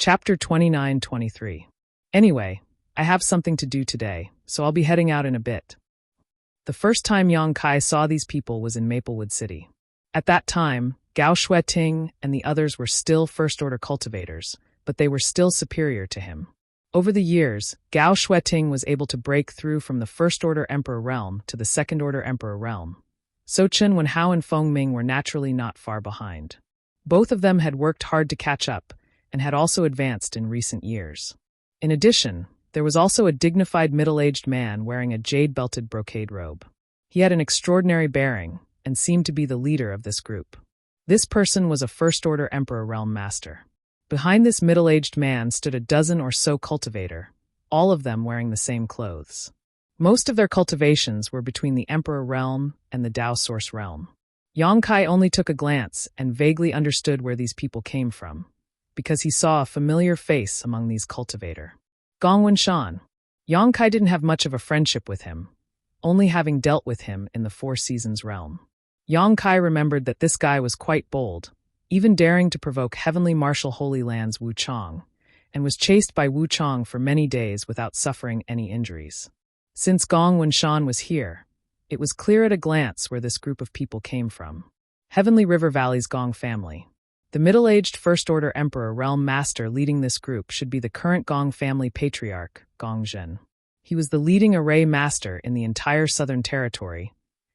Chapter 29-23. Anyway, I have something to do today, so I'll be heading out in a bit. The first time Yang Kai saw these people was in Maplewood City. At that time, Gao Shueting and the others were still first-order cultivators, but they were still superior to him. Over the years, Gao Shueting was able to break through from the first-order Emperor realm to the second-order Emperor realm. So Chen Wenhao and Feng Ming were naturally not far behind. Both of them had worked hard to catch up, and had also advanced in recent years. In addition, there was also a dignified middle-aged man wearing a jade-belted brocade robe. He had an extraordinary bearing, and seemed to be the leader of this group. This person was a first-order Emperor Realm Master. Behind this middle-aged man stood a dozen or so cultivator, all of them wearing the same clothes. Most of their cultivations were between the Emperor Realm and the Dao Source Realm. Yang Kai only took a glance and vaguely understood where these people came from, because he saw a familiar face among these cultivator. Gong Wenshan. Yang Kai didn't have much of a friendship with him, only having dealt with him in the Four Seasons realm. Yang Kai remembered that this guy was quite bold, even daring to provoke Heavenly Marshal Holy Land's Wu Chong, and was chased by Wu Chong for many days without suffering any injuries. Since Gong Wenshan was here, it was clear at a glance where this group of people came from. Heavenly River Valley's Gong family. The middle-aged First-Order Emperor Realm Master leading this group should be the current Gong family patriarch, Gong Zhen. He was the leading array master in the entire Southern Territory,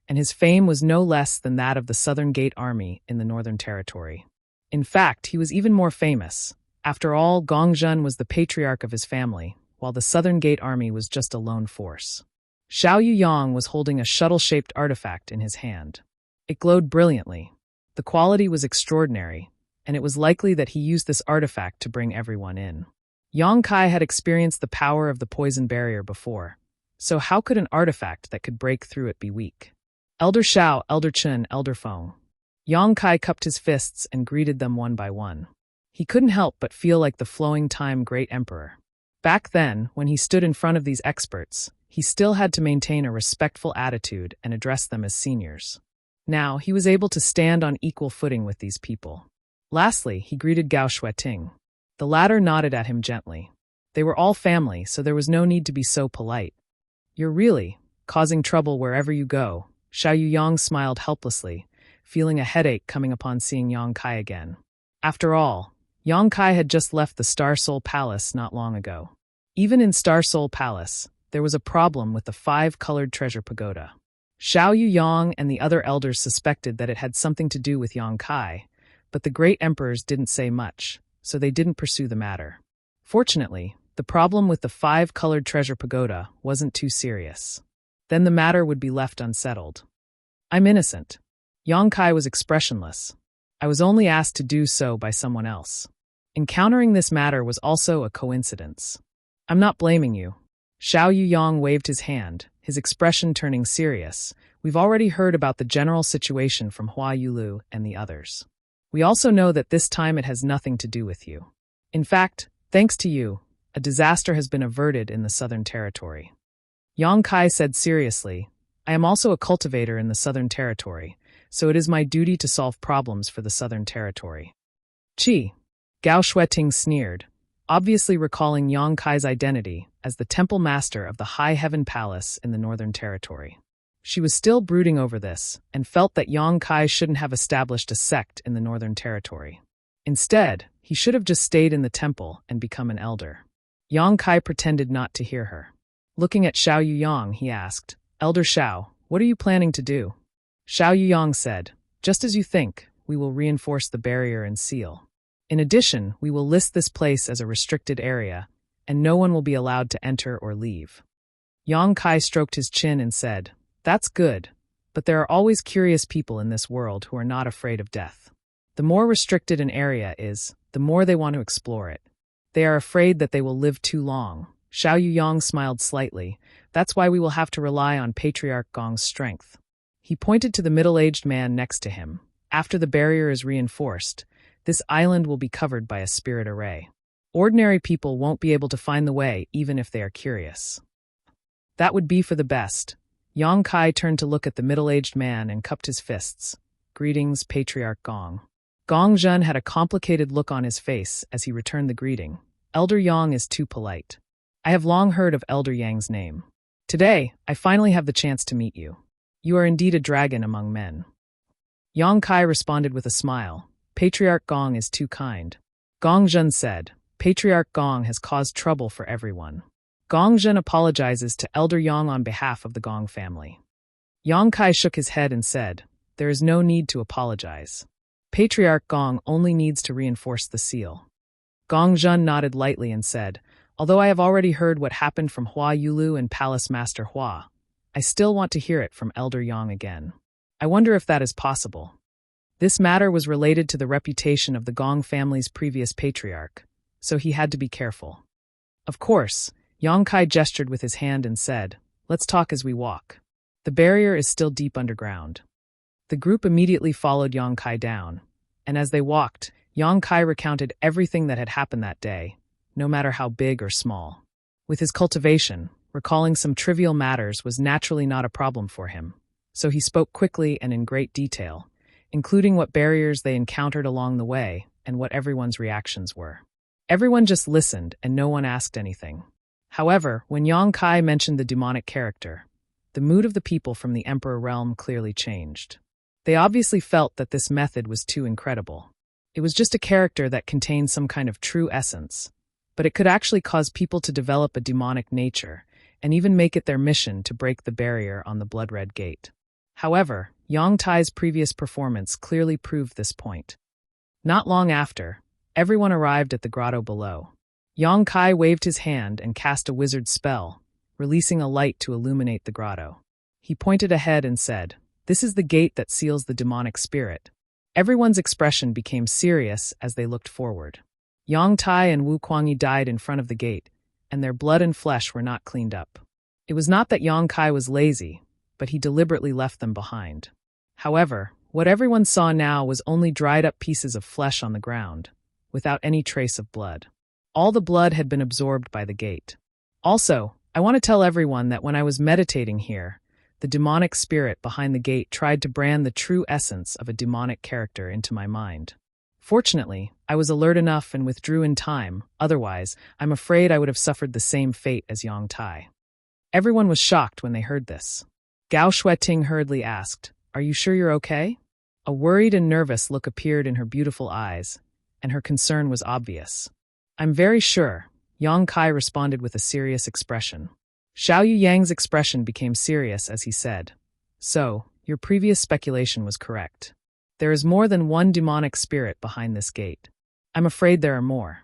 and his fame was no less than that of the Southern Gate Army in the Northern Territory. In fact, he was even more famous. After all, Gong Zhen was the patriarch of his family, while the Southern Gate Army was just a lone force. Xiao Yuyang was holding a shuttle-shaped artifact in his hand. It glowed brilliantly. The quality was extraordinary, and it was likely that he used this artifact to bring everyone in. Yang Kai had experienced the power of the poison barrier before, so how could an artifact that could break through it be weak? Elder Xiao, Elder Chen, Elder Feng. Yang Kai cupped his fists and greeted them one by one. He couldn't help but feel like the flowing time great emperor. Back then, when he stood in front of these experts, he still had to maintain a respectful attitude and address them as seniors. Now, he was able to stand on equal footing with these people. Lastly, he greeted Gao Shueting. The latter nodded at him gently. They were all family, so there was no need to be so polite. "You're really causing trouble wherever you go." Xiao Yuyang smiled helplessly, feeling a headache coming upon seeing Yang Kai again. After all, Yang Kai had just left the Star Soul Palace not long ago. Even in Star Soul Palace, there was a problem with the 5-colored treasure pagoda. Xiao Yuyang and the other elders suspected that it had something to do with Yang Kai, but the great emperors didn't say much, so they didn't pursue the matter. Fortunately, the problem with the 5-colored treasure pagoda wasn't too serious. Then the matter would be left unsettled. "I'm innocent." Yang Kai was expressionless. "I was only asked to do so by someone else. Encountering this matter was also a coincidence. I'm not blaming you." Xiao Yuyang waved his hand, his expression turning serious. "We've already heard about the general situation from Hua Yulu and the others. We also know that this time it has nothing to do with you. In fact, thanks to you, a disaster has been averted in the Southern Territory." Yang Kai said seriously, "I am also a cultivator in the Southern Territory, so it is my duty to solve problems for the Southern Territory." "Chi." Gao Shueting sneered, obviously recalling Yang Kai's identity as the temple master of the High Heaven Palace in the Northern Territory. She was still brooding over this, and felt that Yang Kai shouldn't have established a sect in the Northern Territory. Instead, he should have just stayed in the temple and become an elder. Yang Kai pretended not to hear her. Looking at Xiao Yuyang, he asked, "Elder Xiao, what are you planning to do?" Xiao Yuyang said, "Just as you think, we will reinforce the barrier and seal. In addition, we will list this place as a restricted area, and no one will be allowed to enter or leave." Yang Kai stroked his chin and said, "That's good, but there are always curious people in this world who are not afraid of death. The more restricted an area is, the more they want to explore it. They are afraid that they will live too long." Xiao Yuyang smiled slightly. "That's why we will have to rely on Patriarch Gong's strength." He pointed to the middle-aged man next to him. "After the barrier is reinforced, this island will be covered by a spirit array. Ordinary people won't be able to find the way even if they are curious." "That would be for the best." Yang Kai turned to look at the middle-aged man and cupped his fists. "Greetings, Patriarch Gong." Gong Jun had a complicated look on his face as he returned the greeting. Elder Yang is too polite. I have long heard of Elder Yang's name. Today, I finally have the chance to meet you. You are indeed a dragon among men. Yang Kai responded with a smile. Patriarch Gong is too kind. Gong Jun said, Patriarch Gong has caused trouble for everyone. Gong Jun apologizes to Elder Yang on behalf of the Gong family. Yang Kai shook his head and said, there is no need to apologize. Patriarch Gong only needs to reinforce the seal. Gong Jun nodded lightly and said, although I have already heard what happened from Hua Yulu and Palace Master Hua, I still want to hear it from Elder Yang again. I wonder if that is possible. This matter was related to the reputation of the Gong family's previous patriarch, so he had to be careful. Of course, Yang Kai gestured with his hand and said, let's talk as we walk. The barrier is still deep underground. The group immediately followed Yang Kai down, and as they walked, Yang Kai recounted everything that had happened that day, no matter how big or small. With his cultivation, recalling some trivial matters was naturally not a problem for him, so he spoke quickly and in great detail, including what barriers they encountered along the way and what everyone's reactions were. Everyone just listened and no one asked anything. However, when Yang Kai mentioned the demonic character, the mood of the people from the Emperor realm clearly changed. They obviously felt that this method was too incredible. It was just a character that contained some kind of true essence, but it could actually cause people to develop a demonic nature and even make it their mission to break the barrier on the blood-red gate. However, Yang Tai's previous performance clearly proved this point. Not long after, everyone arrived at the grotto below. Yang Kai waved his hand and cast a wizard spell, releasing a light to illuminate the grotto. He pointed ahead and said, this is the gate that seals the demonic spirit. Everyone's expression became serious as they looked forward. Yang Tai and Wu Kuangyi died in front of the gate, and their blood and flesh were not cleaned up. It was not that Yang Kai was lazy, but he deliberately left them behind. However, what everyone saw now was only dried-up pieces of flesh on the ground, without any trace of blood. All the blood had been absorbed by the gate. Also, I want to tell everyone that when I was meditating here, the demonic spirit behind the gate tried to brand the true essence of a demonic character into my mind. Fortunately, I was alert enough and withdrew in time, otherwise, I'm afraid I would have suffered the same fate as Yang Tai. Everyone was shocked when they heard this. Gao Shueting hurriedly asked, are you sure you're okay? A worried and nervous look appeared in her beautiful eyes, and her concern was obvious. I'm very sure, Yang Kai responded with a serious expression. Xiaoyu Yang's expression became serious as he said, so, your previous speculation was correct. There is more than one demonic spirit behind this gate. I'm afraid there are more.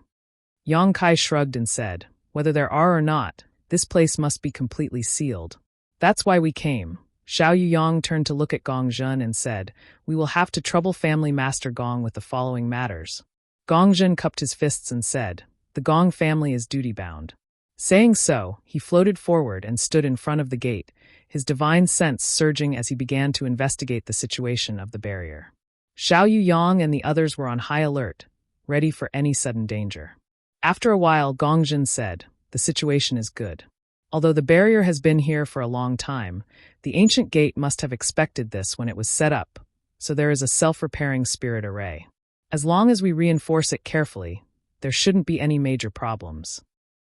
Yang Kai shrugged and said, whether there are or not, this place must be completely sealed. That's why we came. Xiaoyu Yang turned to look at Gong Jun and said, we will have to trouble family master Gong with the following matters. Gong Jun cupped his fists and said, the Gong family is duty-bound. Saying so, he floated forward and stood in front of the gate, his divine sense surging as he began to investigate the situation of the barrier. Xiaoyu Yang and the others were on high alert, ready for any sudden danger. After a while, Gong Jun said, the situation is good. Although the barrier has been here for a long time, the ancient gate must have expected this when it was set up, so there is a self-repairing spirit array. As long as we reinforce it carefully, there shouldn't be any major problems.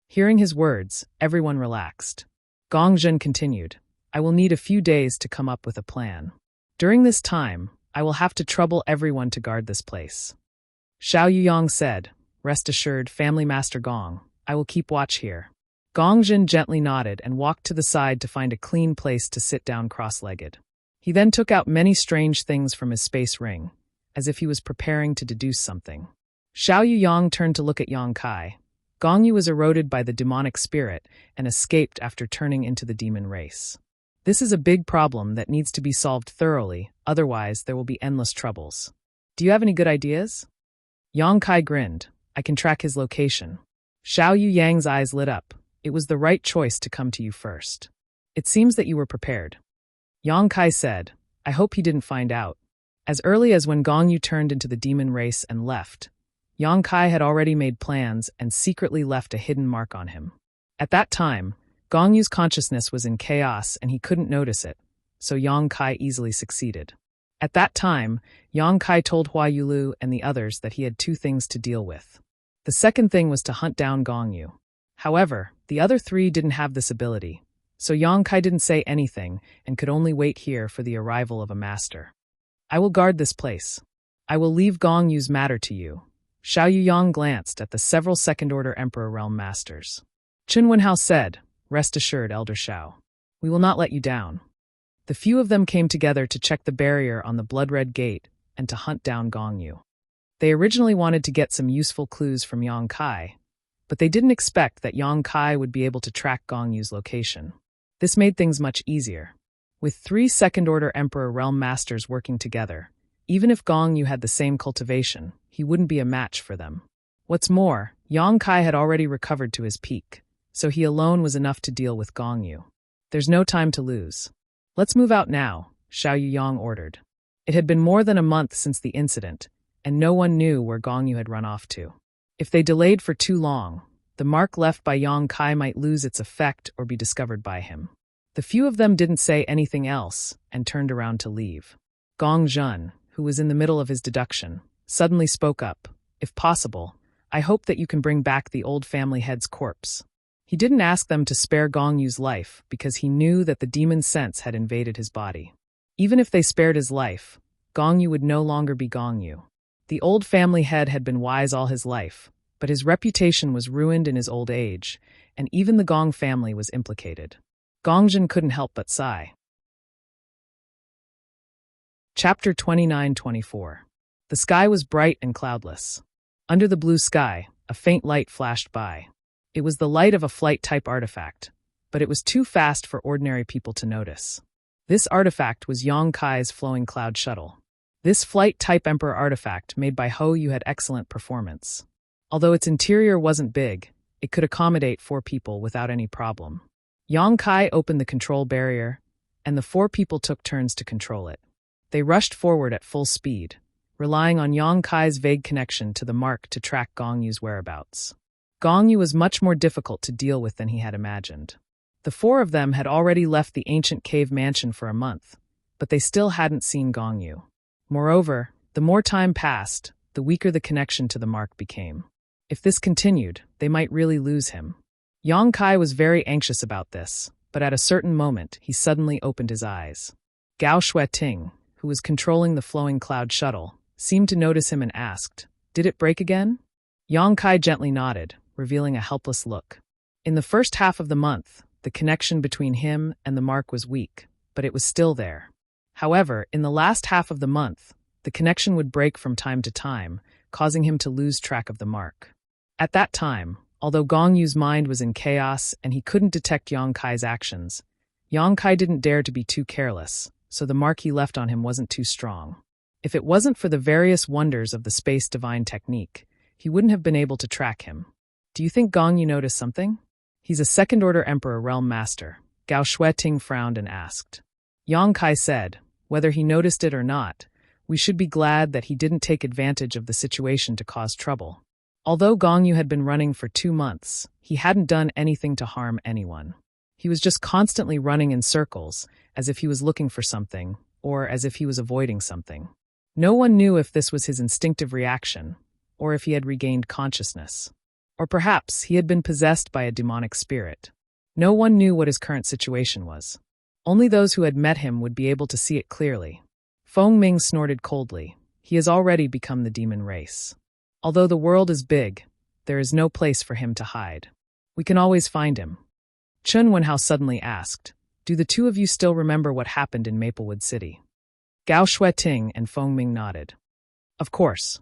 Hearing his words, everyone relaxed. Gong Jun continued, I will need a few days to come up with a plan. During this time, I will have to trouble everyone to guard this place. Xiaoyu Yang said, rest assured, Family Master Gong, I will keep watch here. Gong Jun gently nodded and walked to the side to find a clean place to sit down cross-legged. He then took out many strange things from his space ring, as if he was preparing to deduce something. Xiaoyu Yang turned to look at Yang Kai. Gongyu was eroded by the demonic spirit and escaped after turning into the demon race. This is a big problem that needs to be solved thoroughly, otherwise there will be endless troubles. Do you have any good ideas? Yang Kai grinned. I can track his location. Xiaoyu Yang's eyes lit up. It was the right choice to come to you first. It seems that you were prepared. Yang Kai said, I hope he didn't find out. As early as when Gongyu turned into the demon race and left, Yang Kai had already made plans and secretly left a hidden mark on him. At that time, Gongyu's consciousness was in chaos and he couldn't notice it, so Yang Kai easily succeeded. At that time, Yang Kai told Hua Yulu and the others that he had two things to deal with. The second thing was to hunt down Gong Yu. However, the other three didn't have this ability, so Yang Kai didn't say anything and could only wait here for the arrival of a master. I will guard this place. I will leave Gong Yu's matter to you. Xiao Yuyang glanced at the several second-order Emperor Realm Masters. Chen Wenhao said, "Rest assured, Elder Xiao. We will not let you down." The few of them came together to check the barrier on the blood-red gate and to hunt down Gong Yu. They originally wanted to get some useful clues from Yang Kai, but they didn't expect that Yang Kai would be able to track Gong Yu's location. This made things much easier. With 3 second-order Emperor Realm Masters working together, even if Gong Yu had the same cultivation, he wouldn't be a match for them. What's more, Yang Kai had already recovered to his peak, so he alone was enough to deal with Gong Yu. There's no time to lose. Let's move out now, Xiao Yuyang ordered. It had been more than a month since the incident, and no one knew where Gong Yu had run off to. If they delayed for too long, the mark left by Yang Kai might lose its effect or be discovered by him. The few of them didn't say anything else and turned around to leave. Gong Zhen, who was in the middle of his deduction, suddenly spoke up. "If possible, I hope that you can bring back the old family head's corpse." He didn't ask them to spare Gong Yu's life because he knew that the demon sense had invaded his body. Even if they spared his life, Gong Yu would no longer be Gong Yu. The old family head had been wise all his life, but his reputation was ruined in his old age, and even the Gong family was implicated. Gongzhen couldn't help but sigh. Chapter 29-24. The sky was bright and cloudless. Under the blue sky, a faint light flashed by. It was the light of a flight-type artifact, but it was too fast for ordinary people to notice. This artifact was Yang Kai's flowing cloud shuttle. This flight-type Emperor artifact made by Hou Yu had excellent performance. Although its interior wasn't big, it could accommodate 4 people without any problem. Yang Kai opened the control barrier, and the 4 people took turns to control it. They rushed forward at full speed, relying on Yang Kai's vague connection to the mark to track Gong Yu's whereabouts. Gong Yu was much more difficult to deal with than he had imagined. The 4 of them had already left the ancient cave mansion for a month, but they still hadn't seen Gong Yu. Moreover, the more time passed, the weaker the connection to the mark became. If this continued, they might really lose him. Yang Kai was very anxious about this, but at a certain moment, he suddenly opened his eyes. Gao Shueting, who was controlling the flowing cloud shuttle, seemed to notice him and asked, "Did it break again?" Yang Kai gently nodded, revealing a helpless look. In the first half of the month, the connection between him and the mark was weak, but it was still there. However, in the last half of the month, the connection would break from time to time, causing him to lose track of the mark. At that time, although Gong Yu's mind was in chaos and he couldn't detect Yang Kai's actions, Yang Kai didn't dare to be too careless, so the mark he left on him wasn't too strong. If it wasn't for the various wonders of the space divine technique, he wouldn't have been able to track him. Do you think Gong Yu noticed something? He's a second-order Emperor Realm Master. Gao Shueting frowned and asked. Yang Kai said, whether he noticed it or not, we should be glad that he didn't take advantage of the situation to cause trouble. Although Gong Yu had been running for 2 months, he hadn't done anything to harm anyone. He was just constantly running in circles, as if he was looking for something, or as if he was avoiding something. No one knew if this was his instinctive reaction, or if he had regained consciousness. Or perhaps he had been possessed by a demonic spirit. No one knew what his current situation was. Only those who had met him would be able to see it clearly. Feng Ming snorted coldly. He has already become the demon race. Although the world is big, there is no place for him to hide. We can always find him. Chen Wenhao suddenly asked, "Do the 2 of you still remember what happened in Maplewood City?" Gao Shueting and Feng Ming nodded. Of course.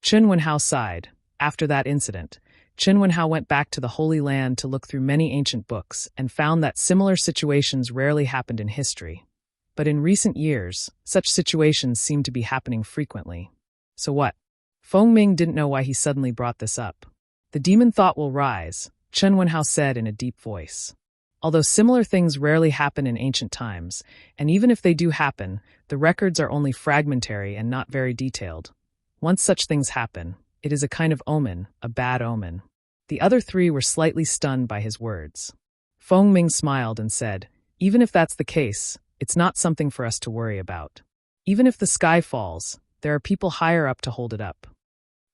Chen Wenhao sighed. After that incident, Chen Wenhao went back to the Holy Land to look through many ancient books and found that similar situations rarely happened in history. But in recent years, such situations seem to be happening frequently. So what? Feng Ming didn't know why he suddenly brought this up. The demon thought will rise, Chen Wenhao said in a deep voice. Although similar things rarely happen in ancient times, and even if they do happen, the records are only fragmentary and not very detailed. Once such things happen, it is a kind of omen, a bad omen. The other 3 were slightly stunned by his words. Feng Ming smiled and said, "Even if that's the case, it's not something for us to worry about. Even if the sky falls, there are people higher up to hold it up.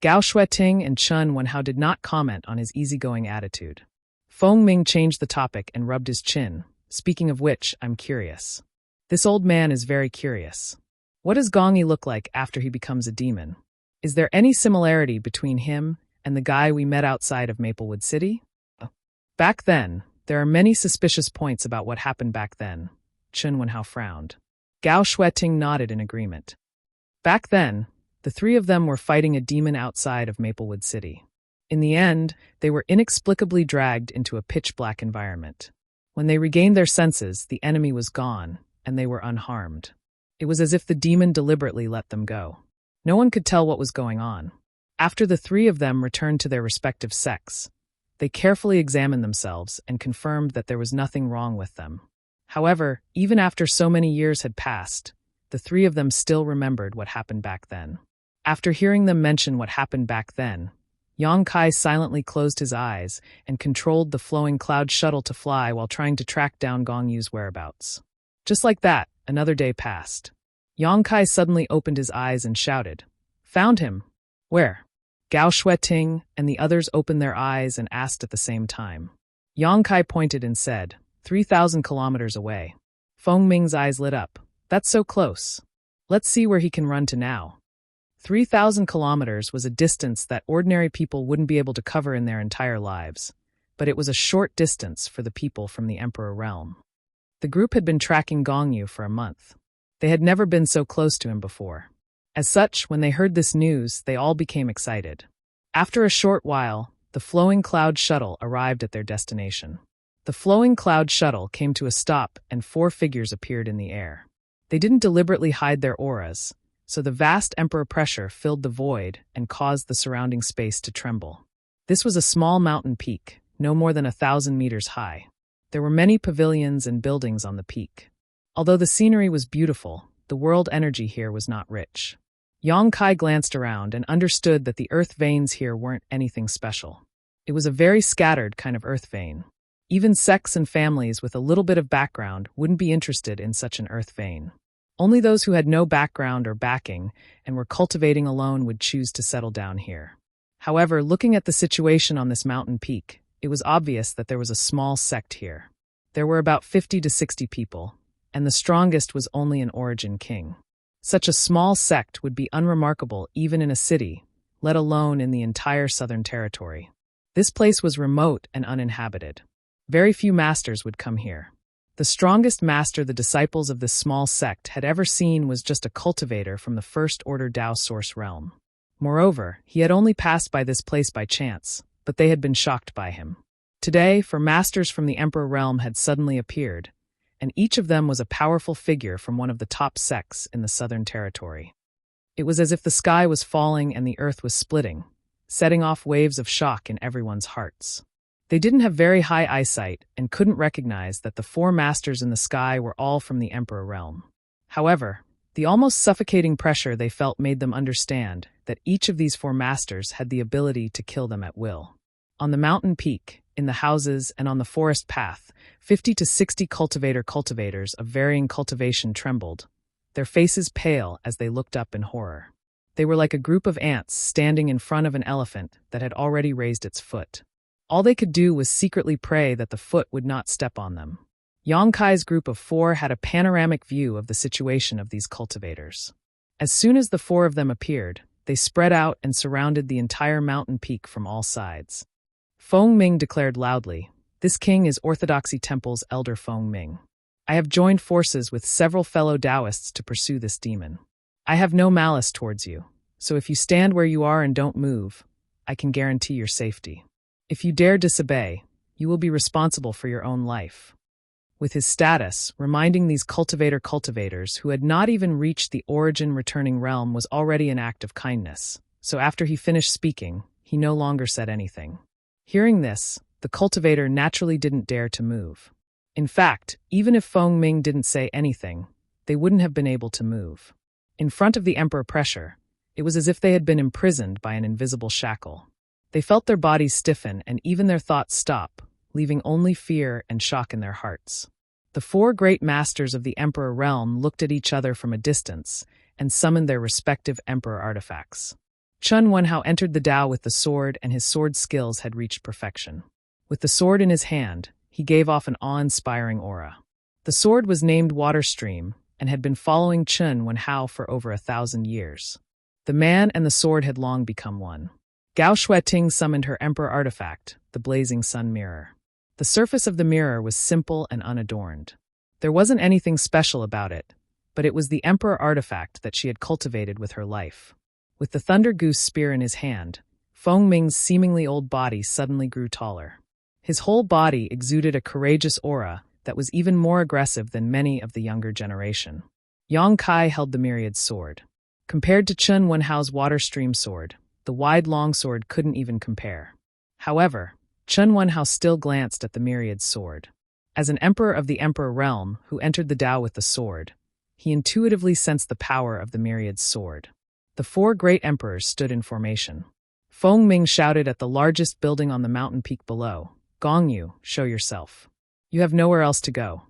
Gao Shueting and Chen Wenhao did not comment on his easygoing attitude. Feng Ming changed the topic and rubbed his chin. Speaking of which, I'm curious. This old man is very curious. What does Gong Yi look like after he becomes a demon? Is there any similarity between him and the guy we met outside of Maplewood City? Back then, there are many suspicious points about what happened back then. Chen Wenhao frowned. Gao Shueting nodded in agreement. Back then, the three of them were fighting a demon outside of Maplewood City. In the end, they were inexplicably dragged into a pitch-black environment. When they regained their senses, the enemy was gone, and they were unharmed. It was as if the demon deliberately let them go. No one could tell what was going on. After the three of them returned to their respective sects, they carefully examined themselves and confirmed that there was nothing wrong with them. However, even after so many years had passed, the three of them still remembered what happened back then. After hearing them mention what happened back then, Yang Kai silently closed his eyes and controlled the flowing cloud shuttle to fly while trying to track down Gong Yu's whereabouts. Just like that, another day passed. Yang Kai suddenly opened his eyes and shouted, "Found him!" "Where?" Gao Shueting and the others opened their eyes and asked at the same time. Yang Kai pointed and said, 3,000 kilometers away. Feng Ming's eyes lit up. That's so close. Let's see where he can run to now. 3,000 kilometers was a distance that ordinary people wouldn't be able to cover in their entire lives, but it was a short distance for the people from the Emperor realm. The group had been tracking Gong Yu for a month. They had never been so close to him before. As such, when they heard this news, they all became excited. After a short while, the flowing cloud shuttle arrived at their destination. The flowing cloud shuttle came to a stop and 4 figures appeared in the air. They didn't deliberately hide their auras, so the vast emperor pressure filled the void and caused the surrounding space to tremble. This was a small mountain peak, no more than 1,000 meters high. There were many pavilions and buildings on the peak. Although the scenery was beautiful, the world energy here was not rich. Yang Kai glanced around and understood that the earth veins here weren't anything special. It was a very scattered kind of earth vein. Even sects and families with a little bit of background wouldn't be interested in such an earth vein. Only those who had no background or backing and were cultivating alone would choose to settle down here. However, looking at the situation on this mountain peak, it was obvious that there was a small sect here. There were about 50 to 60 people, and the strongest was only an origin king. Such a small sect would be unremarkable even in a city, let alone in the entire Southern Territory. This place was remote and uninhabited. Very few masters would come here. The strongest master the disciples of this small sect had ever seen was just a cultivator from the First Order Tao Source realm. Moreover, he had only passed by this place by chance, but they had been shocked by him. Today, 4 masters from the Emperor realm had suddenly appeared, and each of them was a powerful figure from one of the top sects in the Southern Territory. It was as if the sky was falling and the earth was splitting, setting off waves of shock in everyone's hearts. They didn't have very high eyesight and couldn't recognize that the 4 masters in the sky were all from the Emperor realm. However, the almost suffocating pressure they felt made them understand that each of these 4 masters had the ability to kill them at will. On the mountain peak, in the houses, and on the forest path, 50 to 60 cultivators of varying cultivation trembled, their faces pale as they looked up in horror. They were like a group of ants standing in front of an elephant that had already raised its foot. All they could do was secretly pray that the foot would not step on them. Yang Kai's group of 4 had a panoramic view of the situation of these cultivators. As soon as the 4 of them appeared, they spread out and surrounded the entire mountain peak from all sides. Feng Ming declared loudly, "This king is Orthodoxy Temple's elder Feng Ming. I have joined forces with several fellow Taoists to pursue this demon. I have no malice towards you, so if you stand where you are and don't move, I can guarantee your safety. If you dare disobey, you will be responsible for your own life." With his status, reminding these cultivators who had not even reached the origin returning realm was already an act of kindness, so after he finished speaking, he no longer said anything. Hearing this, the cultivator naturally didn't dare to move. In fact, even if Feng Ming didn't say anything, they wouldn't have been able to move. In front of the emperor pressure, it was as if they had been imprisoned by an invisible shackle. They felt their bodies stiffen and even their thoughts stop, leaving only fear and shock in their hearts. The four great masters of the Emperor realm looked at each other from a distance and summoned their respective Emperor artifacts. Chun Wenhao entered the Tao with the sword, and his sword skills had reached perfection. With the sword in his hand, he gave off an awe-inspiring aura. The sword was named Water Stream and had been following Chun Wenhao for over 1,000 years. The man and the sword had long become one. Gao Shueting summoned her Emperor artifact, the Blazing Sun Mirror. The surface of the mirror was simple and unadorned. There wasn't anything special about it, but it was the Emperor artifact that she had cultivated with her life. With the Thunder Goose spear in his hand, Feng Ming's seemingly old body suddenly grew taller. His whole body exuded a courageous aura that was even more aggressive than many of the younger generation. Yang Kai held the myriad sword. Compared to Chun Wenhao's Water Stream sword, the wide longsword couldn't even compare. However, Chun Wenhao still glanced at the myriad sword. As an emperor of the Emperor realm who entered the Tao with the sword, he intuitively sensed the power of the myriad sword. The four great emperors stood in formation. Feng Ming shouted at the largest building on the mountain peak below, "Gongyu, show yourself. You have nowhere else to go."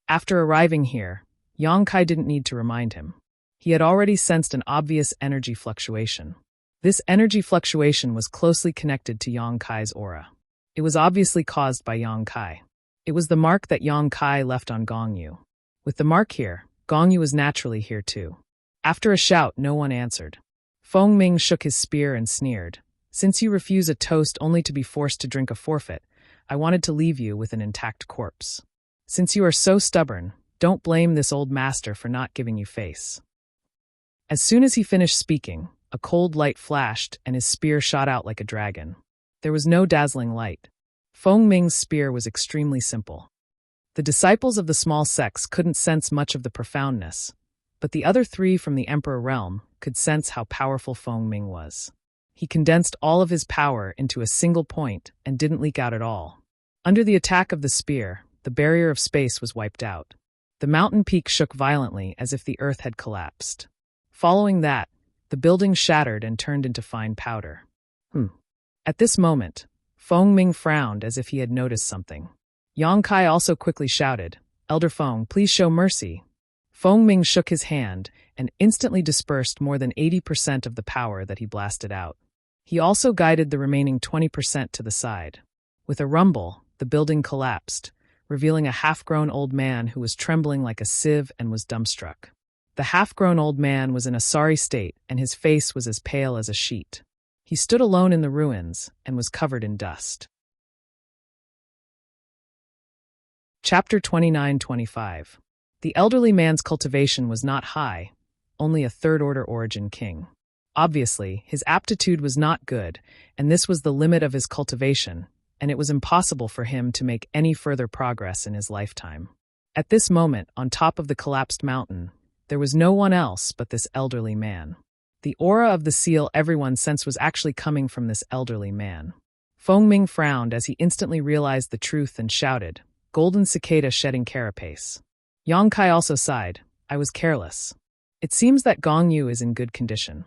After arriving here, Yang Kai didn't need to remind him. He had already sensed an obvious energy fluctuation. This energy fluctuation was closely connected to Yang Kai's aura. It was obviously caused by Yang Kai. It was the mark that Yang Kai left on Gongyu. With the mark here, Gongyu was naturally here too. After a shout, no one answered. Feng Ming shook his spear and sneered. "Since you refuse a toast only to be forced to drink a forfeit, I wanted to leave you with an intact corpse. Since you are so stubborn, don't blame this old master for not giving you face." As soon as he finished speaking, a cold light flashed and his spear shot out like a dragon. There was no dazzling light. Feng Ming's spear was extremely simple. The disciples of the small sects couldn't sense much of the profoundness, but the other three from the Emperor realm could sense how powerful Feng Ming was. He condensed all of his power into a single point and didn't leak out at all. Under the attack of the spear, the barrier of space was wiped out. The mountain peak shook violently as if the earth had collapsed. Following that, the building shattered and turned into fine powder. At this moment, Feng Ming frowned as if he had noticed something. Yang Kai also quickly shouted, "Elder Feng, please show mercy." Feng Ming shook his hand and instantly dispersed more than 80% of the power that he blasted out. He also guided the remaining 20% to the side. With a rumble, the building collapsed, revealing a half-grown old man who was trembling like a sieve and was dumbstruck. The half-grown old man was in a sorry state, and his face was as pale as a sheet. He stood alone in the ruins and was covered in dust. Chapter 29-25. The elderly man's cultivation was not high, only a third-order origin king. Obviously, his aptitude was not good, and this was the limit of his cultivation, and it was impossible for him to make any further progress in his lifetime. At this moment, on top of the collapsed mountain, there was no one else but this elderly man. The aura of the seal everyone sensed was actually coming from this elderly man. Feng Ming frowned as he instantly realized the truth and shouted, "Golden cicada shedding carapace." Yang Kai also sighed, "I was careless." It seems that Gongyu is in good condition.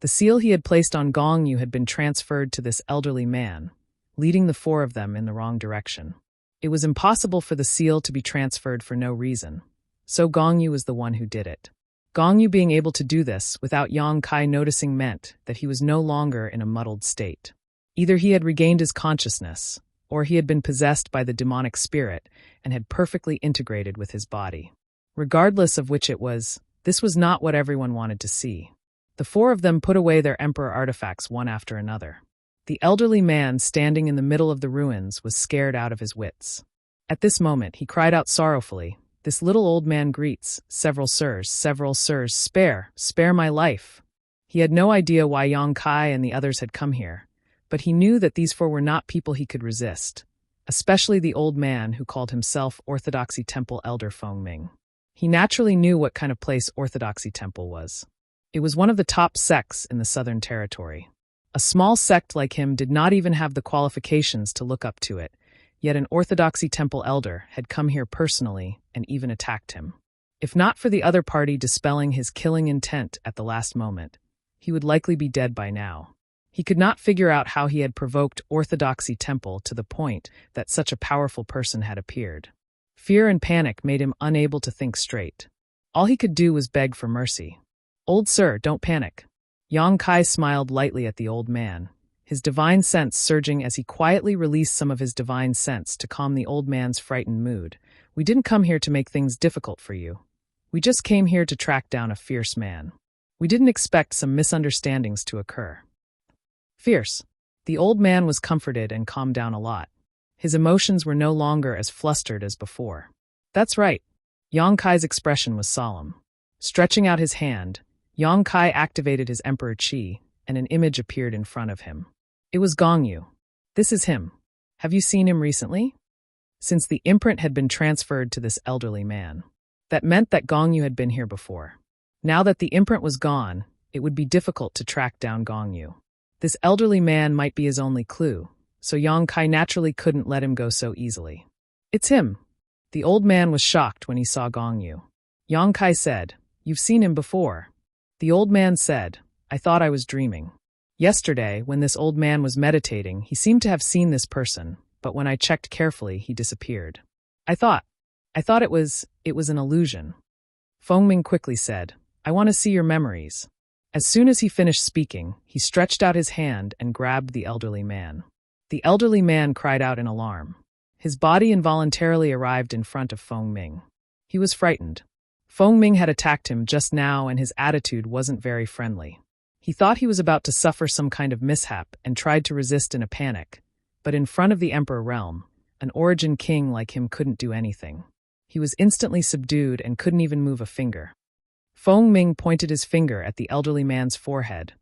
The seal he had placed on Gongyu had been transferred to this elderly man, leading the four of them in the wrong direction. It was impossible for the seal to be transferred for no reason, so Gongyu was the one who did it. Gongyu being able to do this without Yang Kai noticing meant that he was no longer in a muddled state. Either he had regained his consciousness, or he had been possessed by the demonic spirit and had perfectly integrated with his body. Regardless of which it was, this was not what everyone wanted to see. The four of them put away their emperor artifacts one after another. The elderly man standing in the middle of the ruins was scared out of his wits. At this moment, he cried out sorrowfully, "This little old man greets, several sirs, spare my life." He had no idea why Yang Kai and the others had come here, but he knew that these four were not people he could resist, especially the old man who called himself Orthodoxy Temple Elder Feng Ming. He naturally knew what kind of place Orthodoxy Temple was. It was one of the top sects in the Southern Territory. A small sect like him did not even have the qualifications to look up to it, yet an Orthodoxy Temple elder had come here personally and even attacked him. If not for the other party dispelling his killing intent at the last moment, he would likely be dead by now. He could not figure out how he had provoked Orthodoxy Temple to the point that such a powerful person had appeared. Fear and panic made him unable to think straight. All he could do was beg for mercy. "Old sir, don't panic." Yang Kai smiled lightly at the old man, his divine sense surging as he quietly released some of his divine sense to calm the old man's frightened mood. "We didn't come here to make things difficult for you. We just came here to track down a fierce man. We didn't expect some misunderstandings to occur." Fierce. The old man was comforted and calmed down a lot. His emotions were no longer as flustered as before. "That's right." Yang Kai's expression was solemn. Stretching out his hand, Yang Kai activated his Emperor Qi, and an image appeared in front of him. It was Gongyu. "This is him. Have you seen him recently?" Since the imprint had been transferred to this elderly man, that meant that Gongyu had been here before. Now that the imprint was gone, it would be difficult to track down Gongyu. This elderly man might be his only clue, so Yang Kai naturally couldn't let him go so easily. "It's him." The old man was shocked when he saw Gongyu. Yang Kai said, "You've seen him before." The old man said, "I thought I was dreaming. Yesterday, when this old man was meditating, he seemed to have seen this person, but when I checked carefully, he disappeared. I thought it was an illusion." Fengming quickly said, "I want to see your memories." As soon as he finished speaking, he stretched out his hand and grabbed the elderly man. The elderly man cried out in alarm. His body involuntarily arrived in front of Fengming. He was frightened. Fengming had attacked him just now, and his attitude wasn't very friendly. He thought he was about to suffer some kind of mishap and tried to resist in a panic, but in front of the Emperor realm, an origin king like him couldn't do anything. He was instantly subdued and couldn't even move a finger. Fengming pointed his finger at the elderly man's forehead,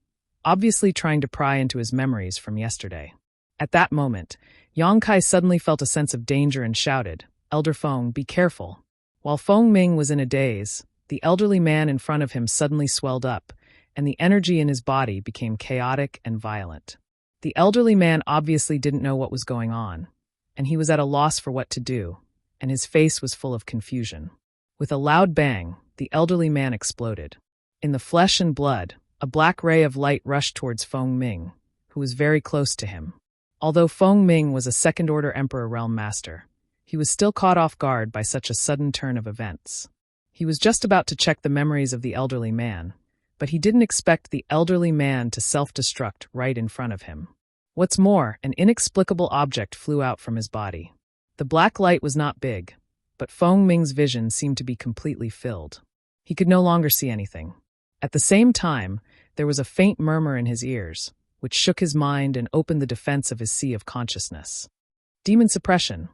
obviously trying to pry into his memories from yesterday. At that moment, Yang Kai suddenly felt a sense of danger and shouted, "Elder Feng, be careful." While Fengming was in a daze, the elderly man in front of him suddenly swelled up, and the energy in his body became chaotic and violent. The elderly man obviously didn't know what was going on, and he was at a loss for what to do, and his face was full of confusion. With a loud bang, the elderly man exploded. In the flesh and blood, a black ray of light rushed towards Fengming, who was very close to him. Although Fengming was a second-order Emperor Realm Master, he was still caught off guard by such a sudden turn of events. He was just about to check the memories of the elderly man, but he didn't expect the elderly man to self-destruct right in front of him. What's more, an inexplicable object flew out from his body. The black light was not big, but Fengming's vision seemed to be completely filled. He could no longer see anything. At the same time, there was a faint murmur in his ears, which shook his mind and opened the defense of his sea of consciousness. "Demon suppression,"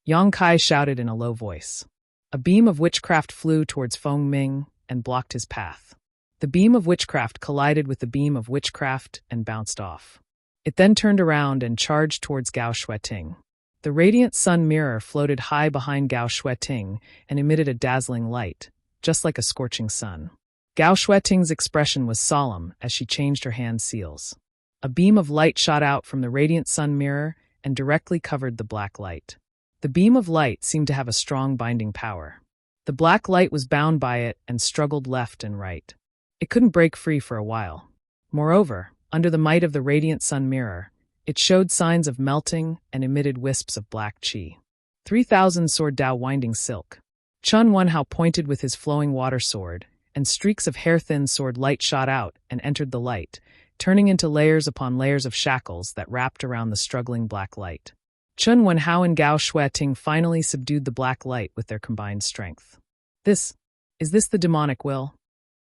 Yang Kai shouted in a low voice. A beam of witchcraft flew towards Fengming and blocked his path. The beam of witchcraft collided with the beam of witchcraft and bounced off. It then turned around and charged towards Gao Shueting. The radiant sun mirror floated high behind Gao Shueting and emitted a dazzling light, just like a scorching sun. Gao Shueting's expression was solemn as she changed her hand seals. A beam of light shot out from the radiant sun mirror and directly covered the black light. The beam of light seemed to have a strong binding power. The black light was bound by it and struggled left and right. It couldn't break free for a while. Moreover, under the might of the radiant sun mirror, it showed signs of melting and emitted wisps of black qi. 3,000 sword Dao winding silk. Chun Wenhao pointed with his flowing water sword, and streaks of hair-thin sword light shot out and entered the light, turning into layers upon layers of shackles that wrapped around the struggling black light. Chun Wenhao and Gao Shueting finally subdued the black light with their combined strength. Is this the demonic will?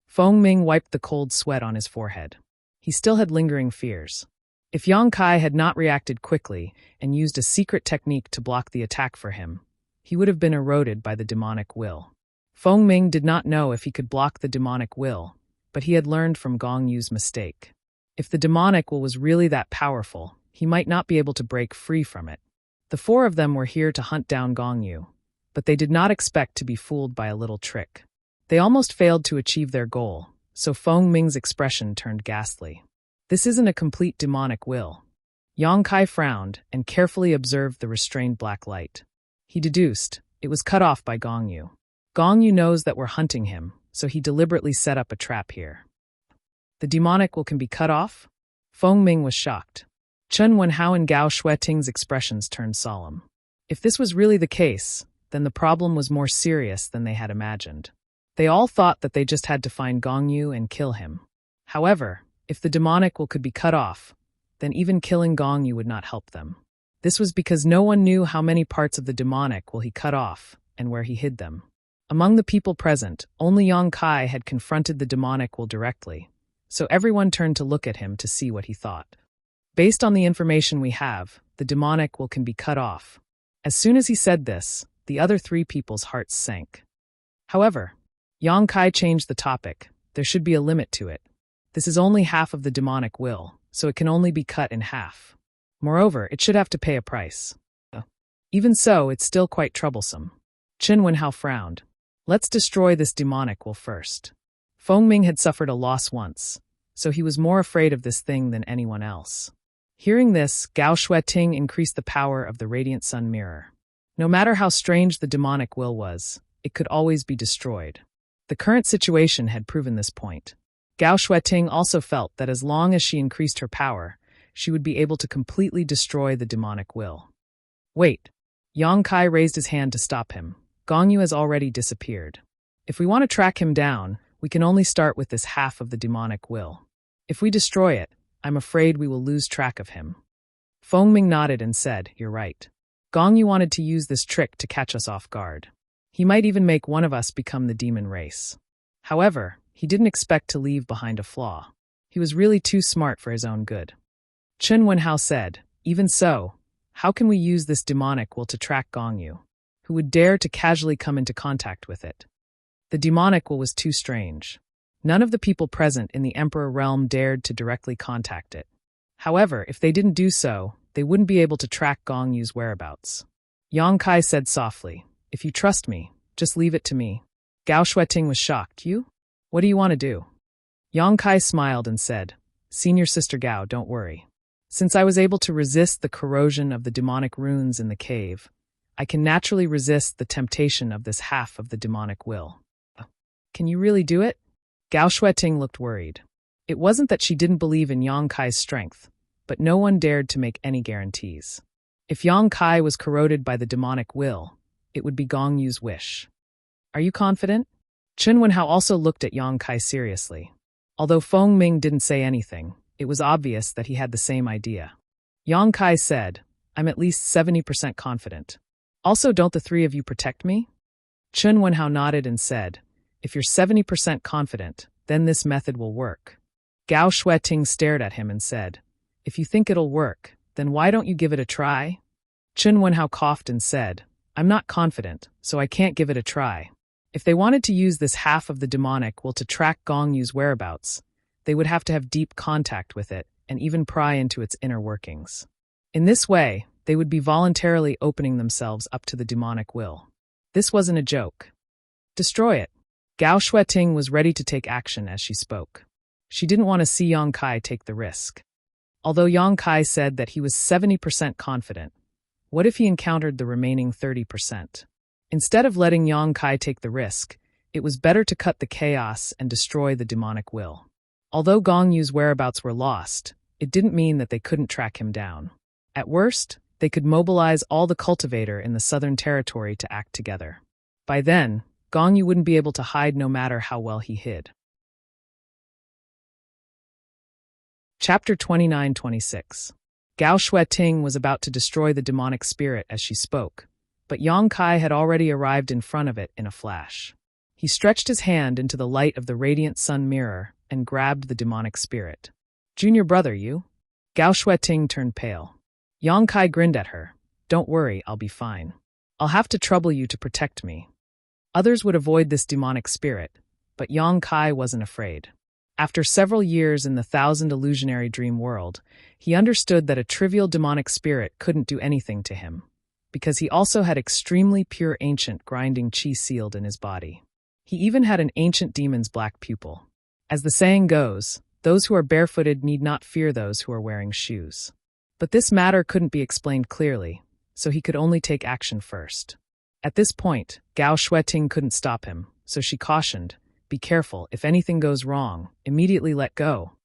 Fengming wiped the cold sweat on his forehead. He still had lingering fears. If Yang Kai had not reacted quickly and used a secret technique to block the attack for him, he would have been eroded by the demonic will. Fengming did not know if he could block the demonic will, but he had learned from Gongyu's mistake. If the demonic will was really that powerful, he might not be able to break free from it. The four of them were here to hunt down Gongyu, but they did not expect to be fooled by a little trick. They almost failed to achieve their goal, so Fengming's expression turned ghastly. This isn't a complete demonic will. Yang Kai frowned and carefully observed the restrained black light. He deduced it was cut off by Gongyu. Gongyu knows that we're hunting him, so he deliberately set up a trap here. The demonic will can be cut off? Fengming was shocked. Chun Wenhao and Gao Shueting's expressions turned solemn. If this was really the case, then the problem was more serious than they had imagined. They all thought that they just had to find Gongyu and kill him. However, if the demonic will could be cut off, then even killing Gongyu would not help them. This was because no one knew how many parts of the demonic will he cut off and where he hid them. Among the people present, only Yang Kai had confronted the demonic will directly, so everyone turned to look at him to see what he thought. Based on the information we have, the demonic will can be cut off. As soon as he said this, the other three people's hearts sank. However, Yang Kai changed the topic. There should be a limit to it. This is only half of the demonic will, so it can only be cut in half. Moreover, it should have to pay a price. Even so, it's still quite troublesome. Qin Wenhao frowned. Let's destroy this demonic will first. Feng Ming had suffered a loss once, so he was more afraid of this thing than anyone else. Hearing this, Gao Shueting increased the power of the radiant sun mirror. No matter how strange the demonic will was, it could always be destroyed. The current situation had proven this point. Gao Shueting also felt that as long as she increased her power, she would be able to completely destroy the demonic will. Wait. Yang Kai raised his hand to stop him. Gongyu has already disappeared. If we want to track him down, we can only start with this half of the demonic will. If we destroy it, I'm afraid we will lose track of him. Feng Ming nodded and said, "You're right. Gongyu wanted to use this trick to catch us off guard. He might even make one of us become the demon race. However, he didn't expect to leave behind a flaw. He was really too smart for his own good." Qin Wenhao said, "Even so, how can we use this demonic will to track Gongyu? Who would dare to casually come into contact with it?" The demonic will was too strange. None of the people present in the Emperor realm dared to directly contact it. However, if they didn't do so, they wouldn't be able to track Gongyu's whereabouts. Yang Kai said softly, "If you trust me, just leave it to me." Gao Shueting was shocked. "You? What do you want to do?" Yang Kai smiled and said, "Senior Sister Gao, don't worry. Since I was able to resist the corrosion of the demonic runes in the cave, I can naturally resist the temptation of this half of the demonic will." "Can you really do it?" Gao Shueting looked worried. It wasn't that she didn't believe in Yang Kai's strength, but no one dared to make any guarantees. If Yang Kai was corroded by the demonic will, it would be Gongyu's wish. "Are you confident?" Qin Wenhao also looked at Yang Kai seriously. Although Feng Ming didn't say anything, it was obvious that he had the same idea. Yang Kai said, "I'm at least 70% confident. Also, don't the three of you protect me?" Qin Wenhao nodded and said, "If you're 70% confident, then this method will work." Gao Shueting stared at him and said, "If you think it'll work, then why don't you give it a try?" Qin Wenhao coughed and said, "I'm not confident, so I can't give it a try. If they wanted to use this half of the demonic will to track Gongyu's whereabouts, they would have to have deep contact with it and even pry into its inner workings. In this way, they would be voluntarily opening themselves up to the demonic will. This wasn't a joke. Destroy it." Gao Shueting was ready to take action as she spoke. She didn't want to see Yang Kai take the risk. Although Yang Kai said that he was 70% confident, what if he encountered the remaining 30%? Instead of letting Yang Kai take the risk, it was better to cut the chaos and destroy the demonic will. Although Gongyu's whereabouts were lost, it didn't mean that they couldn't track him down. At worst, they could mobilize all the cultivator in the southern territory to act together. By then, Gongyu wouldn't be able to hide no matter how well he hid. Chapter 29-26. Gao Shueting was about to destroy the demonic spirit as she spoke, but Yang Kai had already arrived in front of it in a flash. He stretched his hand into the light of the radiant sun mirror and grabbed the demonic spirit. "Junior brother, you?" Gao Shueting turned pale. Yang Kai grinned at her. "Don't worry, I'll be fine. I'll have to trouble you to protect me." Others would avoid this demonic spirit, but Yang Kai wasn't afraid. After several years in the thousand illusionary dream world, he understood that a trivial demonic spirit couldn't do anything to him, because he also had extremely pure ancient grinding qi sealed in his body. He even had an ancient demon's black pupil. As the saying goes, those who are barefooted need not fear those who are wearing shoes. But this matter couldn't be explained clearly, so he could only take action first. At this point, Gao Shueting couldn't stop him, so she cautioned, "Be careful, if anything goes wrong, immediately let go."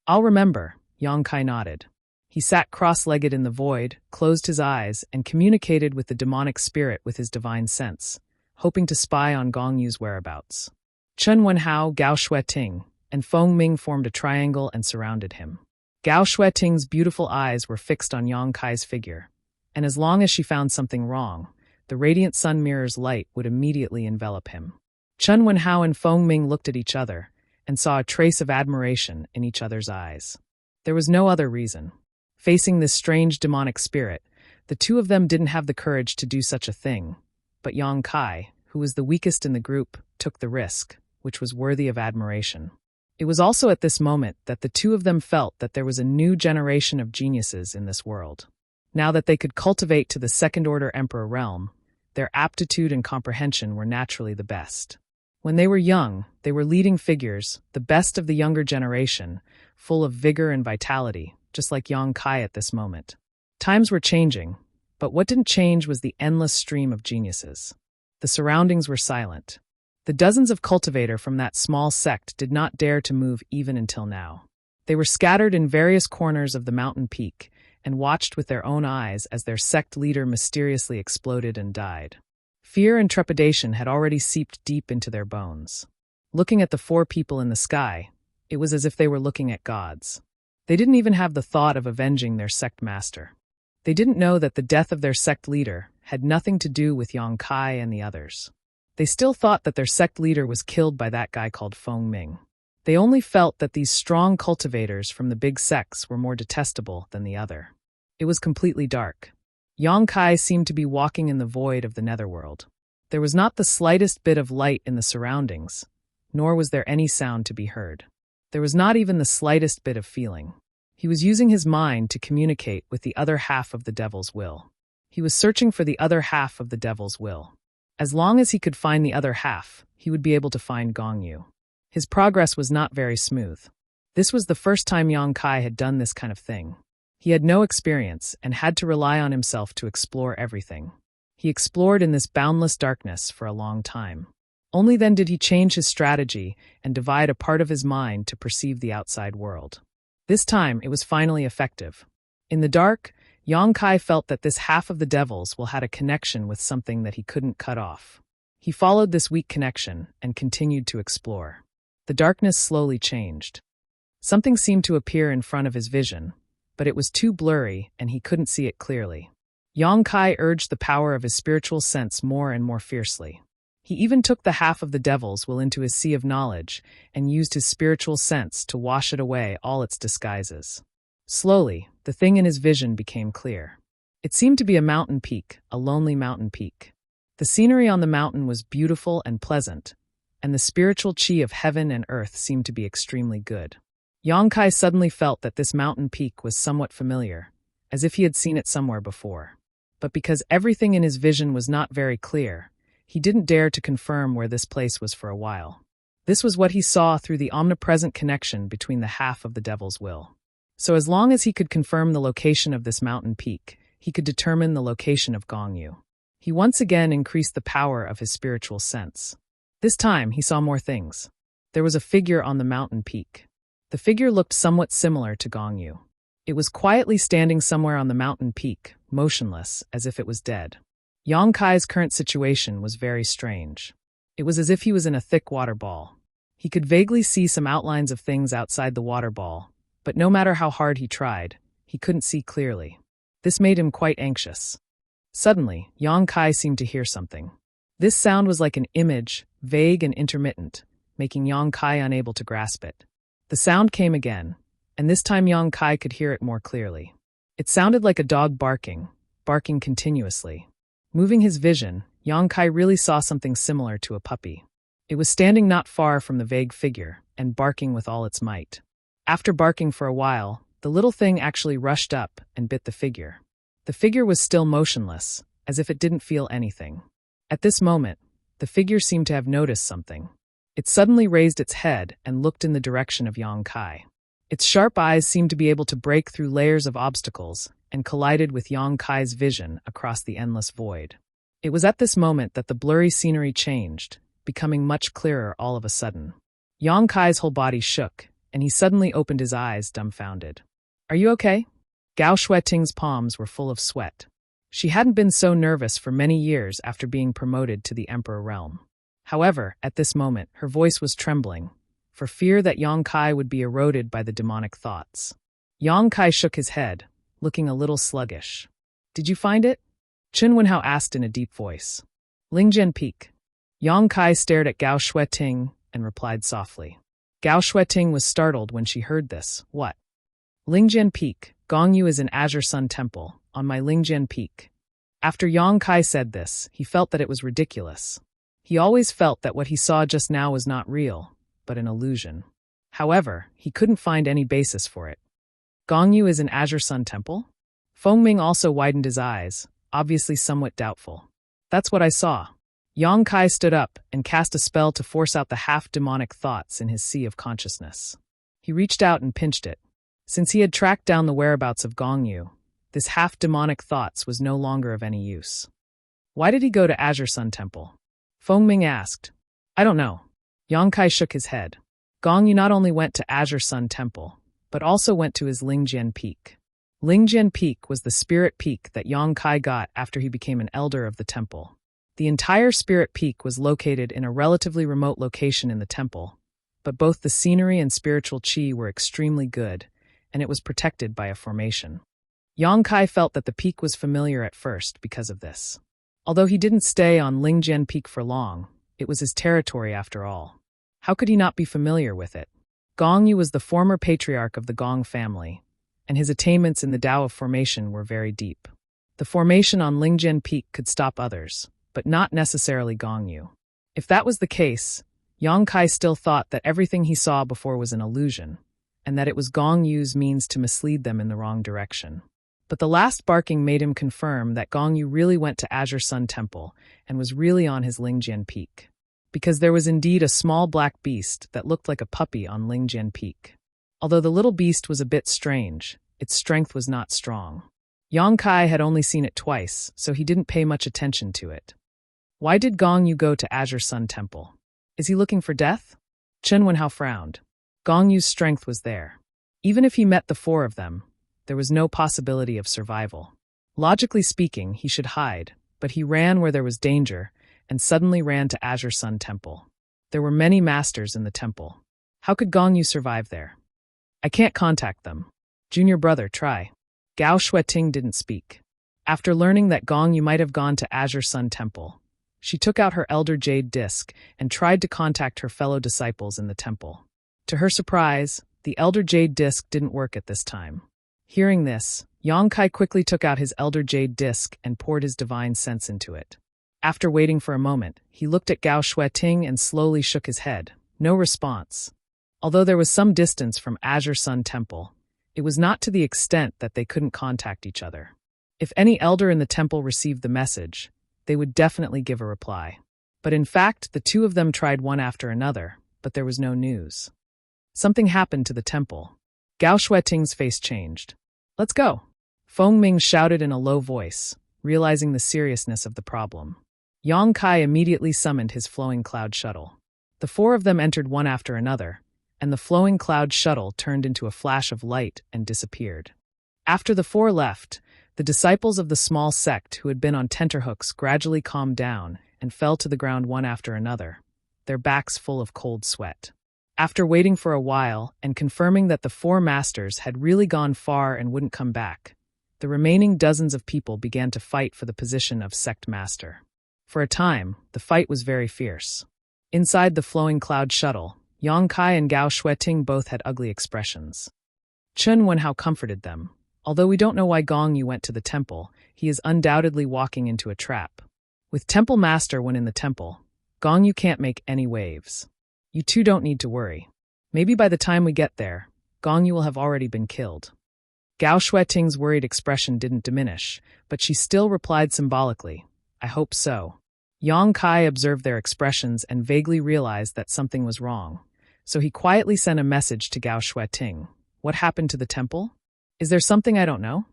"I'll remember," Yang Kai nodded. He He sat cross-legged in the void, closed his eyes, and communicated with the demonic spirit with his divine sense, hoping to spy on Gong Yu's whereabouts. Chen Wenhao, Gao Shueting, and Feng Ming formed a triangle and surrounded him. Gao Shueting's beautiful eyes were fixed on Yang Kai's figure, and as long as she found something wrong, the radiant sun mirror's light would immediately envelop him. Chen Wenhao and Feng Ming looked at each other and saw a trace of admiration in each other's eyes. There was no other reason. Facing this strange demonic spirit, the two of them didn't have the courage to do such a thing, but Yang Kai, who was the weakest in the group, took the risk, which was worthy of admiration. It was also at this moment that the two of them felt that there was a new generation of geniuses in this world. Now that they could cultivate to the second-order emperor realm, their aptitude and comprehension were naturally the best. When they were young, they were leading figures, the best of the younger generation, full of vigor and vitality, just like Yang Kai at this moment. Times were changing, but what didn't change was the endless stream of geniuses. The surroundings were silent. The dozens of cultivators from that small sect did not dare to move even until now. They were scattered in various corners of the mountain peak and watched with their own eyes as their sect leader mysteriously exploded and died. Fear and trepidation had already seeped deep into their bones. Looking at the four people in the sky, it was as if they were looking at gods. They didn't even have the thought of avenging their sect master. They didn't know that the death of their sect leader had nothing to do with Yang Kai and the others. They still thought that their sect leader was killed by that guy called Feng Ming. They only felt that these strong cultivators from the big sects were more detestable than the other. It was completely dark. Yang Kai seemed to be walking in the void of the netherworld. There was not the slightest bit of light in the surroundings, nor was there any sound to be heard. There was not even the slightest bit of feeling. He was using his mind to communicate with the other half of the devil's will. He was searching for the other half of the devil's will. As long as he could find the other half, he would be able to find Gong Yu. His progress was not very smooth. This was the first time Yang Kai had done this kind of thing. He had no experience and had to rely on himself to explore everything. He explored in this boundless darkness for a long time. Only then did he change his strategy and divide a part of his mind to perceive the outside world. This time, it was finally effective. In the dark, Yang Kai felt that this half of the devil's will had a connection with something that he couldn't cut off. He followed this weak connection and continued to explore. The darkness slowly changed. Something seemed to appear in front of his vision, but it was too blurry and he couldn't see it clearly. Yang Kai urged the power of his spiritual sense more and more fiercely. He even took the half of the devil's will into his sea of knowledge and used his spiritual sense to wash it away all its disguises. Slowly, the thing in his vision became clear. It seemed to be a mountain peak, a lonely mountain peak. The scenery on the mountain was beautiful and pleasant, and the spiritual chi of heaven and earth seemed to be extremely good. Yang Kai suddenly felt that this mountain peak was somewhat familiar, as if he had seen it somewhere before. But because everything in his vision was not very clear, he didn't dare to confirm where this place was for a while. This was what he saw through the omnipresent connection between the half of the devil's will. So as long as he could confirm the location of this mountain peak, he could determine the location of Gong Yu. He once again increased the power of his spiritual sense. This time, he saw more things. There was a figure on the mountain peak. The figure looked somewhat similar to Gong Yu. It was quietly standing somewhere on the mountain peak, motionless, as if it was dead. Yang Kai's current situation was very strange. It was as if he was in a thick water ball. He could vaguely see some outlines of things outside the water ball, but no matter how hard he tried, he couldn't see clearly. This made him quite anxious. Suddenly, Yang Kai seemed to hear something. This sound was like an image, vague and intermittent, making Yang Kai unable to grasp it. The sound came again, and this time Yang Kai could hear it more clearly. It sounded like a dog barking continuously. Moving his vision, Yang Kai really saw something similar to a puppy. It was standing not far from the vague figure and barking with all its might. After barking for a while, the little thing actually rushed up and bit the figure. The figure was still motionless, as if it didn't feel anything. At this moment, the figure seemed to have noticed something. It suddenly raised its head and looked in the direction of Yang Kai. Its sharp eyes seemed to be able to break through layers of obstacles and collided with Yang Kai's vision across the endless void. It was at this moment that the blurry scenery changed, becoming much clearer all of a sudden. Yang Kai's whole body shook, and he suddenly opened his eyes, dumbfounded. "Are you okay?" Gao Shueting's palms were full of sweat. She hadn't been so nervous for many years after being promoted to the Emperor realm. However, at this moment, her voice was trembling, for fear that Yang Kai would be eroded by the demonic thoughts. Yang Kai shook his head, looking a little sluggish. Did you find it? Chen Wenhao asked in a deep voice. Lingjian Peak. Yang Kai stared at Gao Shueting and replied softly. Gao Shueting was startled when she heard this. What? Lingjian Peak. Gongyu is an Azure Sun Temple, on my Lingjian Peak. After Yang Kai said this, he felt that it was ridiculous. He always felt that what he saw just now was not real, but an illusion. However, he couldn't find any basis for it. Gongyu is an Azure Sun Temple? Fengming also widened his eyes, obviously somewhat doubtful. That's what I saw. Yang Kai stood up and cast a spell to force out the half-demonic thoughts in his sea of consciousness. He reached out and pinched it. Since he had tracked down the whereabouts of Gongyu, this half-demonic thoughts was no longer of any use. Why did he go to Azure Sun Temple? Fengming asked. I don't know. Yang Kai shook his head. Gongyu not only went to Azure Sun Temple, but also went to his Lingjian Peak. Lingjian Peak was the spirit peak that Yang Kai got after he became an elder of the temple. The entire spirit peak was located in a relatively remote location in the temple, but both the scenery and spiritual qi were extremely good, and it was protected by a formation. Yang Kai felt that the peak was familiar at first because of this. Although he didn't stay on Lingjian Peak for long, it was his territory after all. How could he not be familiar with it? Gongyu was the former patriarch of the Gong family, and his attainments in the Tao of formation were very deep. The formation on Lingjian Peak could stop others, but not necessarily Gongyu. If that was the case, Yang Kai still thought that everything he saw before was an illusion, and that it was Gongyu's means to mislead them in the wrong direction. But the last barking made him confirm that Gongyu really went to Azure Sun Temple and was really on his Lingjian Peak. Because there was indeed a small black beast that looked like a puppy on Lingjian Peak. Although the little beast was a bit strange, its strength was not strong. Yang Kai had only seen it twice, so he didn't pay much attention to it. Why did Gongyu go to Azure Sun Temple? Is he looking for death? Chen Wenhao frowned. Gongyu's strength was there. Even if he met the four of them, there was no possibility of survival. Logically speaking, he should hide, but he ran where there was danger, and suddenly ran to Azure Sun Temple. There were many masters in the temple. How could Gongyu survive there? I can't contact them. Junior brother, try. Gao Shueting didn't speak. After learning that Gongyu might have gone to Azure Sun Temple, she took out her Elder Jade Disc and tried to contact her fellow disciples in the temple. To her surprise, the Elder Jade Disc didn't work at this time. Hearing this, Yang Kai quickly took out his Elder Jade Disc and poured his divine sense into it. After waiting for a moment, he looked at Gao Shueting and slowly shook his head. No response. Although there was some distance from Azure Sun Temple, it was not to the extent that they couldn't contact each other. If any elder in the temple received the message, they would definitely give a reply. But in fact, the two of them tried one after another, but there was no news. Something happened to the temple. Gao Shueting's face changed. Let's go. Fengming shouted in a low voice, realizing the seriousness of the problem. Yang Kai immediately summoned his flowing cloud shuttle. The four of them entered one after another, and the flowing cloud shuttle turned into a flash of light and disappeared. After the four left, the disciples of the small sect who had been on tenterhooks gradually calmed down and fell to the ground one after another, their backs full of cold sweat. After waiting for a while and confirming that the four masters had really gone far and wouldn't come back, the remaining dozens of people began to fight for the position of sect master. For a time, the fight was very fierce. Inside the flowing cloud shuttle, Yang Kai and Gao Shueting both had ugly expressions. Chen Wenhao comforted them. Although we don't know why Gongyu went to the temple, he is undoubtedly walking into a trap. With Temple Master when in the temple, Gongyu can't make any waves. You two don't need to worry. Maybe by the time we get there, Gongyu will have already been killed. Gao Shueting's worried expression didn't diminish, but she still replied symbolically, I hope so. Yang Kai observed their expressions and vaguely realized that something was wrong, so he quietly sent a message to Gao Shueting. What happened to the temple? Is there something I don't know?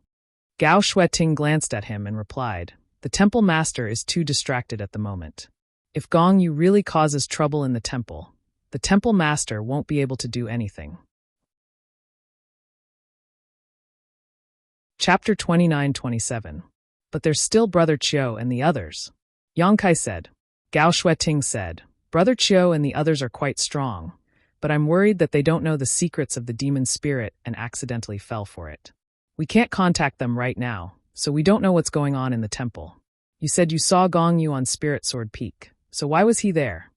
Gao Shueting glanced at him and replied, the temple master is too distracted at the moment. If Gongyu really causes trouble in the temple master won't be able to do anything. Chapter 29-27. But there's still Brother Chiu and the others. Yang Kai said. Gao Shueting said, Brother Chiu and the others are quite strong, but I'm worried that they don't know the secrets of the demon spirit and accidentally fell for it. We can't contact them right now, so we don't know what's going on in the temple. You said you saw Gong Yu on Spirit Sword Peak, so why was he there?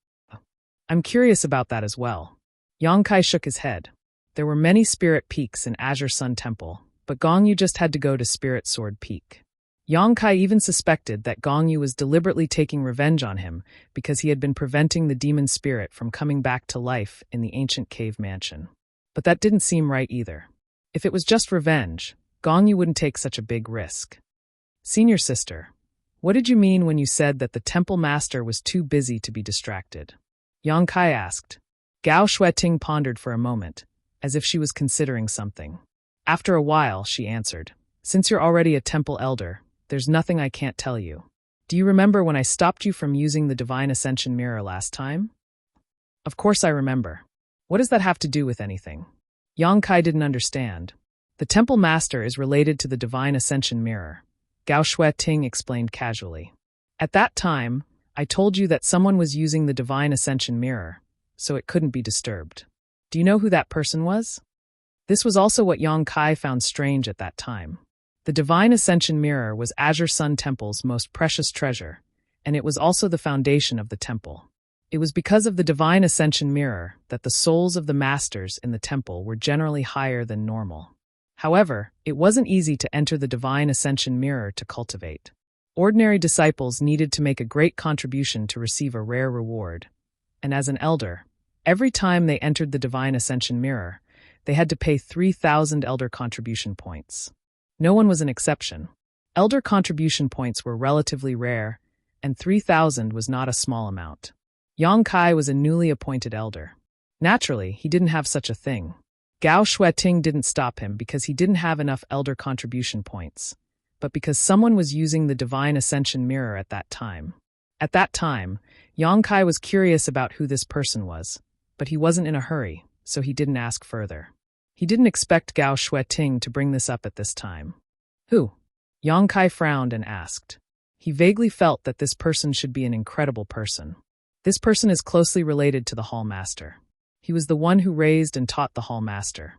I'm curious about that as well. Yang Kai shook his head. There were many spirit peaks in Azure Sun Temple, but Gong Yu just had to go to Spirit Sword Peak. Yang Kai even suspected that Gong Yu was deliberately taking revenge on him because he had been preventing the demon spirit from coming back to life in the ancient cave mansion. But that didn't seem right either. If it was just revenge, Gong Yu wouldn't take such a big risk. Senior sister, what did you mean when you said that the temple master was too busy to be distracted? Yang Kai asked. Gao Shueting pondered for a moment, as if she was considering something. After a while, she answered, Since you're already a temple elder, there's nothing I can't tell you. Do you remember when I stopped you from using the Divine Ascension Mirror last time? Of course I remember. What does that have to do with anything? Yang Kai didn't understand. The temple master is related to the Divine Ascension Mirror, Gao Shueting explained casually. At that time, I told you that someone was using the Divine Ascension Mirror, so it couldn't be disturbed. Do you know who that person was? This was also what Yang Kai found strange at that time. The Divine Ascension Mirror was Azure Sun Temple's most precious treasure, and it was also the foundation of the temple. It was because of the Divine Ascension Mirror that the souls of the masters in the temple were generally higher than normal. However, it wasn't easy to enter the Divine Ascension Mirror to cultivate. Ordinary disciples needed to make a great contribution to receive a rare reward, and as an elder, every time they entered the Divine Ascension Mirror, they had to pay 3,000 elder contribution points. No one was an exception. Elder contribution points were relatively rare, and 3,000 was not a small amount. Yang Kai was a newly appointed elder. Naturally, he didn't have such a thing. Gao Shueting didn't stop him because he didn't have enough elder contribution points, but because someone was using the Divine Ascension Mirror at that time. At that time, Yang Kai was curious about who this person was, but he wasn't in a hurry, so he didn't ask further. He didn't expect Gao Shueting to bring this up at this time. Who? Yang Kai frowned and asked. He vaguely felt that this person should be an incredible person. This person is closely related to the Hall Master. He was the one who raised and taught the Hall Master.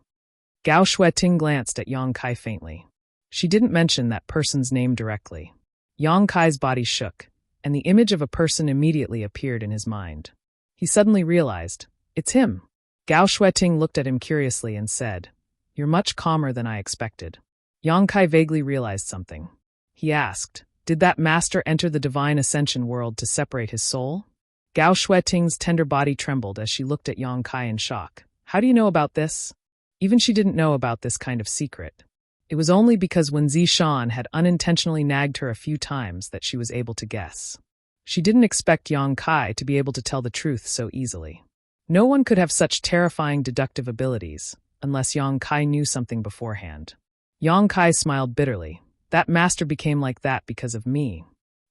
Gao Shueting glanced at Yang Kai faintly. She didn't mention that person's name directly. Yang Kai's body shook, and the image of a person immediately appeared in his mind. He suddenly realized, it's him. Gao Shueting looked at him curiously and said, You're much calmer than I expected. Yang Kai vaguely realized something. He asked, Did that master enter the Divine Ascension world to separate his soul? Gao Shueting's tender body trembled as she looked at Yang Kai in shock. How do you know about this? Even she didn't know about this kind of secret. It was only because when Zishan had unintentionally nagged her a few times that she was able to guess. She didn't expect Yang Kai to be able to tell the truth so easily. No one could have such terrifying deductive abilities, unless Yang Kai knew something beforehand. Yang Kai smiled bitterly. That master became like that because of me.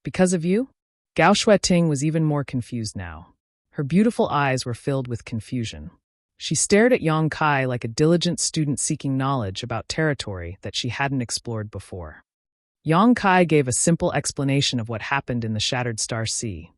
Because of you? Gao Shueting was even more confused now. Her beautiful eyes were filled with confusion. She stared at Yang Kai like a diligent student seeking knowledge about territory that she hadn't explored before. Yang Kai gave a simple explanation of what happened in the Shattered Star Sea,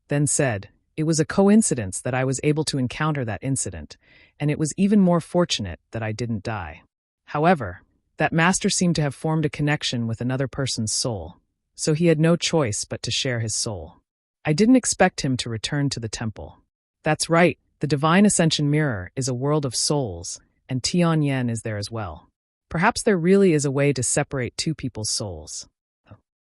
then said, It was a coincidence that I was able to encounter that incident, and it was even more fortunate that I didn't die. However, that master seemed to have formed a connection with another person's soul, so he had no choice but to share his soul. I didn't expect him to return to the temple. That's right, the Divine Ascension Mirror is a world of souls, and Tianyan is there as well. Perhaps there really is a way to separate two people's souls.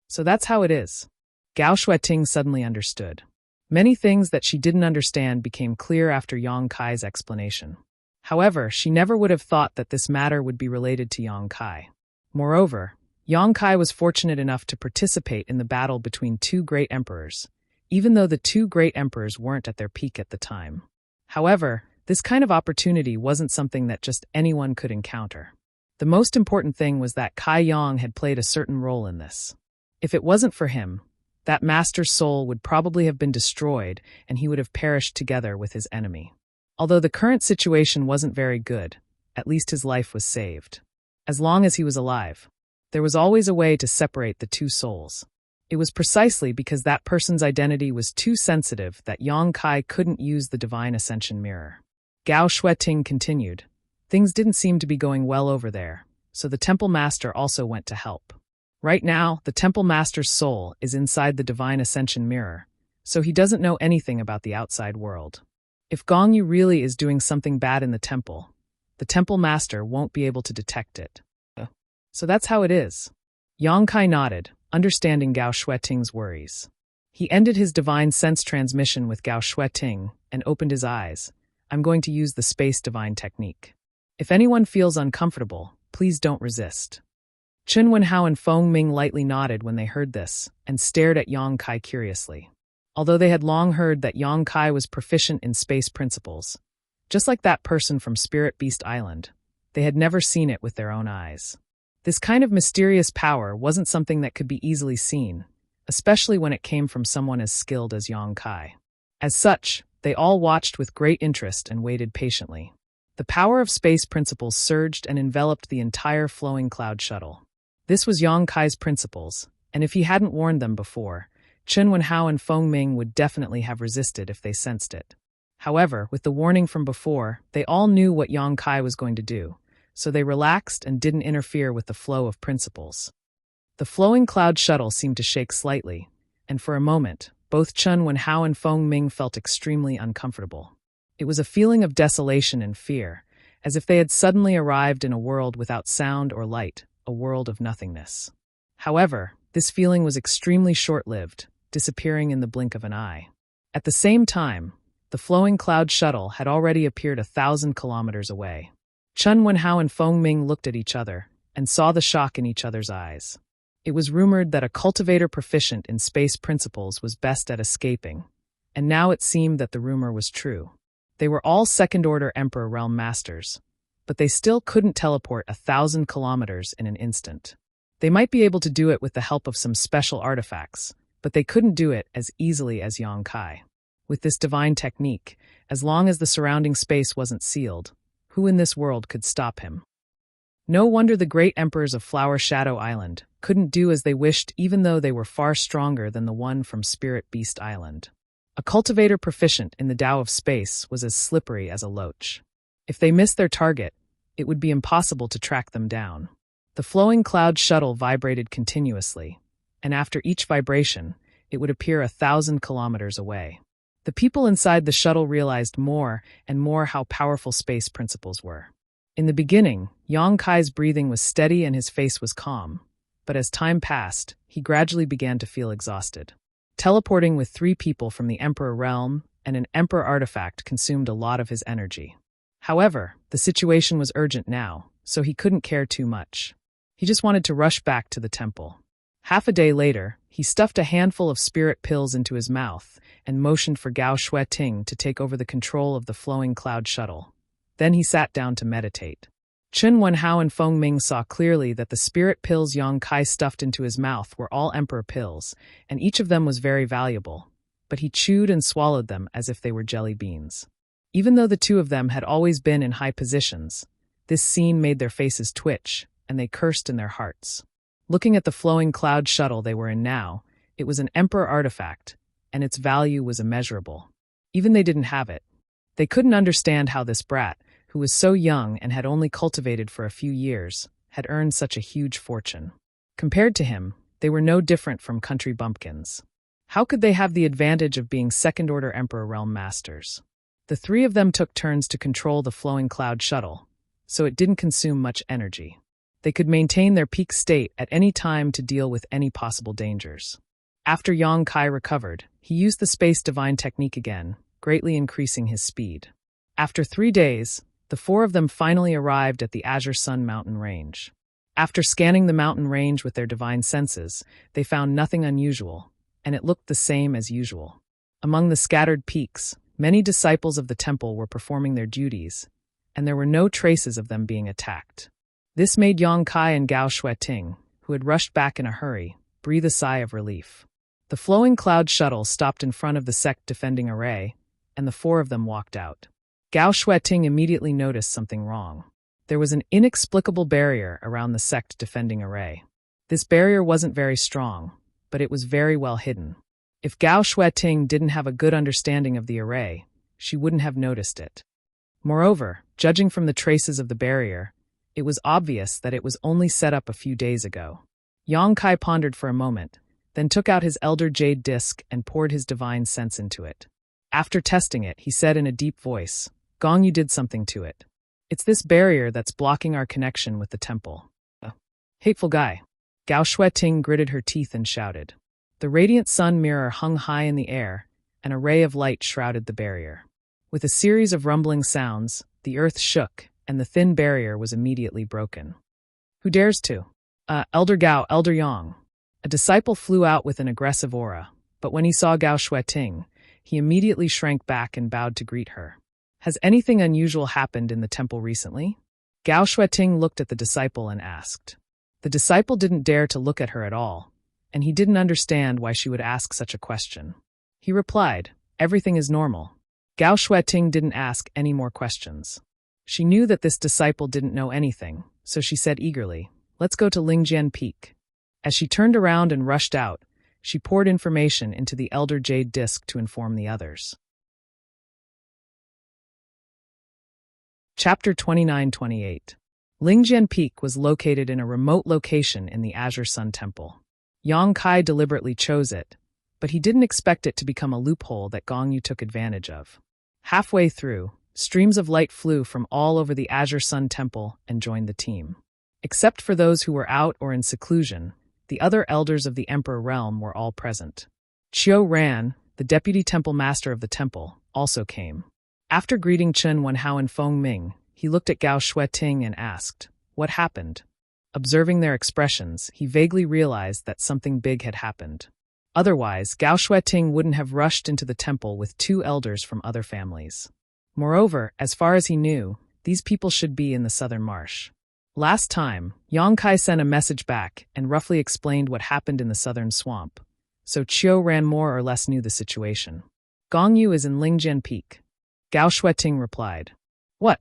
So that's how it is. Gao Shueting suddenly understood. Many things that she didn't understand became clear after Yang Kai's explanation. However, she never would have thought that this matter would be related to Yang Kai. Moreover, Yang Kai was fortunate enough to participate in the battle between two great emperors, even though the two great emperors weren't at their peak at the time. However, this kind of opportunity wasn't something that just anyone could encounter. The most important thing was that Kai Yang had played a certain role in this. If it wasn't for him, that master's soul would probably have been destroyed and he would have perished together with his enemy. Although the current situation wasn't very good, at least his life was saved. As long as he was alive. There was always a way to separate the two souls. It was precisely because that person's identity was too sensitive that Yang Kai couldn't use the Divine Ascension Mirror. Gao Shueting continued. Things didn't seem to be going well over there, so the Temple Master also went to help. Right now, the Temple Master's soul is inside the Divine Ascension Mirror, so he doesn't know anything about the outside world. If Gong Yu really is doing something bad in the Temple Master won't be able to detect it. So that's how it is. Yang Kai nodded, understanding Gao Shueting's worries. He ended his divine sense transmission with Gao Shueting and opened his eyes. I'm going to use the space divine technique. If anyone feels uncomfortable, please don't resist. Chen Wenhao and Feng Ming lightly nodded when they heard this and stared at Yang Kai curiously. Although they had long heard that Yang Kai was proficient in space principles, just like that person from Spirit Beast Island, they had never seen it with their own eyes. This kind of mysterious power wasn't something that could be easily seen, especially when it came from someone as skilled as Yang Kai. As such, they all watched with great interest and waited patiently. The power of space principles surged and enveloped the entire flowing cloud shuttle. This was Yang Kai's principles, and if he hadn't warned them before, Chen Wenhao and Feng Ming would definitely have resisted if they sensed it. However, with the warning from before, they all knew what Yang Kai was going to do, so they relaxed and didn't interfere with the flow of principles. The flowing cloud shuttle seemed to shake slightly, and for a moment, both Chen Wenhao and Feng Ming felt extremely uncomfortable. It was a feeling of desolation and fear, as if they had suddenly arrived in a world without sound or light, a world of nothingness. However, this feeling was extremely short-lived, disappearing in the blink of an eye. At the same time, the flowing cloud shuttle had already appeared 1,000 kilometers away. Chen Wenhao and Feng Ming looked at each other and saw the shock in each other's eyes. It was rumored that a cultivator proficient in space principles was best at escaping, and now it seemed that the rumor was true. They were all second-order Emperor Realm Masters, but they still couldn't teleport 1,000 kilometers in an instant. They might be able to do it with the help of some special artifacts, but they couldn't do it as easily as Yang Kai. With this divine technique, as long as the surrounding space wasn't sealed, who in this world could stop him? No wonder the great emperors of Flower Shadow Island couldn't do as they wished, even though they were far stronger than the one from Spirit Beast Island. A cultivator proficient in the Tao of space was as slippery as a loach. If they missed their target, it would be impossible to track them down. The flowing cloud shuttle vibrated continuously, and after each vibration, it would appear 1,000 kilometers away. The people inside the shuttle realized more and more how powerful space principles were. In the beginning, Yang Kai's breathing was steady and his face was calm, but as time passed, he gradually began to feel exhausted. Teleporting with 3 people from the Emperor Realm and an Emperor artifact consumed a lot of his energy. However, the situation was urgent now, so he couldn't care too much. He just wanted to rush back to the temple. Half a day later, he stuffed a handful of spirit pills into his mouth and motioned for Gao Shueting to take over the control of the flowing cloud shuttle. Then he sat down to meditate. Chen Wenhao and Feng Ming saw clearly that the spirit pills Yang Kai stuffed into his mouth were all emperor pills, and each of them was very valuable, but he chewed and swallowed them as if they were jelly beans. Even though the two of them had always been in high positions, this scene made their faces twitch, and they cursed in their hearts. Looking at the flowing cloud shuttle they were in now, it was an emperor artifact, and its value was immeasurable. Even they didn't have it. They couldn't understand how this brat, who was so young and had only cultivated for a few years, had earned such a huge fortune. Compared to him, they were no different from country bumpkins. How could they have the advantage of being second-order Emperor Realm Masters? The 3 of them took turns to control the flowing cloud shuttle, so it didn't consume much energy. They could maintain their peak state at any time to deal with any possible dangers. After Yang Kai recovered, he used the space divine technique again, greatly increasing his speed. After 3 days, the 4 of them finally arrived at the Azure Sun mountain range. After scanning the mountain range with their divine senses, they found nothing unusual, and it looked the same as usual. Among the scattered peaks, many disciples of the temple were performing their duties, and there were no traces of them being attacked. This made Yang Kai and Gao Shueting, who had rushed back in a hurry, breathe a sigh of relief. The flowing cloud shuttle stopped in front of the sect defending array, and the 4 of them walked out. Gao Shueting immediately noticed something wrong. There was an inexplicable barrier around the sect defending array. This barrier wasn't very strong, but it was very well hidden. If Gao Shueting didn't have a good understanding of the array, she wouldn't have noticed it. Moreover, judging from the traces of the barrier, it was obvious that it was only set up a few days ago. Yang Kai pondered for a moment, then took out his elder jade disc and poured his divine sense into it. After testing it, he said in a deep voice, "Gong, you did something to it. It's this barrier that's blocking our connection with the temple." Hateful guy. Gao Shueting gritted her teeth and shouted. The radiant sun mirror hung high in the air, and a ray of light shrouded the barrier. With a series of rumbling sounds, the earth shook, and the thin barrier was immediately broken. Who dares to? Elder Gao, Elder Yang. A disciple flew out with an aggressive aura, but when he saw Gao Shueting, he immediately shrank back and bowed to greet her. Has anything unusual happened in the temple recently? Gao Shueting looked at the disciple and asked. The disciple didn't dare to look at her at all, and he didn't understand why she would ask such a question. He replied, "Everything is normal." Gao Shueting didn't ask any more questions. She knew that this disciple didn't know anything, so she said eagerly, "Let's go to Lingjian Peak." As she turned around and rushed out, she poured information into the elder jade disc to inform the others. Chapter 29-28. Lingjian Peak was located in a remote location in the Azure Sun Temple. Yang Kai deliberately chose it, but he didn't expect it to become a loophole that Gong Yu took advantage of. Halfway through, streams of light flew from all over the Azure Sun Temple and joined the team. Except for those who were out or in seclusion, the other elders of the Emperor Realm were all present. Qiu Ran, the deputy temple master of the temple, also came. After greeting Chen Wenhao and Feng Ming, he looked at Gao Shueting and asked, "What happened?" Observing their expressions, he vaguely realized that something big had happened. Otherwise, Gao Shueting wouldn't have rushed into the temple with 2 elders from other families. Moreover, as far as he knew, these people should be in the southern marsh. Last time, Yang Kai sent a message back and roughly explained what happened in the southern swamp, so Qiu Ran more or less knew the situation. Gong Yu is in Lingjian Peak. Gao Shueting replied. What?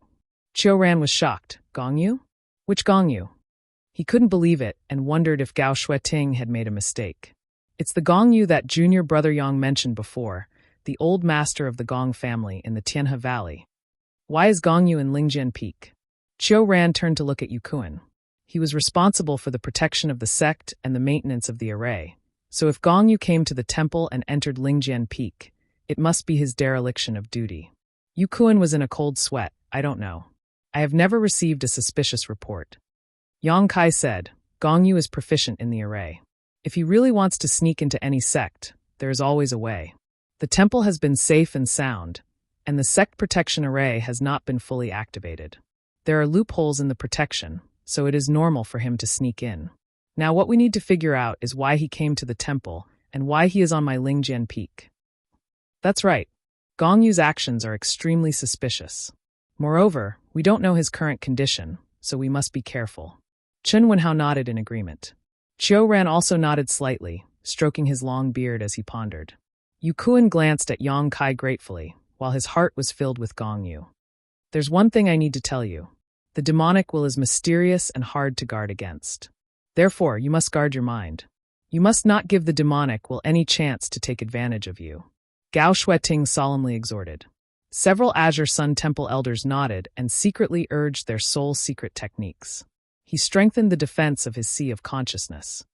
Qiu Ran was shocked. Gong Yu? Which Gong Yu? He couldn't believe it and wondered if Gao Shueting had made a mistake. It's the Gong Yu that junior brother Yang mentioned before, the old master of the Gong family in the Tianhe Valley. Why is Gong Yu in Lingjian Peak? Qiu Ran turned to look at Yu Kuan. He was responsible for the protection of the sect and the maintenance of the array, so if Gong Yu came to the temple and entered Lingjian Peak, it must be his dereliction of duty. Yu Kuan was in a cold sweat. I don't know. I have never received a suspicious report. Yang Kai said, Gong Yu is proficient in the array. If he really wants to sneak into any sect, there is always a way. The temple has been safe and sound, and the sect protection array has not been fully activated. There are loopholes in the protection, so it is normal for him to sneak in. Now what we need to figure out is why he came to the temple and why he is on my Lingjian Peak. That's right. Gong Yu's actions are extremely suspicious. Moreover, we don't know his current condition, so we must be careful. Chen Wenhao nodded in agreement. Qiu Ran also nodded slightly, stroking his long beard as he pondered. Yu Kuan glanced at Yang Kai gratefully, while his heart was filled with Gong Yu. There's one thing I need to tell you. The demonic will is mysterious and hard to guard against. Therefore, you must guard your mind. You must not give the demonic will any chance to take advantage of you. Gao Shueting solemnly exhorted. Several Azure Sun Temple elders nodded and secretly urged their soul secret techniques. He strengthened the defense of his sea of consciousness.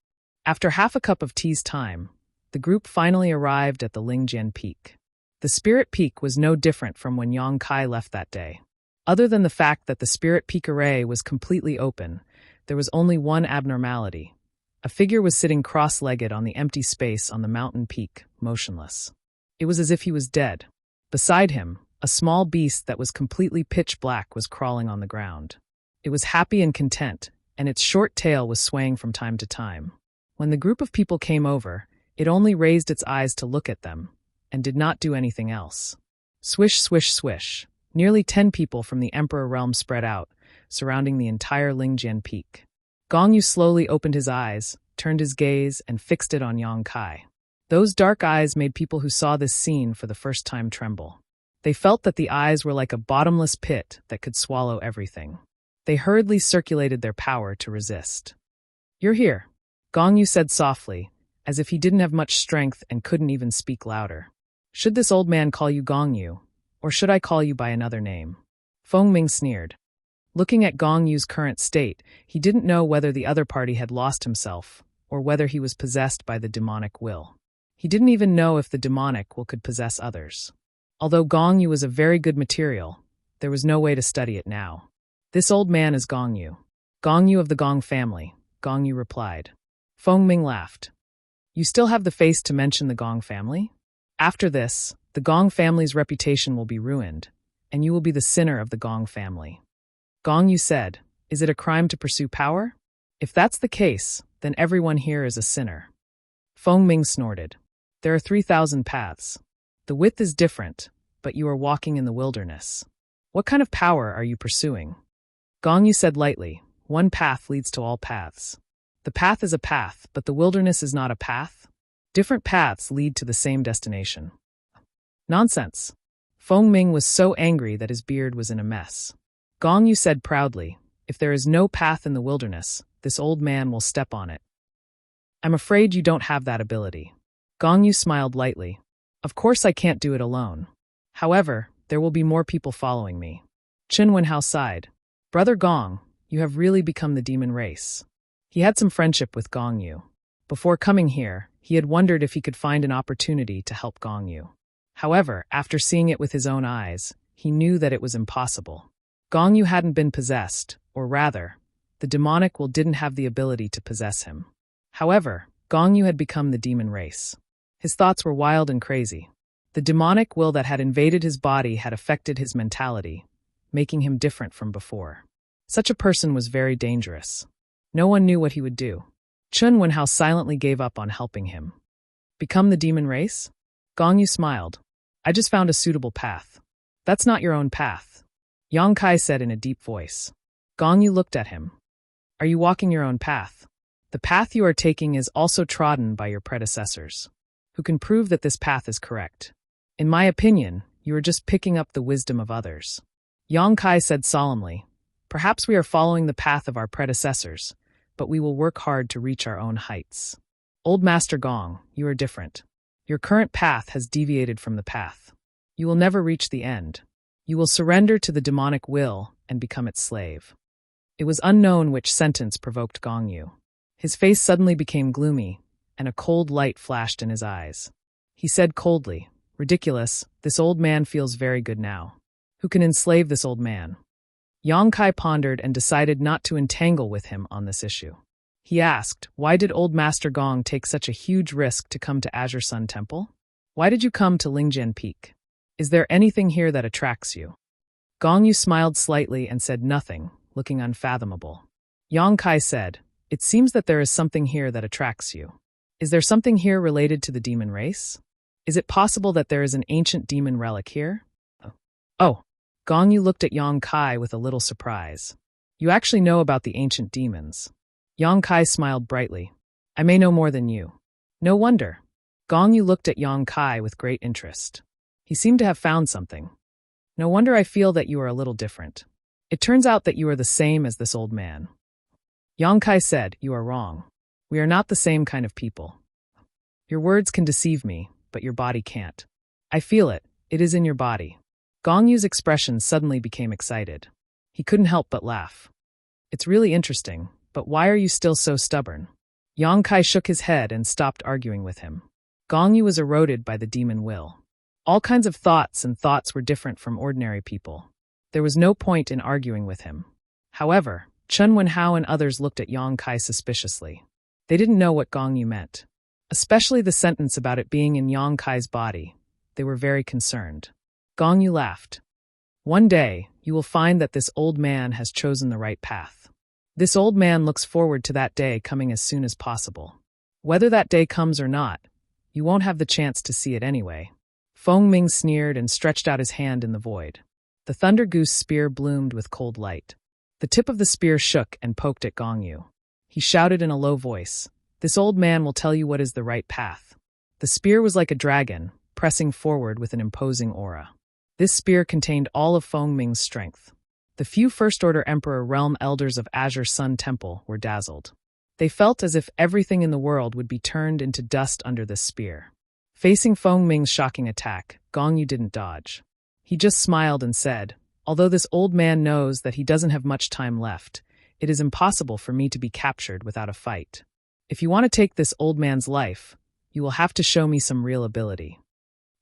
After half a cup of tea's time, the group finally arrived at the Lingjian Peak. The Spirit Peak was no different from when Yang Kai left that day. Other than the fact that the Spirit Peak array was completely open, there was only one abnormality. A figure was sitting cross-legged on the empty space on the mountain peak, motionless. It was as if he was dead. Beside him, a small beast that was completely pitch black was crawling on the ground. It was happy and content, and its short tail was swaying from time to time. When the group of people came over, it only raised its eyes to look at them, and did not do anything else. Swish, swish, swish. Nearly 10 people from the Emperor Realm spread out, surrounding the entire Lingjian Peak. Gong Yu slowly opened his eyes, turned his gaze, and fixed it on Yang Kai. Those dark eyes made people who saw this scene for the first time tremble. They felt that the eyes were like a bottomless pit that could swallow everything. They hurriedly circulated their power to resist. You're here. Gong Yu said softly, as if he didn't have much strength and couldn't even speak louder. Should this old man call you Gong Yu, or should I call you by another name? Feng Ming sneered. Looking at Gong Yu's current state, he didn't know whether the other party had lost himself, or whether he was possessed by the demonic will. He didn't even know if the demonic will could possess others. Although Gong Yu was a very good material, there was no way to study it now. This old man is Gong Yu. Gong Yu of the Gong family, Gong Yu replied. Feng Ming laughed. You still have the face to mention the Gong family? After this, the Gong family's reputation will be ruined, and you will be the sinner of the Gong family. Gong Yu said, is it a crime to pursue power? If that's the case, then everyone here is a sinner. Feng Ming snorted. There are 3,000 paths. The width is different, but you are walking in the wilderness. What kind of power are you pursuing? Gong Yu said lightly, one path leads to all paths. The path is a path, but the wilderness is not a path. Different paths lead to the same destination. Nonsense. Feng Ming was so angry that his beard was in a mess. Gong Yu said proudly, if there is no path in the wilderness, this old man will step on it. I'm afraid you don't have that ability. Gong Yu smiled lightly. Of course I can't do it alone. However, there will be more people following me. Chen Wenhao sighed. Brother Gong, you have really become the demon race. He had some friendship with Gong Yu. Before coming here, he had wondered if he could find an opportunity to help Gong Yu. However, after seeing it with his own eyes, he knew that it was impossible. Gong Yu hadn't been possessed, or rather, the demonic will didn't have the ability to possess him. However, Gong Yu had become the demon race. His thoughts were wild and crazy. The demonic will that had invaded his body had affected his mentality, making him different from before. Such a person was very dangerous. No one knew what he would do. Chen Wenhao silently gave up on helping him. Become the demon race? Gong Yu smiled. I just found a suitable path. That's not your own path. Yang Kai said in a deep voice. Gong Yu looked at him. Are you walking your own path? The path you are taking is also trodden by your predecessors, who can prove that this path is correct. In my opinion, you are just picking up the wisdom of others. Yang Kai said solemnly, perhaps we are following the path of our predecessors, but we will work hard to reach our own heights. Old Master Gong, you are different. Your current path has deviated from the path. You will never reach the end. You will surrender to the demonic will and become its slave. It was unknown which sentence provoked Gong Yu. His face suddenly became gloomy, and a cold light flashed in his eyes. He said coldly, ridiculous, this old man feels very good now. Who can enslave this old man? Yang Kai pondered and decided not to entangle with him on this issue. He asked, why did old Master Gong take such a huge risk to come to Azure Sun Temple? Why did you come to Lingjian Peak? Is there anything here that attracts you? Gong Yu smiled slightly and said nothing, looking unfathomable. Yang Kai said, it seems that there is something here that attracts you. Is there something here related to the demon race? Is it possible that there is an ancient demon relic here? Oh. Gong Yu looked at Yang Kai with a little surprise. You actually know about the ancient demons. Yang Kai smiled brightly. I may know more than you. No wonder. Gong Yu looked at Yang Kai with great interest. He seemed to have found something. No wonder I feel that you are a little different. It turns out that you are the same as this old man. Yang Kai said, you are wrong. We are not the same kind of people. Your words can deceive me, but your body can't. I feel it. It is in your body. Gong Yu's expression suddenly became excited. He couldn't help but laugh. It's really interesting, but why are you still so stubborn? Yang Kai shook his head and stopped arguing with him. Gong Yu was eroded by the demon will. All kinds of thoughts were different from ordinary people. There was no point in arguing with him. However, Chen Wenhao and others looked at Yang Kai suspiciously. They didn't know what Gong Yu meant. Especially the sentence about it being in Yang Kai's body. They were very concerned. Gong Yu laughed. One day, you will find that this old man has chosen the right path. This old man looks forward to that day coming as soon as possible. Whether that day comes or not, you won't have the chance to see it anyway. Feng Ming sneered and stretched out his hand in the void. The Thunder Goose spear bloomed with cold light. The tip of the spear shook and poked at Gong Yu. He shouted in a low voice, this old man will tell you what is the right path. The spear was like a dragon, pressing forward with an imposing aura. This spear contained all of Feng Ming's strength. The few First Order Emperor Realm Elders of Azure Sun Temple were dazzled. They felt as if everything in the world would be turned into dust under this spear. Facing Feng Ming's shocking attack, Gong Yu didn't dodge. He just smiled and said, "Although this old man knows that he doesn't have much time left, it is impossible for me to be captured without a fight. If you want to take this old man's life, you will have to show me some real ability."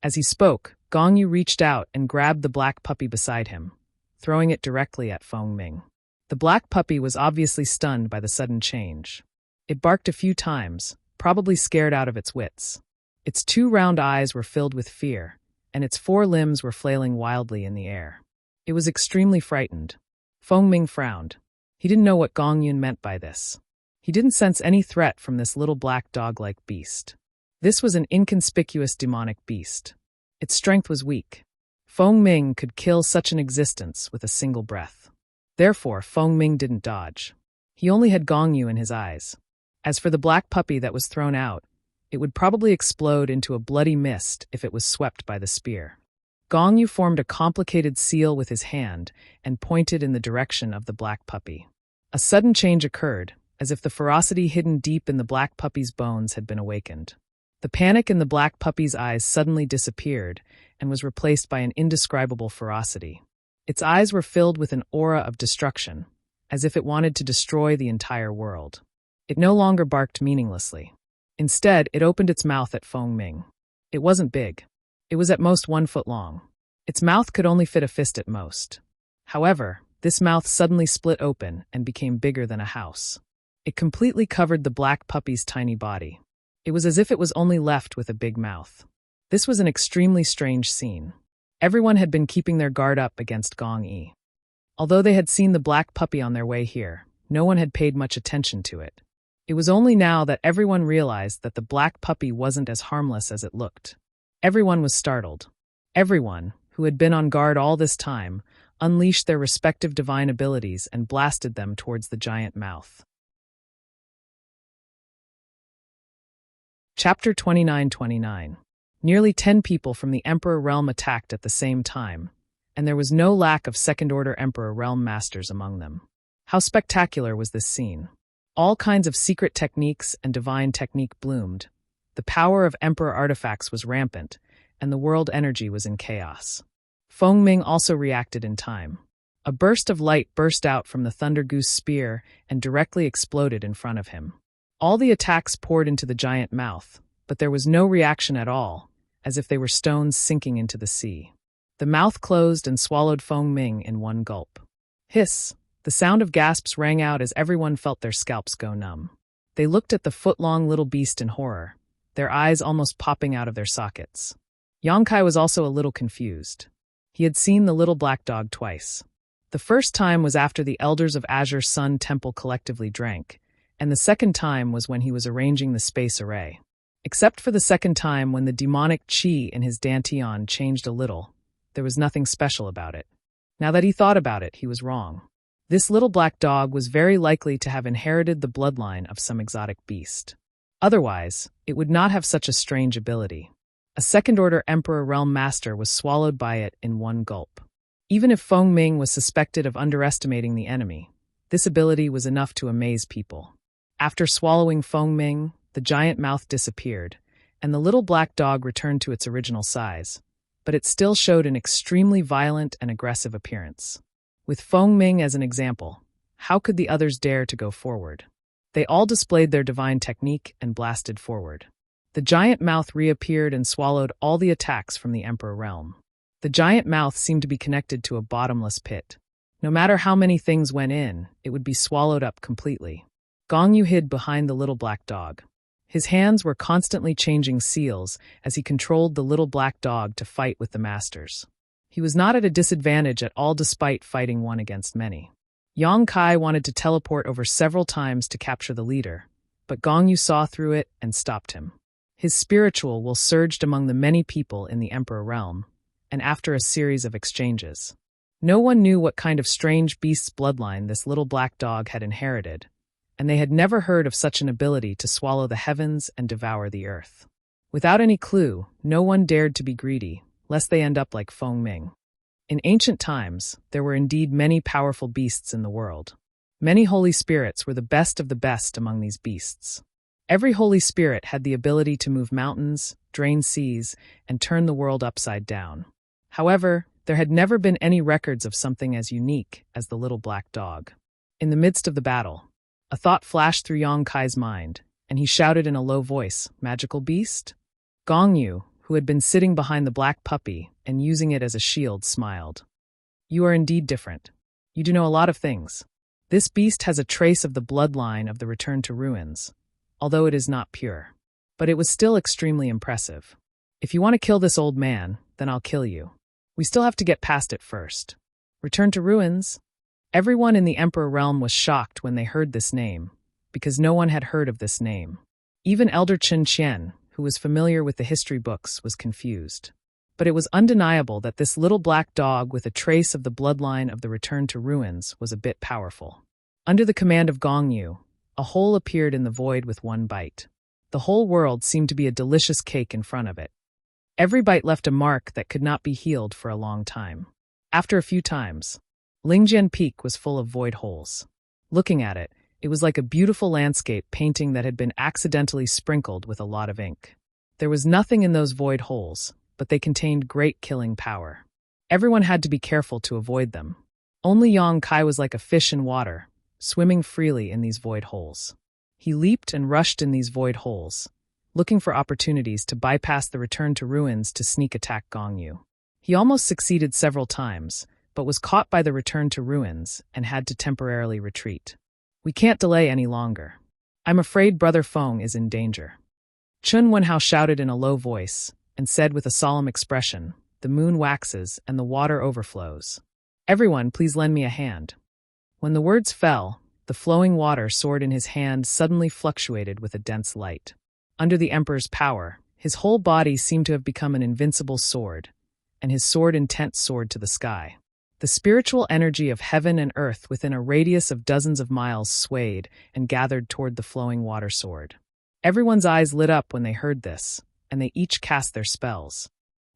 As he spoke, Gong Yu reached out and grabbed the black puppy beside him, throwing it directly at Feng Ming. The black puppy was obviously stunned by the sudden change. It barked a few times, probably scared out of its wits. Its 2 round eyes were filled with fear, and its 4 limbs were flailing wildly in the air. It was extremely frightened. Feng Ming frowned. He didn't know what Gong Yun meant by this. He didn't sense any threat from this little black dog-like beast. This was an inconspicuous demonic beast. Its strength was weak. Feng Ming could kill such an existence with a single breath. Therefore, Feng Ming didn't dodge. He only had Gong Yu in his eyes. As for the black puppy that was thrown out, it would probably explode into a bloody mist if it was swept by the spear. Gong Yu formed a complicated seal with his hand and pointed in the direction of the black puppy. A sudden change occurred, as if the ferocity hidden deep in the black puppy's bones had been awakened. The panic in the black puppy's eyes suddenly disappeared and was replaced by an indescribable ferocity. Its eyes were filled with an aura of destruction, as if it wanted to destroy the entire world. It no longer barked meaninglessly. Instead, it opened its mouth at Feng Ming. It wasn't big. It was at most 1 foot long. Its mouth could only fit a fist at most. However, this mouth suddenly split open and became bigger than a house. It completely covered the black puppy's tiny body. It was as if it was only left with a big mouth. This was an extremely strange scene. Everyone had been keeping their guard up against Gong Yi. Although they had seen the black puppy on their way here, no one had paid much attention to it. It was only now that everyone realized that the black puppy wasn't as harmless as it looked. Everyone was startled. Everyone, who had been on guard all this time, unleashed their respective divine abilities and blasted them towards the giant mouth. Chapter 29-29. Nearly 10 people from the Emperor Realm attacked at the same time, and there was no lack of second-order Emperor Realm masters among them. How spectacular was this scene! All kinds of secret techniques and divine technique bloomed. The power of Emperor artifacts was rampant, and the world energy was in chaos. Feng Ming also reacted in time. A burst of light burst out from the Thunder Goose spear and directly exploded in front of him. All the attacks poured into the giant mouth, but there was no reaction at all, as if they were stones sinking into the sea. The mouth closed and swallowed Feng Ming in one gulp. Hiss! The sound of gasps rang out as everyone felt their scalps go numb. They looked at the foot-long little beast in horror, their eyes almost popping out of their sockets. Yang Kai was also a little confused. He had seen the little black dog twice. The first time was after the elders of Azure Sun Temple collectively drank, and the second time was when he was arranging the space array. Except for the second time when the demonic chi in his dantian changed a little, there was nothing special about it. Now that he thought about it, he was wrong. This little black dog was very likely to have inherited the bloodline of some exotic beast. Otherwise, it would not have such a strange ability. A second-order Emperor Realm Master was swallowed by it in one gulp. Even if Feng Ming was suspected of underestimating the enemy, this ability was enough to amaze people. After swallowing Feng Ming, the giant mouth disappeared, and the little black dog returned to its original size, but it still showed an extremely violent and aggressive appearance. With Feng Ming as an example, how could the others dare to go forward? They all displayed their divine technique and blasted forward. The giant mouth reappeared and swallowed all the attacks from the Emperor Realm. The giant mouth seemed to be connected to a bottomless pit. No matter how many things went in, it would be swallowed up completely. Gong Yu hid behind the little black dog. His hands were constantly changing seals as he controlled the little black dog to fight with the masters. He was not at a disadvantage at all despite fighting one against many. Yang Kai wanted to teleport over several times to capture the leader, but Gong Yu saw through it and stopped him. His spiritual will surged among the many people in the Emperor Realm, and after a series of exchanges. No one knew what kind of strange beast's bloodline this little black dog had inherited, and they had never heard of such an ability to swallow the heavens and devour the earth. Without any clue, no one dared to be greedy, lest they end up like Feng Ming. In ancient times, there were indeed many powerful beasts in the world. Many holy spirits were the best of the best among these beasts. Every holy spirit had the ability to move mountains, drain seas, and turn the world upside down. However, there had never been any records of something as unique as the little black dog. In the midst of the battle, a thought flashed through Yang Kai's mind, and he shouted in a low voice, "Magical beast?" Gong Yu, who had been sitting behind the black puppy and using it as a shield, smiled. "You are indeed different. You do know a lot of things. This beast has a trace of the bloodline of the Return to Ruins, although it is not pure. But it was still extremely impressive. If you want to kill this old man, then I'll kill you. We still have to get past it first. Return to Ruins?" Everyone in the Emperor realm was shocked when they heard this name, because no one had heard of this name. Even Elder Chen Qian, who was familiar with the history books, was confused. But it was undeniable that this little black dog with a trace of the bloodline of the Return to Ruins was a bit powerful. Under the command of Gong Yu, a hole appeared in the void with one bite. The whole world seemed to be a delicious cake in front of it. Every bite left a mark that could not be healed for a long time. After a few times, Lingjian Peak was full of void holes. Looking at it, it was like a beautiful landscape painting that had been accidentally sprinkled with a lot of ink. There was nothing in those void holes, but they contained great killing power. Everyone had to be careful to avoid them. Only Yang Kai was like a fish in water, swimming freely in these void holes. He leaped and rushed in these void holes, looking for opportunities to bypass the Return to Ruins to sneak attack Gong Yu. He almost succeeded several times, but was caught by the Return to Ruins and had to temporarily retreat. "We can't delay any longer. I'm afraid Brother Feng is in danger." Chun Wenhao shouted in a low voice and said with a solemn expression, "The moon waxes and the water overflows. Everyone, please lend me a hand." When the words fell, the flowing water sword in his hand suddenly fluctuated with a dense light. Under the Emperor's power, his whole body seemed to have become an invincible sword, and his sword intent soared to the sky. The spiritual energy of heaven and earth within a radius of dozens of miles swayed and gathered toward the flowing water sword. Everyone's eyes lit up when they heard this, and they each cast their spells.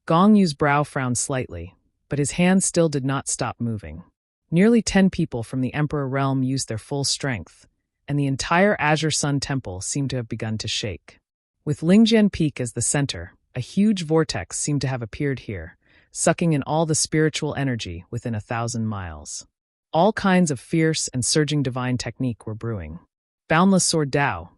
Gong Yu's brow frowned slightly, but his hands still did not stop moving. Nearly 10 people from the Emperor realm used their full strength, and the entire Azure Sun Temple seemed to have begun to shake. With Lingjian Peak as the center, a huge vortex seemed to have appeared here, sucking in all the spiritual energy within 1,000 miles. All kinds of fierce and surging divine technique were brewing. Boundless Sword Dao.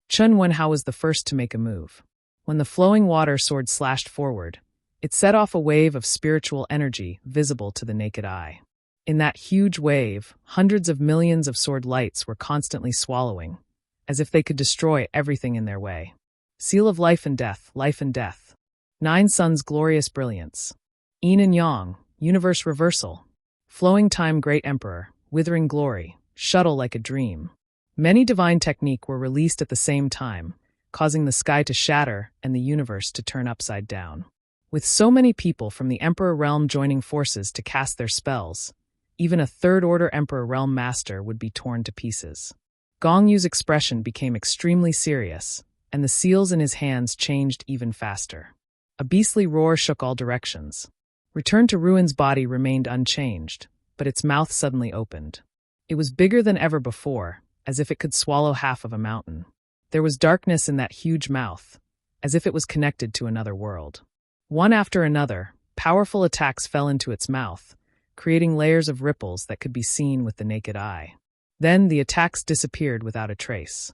Chun Wenhao was the first to make a move. When the flowing water sword slashed forward, it set off a wave of spiritual energy visible to the naked eye. In that huge wave, hundreds of millions of sword lights were constantly swallowing, as if they could destroy everything in their way. Seal of life and death, life and death. 9 suns, glorious brilliance. Yin and Yang, universe reversal. Flowing time, great emperor, withering glory, shuttle like a dream. Many divine technique were released at the same time, causing the sky to shatter and the universe to turn upside down. With so many people from the Emperor realm joining forces to cast their spells, even a third-order Emperor realm master would be torn to pieces. Gong Yu's expression became extremely serious, and the seals in his hands changed even faster. A beastly roar shook all directions. Return to Ruin's body remained unchanged, but its mouth suddenly opened. It was bigger than ever before, as if it could swallow half of a mountain. There was darkness in that huge mouth, as if it was connected to another world. One after another, powerful attacks fell into its mouth, creating layers of ripples that could be seen with the naked eye. Then the attacks disappeared without a trace.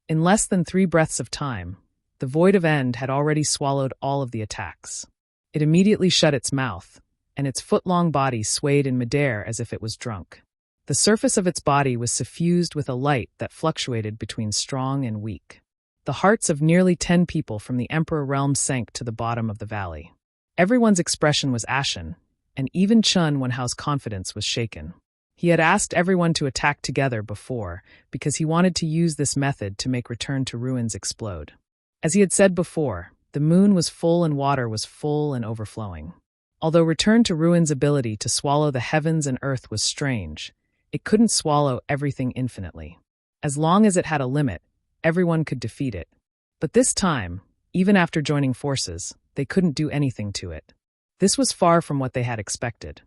In less than 3 breaths of time, the void of end had already swallowed all of the attacks. It immediately shut its mouth, and its foot-long body swayed in midair as if it was drunk. The surface of its body was suffused with a light that fluctuated between strong and weak. The hearts of nearly 10 people from the Emperor realm sank to the bottom of the valley. Everyone's expression was ashen, and even Chun Wenhao's confidence was shaken. He had asked everyone to attack together before because he wanted to use this method to make Return to Ruins explode. As he had said before, the moon was full and water was full and overflowing. Although Return to Ruins' ability to swallow the heavens and earth was strange, it couldn't swallow everything infinitely. As long as it had a limit, everyone could defeat it. But this time, even after joining forces, they couldn't do anything to it. This was far from what they had expected.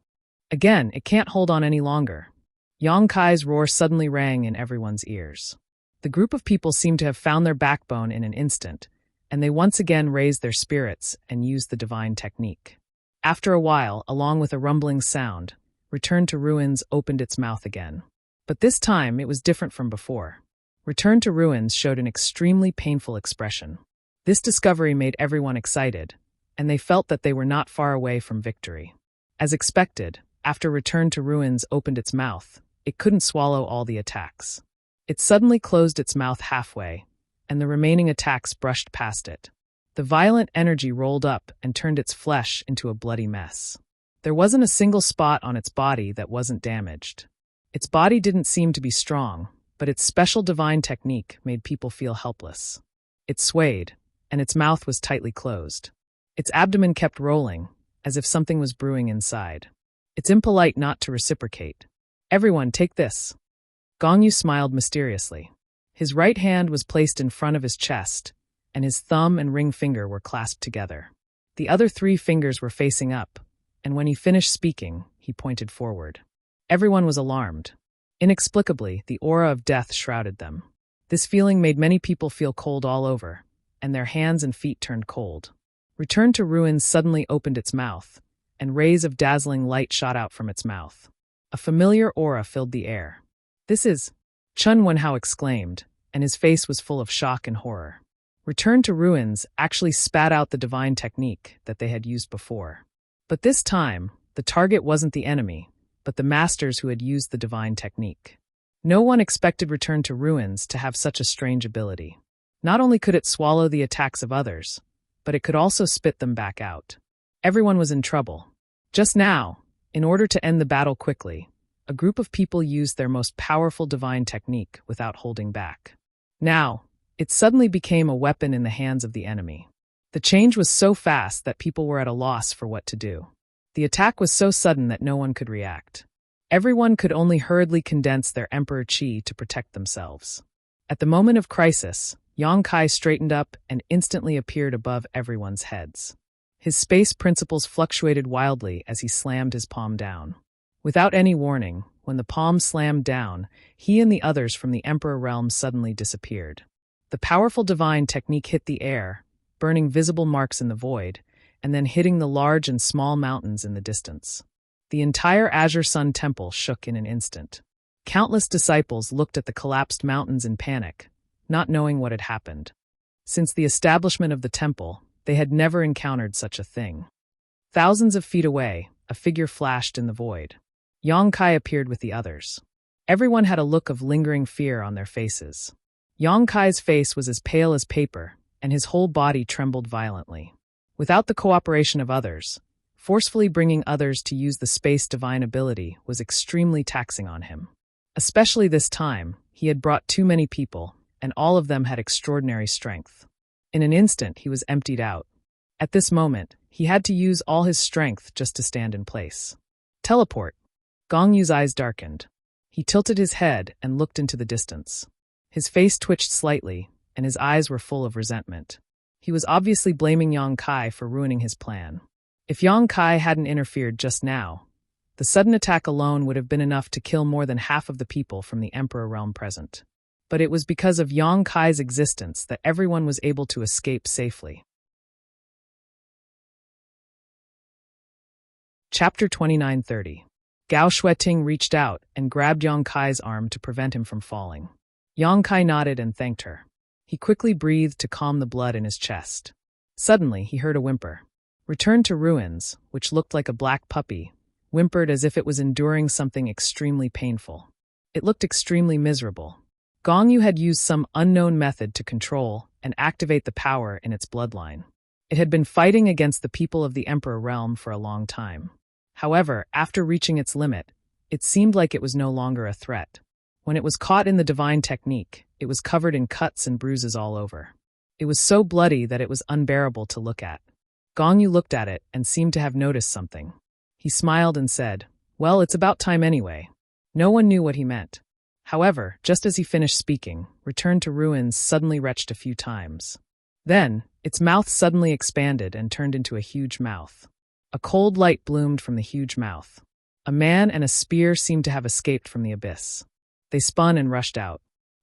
Again, it can't hold on any longer. Yang Kai's roar suddenly rang in everyone's ears. The group of people seemed to have found their backbone in an instant, and they once again raised their spirits and used the divine technique. After a while, along with a rumbling sound, Return to Ruins opened its mouth again. But this time it was different from before. Return to Ruins showed an extremely painful expression. This discovery made everyone excited, and they felt that they were not far away from victory. As expected, after Return to Ruins opened its mouth, it couldn't swallow all the attacks. It suddenly closed its mouth halfway, and the remaining attacks brushed past it. The violent energy rolled up and turned its flesh into a bloody mess. There wasn't a single spot on its body that wasn't damaged. Its body didn't seem to be strong, but its special divine technique made people feel helpless. It swayed, and its mouth was tightly closed. Its abdomen kept rolling, as if something was brewing inside. It's impolite not to reciprocate. Everyone, take this. Gongyu smiled mysteriously. His right hand was placed in front of his chest, and his thumb and ring finger were clasped together. The other 3 fingers were facing up, and when he finished speaking, he pointed forward. Everyone was alarmed. Inexplicably, the aura of death shrouded them. This feeling made many people feel cold all over, and their hands and feet turned cold. Return to Ruins suddenly opened its mouth, and rays of dazzling light shot out from its mouth. A familiar aura filled the air. "This is," Chun Wenhao exclaimed, and his face was full of shock and horror. Return to Ruins actually spat out the divine technique that they had used before. But this time, the target wasn't the enemy, but the masters who had used the divine technique. No one expected Return to Ruins to have such a strange ability. Not only could it swallow the attacks of others, but it could also spit them back out. Everyone was in trouble. Just now, in order to end the battle quickly, a group of people used their most powerful divine technique without holding back. Now, it suddenly became a weapon in the hands of the enemy. The change was so fast that people were at a loss for what to do. The attack was so sudden that no one could react. Everyone could only hurriedly condense their Emperor Qi to protect themselves. At the moment of crisis, Yang Kai straightened up and instantly appeared above everyone's heads. His space principles fluctuated wildly as he slammed his palm down. Without any warning, when the palm slammed down, he and the others from the Emperor realm suddenly disappeared. The powerful divine technique hit the air, burning visible marks in the void, and then hitting the large and small mountains in the distance. The entire Azure Sun Temple shook in an instant. Countless disciples looked at the collapsed mountains in panic, not knowing what had happened. Since the establishment of the temple, they had never encountered such a thing. Thousands of feet away, a figure flashed in the void. Yang Kai appeared with the others. Everyone had a look of lingering fear on their faces. Yang Kai's face was as pale as paper, and his whole body trembled violently. Without the cooperation of others, forcefully bringing others to use the space divine ability was extremely taxing on him. Especially this time, he had brought too many people, and all of them had extraordinary strength. In an instant, he was emptied out. At this moment, he had to use all his strength just to stand in place. Teleport. Gongyu's eyes darkened. He tilted his head and looked into the distance. His face twitched slightly, and his eyes were full of resentment. He was obviously blaming Yang Kai for ruining his plan. If Yang Kai hadn't interfered just now, the sudden attack alone would have been enough to kill more than half of the people from the Emperor realm present. But it was because of Yang Kai's existence that everyone was able to escape safely. Chapter 29:30. Gao Shueting reached out and grabbed Yang Kai's arm to prevent him from falling. Yang Kai nodded and thanked her. He quickly breathed to calm the blood in his chest. Suddenly, he heard a whimper. Return to Ruins, which looked like a black puppy, whimpered as if it was enduring something extremely painful. It looked extremely miserable. Gongyu had used some unknown method to control and activate the power in its bloodline. It had been fighting against the people of the Emperor realm for a long time. However, after reaching its limit, it seemed like it was no longer a threat. When it was caught in the divine technique, it was covered in cuts and bruises all over. It was so bloody that it was unbearable to look at. Gongyu looked at it and seemed to have noticed something. He smiled and said, "Well, it's about time anyway." No one knew what he meant. However, just as he finished speaking, Return to Ruins suddenly retched a few times. Then, its mouth suddenly expanded and turned into a huge mouth. A cold light bloomed from the huge mouth. A man and a spear seemed to have escaped from the abyss. They spun and rushed out.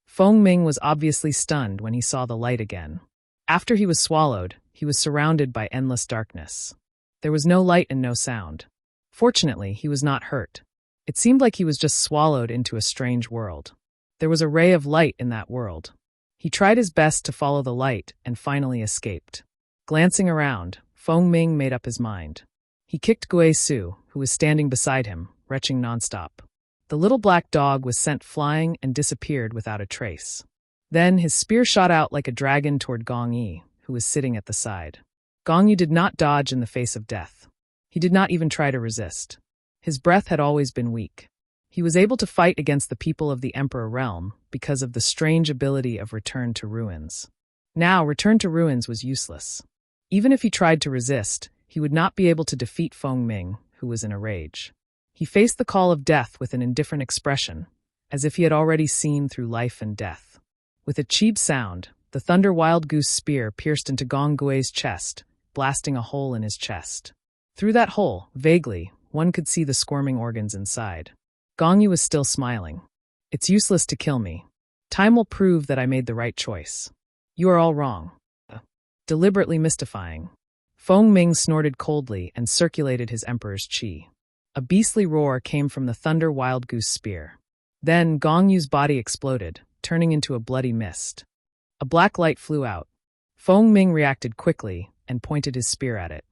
Feng Ming was obviously stunned when he saw the light again. After he was swallowed, he was surrounded by endless darkness. There was no light and no sound. Fortunately, he was not hurt. It seemed like he was just swallowed into a strange world. There was a ray of light in that world. He tried his best to follow the light and finally escaped. Glancing around, Feng Ming made up his mind. He kicked Gui Su, who was standing beside him, retching nonstop. The little black dog was sent flying and disappeared without a trace. Then his spear shot out like a dragon toward Gong Yi, who was sitting at the side. Gong Yi did not dodge in the face of death. He did not even try to resist. His breath had always been weak. He was able to fight against the people of the Emperor Realm because of the strange ability of Return to Ruins. Now, Return to Ruins was useless. Even if he tried to resist, he would not be able to defeat Feng Ming, who was in a rage. He faced the call of death with an indifferent expression, as if he had already seen through life and death. With a cheap sound, the Thunder Wild Goose spear pierced into Gong Gui's chest, blasting a hole in his chest. Through that hole, vaguely, one could see the squirming organs inside. Gong Yi was still smiling. It's useless to kill me. Time will prove that I made the right choice. You are all wrong. Deliberately mystifying. Feng Ming snorted coldly and circulated his emperor's qi. A beastly roar came from the Thunder Wild Goose spear. Then Gong Yu's body exploded, turning into a bloody mist. A black light flew out. Feng Ming reacted quickly and pointed his spear at it.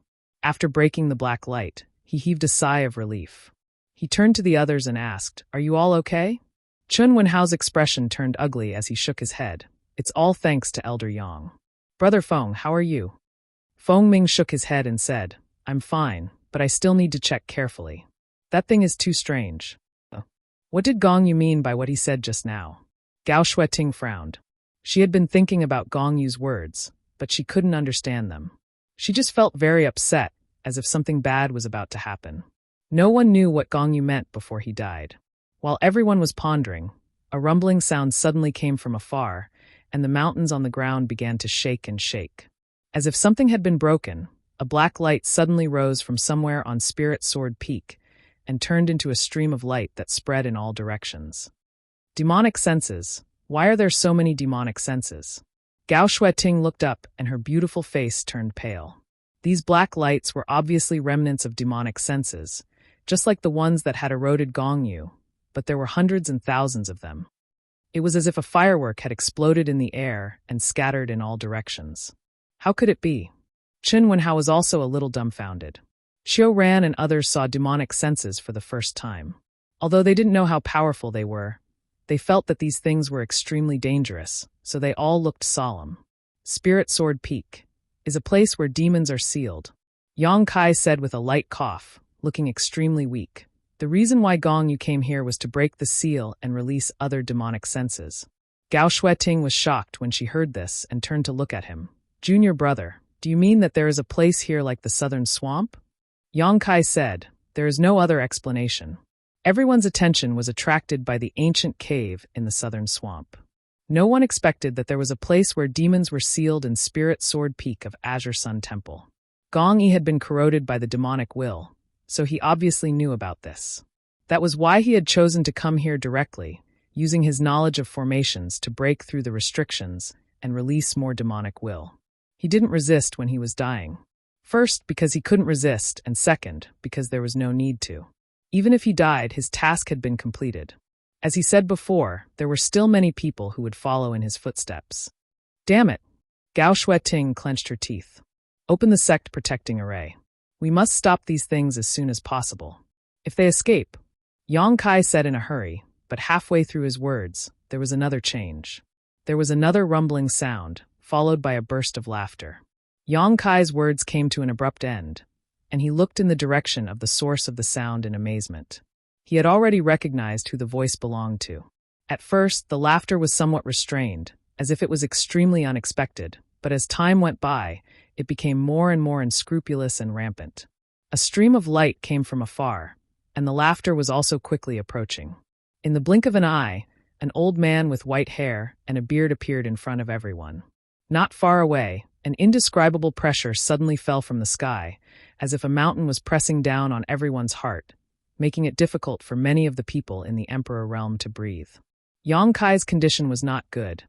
After breaking the black light, he heaved a sigh of relief. He turned to the others and asked, "Are you all okay?" Chun Wenhao's expression turned ugly as he shook his head. "It's all thanks to Elder Yang." "Brother Feng, how are you?" Feng Ming shook his head and said, "I'm fine, but I still need to check carefully. That thing is too strange." What did Gong Yu mean by what he said just now? Gao Shueting frowned. She had been thinking about Gong Yu's words, but she couldn't understand them. She just felt very upset, as if something bad was about to happen. No one knew what Gong Yu meant before he died. While everyone was pondering, a rumbling sound suddenly came from afar, and the mountains on the ground began to shake and shake. As if something had been broken, a black light suddenly rose from somewhere on Spirit Sword Peak and turned into a stream of light that spread in all directions. Demonic senses. Why are there so many demonic senses? Gao Shueting looked up and her beautiful face turned pale. These black lights were obviously remnants of demonic senses, just like the ones that had eroded Gong Yu, but there were hundreds and thousands of them. It was as if a firework had exploded in the air and scattered in all directions. How could it be? Chun Wenhao was also a little dumbfounded. Qiu Ran and others saw demonic senses for the first time. Although they didn't know how powerful they were, they felt that these things were extremely dangerous, so they all looked solemn. Spirit Sword Peak is a place where demons are sealed. Yang Kai said with a light cough, looking extremely weak. The reason why Gong Yu came here was to break the seal and release other demonic senses. Gao Shueting was shocked when she heard this and turned to look at him. "Junior brother, do you mean that there is a place here like the Southern Swamp?" Yang Kai said, "There is no other explanation." Everyone's attention was attracted by the ancient cave in the Southern Swamp. No one expected that there was a place where demons were sealed in Spirit Sword Peak of Azure Sun Temple. Gong Yi had been corroded by the demonic will, so he obviously knew about this. That was why he had chosen to come here directly, using his knowledge of formations to break through the restrictions and release more demonic will. He didn't resist when he was dying. First, because he couldn't resist, and second, because there was no need to. Even if he died, his task had been completed. As he said before, there were still many people who would follow in his footsteps. Damn it! Gao Shueting clenched her teeth. Open the sect protecting array. We must stop these things as soon as possible. If they escape, Yang Kai said in a hurry, but halfway through his words, there was another change. There was another rumbling sound, followed by a burst of laughter. Yang Kai's words came to an abrupt end, and he looked in the direction of the source of the sound in amazement. He had already recognized who the voice belonged to. At first, the laughter was somewhat restrained, as if it was extremely unexpected, but as time went by, it became more and more unscrupulous and rampant. A stream of light came from afar, and the laughter was also quickly approaching. In the blink of an eye, an old man with white hair and a beard appeared in front of everyone. Not far away, an indescribable pressure suddenly fell from the sky, as if a mountain was pressing down on everyone's heart, making it difficult for many of the people in the Emperor realm to breathe. Yang Kai's condition was not good,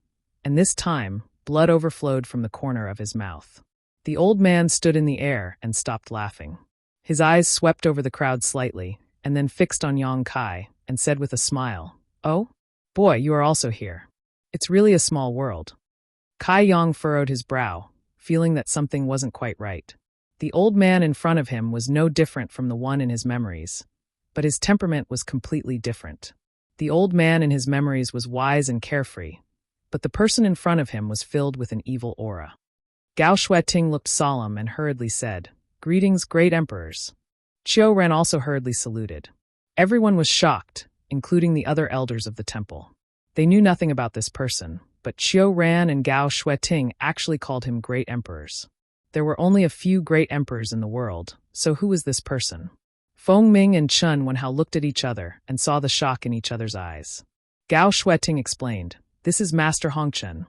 and this time, blood overflowed from the corner of his mouth. The old man stood in the air and stopped laughing. His eyes swept over the crowd slightly, and then fixed on Yang Kai, and said with a smile, "Oh? Boy, you are also here. It's really a small world." Kai Yang furrowed his brow, feeling that something wasn't quite right. The old man in front of him was no different from the one in his memories, but his temperament was completely different. The old man in his memories was wise and carefree, but the person in front of him was filled with an evil aura. Gao Shueting looked solemn and hurriedly said, "Greetings, great emperors." Qiu Ren also hurriedly saluted. Everyone was shocked, including the other elders of the temple. They knew nothing about this person, but Qiu Ren and Gao Shueting actually called him great emperors. There were only a few great emperors in the world, so who was this person? Feng Ming and Chen Wenhao looked at each other and saw the shock in each other's eyes. Gao Shueting explained, "This is Master Hongchen."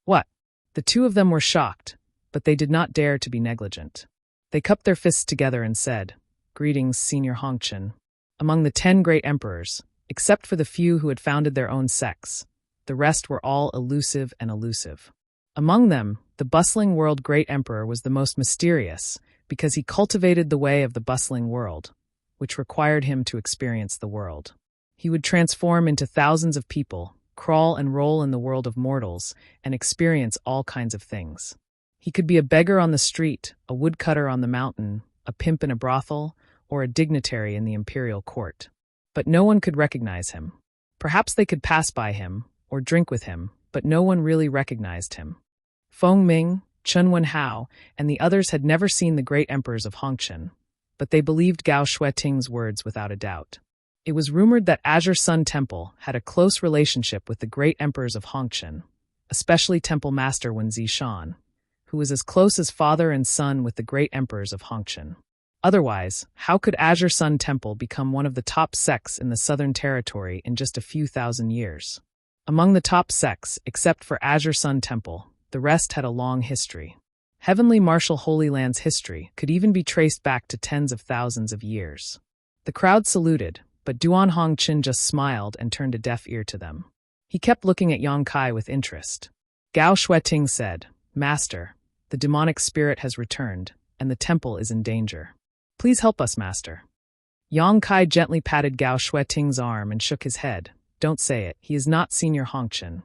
What? The two of them were shocked, but they did not dare to be negligent. They cupped their fists together and said, "Greetings, Senior Hongchen." Among the 10 great emperors, except for the few who had founded their own sects, the rest were all elusive and elusive. Among them, the bustling world great emperor was the most mysterious because he cultivated the way of the bustling world, which required him to experience the world. He would transform into thousands of people, crawl and roll in the world of mortals, and experience all kinds of things. He could be a beggar on the street, a woodcutter on the mountain, a pimp in a brothel, or a dignitary in the imperial court. But no one could recognize him. Perhaps they could pass by him, or drink with him, but no one really recognized him. Feng Ming, Chen Wenhao, and the others had never seen the great emperors of Hongchen, but they believed Gao Shueting's words without a doubt. It was rumored that Azure Sun Temple had a close relationship with the great emperors of Hongchen, especially Temple Master Wen Zishan, who was as close as father and son with the great emperors of Hongchen. Otherwise, how could Azure Sun Temple become one of the top sects in the Southern Territory in just a few thousand years? Among the top sects, except for Azure Sun Temple, the rest had a long history. Heavenly Martial Holy Land's history could even be traced back to tens of thousands of years. The crowd saluted, but Duan Hongqin just smiled and turned a deaf ear to them. He kept looking at Yang Kai with interest. Gao Shueting said, "Master, the demonic spirit has returned, and the temple is in danger. Please help us, Master." Yang Kai gently patted Gao Shueting's arm and shook his head. "Don't say it, he is not Senior Hongqin."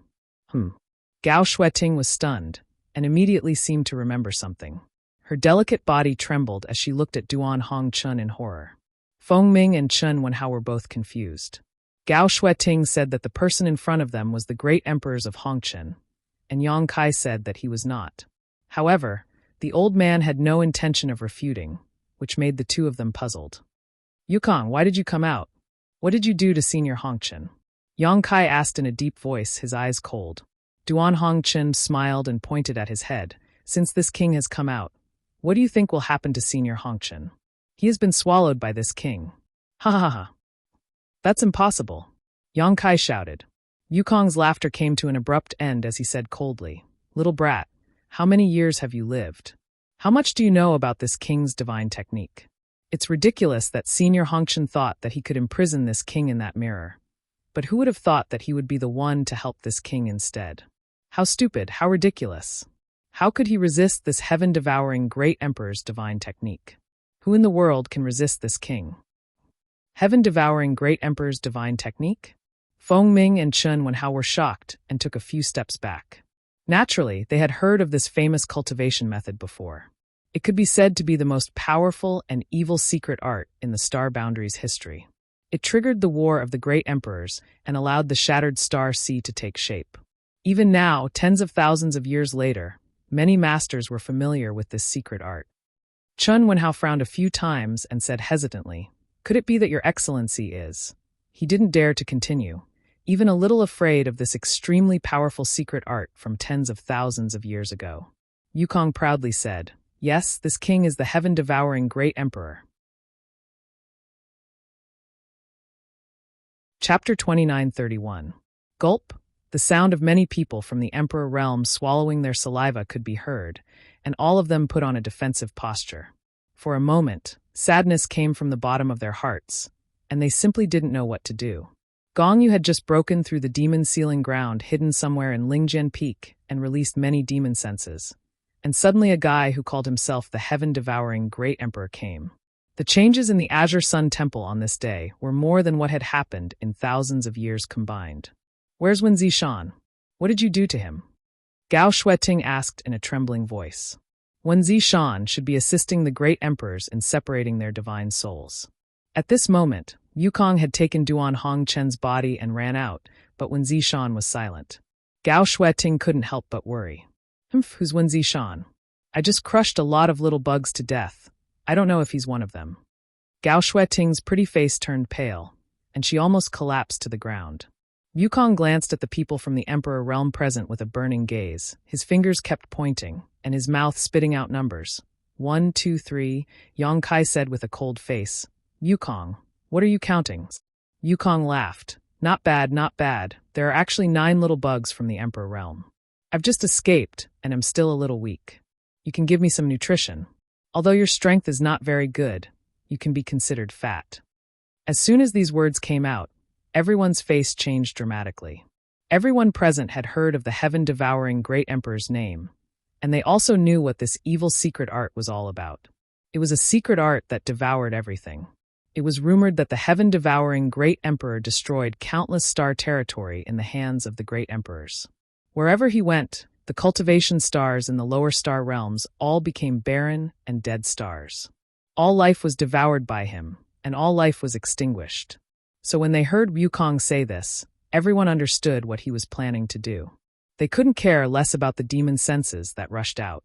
Gao Shueting was stunned, and immediately seemed to remember something. Her delicate body trembled as she looked at Duan Hongqin in horror. Feng Ming and Chen Wenhao were both confused. Gao Shueting said that the person in front of them was the great emperors of Hongqin, and Yang Kai said that he was not. However, the old man had no intention of refuting, which made the two of them puzzled. "Yukong, why did you come out? What did you do to Senior Hongqin?" Yang Kai asked in a deep voice, his eyes cold. Duan Hongqin smiled and pointed at his head. "Since this king has come out, what do you think will happen to Senior Hongqin? He has been swallowed by this king." "Ha ha ha. That's impossible," Yang Kai shouted. Yukong's laughter came to an abrupt end as he said coldly, "Little brat, how many years have you lived? How much do you know about this king's divine technique? It's ridiculous that Senior Hongqin thought that he could imprison this king in that mirror. But who would have thought that he would be the one to help this king instead? How stupid, how ridiculous. How could he resist this heaven-devouring great emperor's divine technique? Who in the world can resist this king? Heaven-devouring great emperor's divine technique?" Feng Ming and Chen Wenhao were shocked and took a few steps back. Naturally, they had heard of this famous cultivation method before. It could be said to be the most powerful and evil secret art in the Star Boundaries history. It triggered the War of the Great Emperors and allowed the shattered star sea to take shape. Even now, tens of thousands of years later, many masters were familiar with this secret art. Chen Wenhao frowned a few times and said hesitantly, "Could it be that your excellency is—" He didn't dare to continue, even a little afraid of this extremely powerful secret art from tens of thousands of years ago. Yukong proudly said, "Yes, this king is the heaven-devouring great emperor." Chapter 29:31. Gulp. The sound of many people from the Emperor realm swallowing their saliva could be heard, and all of them put on a defensive posture. For a moment, sadness came from the bottom of their hearts, and they simply didn't know what to do. Gong Yu had just broken through the demon ceiling ground hidden somewhere in Lingjian Peak and released many demon senses. And suddenly a guy who called himself the heaven-devouring Great Emperor came. The changes in the Azure Sun Temple on this day were more than what had happened in thousands of years combined. "Where's Wen Zishan? What did you do to him?" Gao Shueting asked in a trembling voice. Wen Zishan should be assisting the great emperors in separating their divine souls. At this moment, Yukong had taken Duan Hongchen's body and ran out, but Wen Zishan was silent. Gao Shueting couldn't help but worry. Who's Wen Zishan? I just crushed a lot of little bugs to death. I don't know if he's one of them. Gao Shueting's pretty face turned pale, and she almost collapsed to the ground. Yukong glanced at the people from the Emperor realm present with a burning gaze. His fingers kept pointing, and his mouth spitting out numbers. 1, 2, 3, Yang Kai said with a cold face. Yukong, what are you counting? Yukong laughed. Not bad, not bad. There are actually 9 little bugs from the Emperor realm. I've just escaped, and am still a little weak. You can give me some nutrition. Although your strength is not very good, you can be considered fat. As soon as these words came out, everyone's face changed dramatically. Everyone present had heard of the heaven-devouring Great Emperor's name, and they also knew what this evil secret art was all about. It was a secret art that devoured everything. It was rumored that the heaven-devouring Great Emperor destroyed countless star territory in the hands of the Great Emperors. Wherever he went, the cultivation stars in the lower star realms all became barren and dead stars. All life was devoured by him, and all life was extinguished. So when they heard Yukong say this, everyone understood what he was planning to do. They couldn't care less about the demon senses that rushed out.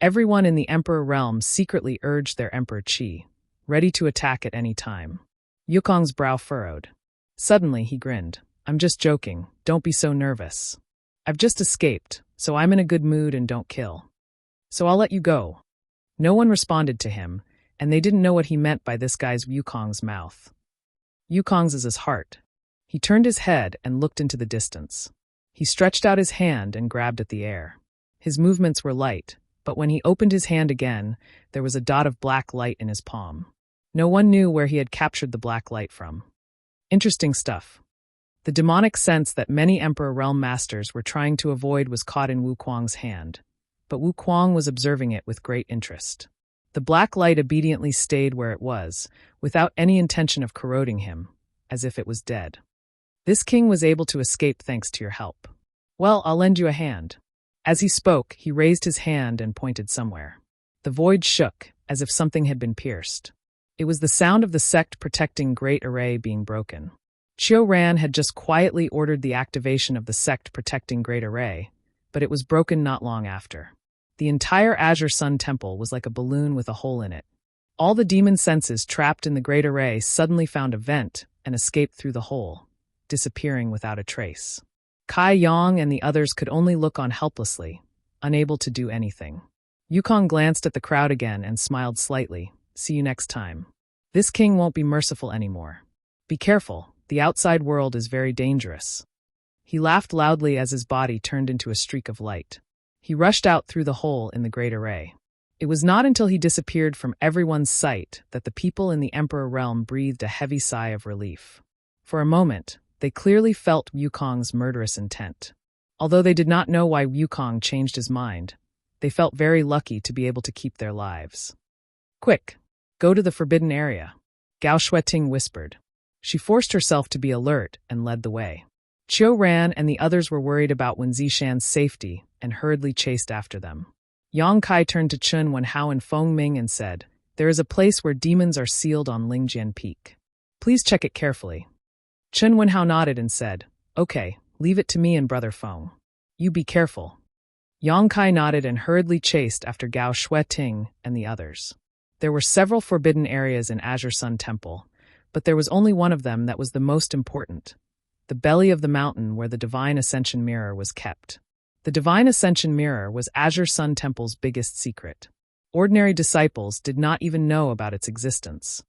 Everyone in the Emperor realm secretly urged their Emperor Qi, ready to attack at any time. Yukong's brow furrowed. Suddenly he grinned. I'm just joking, don't be so nervous. I've just escaped, so I'm in a good mood and don't kill. So I'll let you go. No one responded to him, and they didn't know what he meant by this guy's Yukong's mouth. Yukong's is his heart. He turned his head and looked into the distance. He stretched out his hand and grabbed at the air. His movements were light, but when he opened his hand again, there was a dot of black light in his palm. No one knew where he had captured the black light from. Interesting stuff. The demonic sense that many Emperor Realm Masters were trying to avoid was caught in Wu Kuang's hand, but Wu Kuang was observing it with great interest. The black light obediently stayed where it was, without any intention of corroding him, as if it was dead. This king was able to escape thanks to your help. Well, I'll lend you a hand. As he spoke, he raised his hand and pointed somewhere. The void shook, as if something had been pierced. It was the sound of the sect protecting Great Array being broken. Chiu Ran had just quietly ordered the activation of the sect protecting Great Array, but it was broken not long after. The entire Azure Sun Temple was like a balloon with a hole in it. All the demon senses trapped in the Great Array suddenly found a vent and escaped through the hole, disappearing without a trace. Kai Yang and the others could only look on helplessly, unable to do anything. Yukong glanced at the crowd again and smiled slightly. See you next time. This king won't be merciful anymore. Be careful. The outside world is very dangerous. He laughed loudly as his body turned into a streak of light. He rushed out through the hole in the Great Array. It was not until he disappeared from everyone's sight that the people in the Emperor realm breathed a heavy sigh of relief. For a moment, they clearly felt Yukong's murderous intent. Although they did not know why Yukong changed his mind, they felt very lucky to be able to keep their lives. Quick, go to the forbidden area, Gao Shueting whispered. She forced herself to be alert and led the way. Chiu Ran and the others were worried about Wen Zishan's safety and hurriedly chased after them. Yang Kai turned to Chun Wenhao and Feng Ming and said, There is a place where demons are sealed on Lingjian Peak. Please check it carefully. Chun Wenhao nodded and said, Okay, leave it to me and Brother Feng. You be careful. Yang Kai nodded and hurriedly chased after Gao Shueting and the others. There were several forbidden areas in Azure Sun Temple, but there was only one of them that was the most important, the belly of the mountain where the Divine Ascension Mirror was kept. The Divine Ascension Mirror was Azure Sun Temple's biggest secret. Ordinary disciples did not even know about its existence.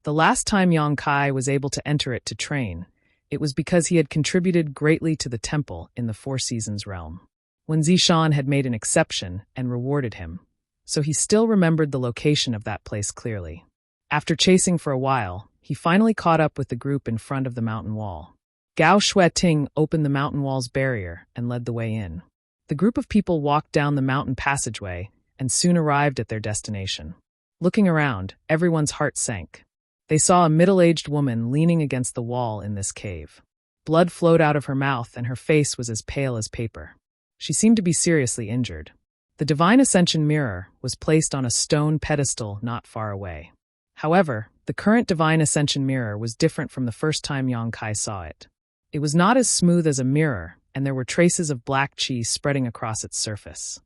The last time Yang Kai was able to enter it to train, it was because he had contributed greatly to the temple in the Four Seasons realm. Wen Zishan had made an exception and rewarded him, so he still remembered the location of that place clearly. After chasing for a while, he finally caught up with the group in front of the mountain wall. Gao Shueting opened the mountain wall's barrier and led the way in. The group of people walked down the mountain passageway and soon arrived at their destination. Looking around, everyone's heart sank. They saw a middle-aged woman leaning against the wall in this cave. Blood flowed out of her mouth and her face was as pale as paper. She seemed to be seriously injured. The Divine Ascension Mirror was placed on a stone pedestal not far away. However, the current Divine Ascension Mirror was different from the first time Yang Kai saw it. It was not as smooth as a mirror, and there were traces of black cheese spreading across its surface.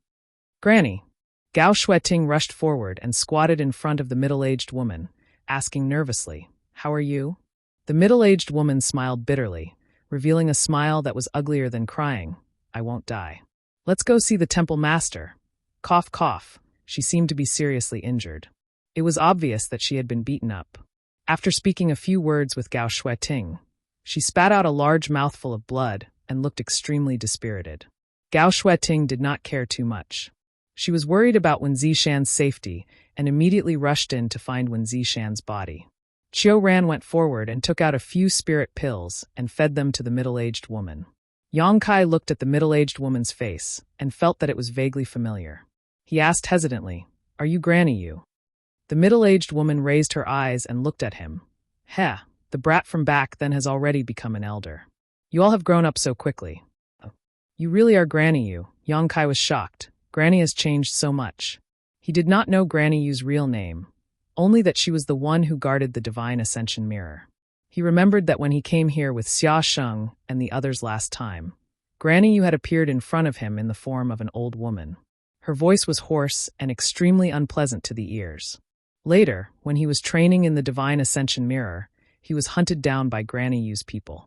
"Granny!" Gao Shueting rushed forward and squatted in front of the middle-aged woman, asking nervously, "How are you?" The middle-aged woman smiled bitterly, revealing a smile that was uglier than crying. "I won't die. Let's go see the temple master." Cough, cough. She seemed to be seriously injured. It was obvious that she had been beaten up. After speaking a few words with Gao Shueting, she spat out a large mouthful of blood and looked extremely dispirited. Gao Shueting did not care too much. She was worried about Wen Zishan's safety and immediately rushed in to find Wen Zishan's body. Qiu Ran went forward and took out a few spirit pills and fed them to the middle-aged woman. Yang Kai looked at the middle-aged woman's face and felt that it was vaguely familiar. He asked hesitantly, "Are you Granny Yu?" The middle-aged woman raised her eyes and looked at him. "Heh, the brat from back then has already become an elder. You all have grown up so quickly." "You really are Granny Yu." Yang Kai was shocked. Granny has changed so much. He did not know Granny Yu's real name, only that she was the one who guarded the Divine Ascension Mirror. He remembered that when he came here with Xia Sheng and the others last time, Granny Yu had appeared in front of him in the form of an old woman. Her voice was hoarse and extremely unpleasant to the ears. Later, when he was training in the Divine Ascension Mirror, he was hunted down by Granny Yu's people.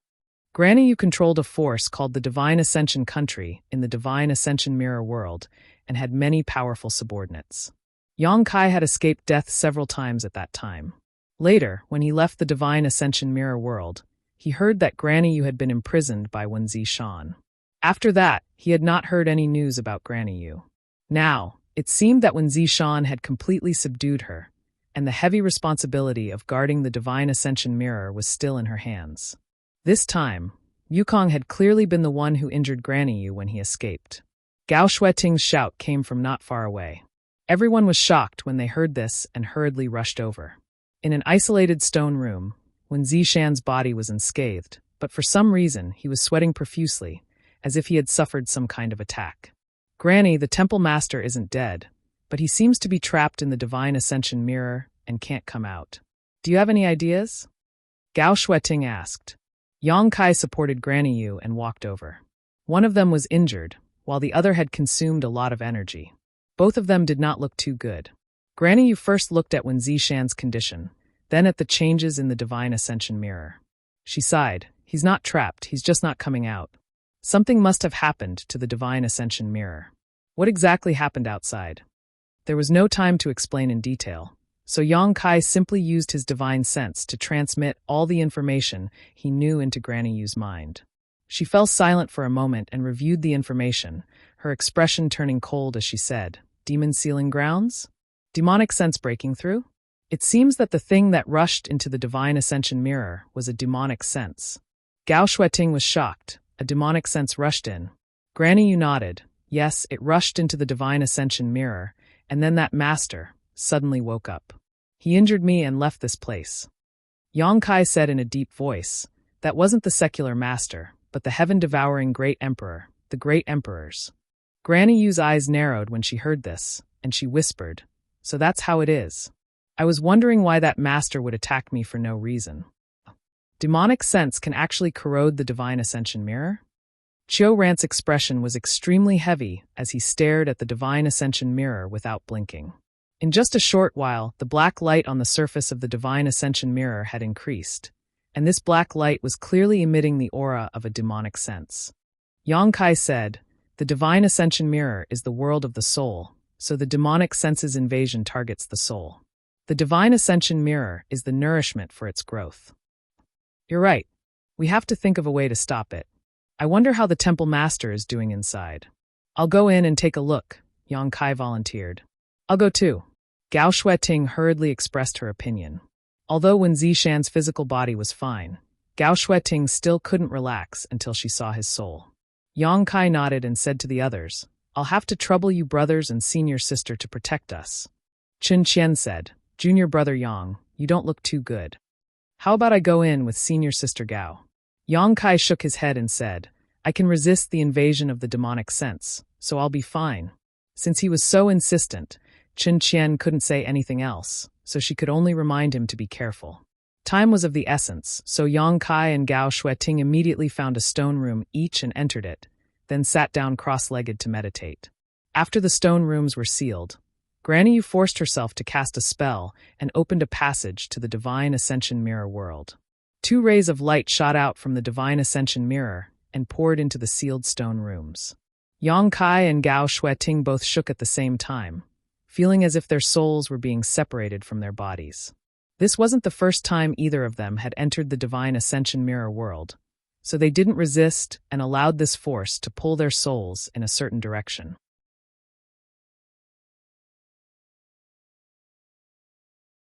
Granny Yu controlled a force called the Divine Ascension Country in the Divine Ascension Mirror world and had many powerful subordinates. Yang Kai had escaped death several times at that time. Later, when he left the Divine Ascension Mirror world, he heard that Granny Yu had been imprisoned by Wen Zishan. After that, he had not heard any news about Granny Yu. Now, it seemed that Wen Zishan had completely subdued her, and the heavy responsibility of guarding the Divine Ascension Mirror was still in her hands. This time, Yukong had clearly been the one who injured Granny Yu when he escaped. Gao Shueting's shout came from not far away. Everyone was shocked when they heard this and hurriedly rushed over. In an isolated stone room, Wen Zishan's body was unscathed, but for some reason he was sweating profusely, as if he had suffered some kind of attack. "Granny, the temple master isn't dead, but he seems to be trapped in the Divine Ascension Mirror and can't come out. Do you have any ideas?" Gao Shueting asked. Yang Kai supported Granny Yu and walked over. One of them was injured, while the other had consumed a lot of energy. Both of them did not look too good. Granny Yu first looked at Wen Zishan's condition, then at the changes in the Divine Ascension Mirror. She sighed. "He's not trapped, he's just not coming out. Something must have happened to the Divine Ascension Mirror. What exactly happened outside?" There was no time to explain in detail, so Yang Kai simply used his divine sense to transmit all the information he knew into Granny Yu's mind. She fell silent for a moment and reviewed the information, her expression turning cold as she said, "Demon sealing grounds? Demonic sense breaking through? It seems that the thing that rushed into the Divine Ascension Mirror was a demonic sense." Gao Shueting was shocked. A demonic sense rushed in. Granny Yu nodded. Yes, it rushed into the Divine Ascension Mirror, and then that master suddenly woke up. "He injured me and left this place." Yang Kai said in a deep voice, "That wasn't the secular master, but the heaven-devouring great emperor, the great emperors." Granny Yu's eyes narrowed when she heard this, and she whispered, "So that's how it is. I was wondering why that master would attack me for no reason." Demonic sense can actually corrode the Divine Ascension Mirror? Qiu Ran's expression was extremely heavy as he stared at the Divine Ascension Mirror without blinking. In just a short while, the black light on the surface of the Divine Ascension Mirror had increased, and this black light was clearly emitting the aura of a demonic sense. Yang Kai said, "The Divine Ascension Mirror is the world of the soul, so the demonic sense's invasion targets the soul. The Divine Ascension Mirror is the nourishment for its growth." "You're right. We have to think of a way to stop it. I wonder how the temple master is doing inside." "I'll go in and take a look," Yang Kai volunteered. "I'll go too." Gao Shueting hurriedly expressed her opinion. Although Wen Zishan's physical body was fine, Gao Shueting still couldn't relax until she saw his soul. Yang Kai nodded and said to the others, "I'll have to trouble you brothers and senior sister to protect us." Chen Qian said, "Junior brother Yang, you don't look too good. How about I go in with senior sister Gao?" Yang Kai shook his head and said, "I can resist the invasion of the demonic sense, so I'll be fine." Since he was so insistent, Chen Qian couldn't say anything else, so she could only remind him to be careful. Time was of the essence, so Yang Kai and Gao Shueting immediately found a stone room each and entered it, then sat down cross-legged to meditate. After the stone rooms were sealed, Granny Yu forced herself to cast a spell and opened a passage to the Divine Ascension Mirror world. 2 rays of light shot out from the Divine Ascension Mirror and poured into the sealed stone rooms. Yang Kai and Gao Shueting both shook at the same time, feeling as if their souls were being separated from their bodies. This wasn't the first time either of them had entered the Divine Ascension Mirror world, so they didn't resist and allowed this force to pull their souls in a certain direction.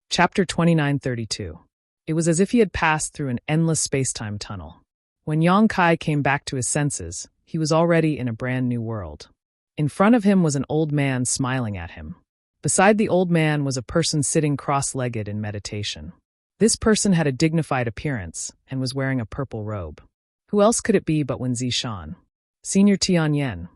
Chapter 2932. It was as if he had passed through an endless space-time tunnel. When Yang Kai came back to his senses, he was already in a brand new world. In front of him was an old man smiling at him. Beside the old man was a person sitting cross-legged in meditation. This person had a dignified appearance and was wearing a purple robe. Who else could it be but Wen Zishan? Senior Tianyan.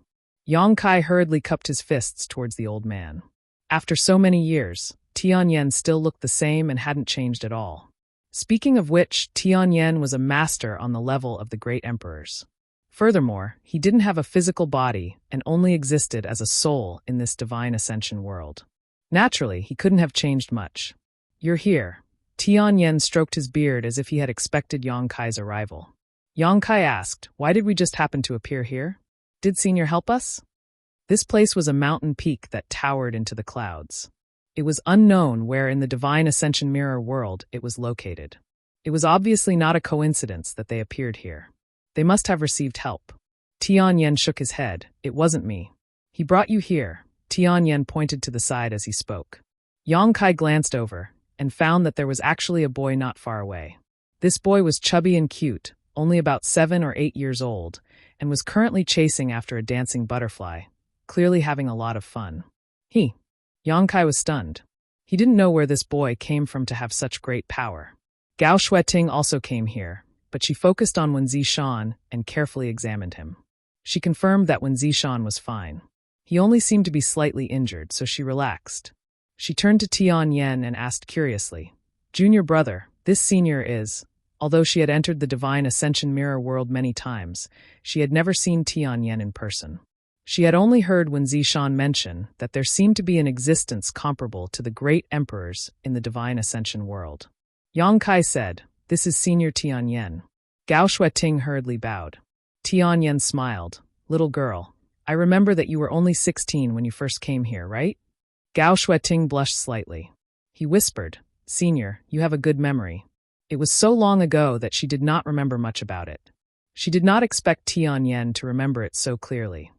Yang Kai hurriedly cupped his fists towards the old man. After so many years, Tianyan still looked the same and hadn't changed at all. Speaking of which, Tianyan was a master on the level of the great emperors. Furthermore, he didn't have a physical body and only existed as a soul in this divine ascension world. Naturally, he couldn't have changed much. "You're here." Tianyan stroked his beard as if he had expected Yang Kai's arrival. Yang Kai asked, "Why did we just happen to appear here? Did Senior help us?" This place was a mountain peak that towered into the clouds. It was unknown where in the Divine Ascension Mirror world it was located. It was obviously not a coincidence that they appeared here. They must have received help. Tianyan shook his head. "It wasn't me. He brought you here." Tianyan pointed to the side as he spoke. Yang Kai glanced over and found that there was actually a boy not far away. This boy was chubby and cute, only about 7 or 8 years old, and was currently chasing after a dancing butterfly, clearly having a lot of fun. Yang Kai was stunned. He didn't know where this boy came from to have such great power. Gao Shueting also came here, but she focused on Wen Zishan and carefully examined him. She confirmed that Wen Zishan was fine. He only seemed to be slightly injured, so she relaxed. She turned to Tianyan and asked curiously, "Junior brother, this senior is..." Although she had entered the Divine Ascension Mirror world many times, she had never seen Tianyan in person. She had only heard Wen Zishan mention that there seemed to be an existence comparable to the great emperors in the Divine Ascension world. Yang Kai said, "This is Senior Tianyan." Gao Shueting hurriedly bowed. Tianyan smiled. "Little girl, I remember that you were only 16 when you first came here, right?" Gao Shueting blushed slightly. He whispered, "Senior, you have a good memory." It was so long ago that she did not remember much about it. She did not expect Tianyan to remember it so clearly.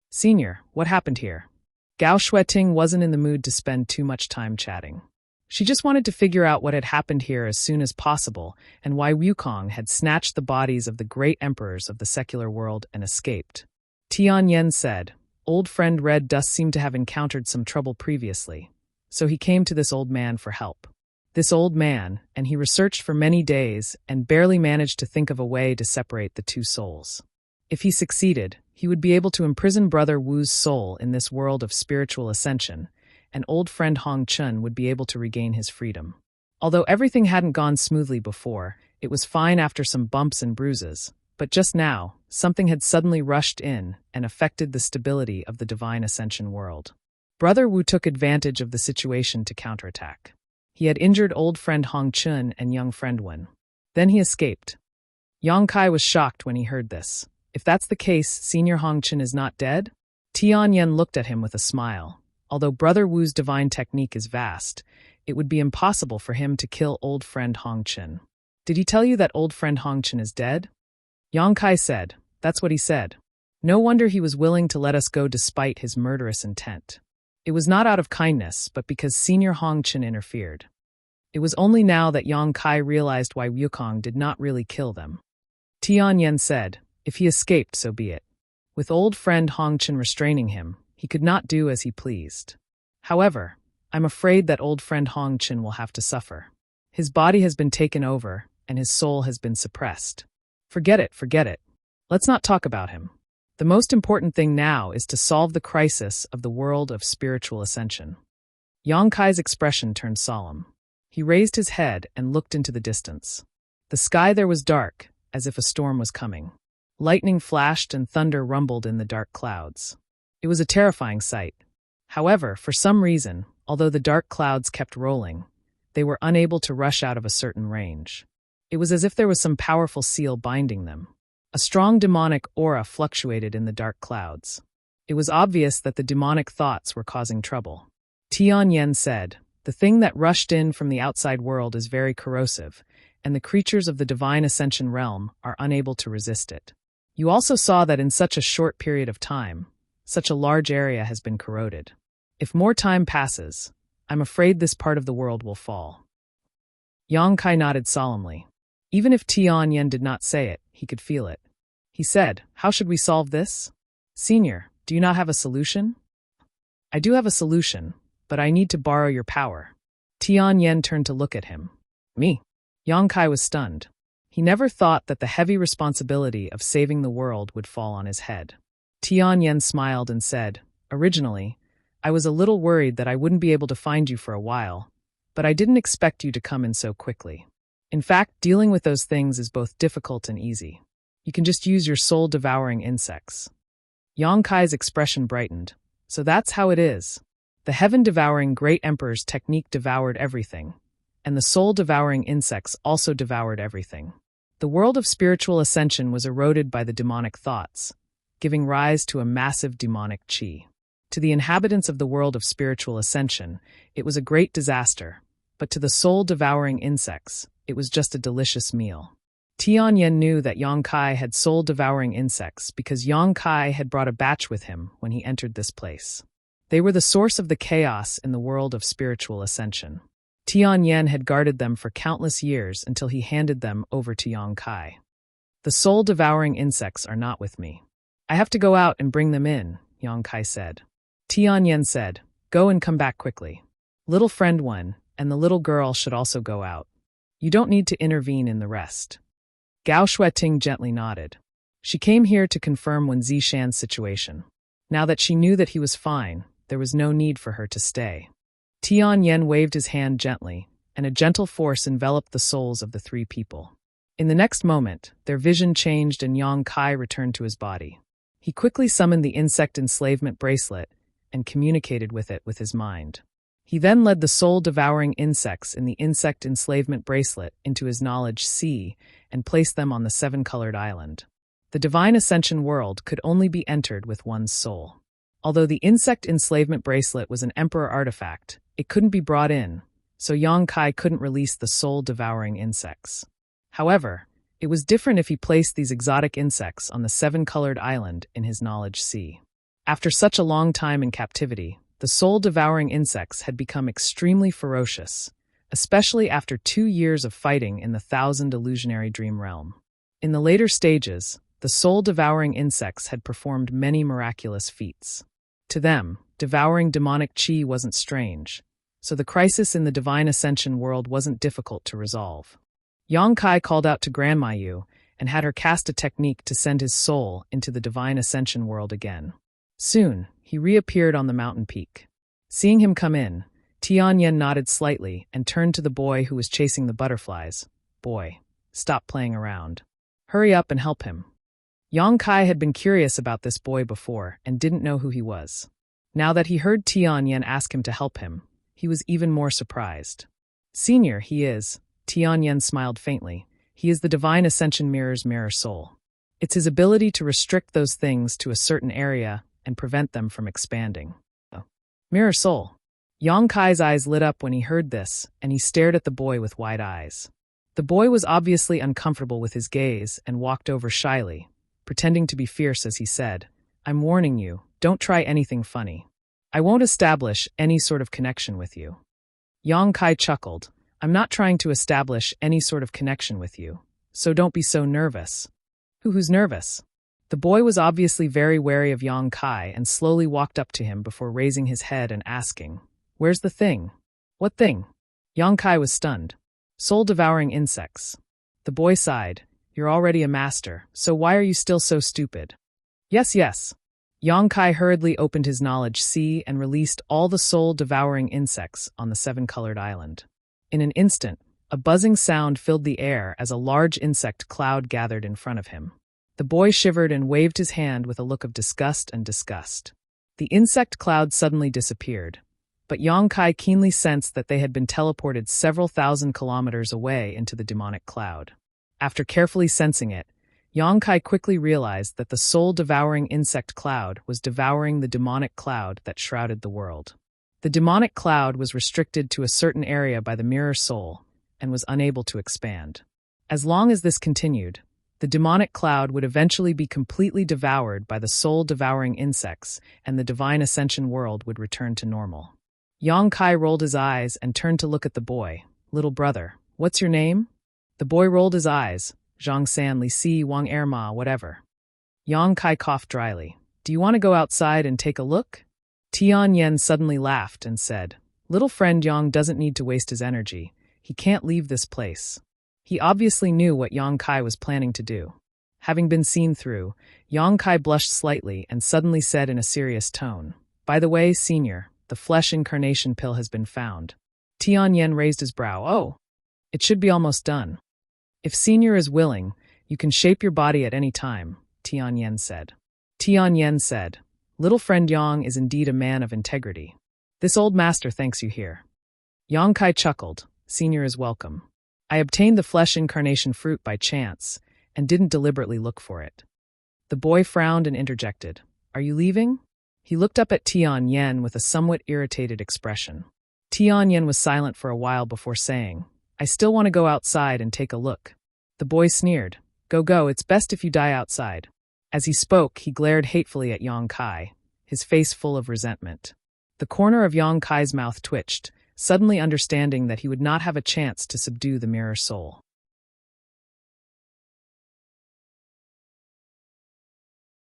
"Senior, what happened here?" Gao Shueting wasn't in the mood to spend too much time chatting. She just wanted to figure out what had happened here as soon as possible and why Wukong had snatched the bodies of the great emperors of the secular world and escaped. Tianyan said, "Old friend Red Dust seemed to have encountered some trouble previously, so he came to this old man for help. This old man, and he researched for many days and barely managed to think of a way to separate the 2 souls. If he succeeded, he would be able to imprison Brother Wu's soul in this world of spiritual ascension, and old friend Hong Chun would be able to regain his freedom. Although everything hadn't gone smoothly before, it was fine after some bumps and bruises, but just now, something had suddenly rushed in and affected the stability of the Divine Ascension world. Brother Wu took advantage of the situation to counterattack. He had injured old friend Hong Chun and young friend Wen. Then he escaped. Yang Kai was shocked when he heard this. If that's the case, Senior Hong Chun is not dead? Tianyan looked at him with a smile. Although Brother Wu's divine technique is vast, it would be impossible for him to kill old friend Hong Chun. Did he tell you that old friend Hong Chun is dead? Yang Kai said, "That's what he said." No wonder he was willing to let us go despite his murderous intent. It was not out of kindness, but because Senior Hong Chun interfered. It was only now that Yang Kai realized why Wukong did not really kill them. Tianyan said, if he escaped, so be it. With old friend Hong Chen restraining him, he could not do as he pleased. However, I'm afraid that old friend Hong Chen will have to suffer. His body has been taken over, and his soul has been suppressed. Forget it. Let's not talk about him. The most important thing now is to solve the crisis of the world of spiritual ascension. Yang Kai's expression turned solemn. He raised his head and looked into the distance. The sky there was dark, as if a storm was coming. Lightning flashed and thunder rumbled in the dark clouds. It was a terrifying sight. However, for some reason, although the dark clouds kept rolling, they were unable to rush out of a certain range. It was as if there was some powerful seal binding them. A strong demonic aura fluctuated in the dark clouds. It was obvious that the demonic thoughts were causing trouble. Tianyan said, the thing that rushed in from the outside world is very corrosive, and the creatures of the divine ascension realm are unable to resist it. You also saw that in such a short period of time, such a large area has been corroded. If more time passes, I'm afraid this part of the world will fall. Yang Kai nodded solemnly. Even if Tianyan did not say it, he could feel it. He said, how should we solve this? Senior, do you not have a solution? I do have a solution, but I need to borrow your power. Tianyan turned to look at him. Me? Yang Kai was stunned. He never thought that the heavy responsibility of saving the world would fall on his head. Tianyan smiled and said, originally, I was a little worried that I wouldn't be able to find you for a while, but I didn't expect you to come in so quickly. In fact, dealing with those things is both difficult and easy. You can just use your soul-devouring insects. Yang Kai's expression brightened. So that's how it is. The heaven-devouring Great Emperor's technique devoured everything, and the soul-devouring insects also devoured everything. The world of spiritual ascension was eroded by the demonic thoughts, giving rise to a massive demonic chi. To the inhabitants of the world of spiritual ascension, it was a great disaster, but to the soul-devouring insects, it was just a delicious meal. Tianyan knew that Yang Kai had soul-devouring insects because Yang Kai had brought a batch with him when he entered this place. They were the source of the chaos in the world of spiritual ascension. Tianyan had guarded them for countless years until he handed them over to Yang Kai. The soul-devouring insects are not with me. I have to go out and bring them in, Yang Kai said. Tianyan said, go and come back quickly. Little friend one and the little girl should also go out. You don't need to intervene in the rest. Gao Shueting gently nodded. She came here to confirm Wen Zishan's situation. Now that she knew that he was fine, there was no need for her to stay. Tianyan waved his hand gently, and a gentle force enveloped the souls of the three people. In the next moment, their vision changed and Yang Kai returned to his body. He quickly summoned the insect enslavement bracelet and communicated with it with his mind. He then led the soul-devouring insects in the insect enslavement bracelet into his knowledge sea and placed them on the seven-colored island. The divine ascension world could only be entered with one's soul. Although the insect enslavement bracelet was an emperor artifact, it couldn't be brought in, so Yang Kai couldn't release the soul-devouring insects. However, it was different if he placed these exotic insects on the seven-colored island in his knowledge sea. After such a long time in captivity, the soul-devouring insects had become extremely ferocious, especially after 2 years of fighting in the Thousand Illusionary Dream Realm. In the later stages, the soul-devouring insects had performed many miraculous feats. To them, devouring demonic chi wasn't strange, so the crisis in the divine ascension world wasn't difficult to resolve. Yang Kai called out to Grandma Yu and had her cast a technique to send his soul into the divine ascension world again. Soon, he reappeared on the mountain peak. Seeing him come in, Tianyan nodded slightly and turned to the boy who was chasing the butterflies. Boy, stop playing around. Hurry up and help him. Yang Kai had been curious about this boy before and didn't know who he was. Now that he heard Tianyan ask him to help him, he was even more surprised. Senior, he is. Tianyan smiled faintly. He is the divine ascension mirror's mirror soul. It's his ability to restrict those things to a certain area and prevent them from expanding. Mirror soul. Yang Kai's eyes lit up when he heard this, and he stared at the boy with wide eyes. The boy was obviously uncomfortable with his gaze and walked over shyly, pretending to be fierce as he said, I'm warning you, don't try anything funny. I won't establish any sort of connection with you. Yang Kai chuckled. I'm not trying to establish any sort of connection with you, so don't be so nervous. Who's nervous? The boy was obviously very wary of Yang Kai and slowly walked up to him before raising his head and asking, "Where's the thing?" "What thing?" Yang Kai was stunned. "Soul-devouring insects." The boy sighed. "You're already a master, so why are you still so stupid?" Yes. Yang Kai hurriedly opened his knowledge sea and released all the soul-devouring insects on the seven-colored island. In an instant, a buzzing sound filled the air as a large insect cloud gathered in front of him. The boy shivered and waved his hand with a look of disgust. The insect cloud suddenly disappeared, but Yang Kai keenly sensed that they had been teleported several thousand kilometers away into the demonic cloud. After carefully sensing it, Yang Kai quickly realized that the soul-devouring insect cloud was devouring the demonic cloud that shrouded the world. The demonic cloud was restricted to a certain area by the mirror soul and was unable to expand. As long as this continued, the demonic cloud would eventually be completely devoured by the soul-devouring insects, and the divine ascension world would return to normal. Yang Kai rolled his eyes and turned to look at the boy. "Little brother, what's your name?" The boy rolled his eyes. "Zhang San Li Si Wang Erma, whatever." Yang Kai coughed dryly. "Do you want to go outside and take a look?" Tian Yen suddenly laughed and said, "Little friend Yang doesn't need to waste his energy. He can't leave this place." He obviously knew what Yang Kai was planning to do. Having been seen through, Yang Kai blushed slightly and suddenly said in a serious tone, "By the way, Senior, the flesh incarnation pill has been found." Tian Yen raised his brow. "Oh, it should be almost done." "If Senior is willing, you can shape your body at any time," Tian Yen said. Tian Yen said, "Little friend Yang is indeed a man of integrity. This old master thanks you here." Yang Kai chuckled. "Senior is welcome. I obtained the flesh incarnation fruit by chance, and didn't deliberately look for it." The boy frowned and interjected, "Are you leaving?" He looked up at Tian Yen with a somewhat irritated expression. Tian Yen was silent for a while before saying, "I still want to go outside and take a look." The boy sneered, Go, it's best if you die outside." As he spoke, he glared hatefully at Yang Kai, his face full of resentment. The corner of Yang Kai's mouth twitched, suddenly understanding that he would not have a chance to subdue the mirror soul.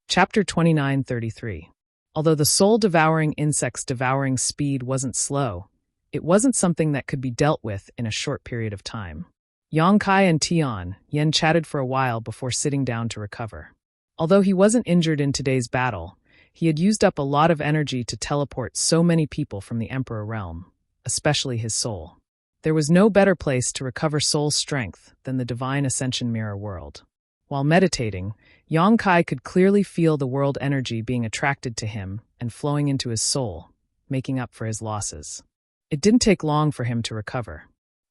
Chapter 29:33. Although the soul-devouring insect's devouring speed wasn't slow, it wasn't something that could be dealt with in a short period of time. Yang Kai and Tian Yen chatted for a while before sitting down to recover. Although he wasn't injured in today's battle, he had used up a lot of energy to teleport so many people from the Emperor realm, especially his soul. There was no better place to recover soul strength than the divine ascension mirror world. While meditating, Yang Kai could clearly feel the world energy being attracted to him and flowing into his soul, making up for his losses. It didn't take long for him to recover.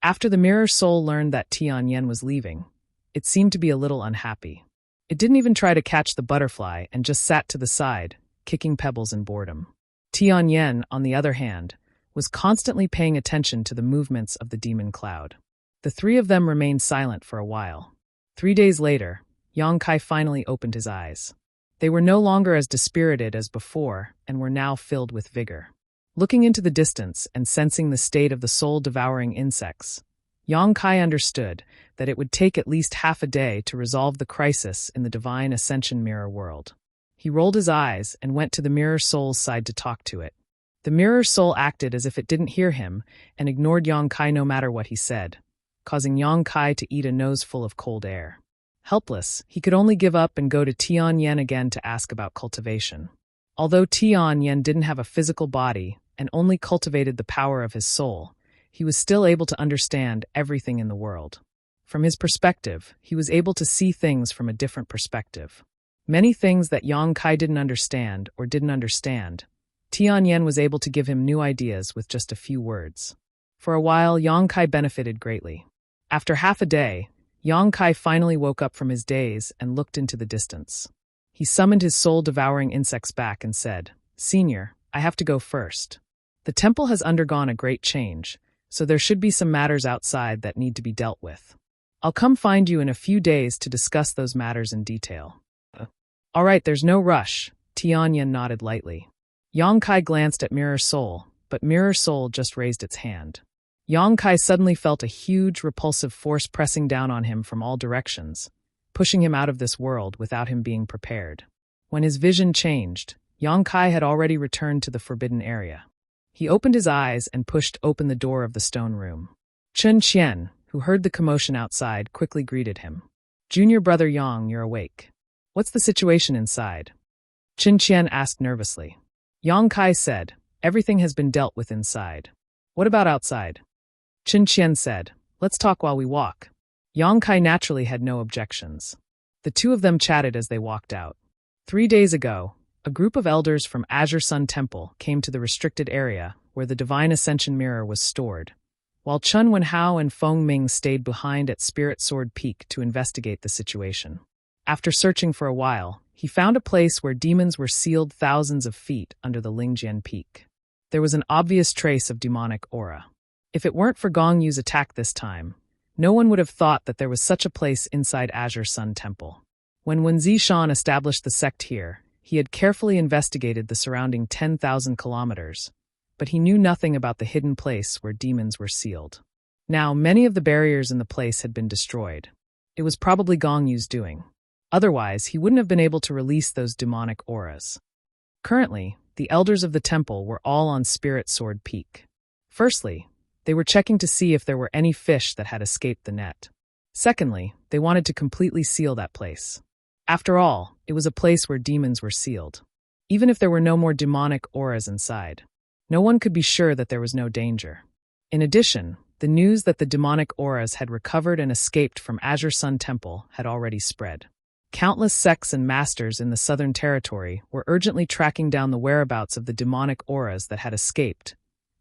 After the mirror soul learned that Tian Yen was leaving, it seemed to be a little unhappy. It didn't even try to catch the butterfly and just sat to the side, kicking pebbles in boredom. Tian Yen, on the other hand, was constantly paying attention to the movements of the demon cloud. The three of them remained silent for a while. 3 days later, Yang Kai finally opened his eyes. They were no longer as dispirited as before and were now filled with vigor. Looking into the distance and sensing the state of the soul-devouring insects, Yang Kai understood that it would take at least half a day to resolve the crisis in the divine ascension mirror world. He rolled his eyes and went to the mirror soul's side to talk to it. The mirror soul acted as if it didn't hear him and ignored Yang Kai no matter what he said, causing Yang Kai to eat a noseful of cold air. Helpless, he could only give up and go to Tian Yen again to ask about cultivation. Although Tian Yen didn't have a physical body and only cultivated the power of his soul, he was still able to understand everything in the world. From his perspective, he was able to see things from a different perspective. Many things that Yang Kai didn't understand, Tian Yen was able to give him new ideas with just a few words. For a while, Yang Kai benefited greatly. After half a day, Yang Kai finally woke up from his daze and looked into the distance. He summoned his soul-devouring insects back and said, "Senior, I have to go first. The temple has undergone a great change, so there should be some matters outside that need to be dealt with. I'll come find you in a few days to discuss those matters in detail." "All right, there's no rush," Tian Yen nodded lightly. Yang Kai glanced at Mirror Soul, but Mirror Soul just raised its hand. Yang Kai suddenly felt a huge, repulsive force pressing down on him from all directions, pushing him out of this world without him being prepared. When his vision changed, Yang Kai had already returned to the forbidden area. He opened his eyes and pushed open the door of the stone room. Chen Qian, who heard the commotion outside, quickly greeted him. "Junior brother Yang, you're awake. What's the situation inside?" Chen Qian asked nervously. Yang Kai said, "Everything has been dealt with inside. What about outside?" Chen Qian said, "Let's talk while we walk." Yang Kai naturally had no objections. The two of them chatted as they walked out. 3 days ago, a group of elders from Azure Sun Temple came to the restricted area where the Divine Ascension Mirror was stored, while Chun Wenhao and Feng Ming stayed behind at Spirit Sword Peak to investigate the situation. After searching for a while, he found a place where demons were sealed thousands of feet under the Lingjian Peak. There was an obvious trace of demonic aura. If it weren't for Gong Yu's attack this time, no one would have thought that there was such a place inside Azure Sun Temple. When Wen Zishan established the sect here, he had carefully investigated the surrounding 10,000 kilometers, but he knew nothing about the hidden place where demons were sealed. Now, many of the barriers in the place had been destroyed. It was probably Gong Yu's doing. Otherwise, he wouldn't have been able to release those demonic auras. Currently, the elders of the temple were all on Spirit Sword Peak. Firstly, they were checking to see if there were any fish that had escaped the net. Secondly, they wanted to completely seal that place. After all, it was a place where demons were sealed. Even if there were no more demonic auras inside, no one could be sure that there was no danger. In addition, the news that the demonic auras had recovered and escaped from Azure Sun Temple had already spread. Countless sects and masters in the Southern Territory were urgently tracking down the whereabouts of the demonic auras that had escaped,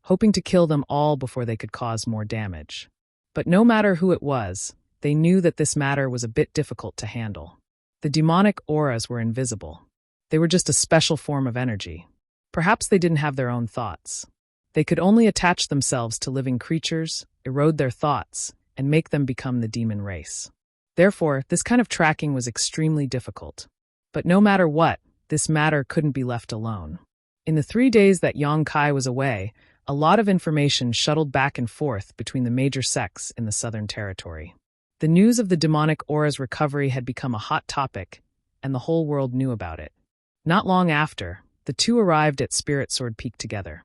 hoping to kill them all before they could cause more damage. But no matter who it was, they knew that this matter was a bit difficult to handle. The demonic auras were invisible. They were just a special form of energy. Perhaps they didn't have their own thoughts. They could only attach themselves to living creatures, erode their thoughts, and make them become the demon race. Therefore, this kind of tracking was extremely difficult. But no matter what, this matter couldn't be left alone. In the 3 days that Yang Kai was away, a lot of information shuttled back and forth between the major sects in the Southern Territory. The news of the demonic aura's recovery had become a hot topic, and the whole world knew about it. Not long after, the two arrived at Spirit Sword Peak together.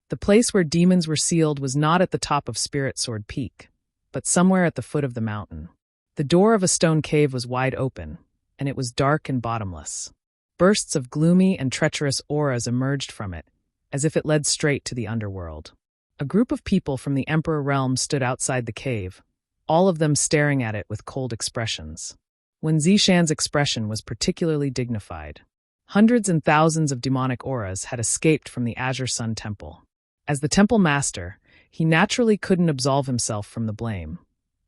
The place where demons were sealed was not at the top of Spirit Sword Peak, but somewhere at the foot of the mountain. The door of a stone cave was wide open, and it was dark and bottomless. Bursts of gloomy and treacherous auras emerged from it, as if it led straight to the underworld. A group of people from the Emperor realm stood outside the cave, all of them staring at it with cold expressions. Wen Zishan's expression was particularly dignified. Hundreds and thousands of demonic auras had escaped from the Azure Sun Temple. As the temple master, he naturally couldn't absolve himself from the blame,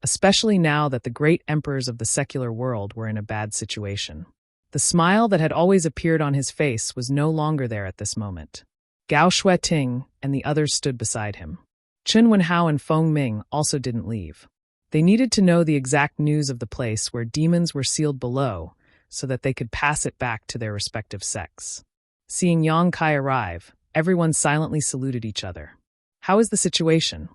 especially now that the great emperors of the secular world were in a bad situation. The smile that had always appeared on his face was no longer there at this moment. Gao Shueting and the others stood beside him. Chun Wenhao and Feng Ming also didn't leave. They needed to know the exact news of the place where demons were sealed below so that they could pass it back to their respective sects. Seeing Yang Kai arrive, everyone silently saluted each other. "How is the situation?"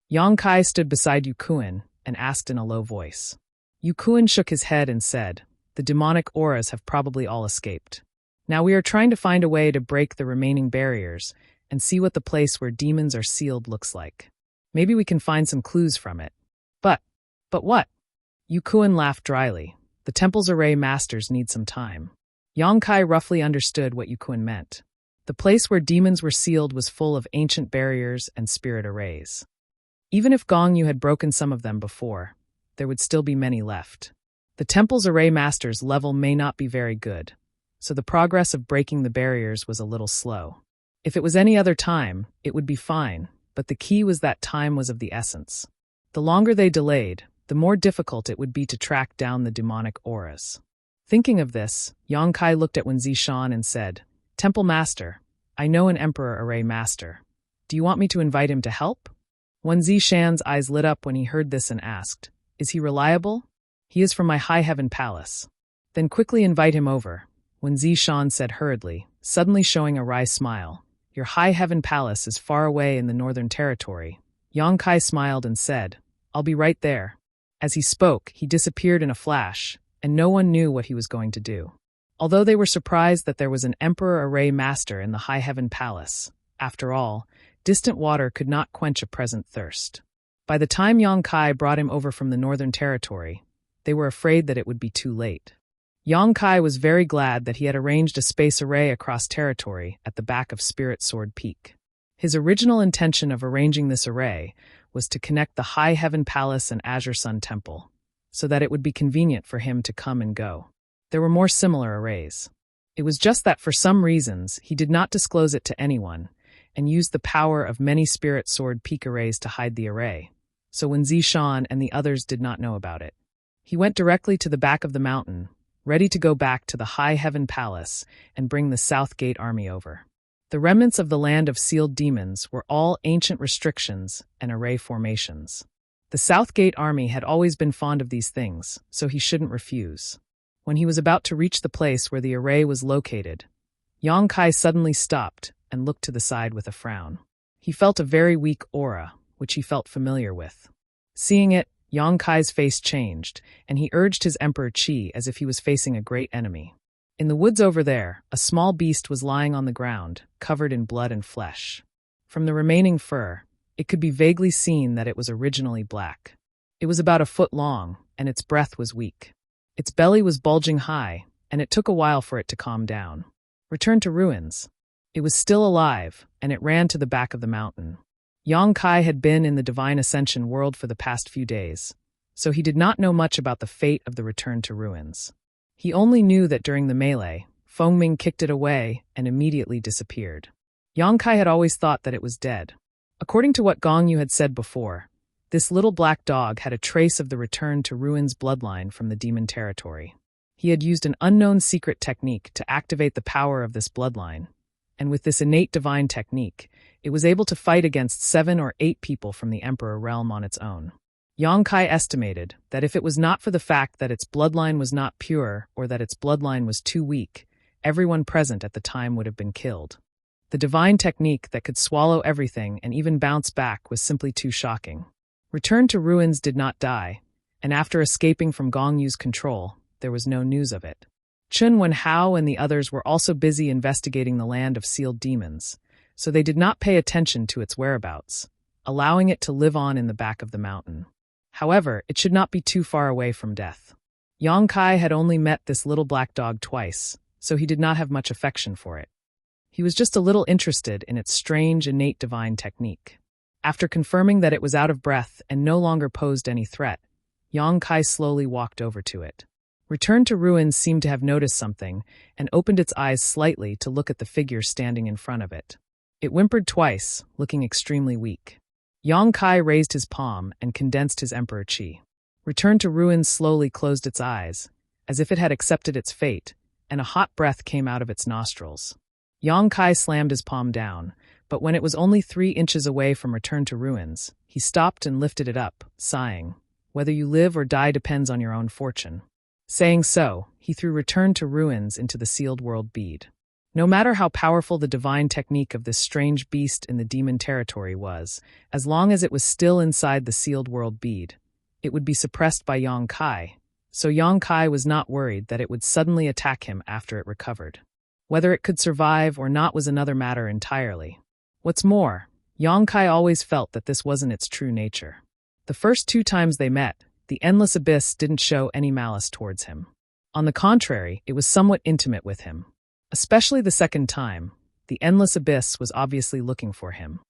Yang Kai stood beside Yu Kuan and asked in a low voice. Yu Kuan shook his head and said, "The demonic auras have probably all escaped. Now we are trying to find a way to break the remaining barriers and see what the place where demons are sealed looks like. Maybe we can find some clues from it." But what? Yu Kuan laughed dryly. "The temple's array masters need some time." Yang Kai roughly understood what Yu Kuan meant. The place where demons were sealed was full of ancient barriers and spirit arrays. Even if Gong Yu had broken some of them before, there would still be many left. The temple's array master's level may not be very good, so the progress of breaking the barriers was a little slow. If it was any other time, it would be fine, but the key was that time was of the essence. The longer they delayed, the more difficult it would be to track down the demonic auras. Thinking of this, Yang Kai looked at Wen Zishan and said, "Temple Master, I know an Emperor Array Master. Do you want me to invite him to help?" Wen Zishan's eyes lit up when he heard this and asked, "Is he reliable?" "He is from my High Heaven Palace." "Then quickly invite him over," Wen Zishan said hurriedly, suddenly showing a wry smile. "Your High Heaven Palace is far away in the Northern Territory, Yang Kai smiled and said, "I'll be right there." As he spoke, he disappeared in a flash, and no one knew what he was going to do. Although they were surprised that there was an Emperor Array Master in the High Heaven Palace, after all, distant water could not quench a present thirst. By the time Yang Kai brought him over from the Northern Territory, they were afraid that it would be too late. Yang Kai was very glad that he had arranged a space array across territory at the back of Spirit Sword Peak. His original intention of arranging this array was to connect the High Heaven Palace and Azure Sun Temple, so that it would be convenient for him to come and go. There were more similar arrays. It was just that for some reasons he did not disclose it to anyone, and used the power of many Spirit Sword Peak arrays to hide the array, so when Zishan and the others did not know about it. He went directly to the back of the mountain, ready to go back to the High Heaven Palace and bring the South Gate army over. The remnants of the land of sealed demons were all ancient restrictions and array formations. The South Gate army had always been fond of these things, so he shouldn't refuse. When he was about to reach the place where the array was located, Yang Kai suddenly stopped and looked to the side with a frown. He felt a very weak aura, which he felt familiar with. Seeing it, Yang Kai's face changed, and he urged his Emperor Qi as if he was facing a great enemy. In the woods over there, a small beast was lying on the ground, covered in blood and flesh. From the remaining fur, it could be vaguely seen that it was originally black. It was about a foot long, and its breath was weak. Its belly was bulging high, and it took a while for it to calm down. Return to ruins. It was still alive, and it ran to the back of the mountain. Yang Kai had been in the Divine Ascension world for the past few days, so he did not know much about the fate of the return to ruins. He only knew that during the melee, Fengming kicked it away and immediately disappeared. Yang Kai had always thought that it was dead. According to what Gong Yu had said before, this little black dog had a trace of the return to ruins bloodline from the demon territory. He had used an unknown secret technique to activate the power of this bloodline, and with this innate divine technique, it was able to fight against 7 or 8 people from the Emperor realm on its own. Yang Kai estimated that if it was not for the fact that its bloodline was not pure or that its bloodline was too weak, everyone present at the time would have been killed. The divine technique that could swallow everything and even bounce back was simply too shocking. Return to Ruins did not die, and after escaping from Gong Yu's control, there was no news of it. Chun Wenhao and the others were also busy investigating the land of sealed demons, so they did not pay attention to its whereabouts, allowing it to live on in the back of the mountain. However, it should not be too far away from death. Yang Kai had only met this little black dog twice, so he did not have much affection for it. He was just a little interested in its strange, innate divine technique. After confirming that it was out of breath and no longer posed any threat, Yang Kai slowly walked over to it. Return to Ruins seemed to have noticed something and opened its eyes slightly to look at the figure standing in front of it. It whimpered twice, looking extremely weak. Yang Kai raised his palm and condensed his Emperor Qi. Return to Ruins slowly closed its eyes, as if it had accepted its fate, and a hot breath came out of its nostrils. Yang Kai slammed his palm down, but when it was only 3 inches away from Return to Ruins, he stopped and lifted it up, sighing, "Whether you live or die depends on your own fortune." Saying so, he threw Return to Ruins into the sealed world bead. No matter how powerful the divine technique of this strange beast in the demon territory was, as long as it was still inside the sealed world bead, it would be suppressed by Yang Kai, so Yang Kai was not worried that it would suddenly attack him after it recovered. Whether it could survive or not was another matter entirely. What's more, Yang Kai always felt that this wasn't its true nature. The first 2 times they met, the Endless Abyss didn't show any malice towards him. On the contrary, it was somewhat intimate with him. Especially the second time, the Endless Abyss was obviously looking for him.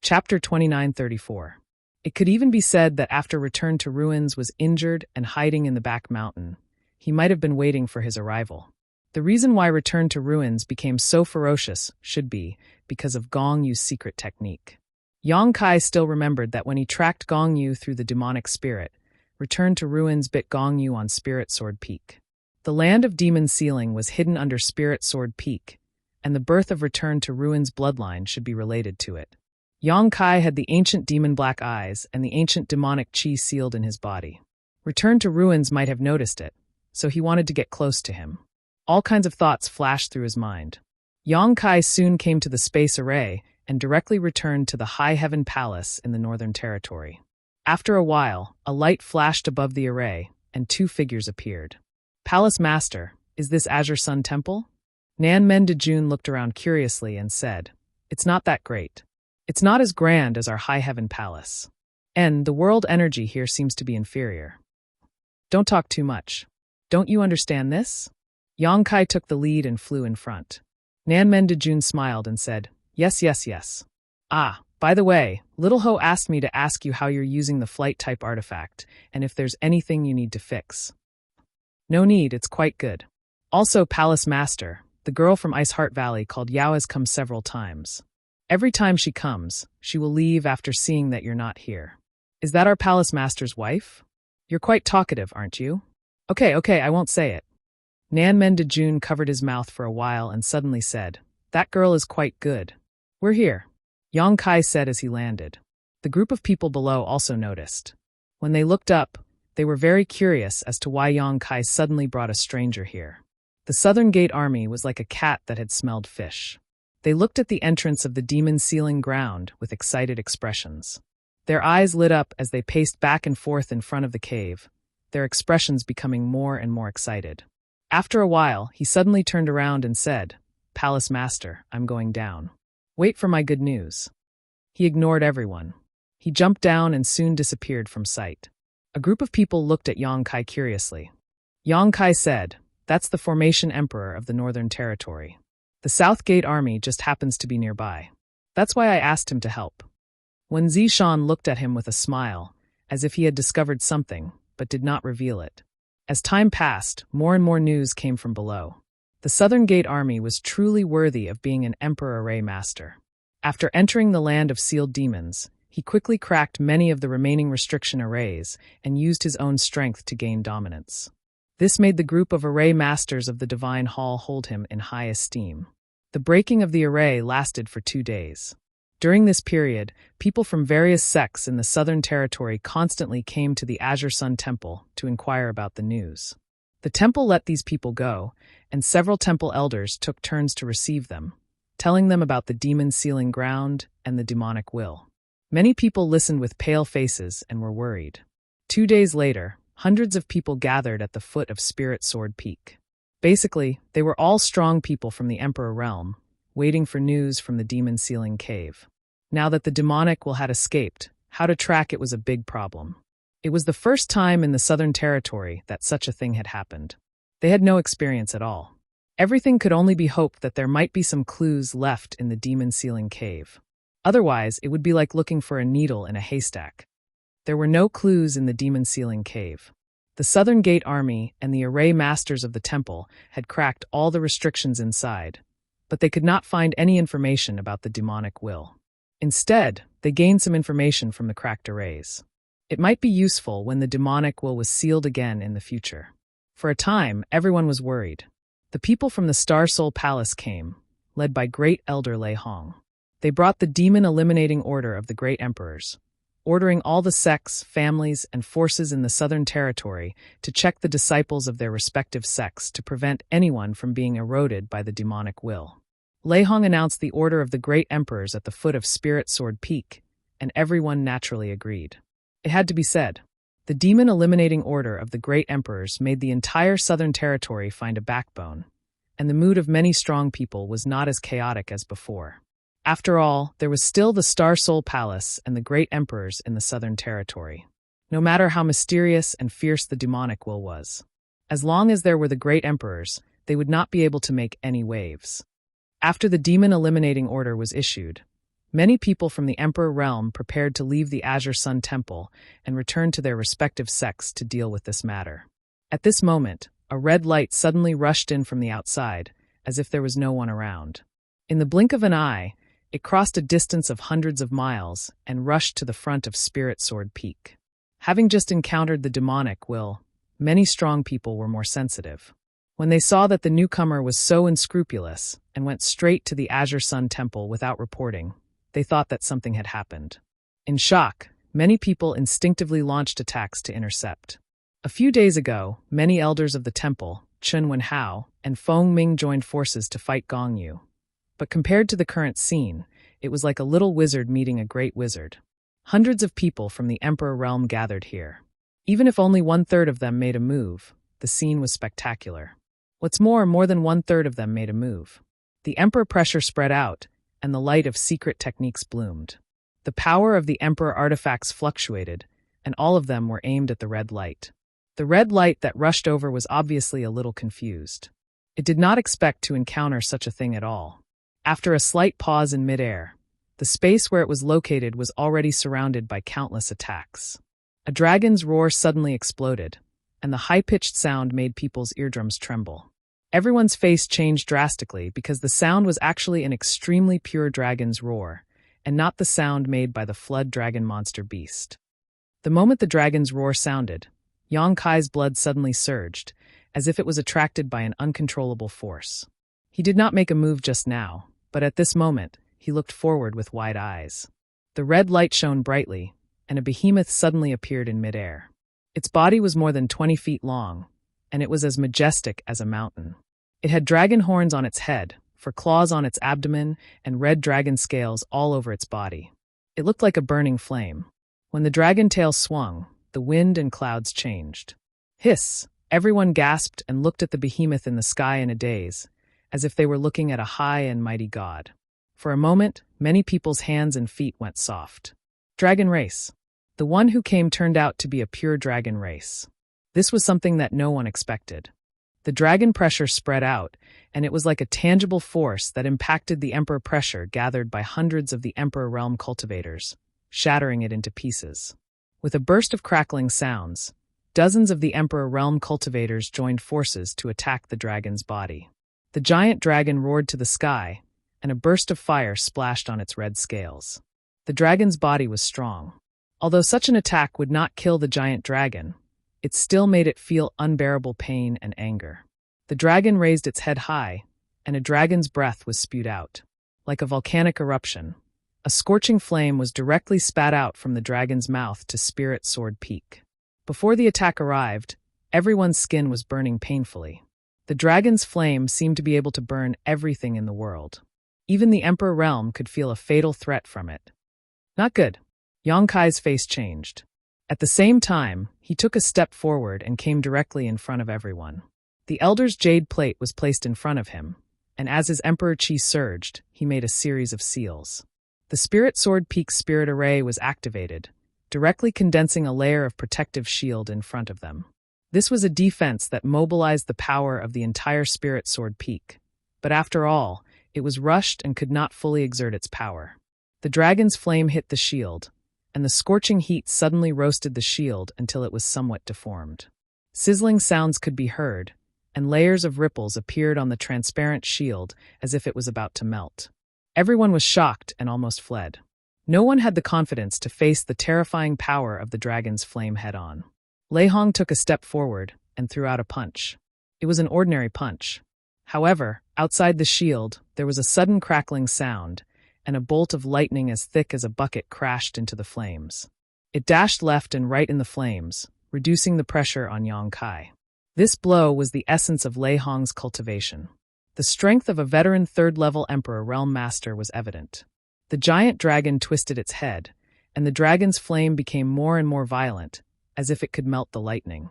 Chapter 2934. It could even be said that after Return to Ruins was injured and hiding in the back mountain, he might have been waiting for his arrival. The reason why Return to Ruins became so ferocious should be because of Gong Yu's secret technique. Yang Kai still remembered that when he tracked Gong Yu through the demonic spirit, Return to Ruins bit Gong Yu on Spirit Sword Peak. The land of Demon Sealing was hidden under Spirit Sword Peak, and the birth of Return to Ruins bloodline should be related to it. Yang Kai had the ancient demon black eyes and the ancient demonic chi sealed in his body. Return to Ruins might have noticed it, so he wanted to get close to him. All kinds of thoughts flashed through his mind. Yang Kai soon came to the space array and directly returned to the High Heaven Palace in the Northern Territory. After a while, a light flashed above the array, and two figures appeared. Palace Master, is this Azure Sun Temple? Nan Mendijun looked around curiously and said, It's not that great. It's not as grand as our High Heaven Palace. And the world energy here seems to be inferior. Don't talk too much. Don't you understand this? Yang Kai took the lead and flew in front. Nan Mendijun smiled and said, Yes, yes, yes. Ah, by the way, Little Ho asked me to ask you how you're using the flight-type artifact, and if there's anything you need to fix. No need, it's quite good. Also, Palace Master, the girl from Ice Heart Valley called Yao has come several times. Every time she comes, she will leave after seeing that you're not here. Is that our Palace Master's wife? You're quite talkative, aren't you? Okay, I won't say it. Nan Mendijun covered his mouth for a while and suddenly said, That girl is quite good. We're here, Yang Kai said as he landed. The group of people below also noticed. When they looked up, they were very curious as to why Yang Kai suddenly brought a stranger here. The Southern Gate Army was like a cat that had smelled fish. They looked at the entrance of the demon sealing ground with excited expressions. Their eyes lit up as they paced back and forth in front of the cave, their expressions becoming more and more excited. After a while, he suddenly turned around and said, Palace Master, I'm going down. Wait for my good news. He ignored everyone. He jumped down and soon disappeared from sight. A group of people looked at Yang Kai curiously. Yang Kai said, That's the Formation Emperor of the Northern Territory. The South Gate Army just happens to be nearby. That's why I asked him to help. When Zishan looked at him with a smile, as if he had discovered something, but did not reveal it. As time passed, more and more news came from below. The Southern Gate Army was truly worthy of being an Emperor Array Master. After entering the land of sealed demons, he quickly cracked many of the remaining restriction arrays and used his own strength to gain dominance. This made the group of Array Masters of the Divine Hall hold him in high esteem. The breaking of the array lasted for 2 days. During this period, people from various sects in the Southern Territory constantly came to the Azure Sun Temple to inquire about the news. The temple let these people go, and several temple elders took turns to receive them, telling them about the demon sealing ground and the demonic will. Many people listened with pale faces and were worried. 2 days later, hundreds of people gathered at the foot of Spirit Sword Peak. Basically, they were all strong people from the Emperor realm, waiting for news from the demon sealing cave. Now that the demonic will had escaped, how to track it was a big problem. It was the first time in the Southern Territory that such a thing had happened. They had no experience at all. Everything could only be hoped that there might be some clues left in the demon sealing cave. Otherwise, it would be like looking for a needle in a haystack. There were no clues in the demon sealing cave. The Southern Gate Army and the Array Masters of the Temple had cracked all the restrictions inside, but they could not find any information about the demonic will. Instead, they gained some information from the cracked arrays. It might be useful when the demonic will was sealed again in the future. For a time, everyone was worried. The people from the Star Soul Palace came, led by Great Elder Lei Hong. They brought the demon eliminating order of the Great Emperors, ordering all the sects, families, and forces in the Southern Territory to check the disciples of their respective sects to prevent anyone from being eroded by the demonic will. Lei Hong announced the order of the Great Emperors at the foot of Spirit Sword Peak, and everyone naturally agreed. It had to be said. The demon eliminating order of the Great Emperors made the entire Southern Territory find a backbone, and the mood of many strong people was not as chaotic as before. After all, there was still the Star Soul Palace and the Great Emperors in the Southern Territory. No matter how mysterious and fierce the demonic will was. As long as there were the Great Emperors, they would not be able to make any waves. After the demon eliminating order was issued, many people from the Emperor realm prepared to leave the Azure Sun Temple and return to their respective sects to deal with this matter. At this moment, a red light suddenly rushed in from the outside, as if there was no one around. In the blink of an eye, it crossed a distance of hundreds of miles and rushed to the front of Spirit Sword Peak. Having just encountered the demonic will, many strong people were more sensitive. When they saw that the newcomer was so unscrupulous and went straight to the Azure Sun Temple without reporting, they thought that something had happened. In shock, many people instinctively launched attacks to intercept. A few days ago, many elders of the temple, Chun Wenhao and Feng Ming joined forces to fight Gong Yu. But compared to the current scene, it was like a little wizard meeting a great wizard. Hundreds of people from the Emperor realm gathered here. Even if only 1/3 of them made a move, the scene was spectacular. What's more than 1/3 of them made a move. The Emperor pressure spread out, and the light of secret techniques bloomed. The power of the Emperor artifacts fluctuated, and all of them were aimed at the red light. The red light that rushed over was obviously a little confused. It did not expect to encounter such a thing at all. After a slight pause in midair, the space where it was located was already surrounded by countless attacks. A dragon's roar suddenly exploded, and the high-pitched sound made people's eardrums tremble. Everyone's face changed drastically because the sound was actually an extremely pure dragon's roar, and not the sound made by the flood dragon monster beast. The moment the dragon's roar sounded, Yang Kai's blood suddenly surged, as if it was attracted by an uncontrollable force. He did not make a move just now, but at this moment, he looked forward with wide eyes. The red light shone brightly, and a behemoth suddenly appeared in midair. Its body was more than 20 feet long, and it was as majestic as a mountain. It had dragon horns on its head, for claws on its abdomen, and red dragon scales all over its body. It looked like a burning flame. When the dragon tail swung, the wind and clouds changed. Hiss! Everyone gasped and looked at the behemoth in the sky in a daze, as if they were looking at a high and mighty god. For a moment, many people's hands and feet went soft. Dragon race. The one who came turned out to be a pure dragon race. This was something that no one expected. The dragon pressure spread out, and it was like a tangible force that impacted the Emperor pressure gathered by hundreds of the Emperor realm cultivators, shattering it into pieces. With a burst of crackling sounds, dozens of the Emperor realm cultivators joined forces to attack the dragon's body. The giant dragon roared to the sky, and a burst of fire splashed on its red scales. The dragon's body was strong. Although such an attack would not kill the giant dragon, it still made it feel unbearable pain and anger. The dragon raised its head high, and a dragon's breath was spewed out. Like a volcanic eruption, a scorching flame was directly spat out from the dragon's mouth to Spirit Sword Peak. Before the attack arrived, everyone's skin was burning painfully. The dragon's flame seemed to be able to burn everything in the world. Even the Emperor realm could feel a fatal threat from it. Not good. Yang Kai's face changed. At the same time, he took a step forward and came directly in front of everyone. The Elder's jade plate was placed in front of him, and as his Emperor Chi surged, he made a series of seals. The Spirit Sword Peak's Spirit Array was activated, directly condensing a layer of protective shield in front of them. This was a defense that mobilized the power of the entire Spirit Sword Peak. But after all, it was rushed and could not fully exert its power. The dragon's flame hit the shield, and the scorching heat suddenly roasted the shield until it was somewhat deformed. Sizzling sounds could be heard, and layers of ripples appeared on the transparent shield as if it was about to melt. Everyone was shocked and almost fled. No one had the confidence to face the terrifying power of the dragon's flame head-on. Lei Hong took a step forward and threw out a punch. It was an ordinary punch. However, outside the shield, there was a sudden crackling sound, and a bolt of lightning as thick as a bucket crashed into the flames. It dashed left and right in the flames, reducing the pressure on Yang Kai. This blow was the essence of Lei Hong's cultivation. The strength of a veteran third-level Emperor Realm Master was evident. The giant dragon twisted its head, and the dragon's flame became more and more violent, as if it could melt the lightning.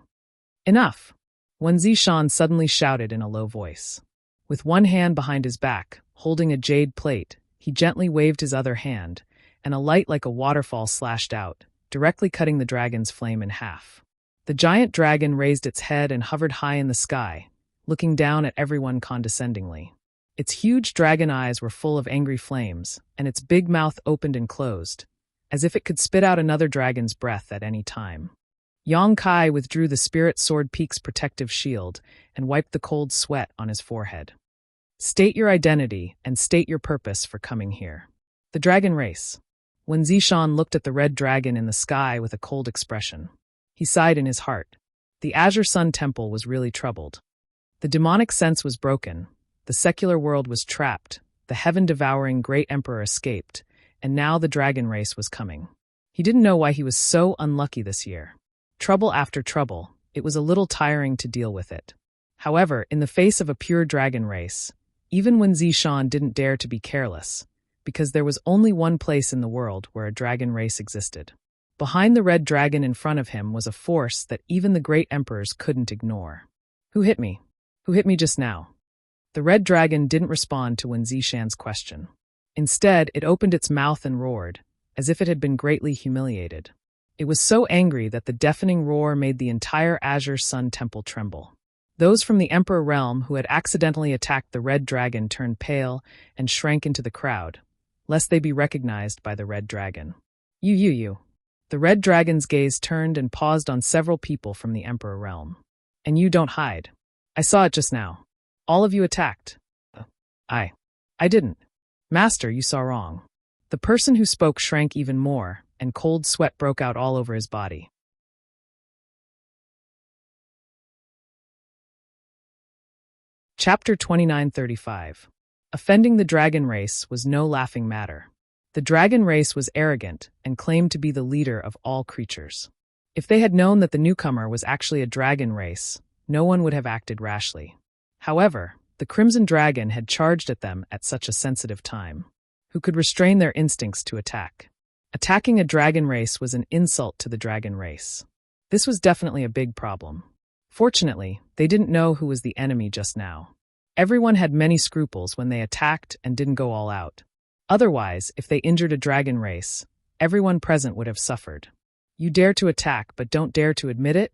Enough! Wen Zishan suddenly shouted in a low voice. With one hand behind his back, holding a jade plate, he gently waved his other hand, and a light like a waterfall slashed out, directly cutting the dragon's flame in half. The giant dragon raised its head and hovered high in the sky, looking down at everyone condescendingly. Its huge dragon eyes were full of angry flames, and its big mouth opened and closed, as if it could spit out another dragon's breath at any time. Yang Kai withdrew the Spirit Sword Peak's protective shield and wiped the cold sweat on his forehead. State your identity and state your purpose for coming here. The dragon race. Wen Zishan looked at the red dragon in the sky with a cold expression. He sighed in his heart. The Azure Sun Temple was really troubled. The demonic sense was broken, the secular world was trapped, the heaven-devouring great emperor escaped, and now the dragon race was coming. He didn't know why he was so unlucky this year. Trouble after trouble, it was a little tiring to deal with it. However, in the face of a pure dragon race, Even when Zishan didn't dare to be careless, because there was only one place in the world where a dragon race existed. Behind the red dragon in front of him was a force that even the great emperors couldn't ignore. Who hit me? Who hit me just now? The red dragon didn't respond to Wen Zishan's question. Instead, it opened its mouth and roared, as if it had been greatly humiliated. It was so angry that the deafening roar made the entire Azure Sun Temple tremble. Those from the Emperor realm who had accidentally attacked the red dragon turned pale and shrank into the crowd, lest they be recognized by the red dragon. You. The red dragon's gaze turned and paused on several people from the Emperor realm. And you don't hide. I saw it just now. All of you attacked. I didn't. Master, you saw wrong. The person who spoke shrank even more, and cold sweat broke out all over his body. Chapter 2935. Offending the dragon race was no laughing matter. The dragon race was arrogant and claimed to be the leader of all creatures. If they had known that the newcomer was actually a dragon race, no one would have acted rashly. However, the Crimson Dragon had charged at them at such a sensitive time. Who could restrain their instincts to attack? Attacking a dragon race was an insult to the dragon race. This was definitely a big problem. Fortunately, they didn't know who was the enemy just now. Everyone had many scruples when they attacked and didn't go all out. Otherwise, if they injured a dragon race, everyone present would have suffered. You dare to attack but don't dare to admit it?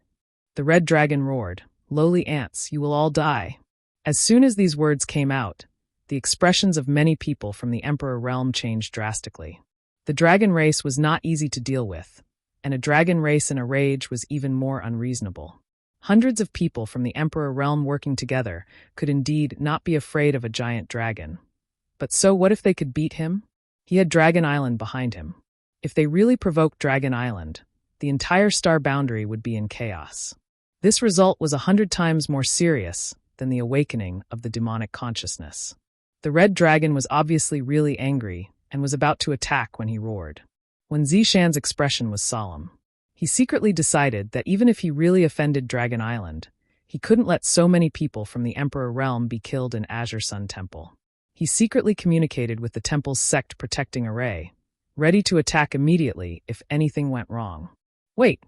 The red dragon roared, "Lowly ants, you will all die." As soon as these words came out, the expressions of many people from the Emperor realm changed drastically. The dragon race was not easy to deal with, and a dragon race in a rage was even more unreasonable. Hundreds of people from the Emperor realm working together could indeed not be afraid of a giant dragon. But so what if they could beat him? He had Dragon Island behind him. If they really provoked Dragon Island, the entire star boundary would be in chaos. This result was 100 times more serious than the awakening of the demonic consciousness. The red dragon was obviously really angry and was about to attack when he roared. Wen Zishan's expression was solemn. He secretly decided that even if he really offended Dragon Island, he couldn't let so many people from the Emperor realm be killed in Azure Sun Temple. He secretly communicated with the temple's sect protecting array, ready to attack immediately if anything went wrong. "Wait!"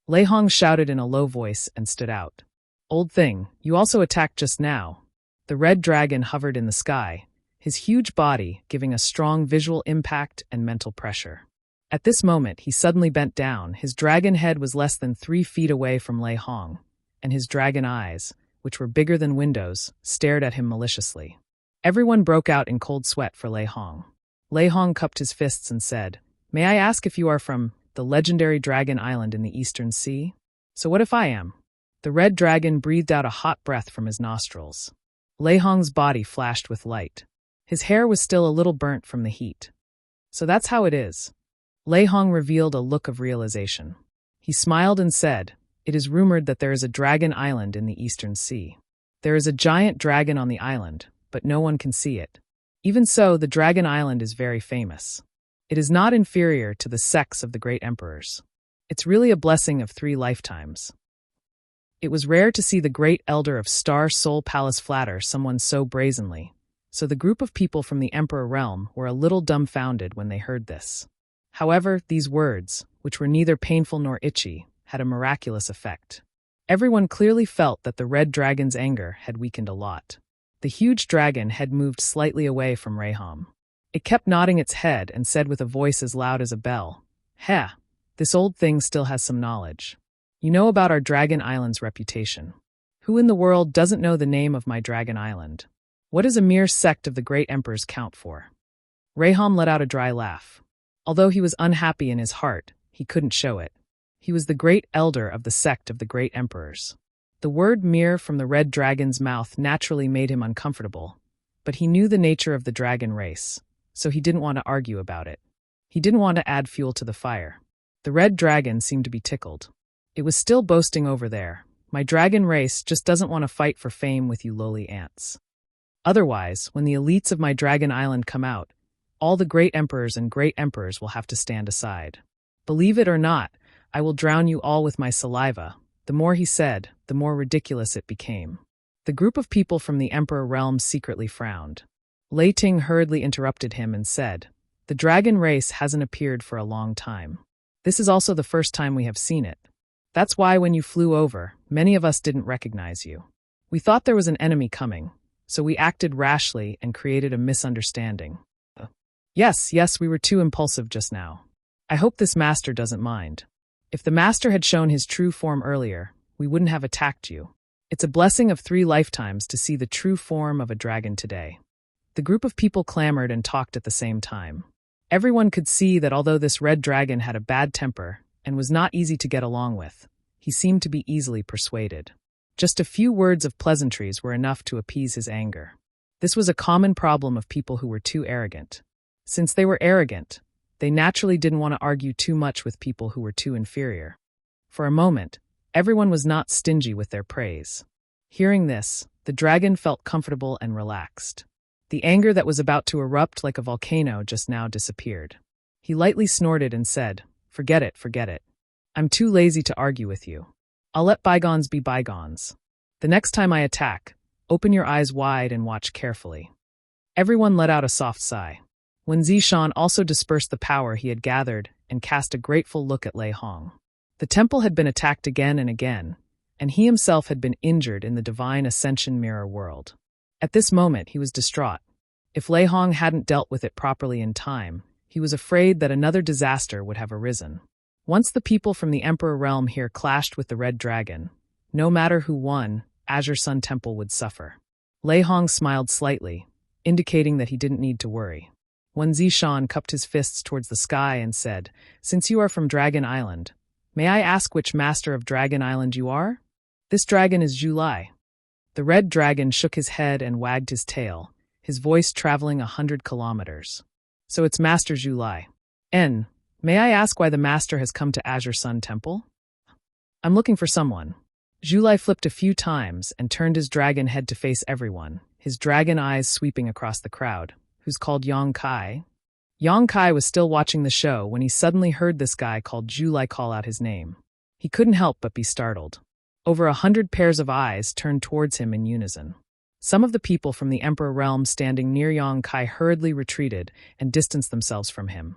Lei Hong shouted in a low voice and stood out. "Old thing, you also attacked just now." The red dragon hovered in the sky, his huge body giving a strong visual impact and mental pressure. At this moment, he suddenly bent down. His dragon head was less than 3 feet away from Lei Hong, and his dragon eyes, which were bigger than windows, stared at him maliciously. Everyone broke out in cold sweat for Lei Hong. Lei Hong cupped his fists and said, "May I ask if you are from the legendary Dragon Island in the Eastern Sea? So what if I am?" The red dragon breathed out a hot breath from his nostrils. Lei Hong's body flashed with light. His hair was still a little burnt from the heat. "So that's how it is." Lei Hong revealed a look of realization. He smiled and said, "It is rumored that there is a dragon island in the Eastern Sea. There is a giant dragon on the island, but no one can see it. Even so, the Dragon Island is very famous. It is not inferior to the sects of the great emperors. It's really a blessing of 3 lifetimes." It was rare to see the great elder of Star Soul Palace flatter someone so brazenly, so the group of people from the Emperor realm were a little dumbfounded when they heard this. However, these words, which were neither painful nor itchy, had a miraculous effect. Everyone clearly felt that the red dragon's anger had weakened a lot. The huge dragon had moved slightly away from Raham. It kept nodding its head and said with a voice as loud as a bell, "Heh, this old thing still has some knowledge. You know about our Dragon Island's reputation. Who in the world doesn't know the name of my Dragon Island? What does a mere sect of the great emperors count for?" Raham let out a dry laugh. Although he was unhappy in his heart, he couldn't show it. He was the great elder of the sect of the great emperors. The word mere from the red dragon's mouth naturally made him uncomfortable, but he knew the nature of the dragon race, so he didn't want to argue about it. He didn't want to add fuel to the fire. The red dragon seemed to be tickled. It was still boasting over there. "My dragon race just doesn't want to fight for fame with you lowly ants. Otherwise, when the elites of my Dragon Island come out, all the great emperors and great emperors will have to stand aside. Believe it or not, I will drown you all with my saliva." The more he said, the more ridiculous it became. The group of people from the Emperor realm secretly frowned. Lei Ting hurriedly interrupted him and said, "The dragon race hasn't appeared for a long time. This is also the first time we have seen it. That's why when you flew over, many of us didn't recognize you. We thought there was an enemy coming, so we acted rashly and created a misunderstanding. Yes, we were too impulsive just now. I hope this master doesn't mind. If the master had shown his true form earlier, we wouldn't have attacked you. It's a blessing of 3 lifetimes to see the true form of a dragon today." The group of people clamored and talked at the same time. Everyone could see that although this red dragon had a bad temper and was not easy to get along with, he seemed to be easily persuaded. Just a few words of pleasantries were enough to appease his anger. This was a common problem of people who were too arrogant. Since they were arrogant, they naturally didn't want to argue too much with people who were too inferior. For a moment, everyone was not stingy with their praise. Hearing this, the dragon felt comfortable and relaxed. The anger that was about to erupt like a volcano just now disappeared. He lightly snorted and said, Forget it. I'm too lazy to argue with you. I'll let bygones be bygones. The next time I attack, open your eyes wide and watch carefully." Everyone let out a soft sigh. Wen Zishan also dispersed the power he had gathered and cast a grateful look at Lei Hong. The temple had been attacked again and again, and he himself had been injured in the divine ascension mirror world. At this moment, he was distraught. If Lei Hong hadn't dealt with it properly in time, he was afraid that another disaster would have arisen. Once the people from the Emperor realm here clashed with the Red Dragon, no matter who won, Azure Sun Temple would suffer. Lei Hong smiled slightly, indicating that he didn't need to worry. Wen Zishan cupped his fists towards the sky and said, "Since you are from Dragon Island, may I ask which master of Dragon Island you are?" "This dragon is Zhu Lai." The red dragon shook his head and wagged his tail, his voice traveling 100 kilometers. "So it's Master Zhu Lai. May I ask why the master has come to Azure Sun Temple?" "I'm looking for someone." Zhu Lai flipped a few times and turned his dragon head to face everyone, his dragon eyes sweeping across the crowd. "Who's called Yang Kai?" Yang Kai was still watching the show when he suddenly heard this guy called Zhu Lai call out his name. He couldn't help but be startled. Over 100 pairs of eyes turned towards him in unison. Some of the people from the Emperor realm standing near Yang Kai hurriedly retreated and distanced themselves from him,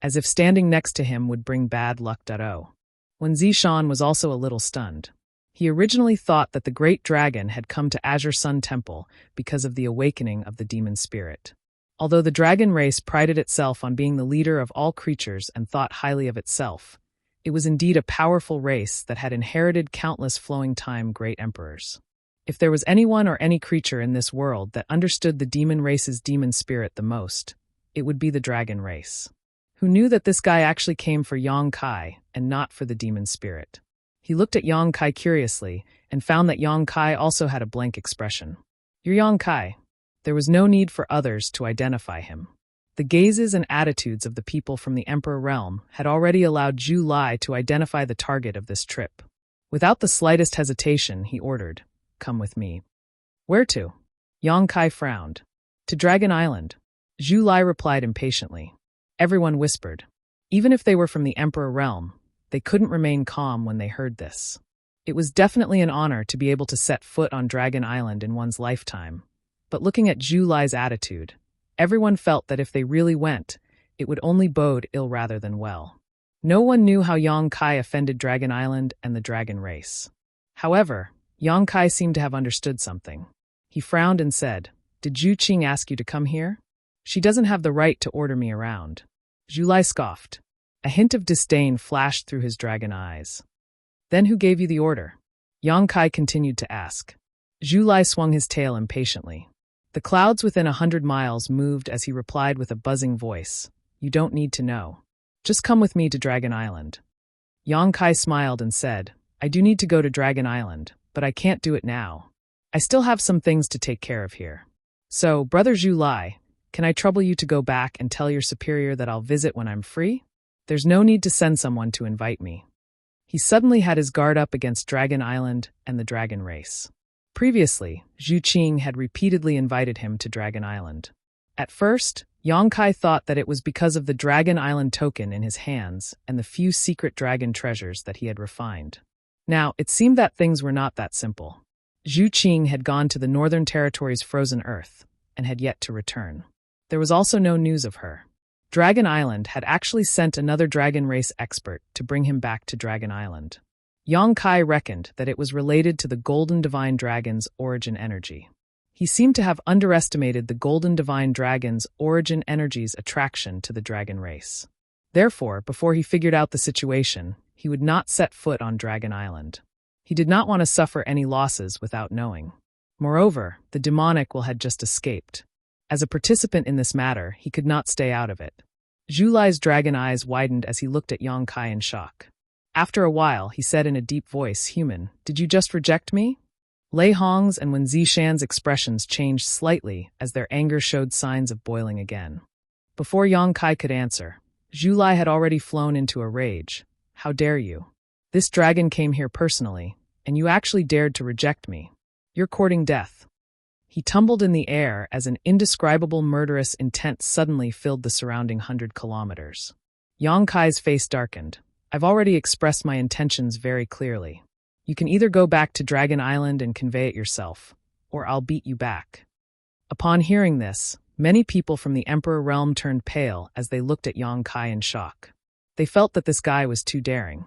as if standing next to him would bring bad luck. Wen Zishan was also a little stunned. He originally thought that the great dragon had come to Azure Sun Temple because of the awakening of the demon spirit. Although the dragon race prided itself on being the leader of all creatures and thought highly of itself, it was indeed a powerful race that had inherited countless flowing-time great emperors. If there was anyone or any creature in this world that understood the demon race's demon spirit the most, it would be the dragon race. Who knew that this guy actually came for Yang Kai and not for the demon spirit? He looked at Yang Kai curiously and found that Yang Kai also had a blank expression. "You're Yang Kai." There was no need for others to identify him. The gazes and attitudes of the people from the Emperor realm had already allowed Zhu Lai to identify the target of this trip. Without the slightest hesitation, he ordered, "Come with me." "Where to?" Yang Kai frowned. "To Dragon Island." Zhu Lai replied impatiently. Everyone whispered. Even if they were from the Emperor realm, they couldn't remain calm when they heard this. It was definitely an honor to be able to set foot on Dragon Island in one's lifetime. But looking at Zhu Lai's attitude, everyone felt that if they really went, it would only bode ill rather than well. No one knew how Yang Kai offended Dragon Island and the dragon race. However, Yang Kai seemed to have understood something. He frowned and said, "Did Zhu Qing ask you to come here? She doesn't have the right to order me around." Zhu Lai scoffed. A hint of disdain flashed through his dragon eyes. "Then who gave you the order?" Yang Kai continued to ask. Zhu Lai swung his tail impatiently. The clouds within 100 miles moved as he replied with a buzzing voice, "You don't need to know. Just come with me to Dragon Island." Yang Kai smiled and said, "I do need to go to Dragon Island, but I can't do it now. I still have some things to take care of here. So, Brother Zhu Lai, can I trouble you to go back and tell your superior that I'll visit when I'm free? There's no need to send someone to invite me." He suddenly had his guard up against Dragon Island and the dragon race. Previously, Zhu Qing had repeatedly invited him to Dragon Island. At first, Yang Kai thought that it was because of the Dragon Island token in his hands and the few secret dragon treasures that he had refined. Now, it seemed that things were not that simple. Zhu Qing had gone to the Northern Territory's frozen earth and had yet to return. There was also no news of her. Dragon Island had actually sent another dragon race expert to bring him back to Dragon Island. Yang Kai reckoned that it was related to the Golden Divine Dragon's origin energy. He seemed to have underestimated the Golden Divine Dragon's origin energy's attraction to the dragon race. Therefore, before he figured out the situation, he would not set foot on Dragon Island. He did not want to suffer any losses without knowing. Moreover, the demonic will had just escaped. As a participant in this matter, he could not stay out of it. Zhu Lai's dragon eyes widened as he looked at Yang Kai in shock. After a while, he said in a deep voice, "Human, did you just reject me?" Lei Hong's and Wen Zishan's expressions changed slightly as their anger showed signs of boiling again. Before Yang Kai could answer, Zhu Lai had already flown into a rage. "How dare you? This dragon came here personally, and you actually dared to reject me. You're courting death." He tumbled in the air as an indescribable murderous intent suddenly filled the surrounding 100 kilometers. Yang Kai's face darkened. "I've already expressed my intentions very clearly. You can either go back to Dragon Island and convey it yourself, or I'll beat you back." Upon hearing this, many people from the Emperor realm turned pale as they looked at Yang Kai in shock. They felt that this guy was too daring.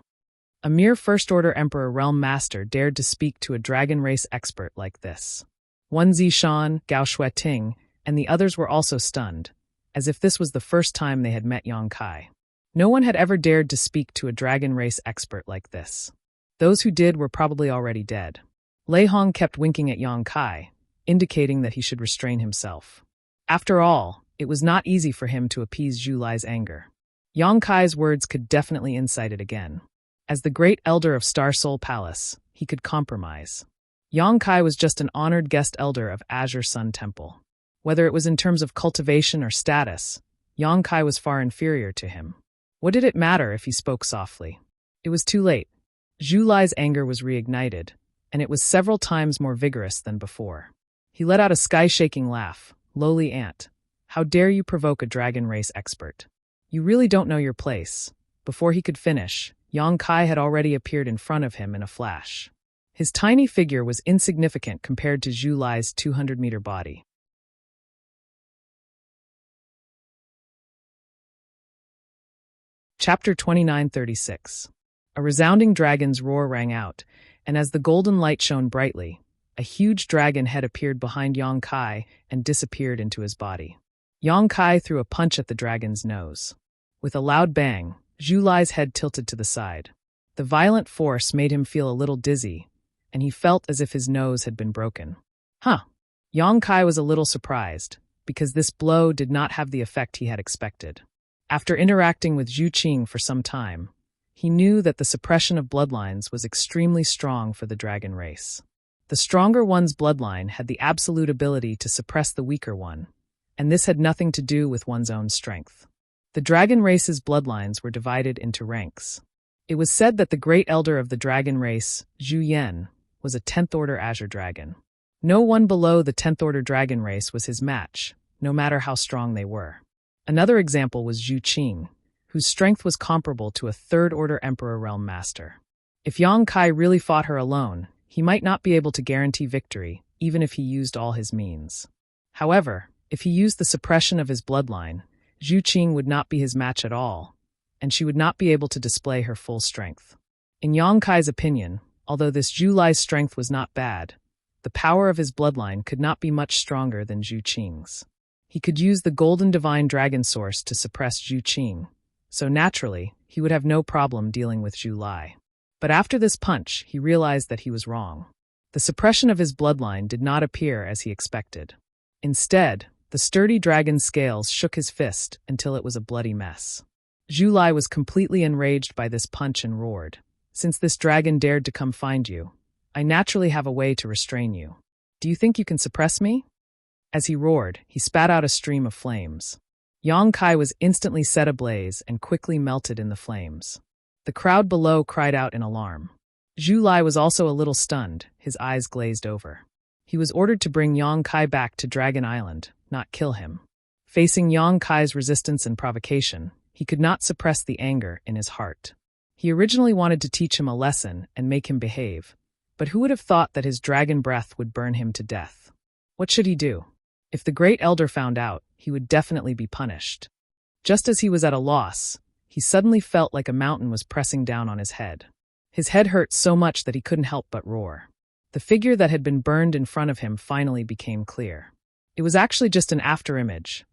A mere First-Order Emperor realm master dared to speak to a dragon race expert like this. Wen Zishan, Gao Shueting, and the others were also stunned, as if this was the first time they had met Yang Kai. No one had ever dared to speak to a dragon race expert like this. Those who did were probably already dead. Lei Hong kept winking at Yang Kai, indicating that he should restrain himself. After all, it was not easy for him to appease Zhu Lai's anger. Yang Kai's words could definitely incite it again. As the great elder of Star Soul Palace, he could compromise. Yang Kai was just an honored guest elder of Azure Sun Temple. Whether it was in terms of cultivation or status, Yang Kai was far inferior to him. What did it matter if he spoke softly? It was too late. Zhu Lai's anger was reignited, and it was several times more vigorous than before. He let out a sky-shaking laugh. "Lowly ant, how dare you provoke a dragon race expert? You really don't know your place." Before he could finish, Yang Kai had already appeared in front of him in a flash. His tiny figure was insignificant compared to Zhu Lai's 200-meter body. Chapter 2936. A resounding dragon's roar rang out, and as the golden light shone brightly, a huge dragon head appeared behind Yang Kai and disappeared into his body. Yang Kai threw a punch at the dragon's nose. With a loud bang, Zhu Lai's head tilted to the side. The violent force made him feel a little dizzy, and he felt as if his nose had been broken. Yang Kai was a little surprised, because this blow did not have the effect he had expected. After interacting with Zhu Qing for some time, he knew that the suppression of bloodlines was extremely strong for the dragon race. The stronger one's bloodline had the absolute ability to suppress the weaker one, and this had nothing to do with one's own strength. The dragon race's bloodlines were divided into ranks. It was said that the great elder of the dragon race, Zhu Yan, was a 10th Order Azure Dragon. No one below the 10th Order Dragon race was his match, no matter how strong they were. Another example was Zhu Qing, whose strength was comparable to a 3rd Order Emperor Realm Master. If Yang Kai really fought her alone, he might not be able to guarantee victory, even if he used all his means. However, if he used the suppression of his bloodline, Zhu Qing would not be his match at all, and she would not be able to display her full strength. In Yang Kai's opinion, although this Zhu Lai's strength was not bad, the power of his bloodline could not be much stronger than Zhu Qing's. He could use the Golden Divine Dragon Source to suppress Zhu Qing, so naturally, he would have no problem dealing with Zhu Lai. But after this punch, he realized that he was wrong. The suppression of his bloodline did not appear as he expected. Instead, the sturdy dragon's scales shook his fist until it was a bloody mess. Zhu Lai was completely enraged by this punch and roared, "Since this dragon dared to come find you, I naturally have a way to restrain you. Do you think you can suppress me?" As he roared, he spat out a stream of flames. Yang Kai was instantly set ablaze and quickly melted in the flames. The crowd below cried out in alarm. Zhu Lai was also a little stunned, his eyes glazed over. He was ordered to bring Yang Kai back to Dragon Island, not kill him. Facing Yang Kai's resistance and provocation, he could not suppress the anger in his heart. He originally wanted to teach him a lesson and make him behave, But who would have thought that his dragon breath would burn him to death? What should he do? If the great elder found out, he would definitely be punished. Just as he was at a loss, he suddenly felt like a mountain was pressing down on his head. His head hurt so much that he couldn't help but roar. The figure that had been burned in front of him finally became clear. It was actually just an afterimage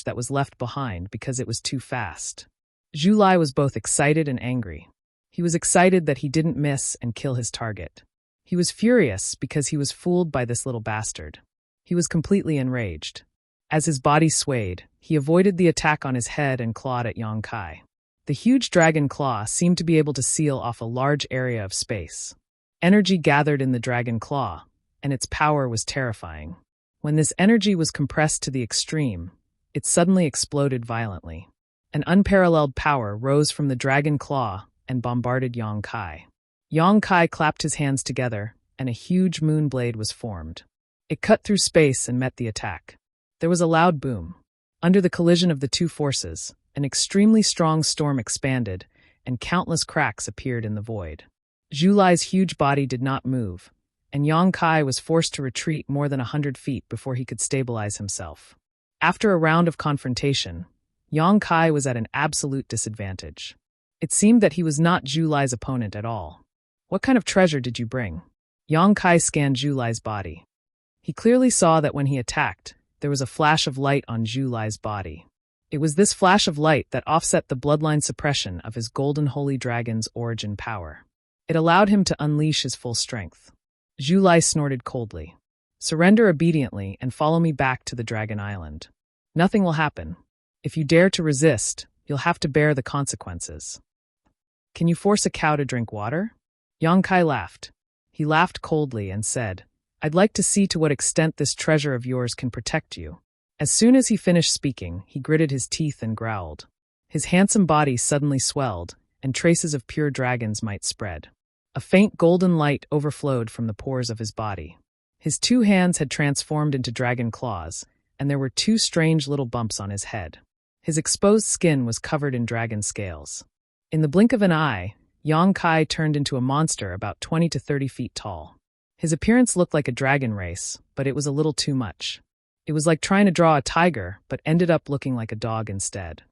that was left behind because it was too fast. Zhu Lai was both excited and angry. He was excited that he didn't miss and kill his target. He was furious because he was fooled by this little bastard. He was completely enraged. As his body swayed, he avoided the attack on his head and clawed at Yang Kai. The huge dragon claw seemed to be able to seal off a large area of space. Energy gathered in the dragon claw, and its power was terrifying. When this energy was compressed to the extreme, it suddenly exploded violently. An unparalleled power rose from the dragon claw and bombarded Yang Kai. Yang Kai clapped his hands together, and a huge moon blade was formed. It cut through space and met the attack. There was a loud boom. Under the collision of the two forces, an extremely strong storm expanded, and countless cracks appeared in the void. Zhu Lai's huge body did not move, and Yang Kai was forced to retreat more than 100 feet before he could stabilize himself. After a round of confrontation, Yang Kai was at an absolute disadvantage. It seemed that he was not Zhu Lai's opponent at all. What kind of treasure did you bring? Yang Kai scanned Zhu Lai's body. He clearly saw that when he attacked, there was a flash of light on Zhu Lai's body. It was this flash of light that offset the bloodline suppression of his golden holy dragon's origin power. It allowed him to unleash his full strength. Zhu Lai snorted coldly. Surrender obediently and follow me back to the Dragon Island. Nothing will happen. If you dare to resist, you'll have to bear the consequences. Can you force a cow to drink water? Yang Kai laughed. He laughed coldly and said, I'd like to see to what extent this treasure of yours can protect you. As soon as he finished speaking, he gritted his teeth and growled. His handsome body suddenly swelled, and traces of pure dragon's might spread. A faint golden light overflowed from the pores of his body. His two hands had transformed into dragon claws, and there were two strange little bumps on his head. His exposed skin was covered in dragon scales. In the blink of an eye, Yang Kai turned into a monster about 20 to 30 feet tall. His appearance looked like a dragon race, but it was a little too much. It was like trying to draw a tiger, but ended up looking like a dog instead.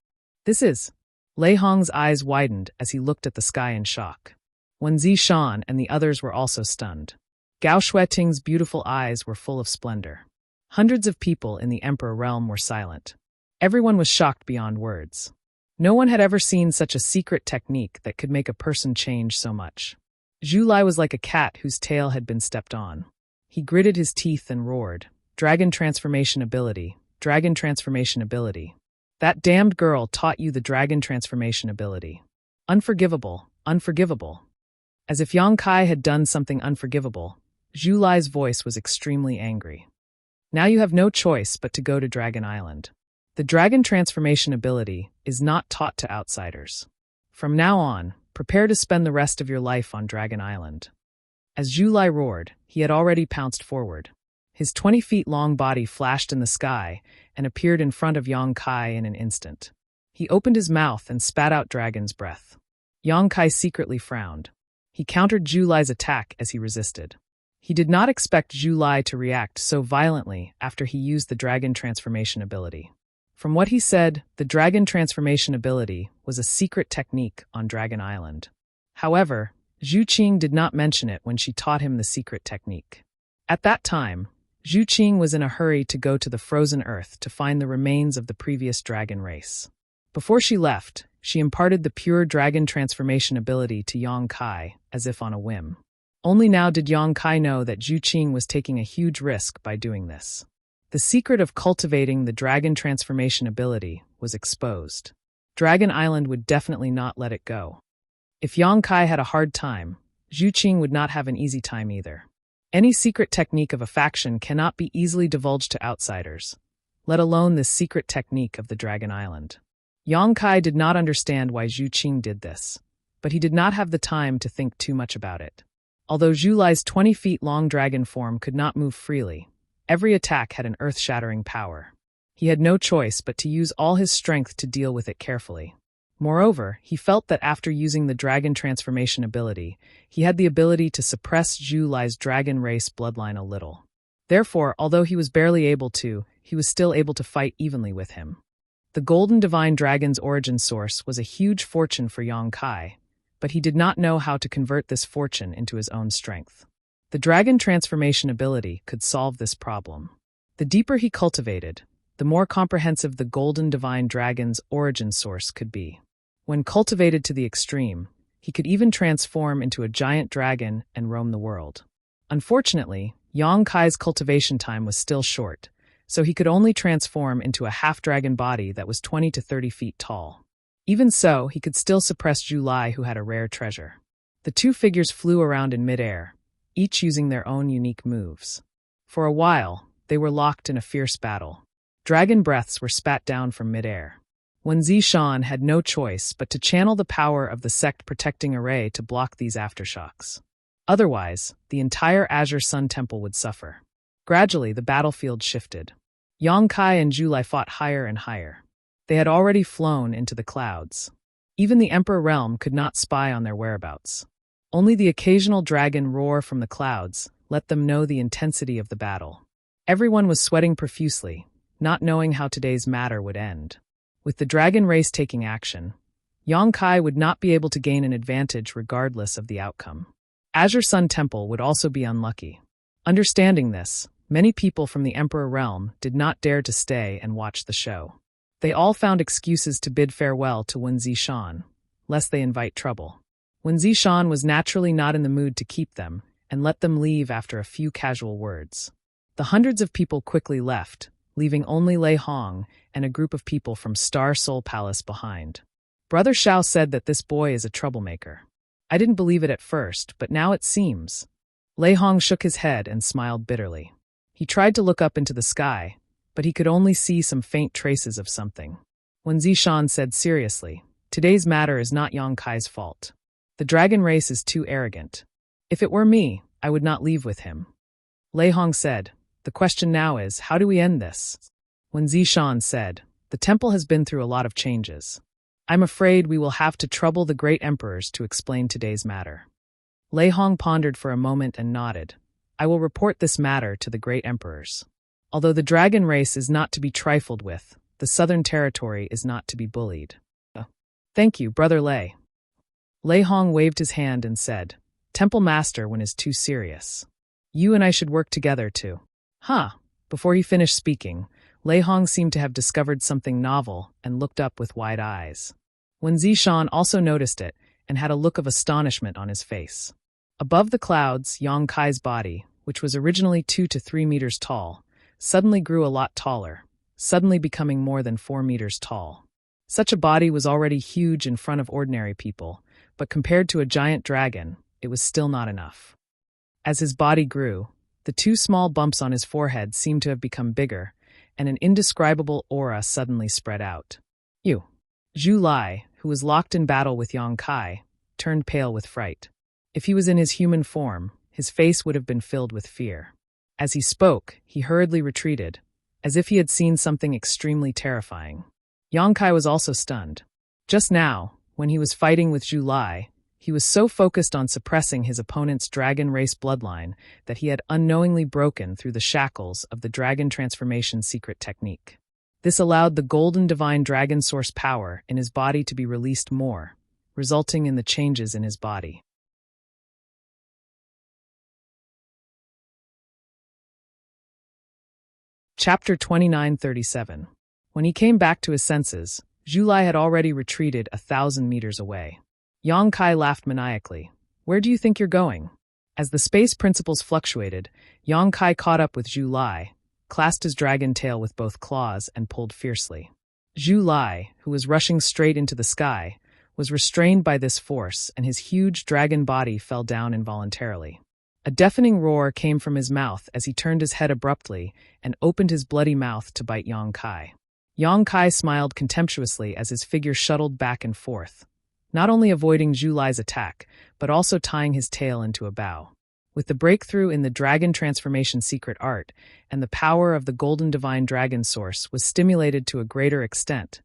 This is... Lei Hong's eyes widened as he looked at the sky in shock. Wen Zishan and the others were also stunned. Gao Shueting's beautiful eyes were full of splendor. Hundreds of people in the Emperor realm were silent. Everyone was shocked beyond words. No one had ever seen such a secret technique that could make a person change so much. Zhu Lai was like a cat whose tail had been stepped on. He gritted his teeth and roared, Dragon transformation ability, dragon transformation ability. That damned girl taught you the dragon transformation ability. Unforgivable, unforgivable. As if Yang Kai had done something unforgivable, Zhu Lai's voice was extremely angry. Now you have no choice but to go to Dragon Island. The dragon transformation ability is not taught to outsiders. From now on, prepare to spend the rest of your life on Dragon Island. As Zhu Lai roared, he had already pounced forward. His 20-feet-long body flashed in the sky and appeared in front of Yang Kai in an instant. He opened his mouth and spat out dragon's breath. Yang Kai secretly frowned. He countered Zhu Lai's attack as he resisted. He did not expect Zhu Lai to react so violently after he used the dragon transformation ability. From what he said, the dragon transformation ability was a secret technique on Dragon Island. However, Zhu Qing did not mention it when she taught him the secret technique. At that time, Zhu Qing was in a hurry to go to the frozen earth to find the remains of the previous dragon race. Before she left, she imparted the pure dragon transformation ability to Yang Kai, as if on a whim. Only now did Yang Kai know that Zhu Qing was taking a huge risk by doing this. The secret of cultivating the dragon transformation ability was exposed. Dragon Island would definitely not let it go. If Yang Kai had a hard time, Zhu Qing would not have an easy time either. Any secret technique of a faction cannot be easily divulged to outsiders, let alone this secret technique of the Dragon Island. Yang Kai did not understand why Zhu Qing did this, but he did not have the time to think too much about it. Although Zhu Lai's 20-feet-long dragon form could not move freely, every attack had an earth-shattering power. He had no choice but to use all his strength to deal with it carefully. Moreover, he felt that after using the dragon transformation ability, he had the ability to suppress Zhu Lai's dragon race bloodline a little. Therefore, although he was barely able to, he was still able to fight evenly with him. The Golden Divine Dragon's origin source was a huge fortune for Yang Kai, but he did not know how to convert this fortune into his own strength. The dragon transformation ability could solve this problem. The deeper he cultivated, the more comprehensive the Golden Divine Dragon's origin source could be. When cultivated to the extreme, he could even transform into a giant dragon and roam the world. Unfortunately, Yang Kai's cultivation time was still short, so he could only transform into a half-dragon body that was 20 to 30 feet tall. Even so, he could still suppress Zhu Lai, who had a rare treasure. The two figures flew around in midair, each using their own unique moves. For a while, they were locked in a fierce battle. Dragon breaths were spat down from midair. Wen Zishan had no choice but to channel the power of the sect protecting array to block these aftershocks. Otherwise, the entire Azure Sun Temple would suffer. Gradually, the battlefield shifted. Yang Kai and Zhu Lai fought higher and higher. They had already flown into the clouds. Even the Emperor Realm could not spy on their whereabouts. Only the occasional dragon roar from the clouds let them know the intensity of the battle. Everyone was sweating profusely, not knowing how today's matter would end. With the dragon race taking action, Yang Kai would not be able to gain an advantage regardless of the outcome. Azure Sun Temple would also be unlucky. Understanding this, many people from the Emperor Realm did not dare to stay and watch the show. They all found excuses to bid farewell to Wen Zishan, lest they invite trouble. Wen Zishan was naturally not in the mood to keep them and let them leave after a few casual words. The hundreds of people quickly left, leaving only Lei Hong and a group of people from Star Soul Palace behind. Brother Shao said that this boy is a troublemaker. I didn't believe it at first, but now it seems. Lei Hong shook his head and smiled bitterly. He tried to look up into the sky, but he could only see some faint traces of something. Wen Zishan said seriously, "Today's matter is not Yang Kai's fault. The dragon race is too arrogant. If it were me, I would not leave with him." Lei Hong said, "The question now is, how do we end this?" Wen Zishan said, "The temple has been through a lot of changes. I'm afraid we will have to trouble the great emperors to explain today's matter." Lei Hong pondered for a moment and nodded. "I will report this matter to the great emperors. Although the dragon race is not to be trifled with, the southern territory is not to be bullied." "Thank you, Brother Lei." Lei Hong waved his hand and said, "Temple Master when is too serious. You and I should work together too." Before he finished speaking, Lei Hong seemed to have discovered something novel and looked up with wide eyes. Wen Zishan also noticed it and had a look of astonishment on his face. Above the clouds, Yang Kai's body, which was originally 2 to 3 meters tall, suddenly grew a lot taller, suddenly becoming more than 4 meters tall. Such a body was already huge in front of ordinary people, but compared to a giant dragon, it was still not enough. As his body grew, the 2 small bumps on his forehead seemed to have become bigger, and an indescribable aura suddenly spread out. Zhu Lai, who was locked in battle with Yang Kai, turned pale with fright. If he was in his human form, his face would have been filled with fear. As he spoke, he hurriedly retreated, as if he had seen something extremely terrifying. Yang Kai was also stunned. Just now, when he was fighting with Zhu Lai, he was so focused on suppressing his opponent's dragon race bloodline that he had unknowingly broken through the shackles of the dragon transformation secret technique. This allowed the golden divine dragon source power in his body to be released more, resulting in the changes in his body. Chapter 2937. When he came back to his senses, Zhu Lai had already retreated 1,000 meters away. Yang Kai laughed maniacally. "Where do you think you're going?" As the space principles fluctuated, Yang Kai caught up with Zhu Lai, clasped his dragon tail with both claws, and pulled fiercely. Zhu Lai, who was rushing straight into the sky, was restrained by this force, and his huge dragon body fell down involuntarily. A deafening roar came from his mouth as he turned his head abruptly and opened his bloody mouth to bite Yang Kai. Yang Kai smiled contemptuously as his figure shuttled back and forth, not only avoiding Zhu Lai's attack, but also tying his tail into a bow. With the breakthrough in the dragon transformation secret art, and the power of the golden divine dragon source was stimulated to a greater extent,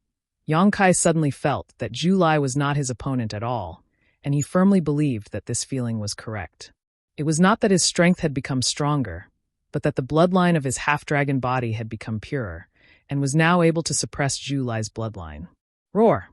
Yang Kai suddenly felt that Zhu Lai was not his opponent at all, and he firmly believed that this feeling was correct. It was not that his strength had become stronger, but that the bloodline of his half-dragon body had become purer, and was now able to suppress Zhu Lai's bloodline. Roar!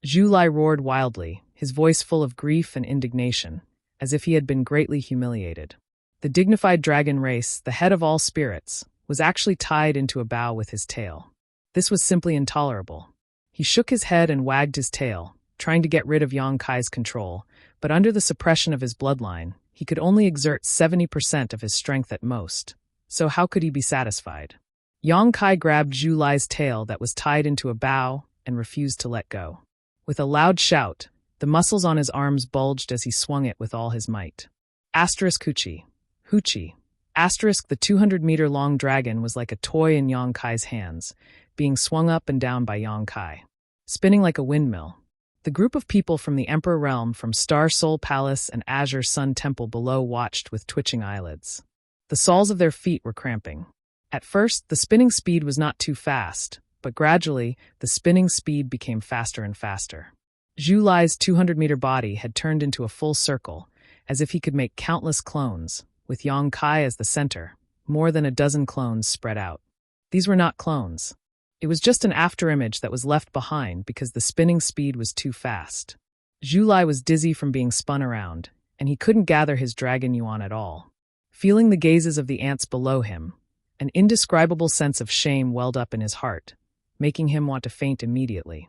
Zhu Lai roared wildly, his voice full of grief and indignation, as if he had been greatly humiliated. The dignified dragon race, the head of all spirits, was actually tied into a bough with his tail. This was simply intolerable. He shook his head and wagged his tail, trying to get rid of Yang Kai's control, but under the suppression of his bloodline, he could only exert 70% of his strength at most. So how could he be satisfied? Yang Kai grabbed Zhu Lai's tail that was tied into a bough and refused to let go. With a loud shout, the muscles on his arms bulged as he swung it with all his might. Asterisk Hoochie. Hoochie. Asterisk the 200-meter-long dragon was like a toy in Yang Kai's hands, being swung up and down by Yang Kai, spinning like a windmill. The group of people from the Emperor Realm from Star Soul Palace and Azure Sun Temple below watched with twitching eyelids. The soles of their feet were cramping. At first, the spinning speed was not too fast, but gradually, the spinning speed became faster and faster. Zhu Lai's 200-meter body had turned into a full circle, as if he could make countless clones, with Yang Kai as the center, more than a dozen clones spread out. These were not clones. It was just an afterimage that was left behind because the spinning speed was too fast. Zhu Lai was dizzy from being spun around, and he couldn't gather his dragon yuan at all. Feeling the gazes of the ants below him, an indescribable sense of shame welled up in his heart, making him want to faint immediately.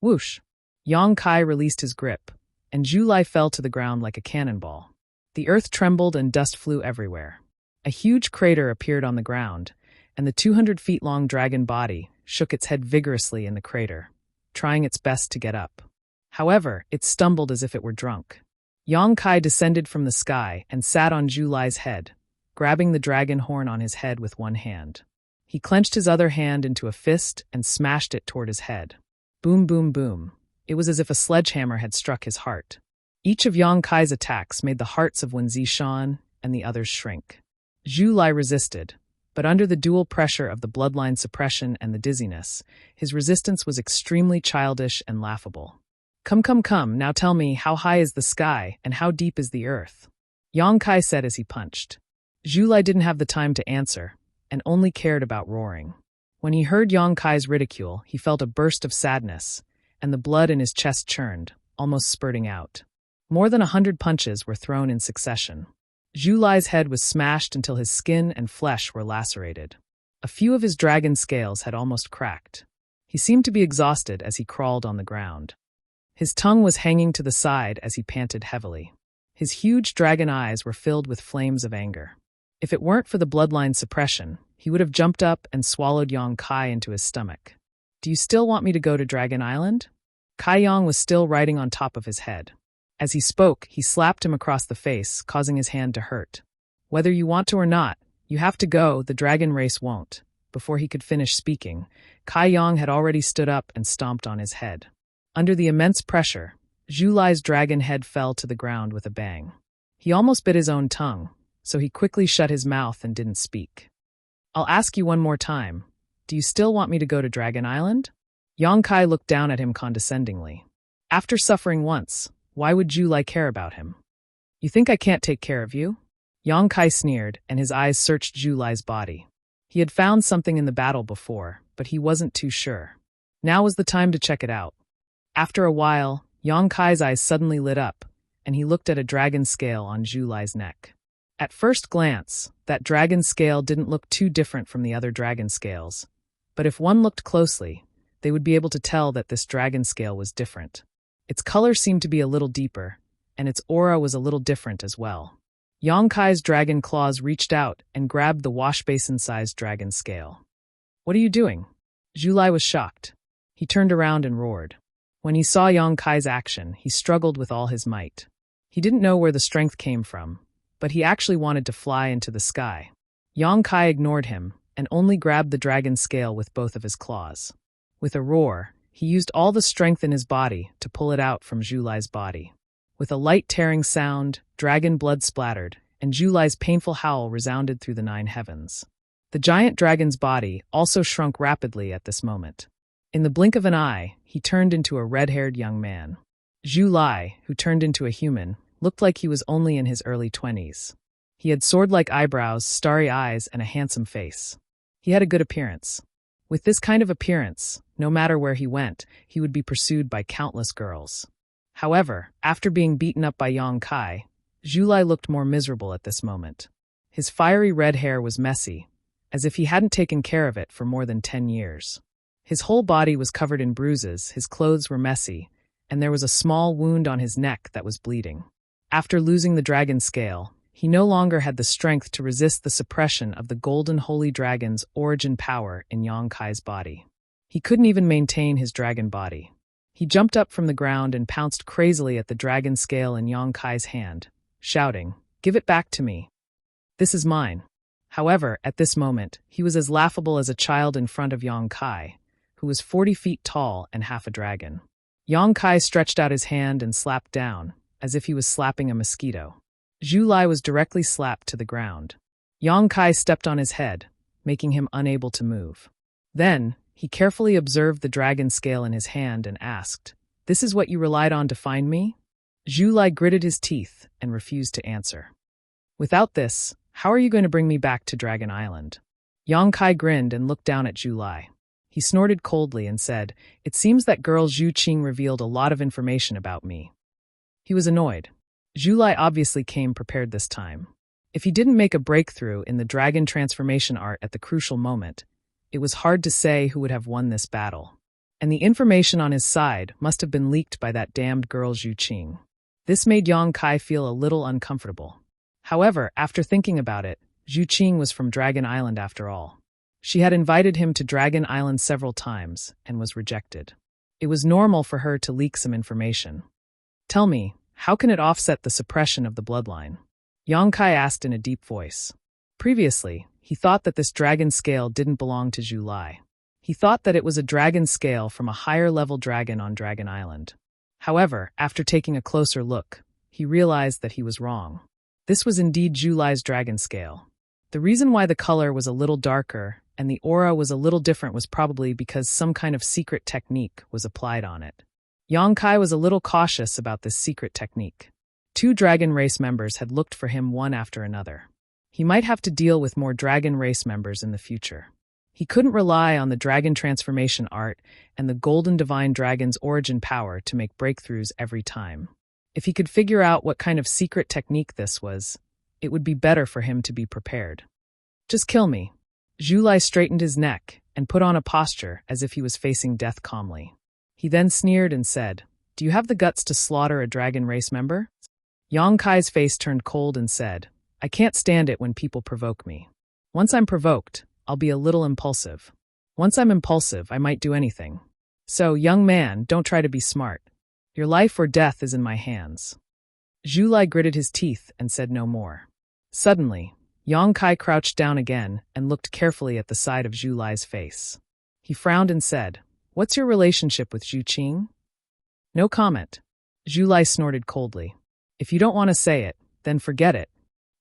Whoosh! Yang Kai released his grip, and Zhu Lai fell to the ground like a cannonball. The earth trembled and dust flew everywhere. A huge crater appeared on the ground, and the 200-feet-long dragon body shook its head vigorously in the crater, trying its best to get up. However, it stumbled as if it were drunk. Yang Kai descended from the sky and sat on Zhu Lai's head, grabbing the dragon horn on his head with one hand. He clenched his other hand into a fist and smashed it toward his head. Boom, boom, boom. It was as if a sledgehammer had struck his heart. Each of Yang Kai's attacks made the hearts of Wen Zishan and the others shrink. Zhu Lai resisted, but under the dual pressure of the bloodline suppression and the dizziness, his resistance was extremely childish and laughable. Come, come, come, now tell me, how high is the sky and how deep is the earth? Yang Kai said as he punched. Zhu Lai didn't have the time to answer, and only cared about roaring. When he heard Yang Kai's ridicule, he felt a burst of sadness, and the blood in his chest churned, almost spurting out. More than 100 punches were thrown in succession. Zhu Lai's head was smashed until his skin and flesh were lacerated. A few of his dragon scales had almost cracked. He seemed to be exhausted as he crawled on the ground. His tongue was hanging to the side as he panted heavily. His huge dragon eyes were filled with flames of anger. If it weren't for the bloodline suppression, he would have jumped up and swallowed Yang Kai into his stomach. Do you still want me to go to Dragon Island? Kai Yang was still riding on top of his head. As he spoke, he slapped him across the face, causing his hand to hurt. Whether you want to or not, you have to go, the dragon race won't. Before he could finish speaking, Kai Yang had already stood up and stomped on his head. Under the immense pressure, Zhu Lai's dragon head fell to the ground with a bang. He almost bit his own tongue, so he quickly shut his mouth and didn't speak. I'll ask you one more time. Do you still want me to go to Dragon Island? Yang Kai looked down at him condescendingly. After suffering once, why would Zhu Lai care about him? You think I can't take care of you? Yang Kai sneered, and his eyes searched Zhu Lai's body. He had found something in the battle before, but he wasn't too sure. Now was the time to check it out. After a while, Yang Kai's eyes suddenly lit up, and he looked at a dragon scale on Zhu Lai's neck. At first glance, that dragon scale didn't look too different from the other dragon scales, but if one looked closely, they would be able to tell that this dragon scale was different. Its color seemed to be a little deeper, and its aura was a little different as well. Yang Kai's dragon claws reached out and grabbed the wash-basin-sized dragon scale. What are you doing? Zhu Lai was shocked. He turned around and roared. When he saw Yang Kai's action, he struggled with all his might. He didn't know where the strength came from, but he actually wanted to fly into the sky. Yang Kai ignored him and only grabbed the dragon scale with both of his claws. With a roar, he used all the strength in his body to pull it out from Zhu Lai's body. With a light tearing sound, dragon blood splattered, and Zhu Lai's painful howl resounded through the 9 heavens. The giant dragon's body also shrunk rapidly at this moment. In the blink of an eye, he turned into a red-haired young man. Zhu Lai, who turned into a human, looked like he was only in his early 20s. He had sword-like eyebrows, starry eyes, and a handsome face. He had a good appearance. With this kind of appearance, no matter where he went, he would be pursued by countless girls. However, after being beaten up by Yang Kai, Zhu Lai looked more miserable at this moment. His fiery red hair was messy, as if he hadn't taken care of it for more than 10 years. His whole body was covered in bruises, his clothes were messy, and there was a small wound on his neck that was bleeding. After losing the dragon scale, he no longer had the strength to resist the suppression of the golden holy dragon's origin power in Yang Kai's body. He couldn't even maintain his dragon body. He jumped up from the ground and pounced crazily at the dragon scale in Yang Kai's hand, shouting, "Give it back to me. This is mine." However, at this moment, he was as laughable as a child in front of Yang Kai, who was 40 feet tall and half a dragon. Yang Kai stretched out his hand and slapped down, as if he was slapping a mosquito. Zhu Lai was directly slapped to the ground. Yang Kai stepped on his head, making him unable to move. Then, he carefully observed the dragon scale in his hand and asked, "This is what you relied on to find me?" Zhu Lai gritted his teeth and refused to answer. "Without this, how are you going to bring me back to Dragon Island?" Yang Kai grinned and looked down at Zhu Lai. He snorted coldly and said, "It seems that girl Zhu Qing revealed a lot of information about me." He was annoyed. Zhu Lai obviously came prepared this time. If he didn't make a breakthrough in the dragon transformation art at the crucial moment, it was hard to say who would have won this battle. And the information on his side must have been leaked by that damned girl Zhu Qing. This made Yang Kai feel a little uncomfortable. However, after thinking about it, Zhu Qing was from Dragon Island after all. She had invited him to Dragon Island several times and was rejected. It was normal for her to leak some information. "Tell me, how can it offset the suppression of the bloodline?" Yang Kai asked in a deep voice. Previously, he thought that this dragon scale didn't belong to Zhu Lai. He thought that it was a dragon scale from a higher-level dragon on Dragon Island. However, after taking a closer look, he realized that he was wrong. This was indeed Zhu Lai's dragon scale. The reason why the color was a little darker and the aura was a little different was probably because some kind of secret technique was applied on it. Yang Kai was a little cautious about this secret technique. 2 dragon race members had looked for him one after another. He might have to deal with more dragon race members in the future. He couldn't rely on the dragon transformation art and the golden divine dragon's origin power to make breakthroughs every time. If he could figure out what kind of secret technique this was, it would be better for him to be prepared. "Just kill me." Zhu Lai straightened his neck and put on a posture as if he was facing death calmly. He then sneered and said, "Do you have the guts to slaughter a dragon race member?" Yang Kai's face turned cold and said, "I can't stand it when people provoke me. Once I'm provoked, I'll be a little impulsive. Once I'm impulsive, I might do anything. So, young man, don't try to be smart. Your life or death is in my hands." Zhu Lai gritted his teeth and said no more. Suddenly, Yang Kai crouched down again and looked carefully at the side of Zhu Lai's face. He frowned and said, "What's your relationship with Zhu Qing?" "No comment." Zhu Lai snorted coldly. "If you don't want to say it, then forget it."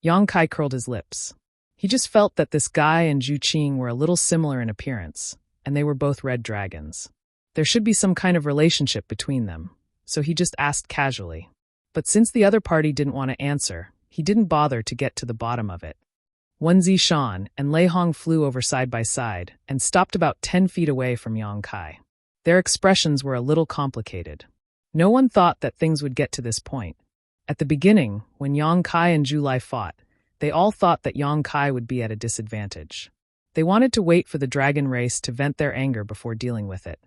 Yang Kai curled his lips. He just felt that this guy and Zhu Qing were a little similar in appearance, and they were both red dragons. There should be some kind of relationship between them, so he just asked casually. But since the other party didn't want to answer, he didn't bother to get to the bottom of it. Wen Zishan and Lei Hong flew over side by side and stopped about 10 feet away from Yang Kai. Their expressions were a little complicated. No one thought that things would get to this point. At the beginning, when Yang Kai and Zhu Lai fought, they all thought that Yang Kai would be at a disadvantage. They wanted to wait for the dragon race to vent their anger before dealing with it.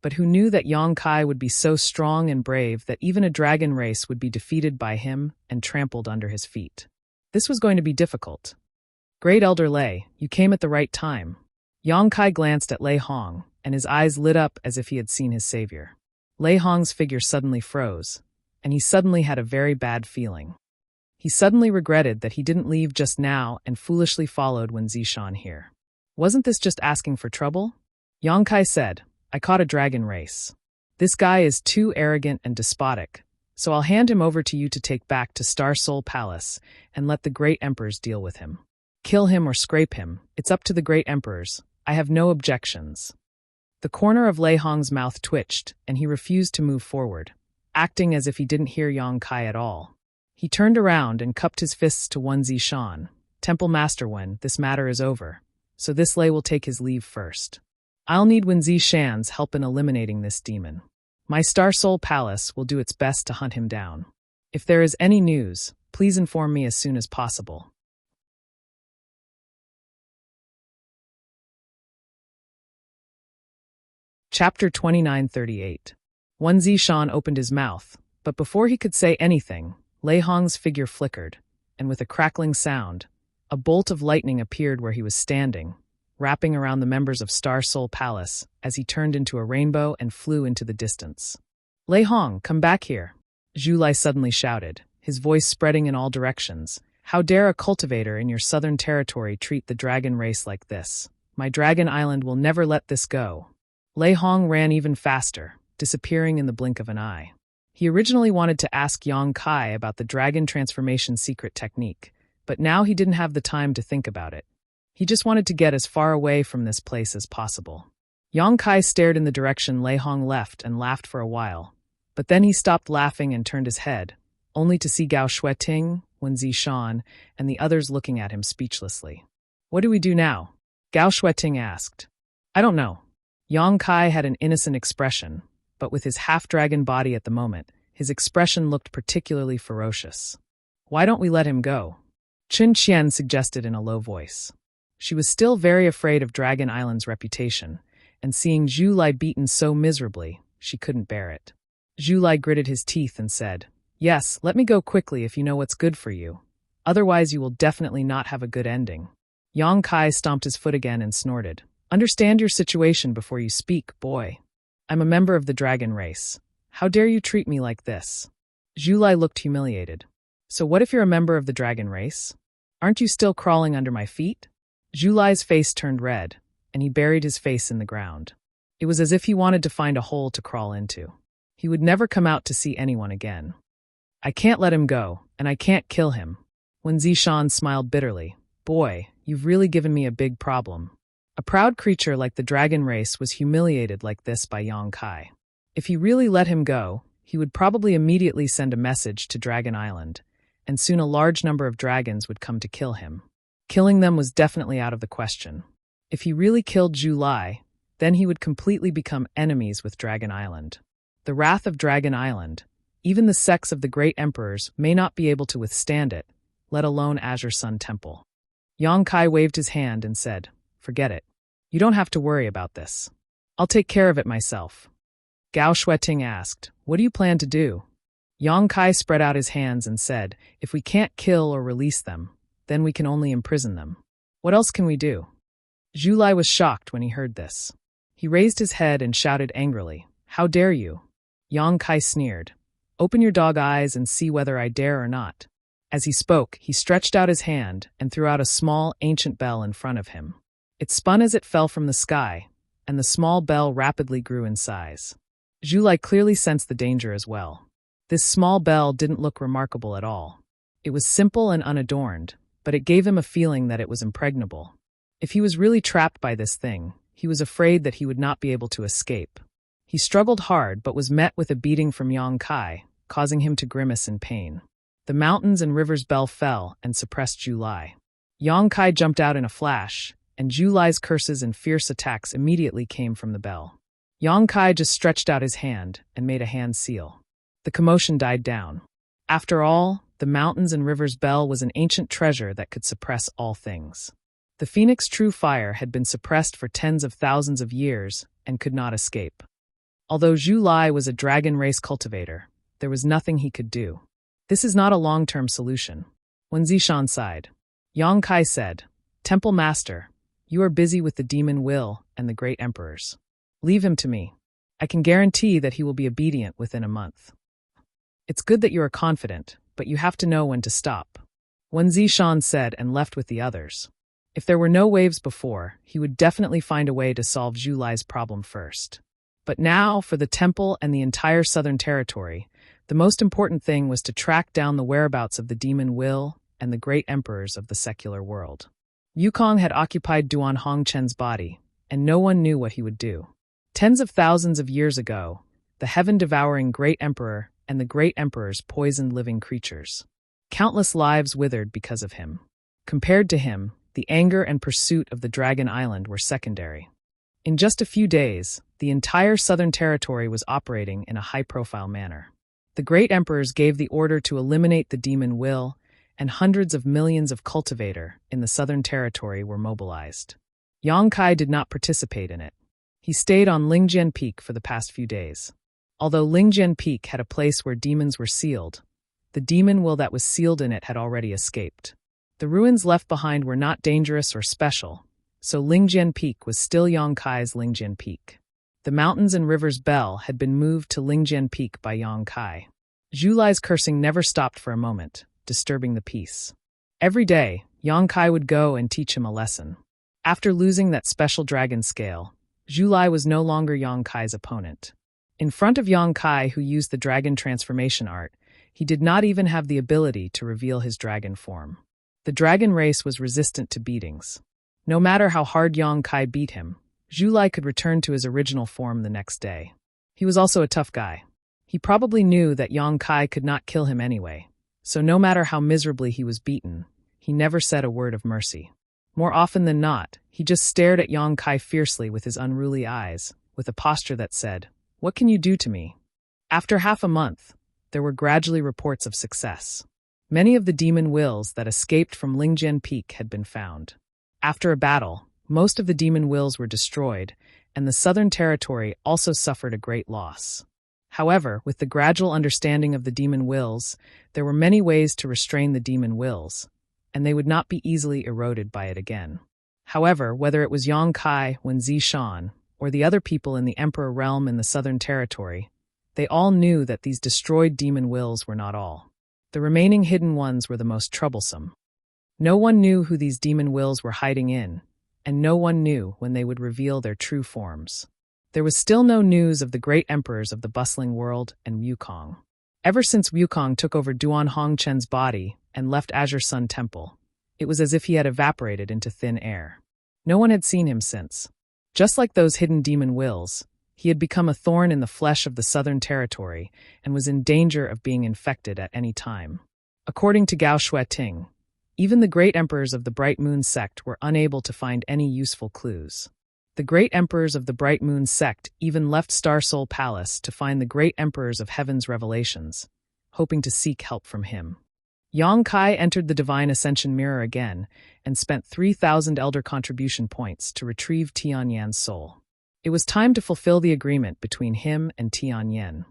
But who knew that Yang Kai would be so strong and brave that even a dragon race would be defeated by him and trampled under his feet? This was going to be difficult. "Great Elder Lei, you came at the right time." Yang Kai glanced at Lei Hong, and his eyes lit up as if he had seen his savior. Lei Hong's figure suddenly froze, and he suddenly had a very bad feeling. He suddenly regretted that he didn't leave just now and foolishly followed Wen Zishan here. Wasn't this just asking for trouble? Yang Kai said, "I caught a dragon race. This guy is too arrogant and despotic, so I'll hand him over to you to take back to Star Soul Palace and let the great emperors deal with him. Kill him or scrape him, it's up to the great emperors. I have no objections." The corner of Lei Hong's mouth twitched, and he refused to move forward, acting as if he didn't hear Yang Kai at all. He turned around and cupped his fists to Wen Zishan. Temple Master Wen, this matter is over, so this Lei will take his leave first. I'll need Wen Zishan's help in eliminating this demon. My Star Soul Palace will do its best to hunt him down. If there is any news, please inform me as soon as possible. Chapter 2938. Wen Zishan opened his mouth, but before he could say anything, Lei Hong's figure flickered, and with a crackling sound, a bolt of lightning appeared where he was standing, wrapping around the members of Star Soul Palace as he turned into a rainbow and flew into the distance. Lei Hong, come back here, Zhu Lai suddenly shouted, his voice spreading in all directions. How dare a cultivator in your southern territory treat the dragon race like this? My dragon island will never let this go. Lei Hong ran even faster, disappearing in the blink of an eye. He originally wanted to ask Yang Kai about the dragon transformation secret technique, but now he didn't have the time to think about it. He just wanted to get as far away from this place as possible. Yang Kai stared in the direction Lei Hong left and laughed for a while, but then he stopped laughing and turned his head, only to see Gao Shueting, Wen Zishan, and the others looking at him speechlessly. What do we do now? Gao Shueting asked. I don't know. Yang Kai had an innocent expression, but with his half-dragon body at the moment, his expression looked particularly ferocious. Why don't we let him go? Chun Qian suggested in a low voice. She was still very afraid of Dragon Island's reputation, and seeing Zhu Lai beaten so miserably, she couldn't bear it. Zhu Lai gritted his teeth and said, Yes, let me go quickly if you know what's good for you. Otherwise you will definitely not have a good ending. Yang Kai stomped his foot again and snorted. Understand your situation before you speak, boy. I'm a member of the dragon race. How dare you treat me like this? Zhu Lai looked humiliated. So what if you're a member of the dragon race? Aren't you still crawling under my feet? Zhu Lai's face turned red, and he buried his face in the ground. It was as if he wanted to find a hole to crawl into. He would never come out to see anyone again. I can't let him go, and I can't kill him. Wen Zishan smiled bitterly. Boy, you've really given me a big problem. A proud creature like the dragon race was humiliated like this by Yang Kai. If he really let him go, he would probably immediately send a message to Dragon Island, and soon a large number of dragons would come to kill him. Killing them was definitely out of the question. If he really killed Zhu Lai, then he would completely become enemies with Dragon Island. The wrath of Dragon Island, even the sects of the great emperors may not be able to withstand it, let alone Azure Sun Temple. Yang Kai waved his hand and said, Forget it. You don't have to worry about this. I'll take care of it myself. Gao Shueting asked, What do you plan to do? Yang Kai spread out his hands and said, If we can't kill or release them, then we can only imprison them. What else can we do? Zhu Lai was shocked when he heard this. He raised his head and shouted angrily, How dare you? Yang Kai sneered, Open your dog eyes and see whether I dare or not. As he spoke, he stretched out his hand and threw out a small, ancient bell in front of him. It spun as it fell from the sky, and the small bell rapidly grew in size. Zhu Lai clearly sensed the danger as well. This small bell didn't look remarkable at all. It was simple and unadorned, but it gave him a feeling that it was impregnable. If he was really trapped by this thing, he was afraid that he would not be able to escape. He struggled hard but was met with a beating from Yang Kai, causing him to grimace in pain. The mountains and rivers bell fell and suppressed Zhu Lai. Yang Kai jumped out in a flash, and Zhu Lai's curses and fierce attacks immediately came from the bell. Yang Kai just stretched out his hand and made a hand seal. The commotion died down. After all, the mountains and rivers bell was an ancient treasure that could suppress all things. The Phoenix True Fire had been suppressed for tens of thousands of years and could not escape. Although Zhu Lai was a dragon race cultivator, there was nothing he could do. This is not a long-term solution. Wen Zishan sighed. Yang Kai said, Temple Master, you are busy with the demon will and the great emperors. Leave him to me. I can guarantee that he will be obedient within a month. It's good that you are confident, but you have to know when to stop. Wen Zishan said and left with the others. If there were no waves before, he would definitely find a way to solve Zhu Lai's problem first. But now, for the temple and the entire southern territory, the most important thing was to track down the whereabouts of the demon will and the great emperors of the secular world. Yukong had occupied Duan Hongchen's body, and no one knew what he would do. Tens of thousands of years ago, the heaven-devouring Great Emperor and the Great Emperors poisoned living creatures. Countless lives withered because of him. Compared to him, the anger and pursuit of the Dragon Island were secondary. In just a few days, the entire Southern Territory was operating in a high-profile manner. The Great Emperors gave the order to eliminate the demon will, and hundreds of millions of cultivator in the Southern Territory were mobilized. Yang Kai did not participate in it. He stayed on Lingjian Peak for the past few days. Although Lingjian Peak had a place where demons were sealed, the demon will that was sealed in it had already escaped. The ruins left behind were not dangerous or special, so Lingjian Peak was still Yang Kai's Lingjian Peak. The mountains and rivers Bell had been moved to Lingjian Peak by Yang Kai. Zhu Lai's cursing never stopped for a moment, disturbing the peace. Every day, Yang Kai would go and teach him a lesson. After losing that special dragon scale, Zhu Lai was no longer Yang Kai's opponent. In front of Yang Kai, who used the dragon transformation art, he did not even have the ability to reveal his dragon form. The dragon race was resistant to beatings. No matter how hard Yang Kai beat him, Zhu Lai could return to his original form the next day. He was also a tough guy. He probably knew that Yang Kai could not kill him anyway, so no matter how miserably he was beaten, he never said a word of mercy. More often than not, he just stared at Yang Kai fiercely with his unruly eyes, with a posture that said, "What can you do to me?" After half a month, there were gradually reports of success. Many of the demon wills that escaped from Lingjian Peak had been found. After a battle, most of the demon wills were destroyed, and the Southern Territory also suffered a great loss. However, with the gradual understanding of the demon wills, there were many ways to restrain the demon wills, and they would not be easily eroded by it again. However, whether it was Yang Kai, Wen Zishan, or the other people in the Emperor realm in the Southern Territory, they all knew that these destroyed demon wills were not all. The remaining hidden ones were the most troublesome. No one knew who these demon wills were hiding in, and no one knew when they would reveal their true forms. There was still no news of the great emperors of the bustling world and Wukong. Ever since Wukong took over Duan Hongchen's body and left Azure Sun Temple, it was as if he had evaporated into thin air. No one had seen him since. Just like those hidden demon wills, he had become a thorn in the flesh of the Southern Territory and was in danger of being infected at any time. According to Gao Shueting, even the great emperors of the Bright Moon sect were unable to find any useful clues. The great emperors of the Bright Moon sect even left Star Soul Palace to find the great emperors of Heaven's revelations, hoping to seek help from him. Yang Kai entered the Divine Ascension Mirror again and spent 3,000 Elder Contribution points to retrieve Tianyan's soul. It was time to fulfill the agreement between him and Tianyan.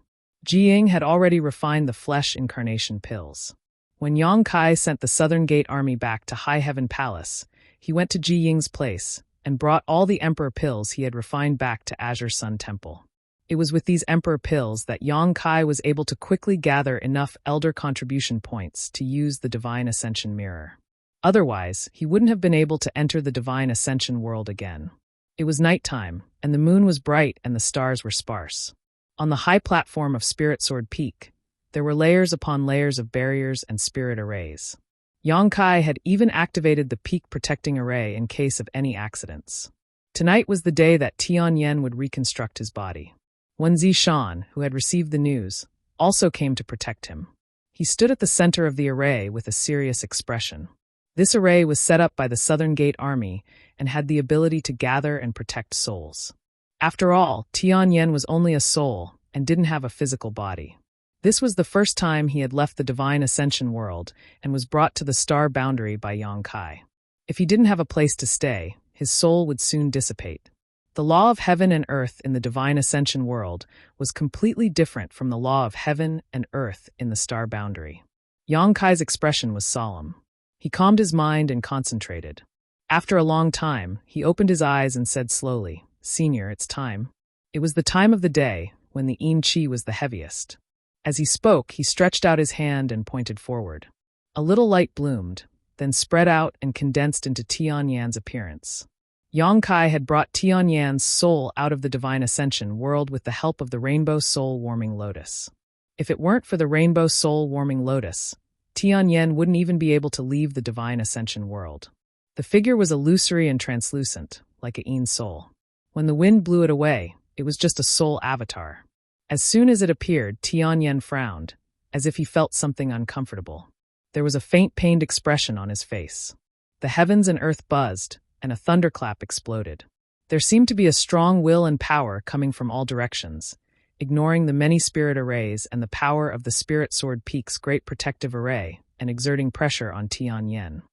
Jiying had already refined the flesh incarnation pills. When Yang Kai sent the Southern Gate army back to High Heaven Palace, he went to Jiying's place and brought all the Emperor pills he had refined back to Azure Sun Temple. It was with these Emperor pills that Yang Kai was able to quickly gather enough Elder Contribution points to use the Divine Ascension Mirror. Otherwise, he wouldn't have been able to enter the Divine Ascension world again. It was nighttime, and the moon was bright and the stars were sparse. On the high platform of Spirit Sword Peak, there were layers upon layers of barriers and spirit arrays. Yang Kai had even activated the peak protecting array in case of any accidents. Tonight was the day that Tianyan would reconstruct his body. Wen Zishan, who had received the news, also came to protect him. He stood at the center of the array with a serious expression. This array was set up by the Southern Gate Army and had the ability to gather and protect souls. After all, Tianyan was only a soul and didn't have a physical body. This was the first time he had left the Divine Ascension world and was brought to the star boundary by Yang Kai. If he didn't have a place to stay, his soul would soon dissipate. The law of heaven and earth in the Divine Ascension world was completely different from the law of heaven and earth in the star boundary. Yang Kai's expression was solemn. He calmed his mind and concentrated. After a long time, he opened his eyes and said slowly, "Senior, it's time." It was the time of the day when the yin qi was the heaviest. As he spoke, he stretched out his hand and pointed forward. A little light bloomed, then spread out and condensed into Tianyan's appearance. Yang Kai had brought Tianyan's soul out of the Divine Ascension world with the help of the Rainbow Soul Warming Lotus. If it weren't for the Rainbow Soul Warming Lotus, Tianyan wouldn't even be able to leave the Divine Ascension world. The figure was illusory and translucent, like a yin soul. When the wind blew it away, It was just a soul avatar. As soon as it appeared, Tianyan frowned, as if he felt something uncomfortable. There was a faint pained expression on his face. The heavens and earth buzzed, and a thunderclap exploded. There seemed to be a strong will and power coming from all directions, ignoring the many spirit arrays and the power of the Spirit Sword Peak's great protective array, and exerting pressure on Tianyan.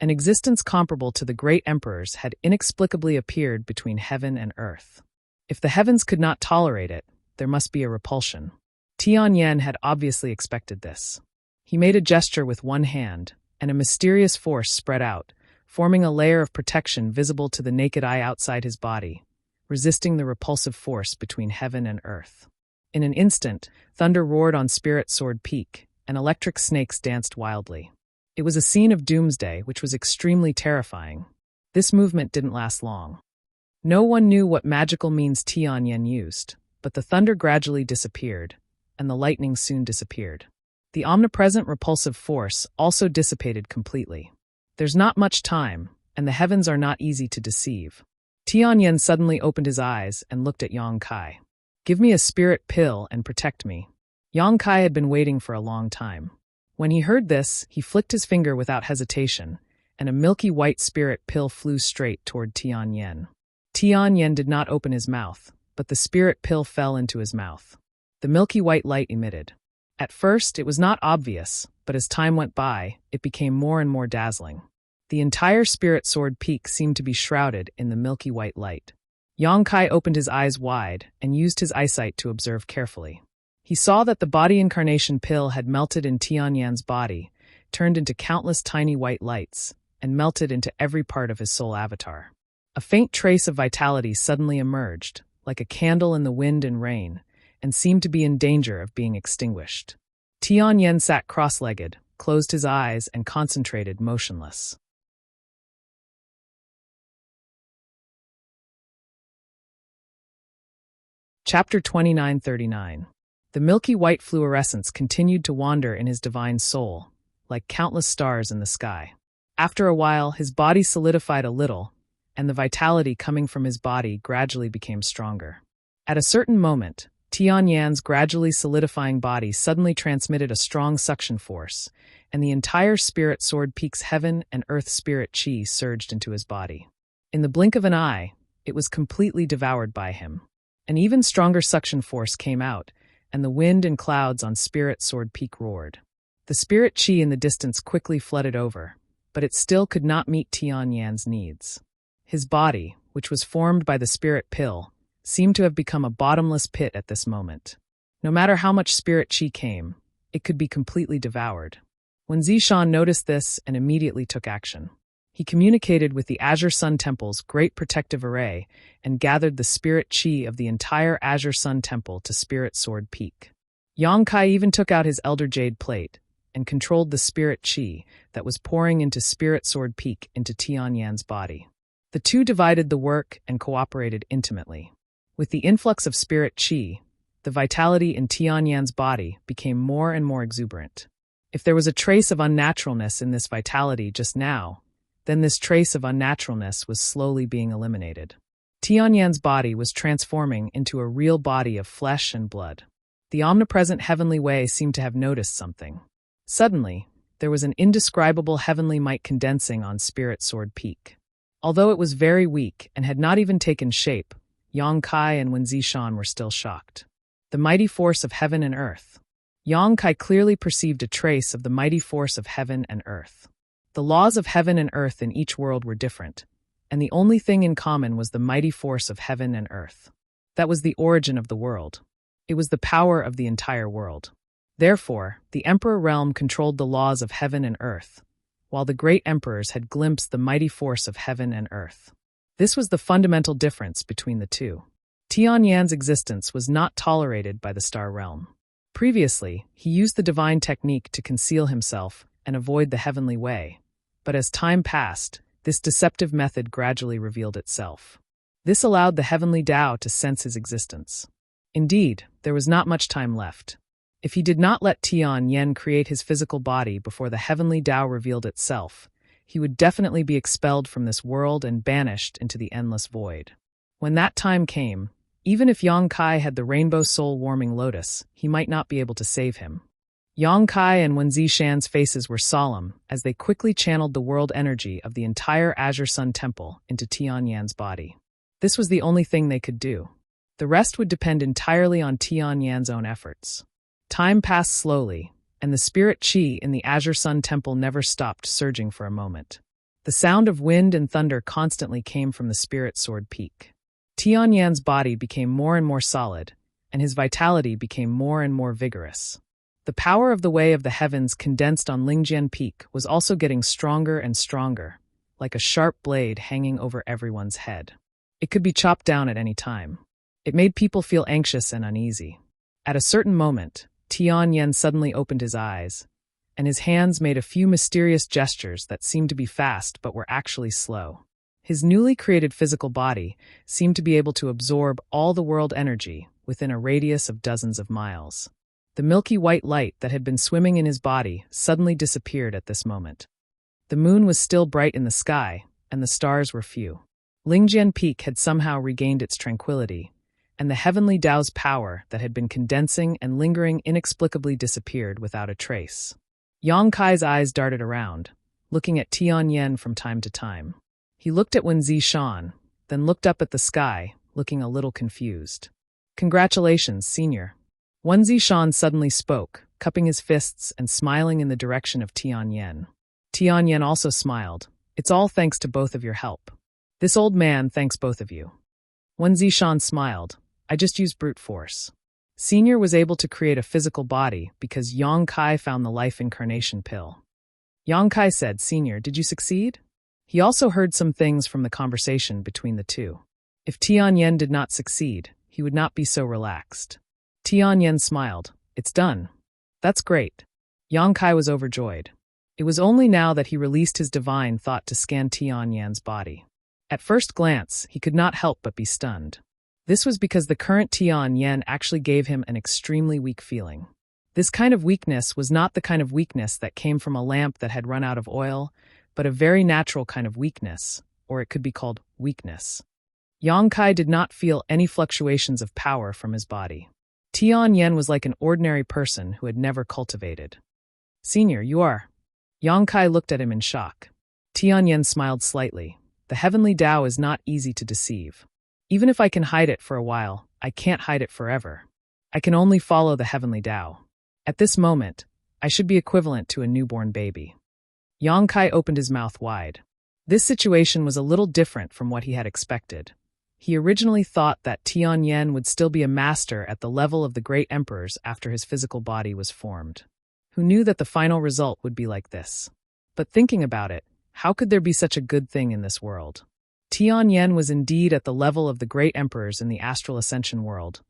An existence comparable to the great emperors had inexplicably appeared between heaven and earth. If the heavens could not tolerate it, there must be a repulsion. Tianyan had obviously expected this. He made a gesture with one hand, and a mysterious force spread out, forming a layer of protection visible to the naked eye outside his body, resisting the repulsive force between heaven and earth. In an instant, thunder roared on Spirit Sword Peak, and electric snakes danced wildly. It was a scene of doomsday which was extremely terrifying. This movement didn't last long. No one knew what magical means Tianyan used, but the thunder gradually disappeared, and the lightning soon disappeared. The omnipresent repulsive force also dissipated completely. There's not much time, and the heavens are not easy to deceive. Tianyan suddenly opened his eyes and looked at Yang Kai. "Give me a spirit pill and protect me." Yang Kai had been waiting for a long time. When he heard this, he flicked his finger without hesitation, and a milky white spirit pill flew straight toward Tianyan. Tianyan did not open his mouth, but the spirit pill fell into his mouth. The milky white light emitted. At first, it was not obvious, but as time went by, it became more and more dazzling. The entire Spirit Sword Peak seemed to be shrouded in the milky white light. Yang Kai opened his eyes wide and used his eyesight to observe carefully. He saw that the body incarnation pill had melted in Tianyan's body, turned into countless tiny white lights, and melted into every part of his soul avatar. A faint trace of vitality suddenly emerged, like a candle in the wind and rain, and seemed to be in danger of being extinguished. Tianyan sat cross-legged, closed his eyes, and concentrated motionless. Chapter 2939. The milky white fluorescence continued to wander in his divine soul, like countless stars in the sky. After a while, his body solidified a little, and the vitality coming from his body gradually became stronger. At a certain moment, Tianyan's gradually solidifying body suddenly transmitted a strong suction force, and the entire Spirit Sword Peak's heaven and earth spirit chi surged into his body. In the blink of an eye, it was completely devoured by him. An even stronger suction force came out, and the wind and clouds on Spirit Sword Peak roared. The spirit chi in the distance quickly flooded over, but it still could not meet Tianyan's needs. His body, which was formed by the spirit pill, seemed to have become a bottomless pit at this moment. No matter how much spirit chi came, it could be completely devoured. When Zishan noticed this and immediately took action, he communicated with the Azure Sun Temple's great protective array and gathered the spirit chi of the entire Azure Sun Temple to Spirit Sword Peak. Yang Kai even took out his Elder Jade plate and controlled the spirit chi that was pouring into Spirit Sword Peak into Tianyan's body. The two divided the work and cooperated intimately. With the influx of spirit chi, the vitality in Tianyan's body became more and more exuberant. If there was a trace of unnaturalness in this vitality just now, then this trace of unnaturalness was slowly being eliminated. Tianyan's body was transforming into a real body of flesh and blood. The omnipresent heavenly way seemed to have noticed something. Suddenly, there was an indescribable heavenly might condensing on Spirit Sword Peak. Although it was very weak and had not even taken shape, Yang Kai and Wen Zishan were still shocked. The mighty force of heaven and earth. Yang Kai clearly perceived a trace of the mighty force of heaven and earth. The laws of heaven and earth in each world were different, and the only thing in common was the mighty force of heaven and earth. That was the origin of the world. It was the power of the entire world. Therefore, the Emperor Realm controlled the laws of heaven and earth, while the great emperors had glimpsed the mighty force of heaven and earth. This was the fundamental difference between the two. Tianyan's existence was not tolerated by the Star Realm. Previously, he used the divine technique to conceal himself and avoid the heavenly way, but as time passed, this deceptive method gradually revealed itself. This allowed the heavenly Tao to sense his existence. Indeed, there was not much time left. If he did not let Tianyan create his physical body before the heavenly Tao revealed itself, he would definitely be expelled from this world and banished into the endless void. When that time came, Even if Yang Kai had the rainbow soul-warming lotus, he might not be able to save him. Yang Kai and Wen Zishan's faces were solemn as they quickly channeled the world energy of the entire Azure Sun Temple into Tianyan's body. This was the only thing they could do. The rest would depend entirely on Tianyan's own efforts. Time passed slowly, and the spirit qi in the Azure Sun Temple never stopped surging for a moment. The sound of wind and thunder constantly came from the spirit sword peak. Tianyan's body became more and more solid, and his vitality became more and more vigorous. The power of the Way of the Heavens condensed on Lingjian Peak was also getting stronger and stronger, like a sharp blade hanging over everyone's head. It could be chopped down at any time. It made people feel anxious and uneasy. At a certain moment, Tianyan suddenly opened his eyes, and his hands made a few mysterious gestures that seemed to be fast but were actually slow. His newly created physical body seemed to be able to absorb all the world energy within a radius of dozens of miles. The milky white light that had been swimming in his body suddenly disappeared at this moment. The moon was still bright in the sky, and the stars were few. Lingjian Peak had somehow regained its tranquility, and the heavenly Tao's power that had been condensing and lingering inexplicably disappeared without a trace. Yang Kai's eyes darted around, looking at Tianyan from time to time. He looked at Wen Zishan, then looked up at the sky, looking a little confused. "Congratulations, Senior." Wen Zishan suddenly spoke, cupping his fists and smiling in the direction of Tianyan. Tianyan also smiled. "It's all thanks to both of your help. This old man thanks both of you." Wen Zishan smiled. "I just used brute force." Senior was able to create a physical body because Yang Kai found the life incarnation pill. Yang Kai said, "Senior, did you succeed?" He also heard some things from the conversation between the two. If Tianyan did not succeed, he would not be so relaxed. Tianyan smiled. "It's done." "That's great." Yang Kai was overjoyed. It was only now that he released his divine thought to scan Tianyan's body. At first glance, he could not help but be stunned. This was because the current Tianyan actually gave him an extremely weak feeling. This kind of weakness was not the kind of weakness that came from a lamp that had run out of oil, but a very natural kind of weakness, or it could be called weakness. Yang Kai did not feel any fluctuations of power from his body. Tianyan was like an ordinary person who had never cultivated. "Senior, you are." Yang Kai looked at him in shock. Tianyan smiled slightly. "The heavenly Tao is not easy to deceive. Even if I can hide it for a while, I can't hide it forever. I can only follow the heavenly Tao. At this moment, I should be equivalent to a newborn baby." Yang Kai opened his mouth wide. This situation was a little different from what he had expected. He originally thought that Tianyan would still be a master at the level of the great emperors after his physical body was formed. Who knew that the final result would be like this? But thinking about it, how could there be such a good thing in this world? Tianyan was indeed at the level of the great emperors in the astral ascension world,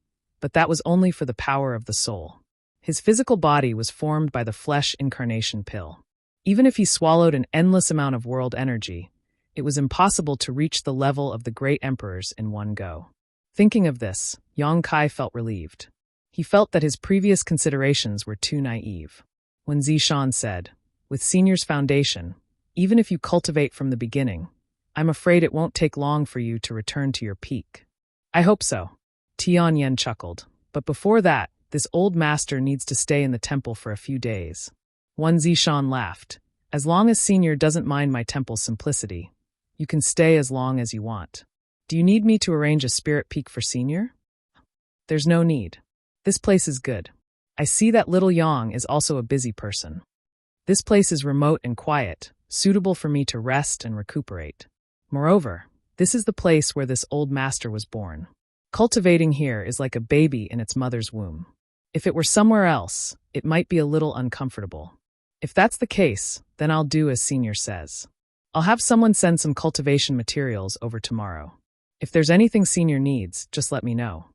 but that was only for the power of the soul. His physical body was formed by the flesh incarnation pill. Even if he swallowed an endless amount of world energy, it was impossible to reach the level of the great emperors in one go. Thinking of this, Yang Kai felt relieved. He felt that his previous considerations were too naive. When Zishan said, "With Senior's foundation, even if you cultivate from the beginning, I'm afraid it won't take long for you to return to your peak." "I hope so." Tianyan chuckled. "But before that, this old master needs to stay in the temple for a few days." Wen Zishan laughed. "As long as Senior doesn't mind my temple's simplicity, you can stay as long as you want. Do you need me to arrange a spirit peak for Senior?" "There's no need. This place is good. I see that little Yang is also a busy person. This place is remote and quiet, suitable for me to rest and recuperate. Moreover, this is the place where this old master was born. Cultivating here is like a baby in its mother's womb. If it were somewhere else, it might be a little uncomfortable. If that's the case, then I'll do as Senior says. I'll have someone send some cultivation materials over tomorrow. If there's anything Senior needs, just let me know.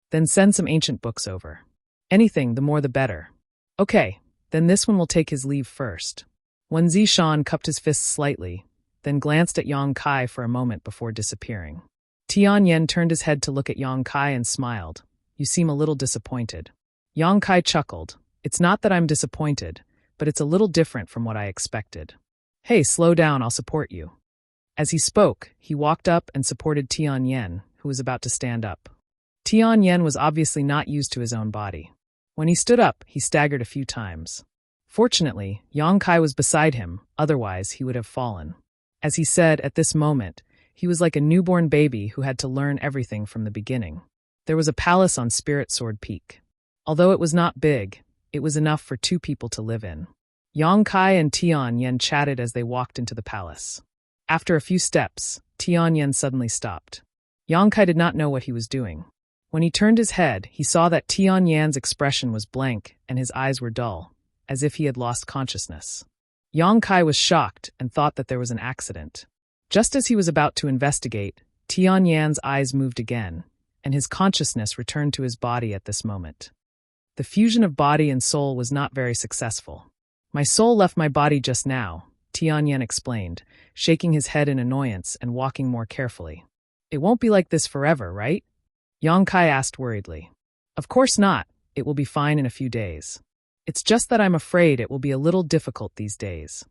Then send some ancient books over. Anything, the more the better. Okay, then this one will take his leave first." Wen Zishan cupped his fists slightly, then glanced at Yang Kai for a moment before disappearing. Tianyan turned his head to look at Yang Kai and smiled. "You seem a little disappointed." Yang Kai chuckled. "It's not that I'm disappointed, but it's a little different from what I expected. Hey, slow down, I'll support you." As he spoke, he walked up and supported Tianyan, who was about to stand up. Tian Yen was obviously not used to his own body. When he stood up, he staggered a few times. Fortunately, Yang Kai was beside him, otherwise he would have fallen. As he said, at this moment, he was like a newborn baby who had to learn everything from the beginning. There was a palace on Spirit Sword Peak. Although it was not big, it was enough for 2 people to live in. Yang Kai and Tian Yen chatted as they walked into the palace. After a few steps, Tian Yen suddenly stopped. Yang Kai did not know what he was doing. When he turned his head, he saw that Tian Yan's expression was blank and his eyes were dull, as if he had lost consciousness. Yang Kai was shocked and thought that there was an accident. Just as he was about to investigate, Tian Yan's eyes moved again, and his consciousness returned to his body at this moment. The fusion of body and soul was not very successful. My soul left my body just now, Tian Yan explained, shaking his head in annoyance and walking more carefully. It won't be like this forever, right? Yang Kai asked worriedly. Of course not, it will be fine in a few days. It's just that I'm afraid it will be a little difficult these days.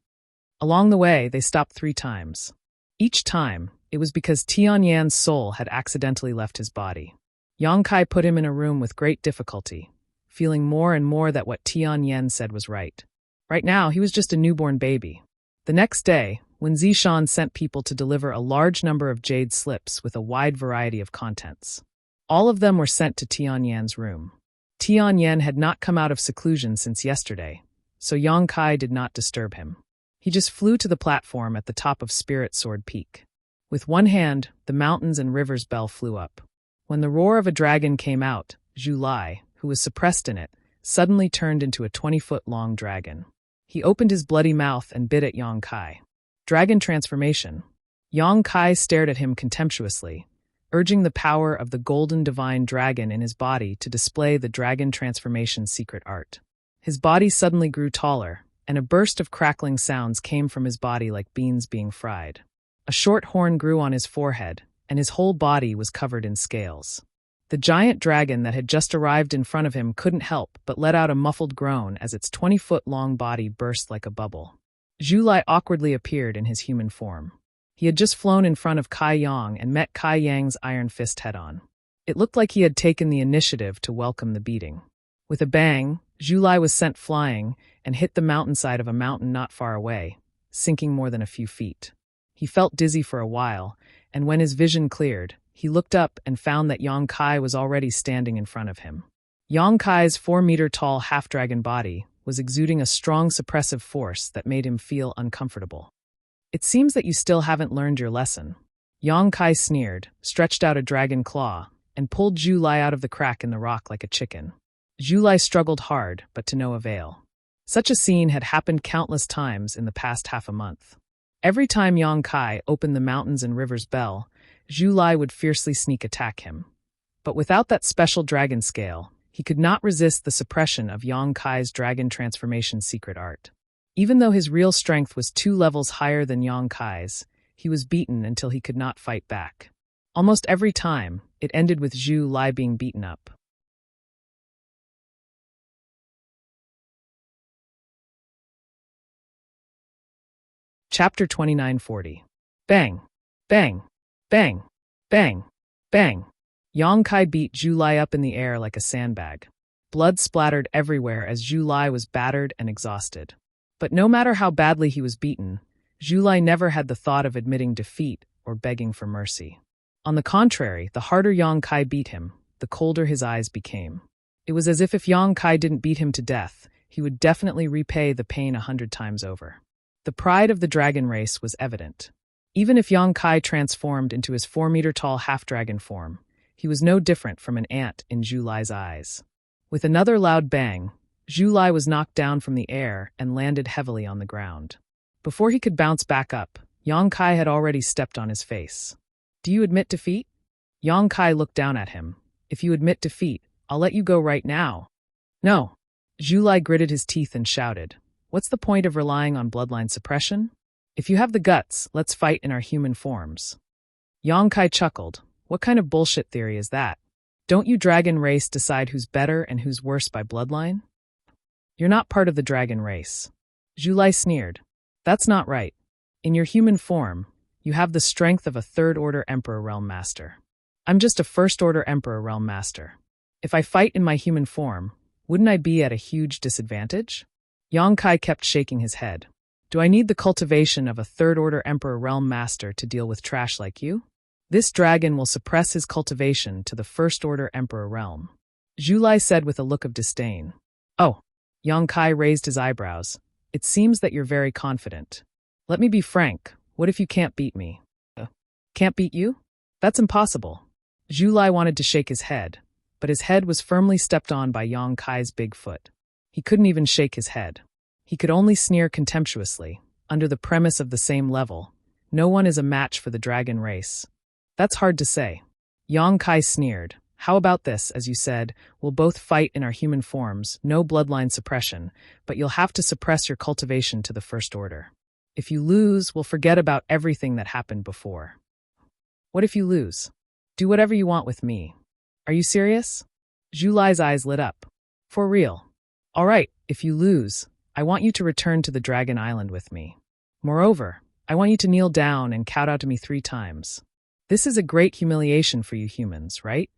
Along the way, they stopped 3 times. Each time, it was because Tian Yan's soul had accidentally left his body. Yang Kai put him in a room with great difficulty, feeling more and more that what Tian Yan said was right. Right now, he was just a newborn baby. The next day, when Zishan sent people to deliver a large number of jade slips with a wide variety of contents. All of them were sent to Tian Yan's room. Tian Yan had not come out of seclusion since yesterday, so Yang Kai did not disturb him. He just flew to the platform at the top of Spirit Sword Peak. With one hand, the mountains and rivers bell flew up. When the roar of a dragon came out, Zhu Lai, who was suppressed in it, suddenly turned into a 20-foot-long dragon. He opened his bloody mouth and bit at Yang Kai. Dragon transformation. Yang Kai stared at him contemptuously, urging the power of the golden divine dragon in his body to display the dragon transformation secret art. His body suddenly grew taller, and a burst of crackling sounds came from his body like beans being fried. A short horn grew on his forehead, and his whole body was covered in scales. The giant dragon that had just arrived in front of him couldn't help but let out a muffled groan as its 20-foot-long body burst like a bubble. Zhu Lai awkwardly appeared in his human form. He had just flown in front of Kai Yang and met Kai Yang's iron fist head-on. It looked like he had taken the initiative to welcome the beating. With a bang, Zhu Lai was sent flying and hit the mountainside of a mountain not far away, sinking more than a few feet. He felt dizzy for a while, and when his vision cleared, he looked up and found that Yang Kai was already standing in front of him. Yang Kai's 4-meter-tall half-dragon body was exuding a strong suppressive force that made him feel uncomfortable. It seems that you still haven't learned your lesson. Yang Kai sneered, stretched out a dragon claw, and pulled Zhu Lai out of the crack in the rock like a chicken. Zhu Lai struggled hard, but to no avail. Such a scene had happened countless times in the past half a month. Every time Yang Kai opened the mountains and rivers bell, Zhu Lai would fiercely sneak attack him. But without that special dragon scale, he could not resist the suppression of Yang Kai's dragon transformation secret art. Even though his real strength was 2 levels higher than Yang Kai's, he was beaten until he could not fight back. Almost every time, it ended with Zhu Lai being beaten up. Chapter 2940. Bang! Bang! Bang! Bang! Bang! Yang Kai beat Zhu Lai up in the air like a sandbag. Blood splattered everywhere as Zhu Lai was battered and exhausted. But no matter how badly he was beaten, Zhu Lai never had the thought of admitting defeat or begging for mercy. On the contrary, the harder Yang Kai beat him, the colder his eyes became. It was as if Yang Kai didn't beat him to death, he would definitely repay the pain 100 times over. The pride of the dragon race was evident. Even if Yang Kai transformed into his 4-meter-tall half-dragon form, he was no different from an ant in Zhu Lai's eyes. With another loud bang, Zhu Lai was knocked down from the air and landed heavily on the ground. Before he could bounce back up, Yang Kai had already stepped on his face. Do you admit defeat? Yang Kai looked down at him. If you admit defeat, I'll let you go right now. No. Zhu Lai gritted his teeth and shouted. What's the point of relying on bloodline suppression? If you have the guts, let's fight in our human forms. Yang Kai chuckled. What kind of bullshit theory is that? Don't you dragon race decide who's better and who's worse by bloodline? You're not part of the dragon race. Zhu Lai sneered. That's not right. In your human form, you have the strength of a third-order Emperor Realm Master. I'm just a first-order Emperor Realm Master. If I fight in my human form, wouldn't I be at a huge disadvantage? Yang Kai kept shaking his head. Do I need the cultivation of a third-order Emperor Realm Master to deal with trash like you? This dragon will suppress his cultivation to the first-order Emperor Realm. Zhu Lai said with a look of disdain. Oh, Yang Kai raised his eyebrows. It seems that you're very confident. Let me be frank, what if you can't beat me? Can't beat you? That's impossible. Zhu Lai wanted to shake his head, but his head was firmly stepped on by Yang Kai's big foot. He couldn't even shake his head. He could only sneer contemptuously, under the premise of the same level. No one is a match for the dragon race. That's hard to say. Yang Kai sneered. How about this, as you said, we'll both fight in our human forms, no bloodline suppression, but you'll have to suppress your cultivation to the first order. If you lose, we'll forget about everything that happened before. What if you lose? Do whatever you want with me. Are you serious? Zhu Lai's eyes lit up. For real. All right, if you lose, I want you to return to the Dragon Island with me. Moreover, I want you to kneel down and kowtow to me 3 times. This is a great humiliation for you humans, right?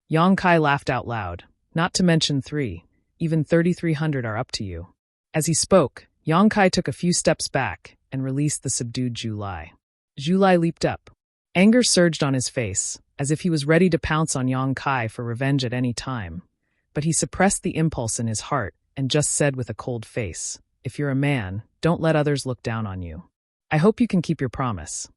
Yang Kai laughed out loud. Not to mention 3, even 3,300 are up to you. As he spoke, Yang Kai took a few steps back and released the subdued Zhu Lai. Zhu Lai leaped up. Anger surged on his face, as if he was ready to pounce on Yang Kai for revenge at any time. But he suppressed the impulse in his heart and just said with a cold face, if you're a man, don't let others look down on you. I hope you can keep your promise.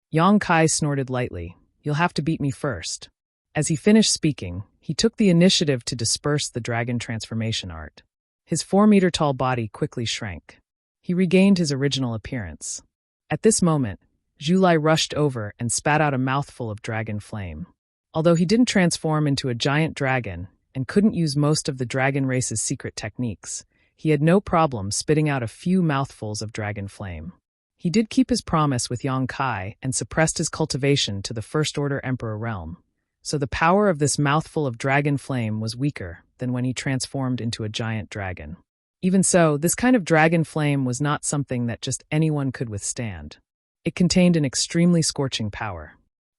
Yang Kai snorted lightly. You'll have to beat me first. As he finished speaking, he took the initiative to disperse the dragon transformation art. His 4-meter-tall body quickly shrank. He regained his original appearance. At this moment, Zhu Lai rushed over and spat out a mouthful of dragon flame. Although he didn't transform into a giant dragon and couldn't use most of the dragon race's secret techniques, he had no problem spitting out a few mouthfuls of dragon flame. He did keep his promise with Yang Kai and suppressed his cultivation to the first-order Emperor realm, so the power of this mouthful of dragon flame was weaker than when he transformed into a giant dragon. Even so, this kind of dragon flame was not something that just anyone could withstand. It contained an extremely scorching power.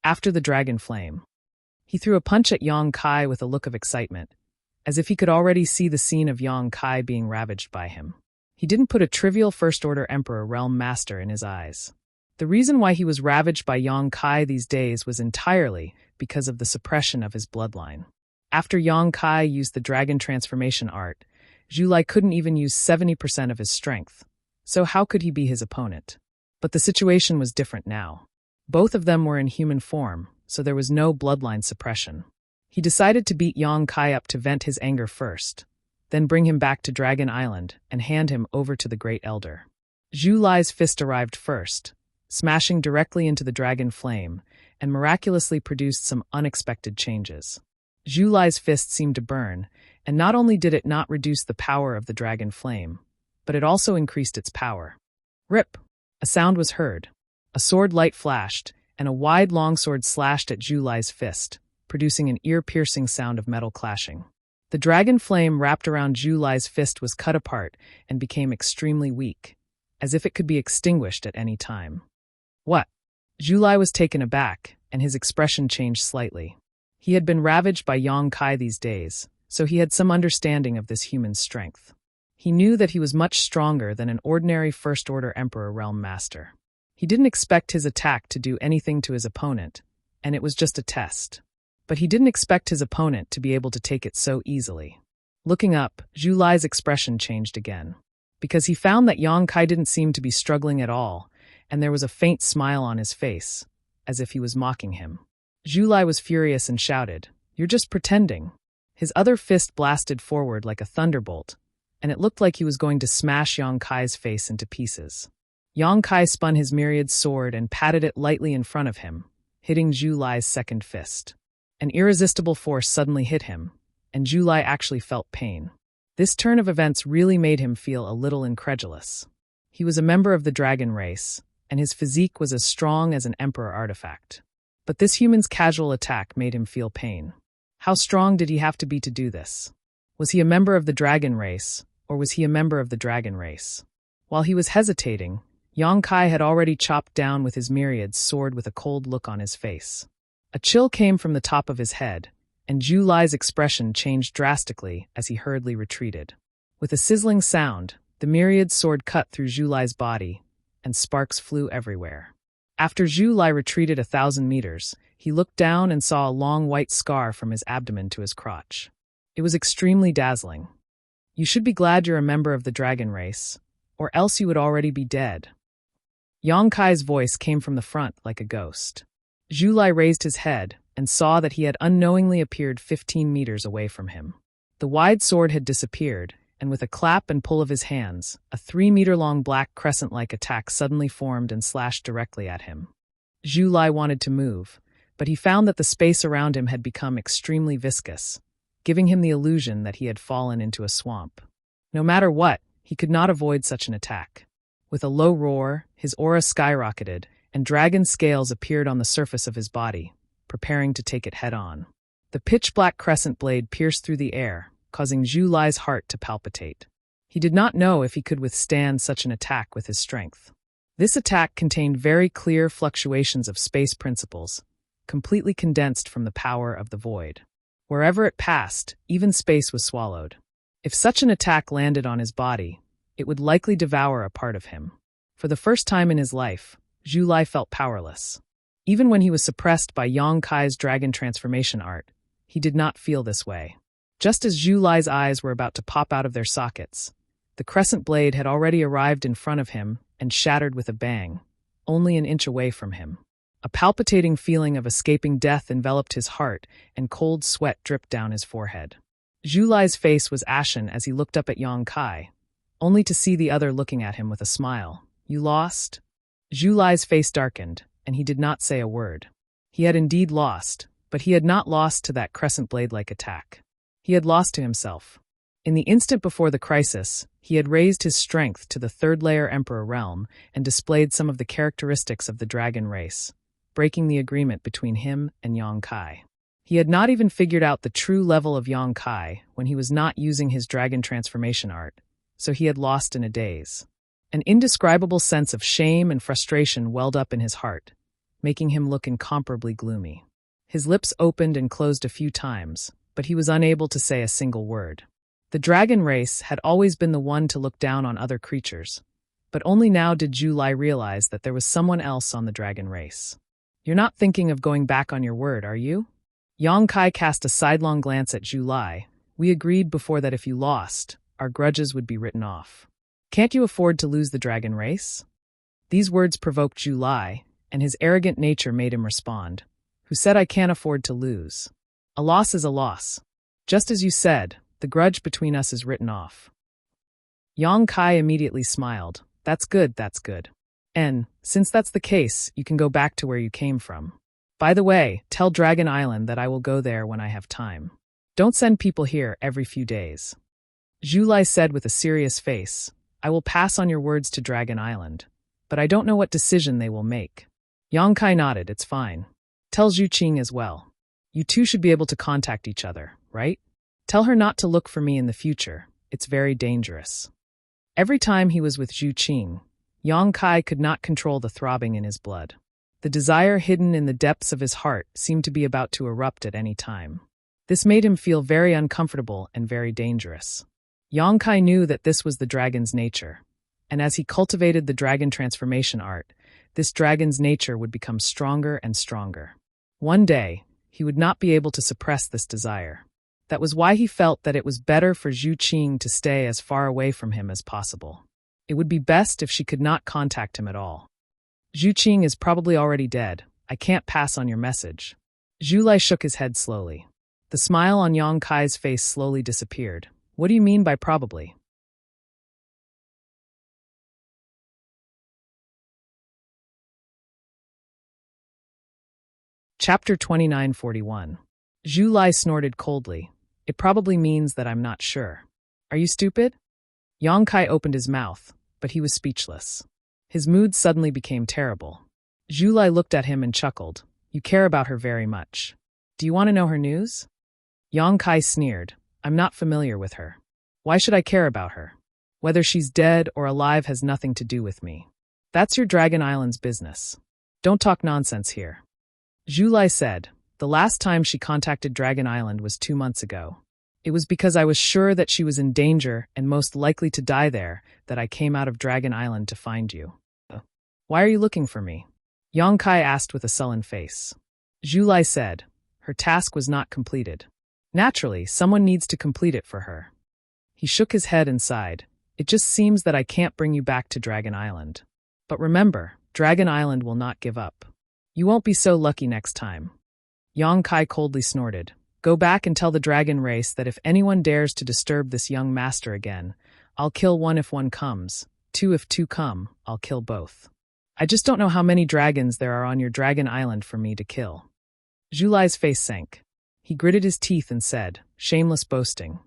After the dragon flame, he threw a punch at Yang Kai with a look of excitement, as if he could already see the scene of Yang Kai being ravaged by him. He didn't put a trivial first-order Emperor Realm Master in his eyes. The reason why he was ravaged by Yang Kai these days was entirely because of the suppression of his bloodline. After Yang Kai used the dragon transformation art, Zhu Lai couldn't even use 70% of his strength, so how could he be his opponent? But the situation was different now. Both of them were in human form, so there was no bloodline suppression. He decided to beat Yang Kai up to vent his anger first, then bring him back to Dragon Island and hand him over to the Great Elder. Zhu Lai's fist arrived first, smashing directly into the dragon flame, and miraculously produced some unexpected changes. Zhu Lai's fist seemed to burn, and not only did it not reduce the power of the dragon flame, but it also increased its power. Rip! A sound was heard. A sword light flashed, and a wide longsword slashed at Zhu Lai's fist, producing an ear-piercing sound of metal clashing. The dragon flame wrapped around Zhu Lai's fist was cut apart and became extremely weak, as if it could be extinguished at any time. What? Zhu Lai was taken aback, and his expression changed slightly. He had been ravaged by Yang Kai these days, so he had some understanding of this human's strength. He knew that he was much stronger than an ordinary First-Order Emperor Realm Master. He didn't expect his attack to do anything to his opponent, and it was just a test. But he didn't expect his opponent to be able to take it so easily. Looking up, Zhu Lai's expression changed again, because he found that Yang Kai didn't seem to be struggling at all, and there was a faint smile on his face, as if he was mocking him. Zhu Lai was furious and shouted, "You're just pretending." His other fist blasted forward like a thunderbolt, and it looked like he was going to smash Yang Kai's face into pieces. Yang Kai spun his myriad sword and patted it lightly in front of him, hitting Zhu Lai's second fist. An irresistible force suddenly hit him, and Zhu Lai actually felt pain. This turn of events really made him feel a little incredulous. He was a member of the dragon race, and his physique was as strong as an emperor artifact. But this human's casual attack made him feel pain. How strong did he have to be to do this? Was he a member of the dragon race, or was he a member of the dragon race? While he was hesitating, Yang Kai had already chopped down with his myriad sword with a cold look on his face. A chill came from the top of his head, and Zhu Lai's expression changed drastically as he hurriedly retreated. With a sizzling sound, the myriad sword cut through Zhu Lai's body, and sparks flew everywhere. After Zhu Lai retreated 1,000 meters, he looked down and saw a long white scar from his abdomen to his crotch. It was extremely dazzling. You should be glad you're a member of the dragon race, or else you would already be dead. Yang Kai's voice came from the front like a ghost. Zhu Lai raised his head and saw that he had unknowingly appeared 15 meters away from him. The wide sword had disappeared, and with a clap and pull of his hands, a 3-meter-long black crescent-like attack suddenly formed and slashed directly at him. Zhu Lai wanted to move, but he found that the space around him had become extremely viscous, giving him the illusion that he had fallen into a swamp. No matter what, he could not avoid such an attack. With a low roar, his aura skyrocketed, and dragon scales appeared on the surface of his body, preparing to take it head-on. The pitch-black crescent blade pierced through the air, causing Zhu Lai's heart to palpitate. He did not know if he could withstand such an attack with his strength. This attack contained very clear fluctuations of space principles, completely condensed from the power of the void. Wherever it passed, even space was swallowed. If such an attack landed on his body, it would likely devour a part of him. For the first time in his life, Zhu Lai felt powerless. Even when he was suppressed by Yang Kai's dragon transformation art, he did not feel this way. Just as Zhu Lai's eyes were about to pop out of their sockets, the crescent blade had already arrived in front of him and shattered with a bang, only an inch away from him. A palpitating feeling of escaping death enveloped his heart, and cold sweat dripped down his forehead. Zhu Lai's face was ashen as he looked up at Yang Kai, only to see the other looking at him with a smile. "You lost?" Zhu Lai's face darkened, and he did not say a word. He had indeed lost, but he had not lost to that crescent blade-like attack. He had lost to himself. In the instant before the crisis, he had raised his strength to the third-layer Emperor realm and displayed some of the characteristics of the dragon race, breaking the agreement between him and Yang Kai. He had not even figured out the true level of Yang Kai when he was not using his dragon transformation art, so he had lost in a daze. An indescribable sense of shame and frustration welled up in his heart, making him look incomparably gloomy. His lips opened and closed a few times, but he was unable to say a single word. The dragon race had always been the one to look down on other creatures, but only now did Zhu Lai realize that there was someone else on the dragon race. "You're not thinking of going back on your word, are you?" Yang Kai cast a sidelong glance at Zhu Lai. "We agreed before that if you lost, our grudges would be written off. Can't you afford to lose the dragon race?" These words provoked Zhu Lai, and his arrogant nature made him respond. "Who said I can't afford to lose? A loss is a loss. Just as you said, the grudge between us is written off." Yang Kai immediately smiled. That's good. And, since that's the case, you can go back to where you came from. By the way, tell Dragon Island that I will go there when I have time. Don't send people here every few days." Zhu Lai said with a serious face, "I will pass on your words to Dragon Island, but I don't know what decision they will make." Yang Kai nodded. "It's fine. Tell Zhu Qing as well. You two should be able to contact each other, right? Tell her not to look for me in the future. It's very dangerous." Every time he was with Zhu Qing, Yang Kai could not control the throbbing in his blood. The desire hidden in the depths of his heart seemed to be about to erupt at any time. This made him feel very uncomfortable and very dangerous. Yang Kai knew that this was the dragon's nature, and as he cultivated the dragon transformation art, this dragon's nature would become stronger and stronger. One day, he would not be able to suppress this desire. That was why he felt that it was better for Zhu Qing to stay as far away from him as possible. It would be best if she could not contact him at all. "Zhu Qing is probably already dead. I can't pass on your message." Zhu Lai shook his head slowly. The smile on Yang Kai's face slowly disappeared. "What do you mean by probably?" Chapter 2941. Zhu Lai snorted coldly. "It probably means that I'm not sure. Are you stupid?" Yang Kai opened his mouth, but he was speechless. His mood suddenly became terrible. Zhu Lai looked at him and chuckled. "You care about her very much. Do you want to know her news?" Yang Kai sneered. "I'm not familiar with her. Why should I care about her? Whether she's dead or alive has nothing to do with me. That's your Dragon Island's business. Don't talk nonsense here." Zhu Lai said, The last time she contacted Dragon Island was 2 months ago. It was because I was sure that she was in danger and most likely to die there that I came out of Dragon Island to find you. Why are you looking for me? Yang Kai asked with a sullen face. Zhu Lai said. Her task was not completed. Naturally, someone needs to complete it for her. He shook his head and sighed. It just seems that I can't bring you back to Dragon Island. But remember, Dragon Island will not give up. You won't be so lucky next time. Yang Kai coldly snorted. Go back and tell the dragon race that if anyone dares to disturb this young master again, I'll kill one if one comes, 2 if 2 come, I'll kill both. I just don't know how many dragons there are on your Dragon Island for me to kill. Zhu Lai's face sank. He gritted his teeth and said, shameless boasting.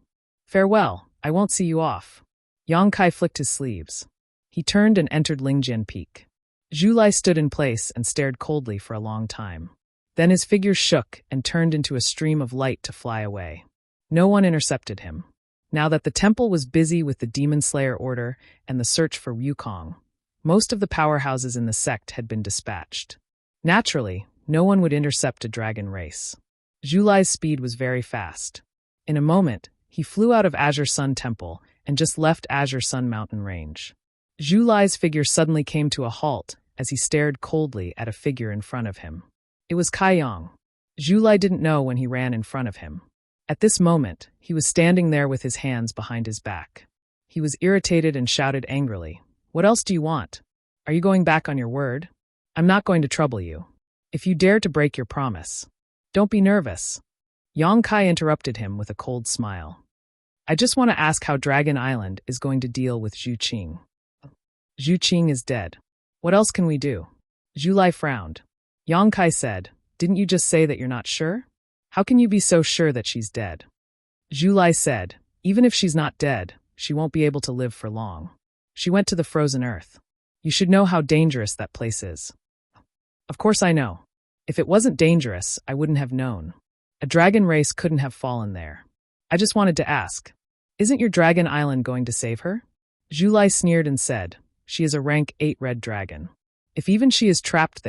Farewell, I won't see you off. Yang Kai flicked his sleeves. He turned and entered Lingjian Peak. Zhu Lai stood in place and stared coldly for a long time. Then his figure shook and turned into a stream of light to fly away. No one intercepted him. Now that the temple was busy with the Demon Slayer order and the search for Wukong, most of the powerhouses in the sect had been dispatched. Naturally, no one would intercept a dragon race. Zhu Lai's speed was very fast. In a moment, he flew out of Azure Sun Temple and just left Azure Sun Mountain Range. Zhu Lai's figure suddenly came to a halt as he stared coldly at a figure in front of him. It was Kai Yang. Zhu Lai didn't know when he ran in front of him. At this moment, he was standing there with his hands behind his back. He was irritated and shouted angrily, What else do you want? Are you going back on your word? I'm not going to trouble you. If you dare to break your promise. Don't be nervous. Yang Kai interrupted him with a cold smile. I just want to ask how Dragon Island is going to deal with Zhu Qing. Zhu Qing is dead. What else can we do? Zhu Lai frowned. Yang Kai said, Didn't you just say that you're not sure? How can you be so sure that she's dead? Zhu Lai said, Even if she's not dead, she won't be able to live for long. She went to the frozen earth. You should know how dangerous that place is. Of course I know. If it wasn't dangerous, I wouldn't have known. A dragon race couldn't have fallen there. I just wanted to ask, isn't your Dragon Island going to save her? Zhu Lai sneered and said, She is a rank 8 red dragon. If even she is trapped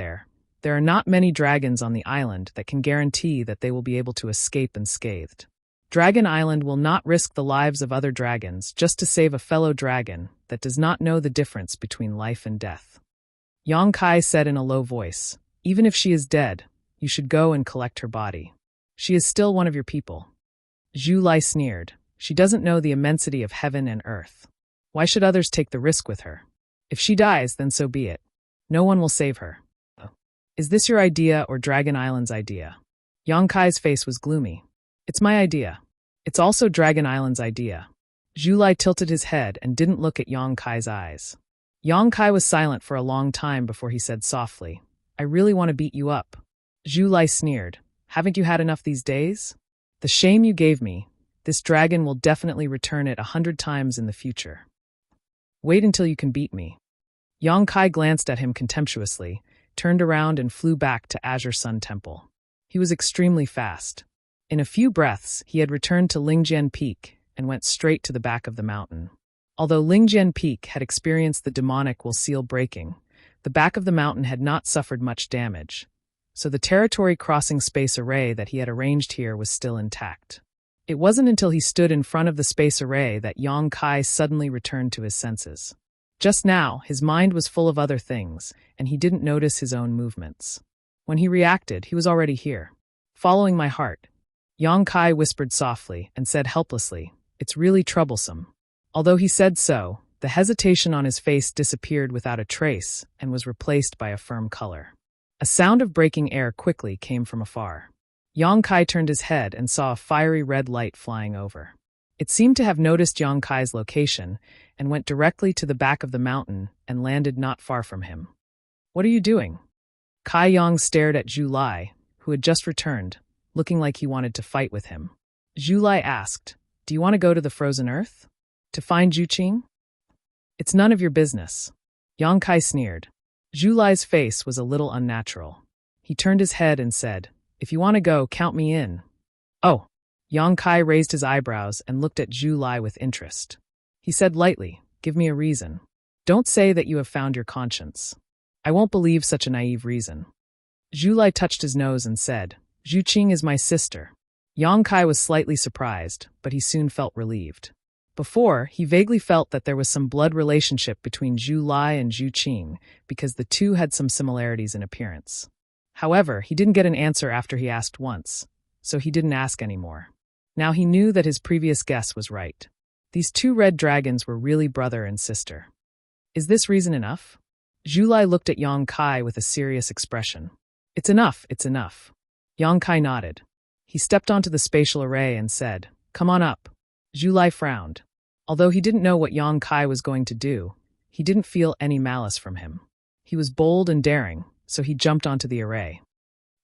there are not many dragons on the island that can guarantee that they will be able to escape unscathed. Dragon Island will not risk the lives of other dragons just to save a fellow dragon that does not know the difference between life and death. Yang Kai said in a low voice, Even if she is dead, you should go and collect her body. She is still one of your people. Zhu Lai sneered. She doesn't know the immensity of heaven and earth. Why should others take the risk with her? If she dies, then so be it. No one will save her. Is this your idea or Dragon Island's idea? Yang Kai's face was gloomy. It's my idea. It's also Dragon Island's idea. Zhu Lai tilted his head and didn't look at Yang Kai's eyes. Yang Kai was silent for a long time before he said softly, I really want to beat you up. Zhu Lai sneered. Haven't you had enough these days? The shame you gave me. This dragon will definitely return it 100 times in the future. Wait until you can beat me. Yang Kai glanced at him contemptuously, turned around and flew back to Azure Sun Temple. He was extremely fast. In a few breaths, he had returned to Lingjian Peak and went straight to the back of the mountain. Although Lingjian Peak had experienced the demonic will seal breaking, the back of the mountain had not suffered much damage, so the territory crossing space array that he had arranged here was still intact. It wasn't until he stood in front of the space array that Yang Kai suddenly returned to his senses. Just now, his mind was full of other things, and he didn't notice his own movements. When he reacted, he was already here. Following my heart. Yang Kai whispered softly and said helplessly, It's really troublesome. Although he said so, the hesitation on his face disappeared without a trace and was replaced by a firm color. A sound of breaking air quickly came from afar. Yang Kai turned his head and saw a fiery red light flying over. It seemed to have noticed Yang Kai's location and went directly to the back of the mountain and landed not far from him. What are you doing? Kai Yang stared at Zhu Lai, who had just returned, looking like he wanted to fight with him. Zhu Lai asked, Do you want to go to the frozen earth? To find Zhu Qing? It's none of your business. Yang Kai sneered. Zhu Lai's face was a little unnatural. He turned his head and said, If you want to go, count me in. Oh. Yang Kai raised his eyebrows and looked at Zhu Lai with interest. He said lightly, Give me a reason. Don't say that you have found your conscience. I won't believe such a naive reason. Zhu Lai touched his nose and said, Zhu Qing is my sister. Yang Kai was slightly surprised, but he soon felt relieved. Before, he vaguely felt that there was some blood relationship between Zhu Lai and Zhu Qing because the two had some similarities in appearance. However, he didn't get an answer after he asked once, so he didn't ask anymore. Now he knew that his previous guess was right. These two red dragons were really brother and sister. Is this reason enough? Zhu Lai looked at Yang Kai with a serious expression. It's enough, it's enough. Yang Kai nodded. He stepped onto the spatial array and said, "Come on up." Zhu Lai frowned. Although he didn't know what Yang Kai was going to do, he didn't feel any malice from him. He was bold and daring, so he jumped onto the array.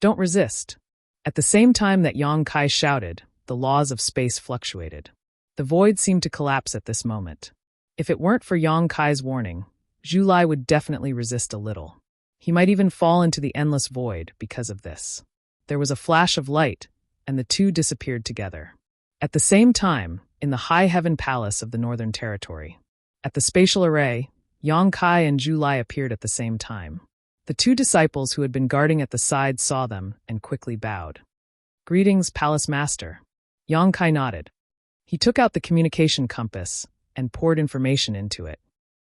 Don't resist. At the same time that Yang Kai shouted, the laws of space fluctuated. The void seemed to collapse at this moment. If it weren't for Yang Kai's warning, Zhu Lai would definitely resist a little. He might even fall into the endless void because of this. There was a flash of light, and the two disappeared together. At the same time, in the High Heaven Palace of the Northern Territory, at the spatial array, Yang Kai and Zhu Lai appeared at the same time. The two disciples who had been guarding at the side saw them and quickly bowed. "Greetings, Palace Master." Yang Kai nodded. He took out the communication compass and poured information into it.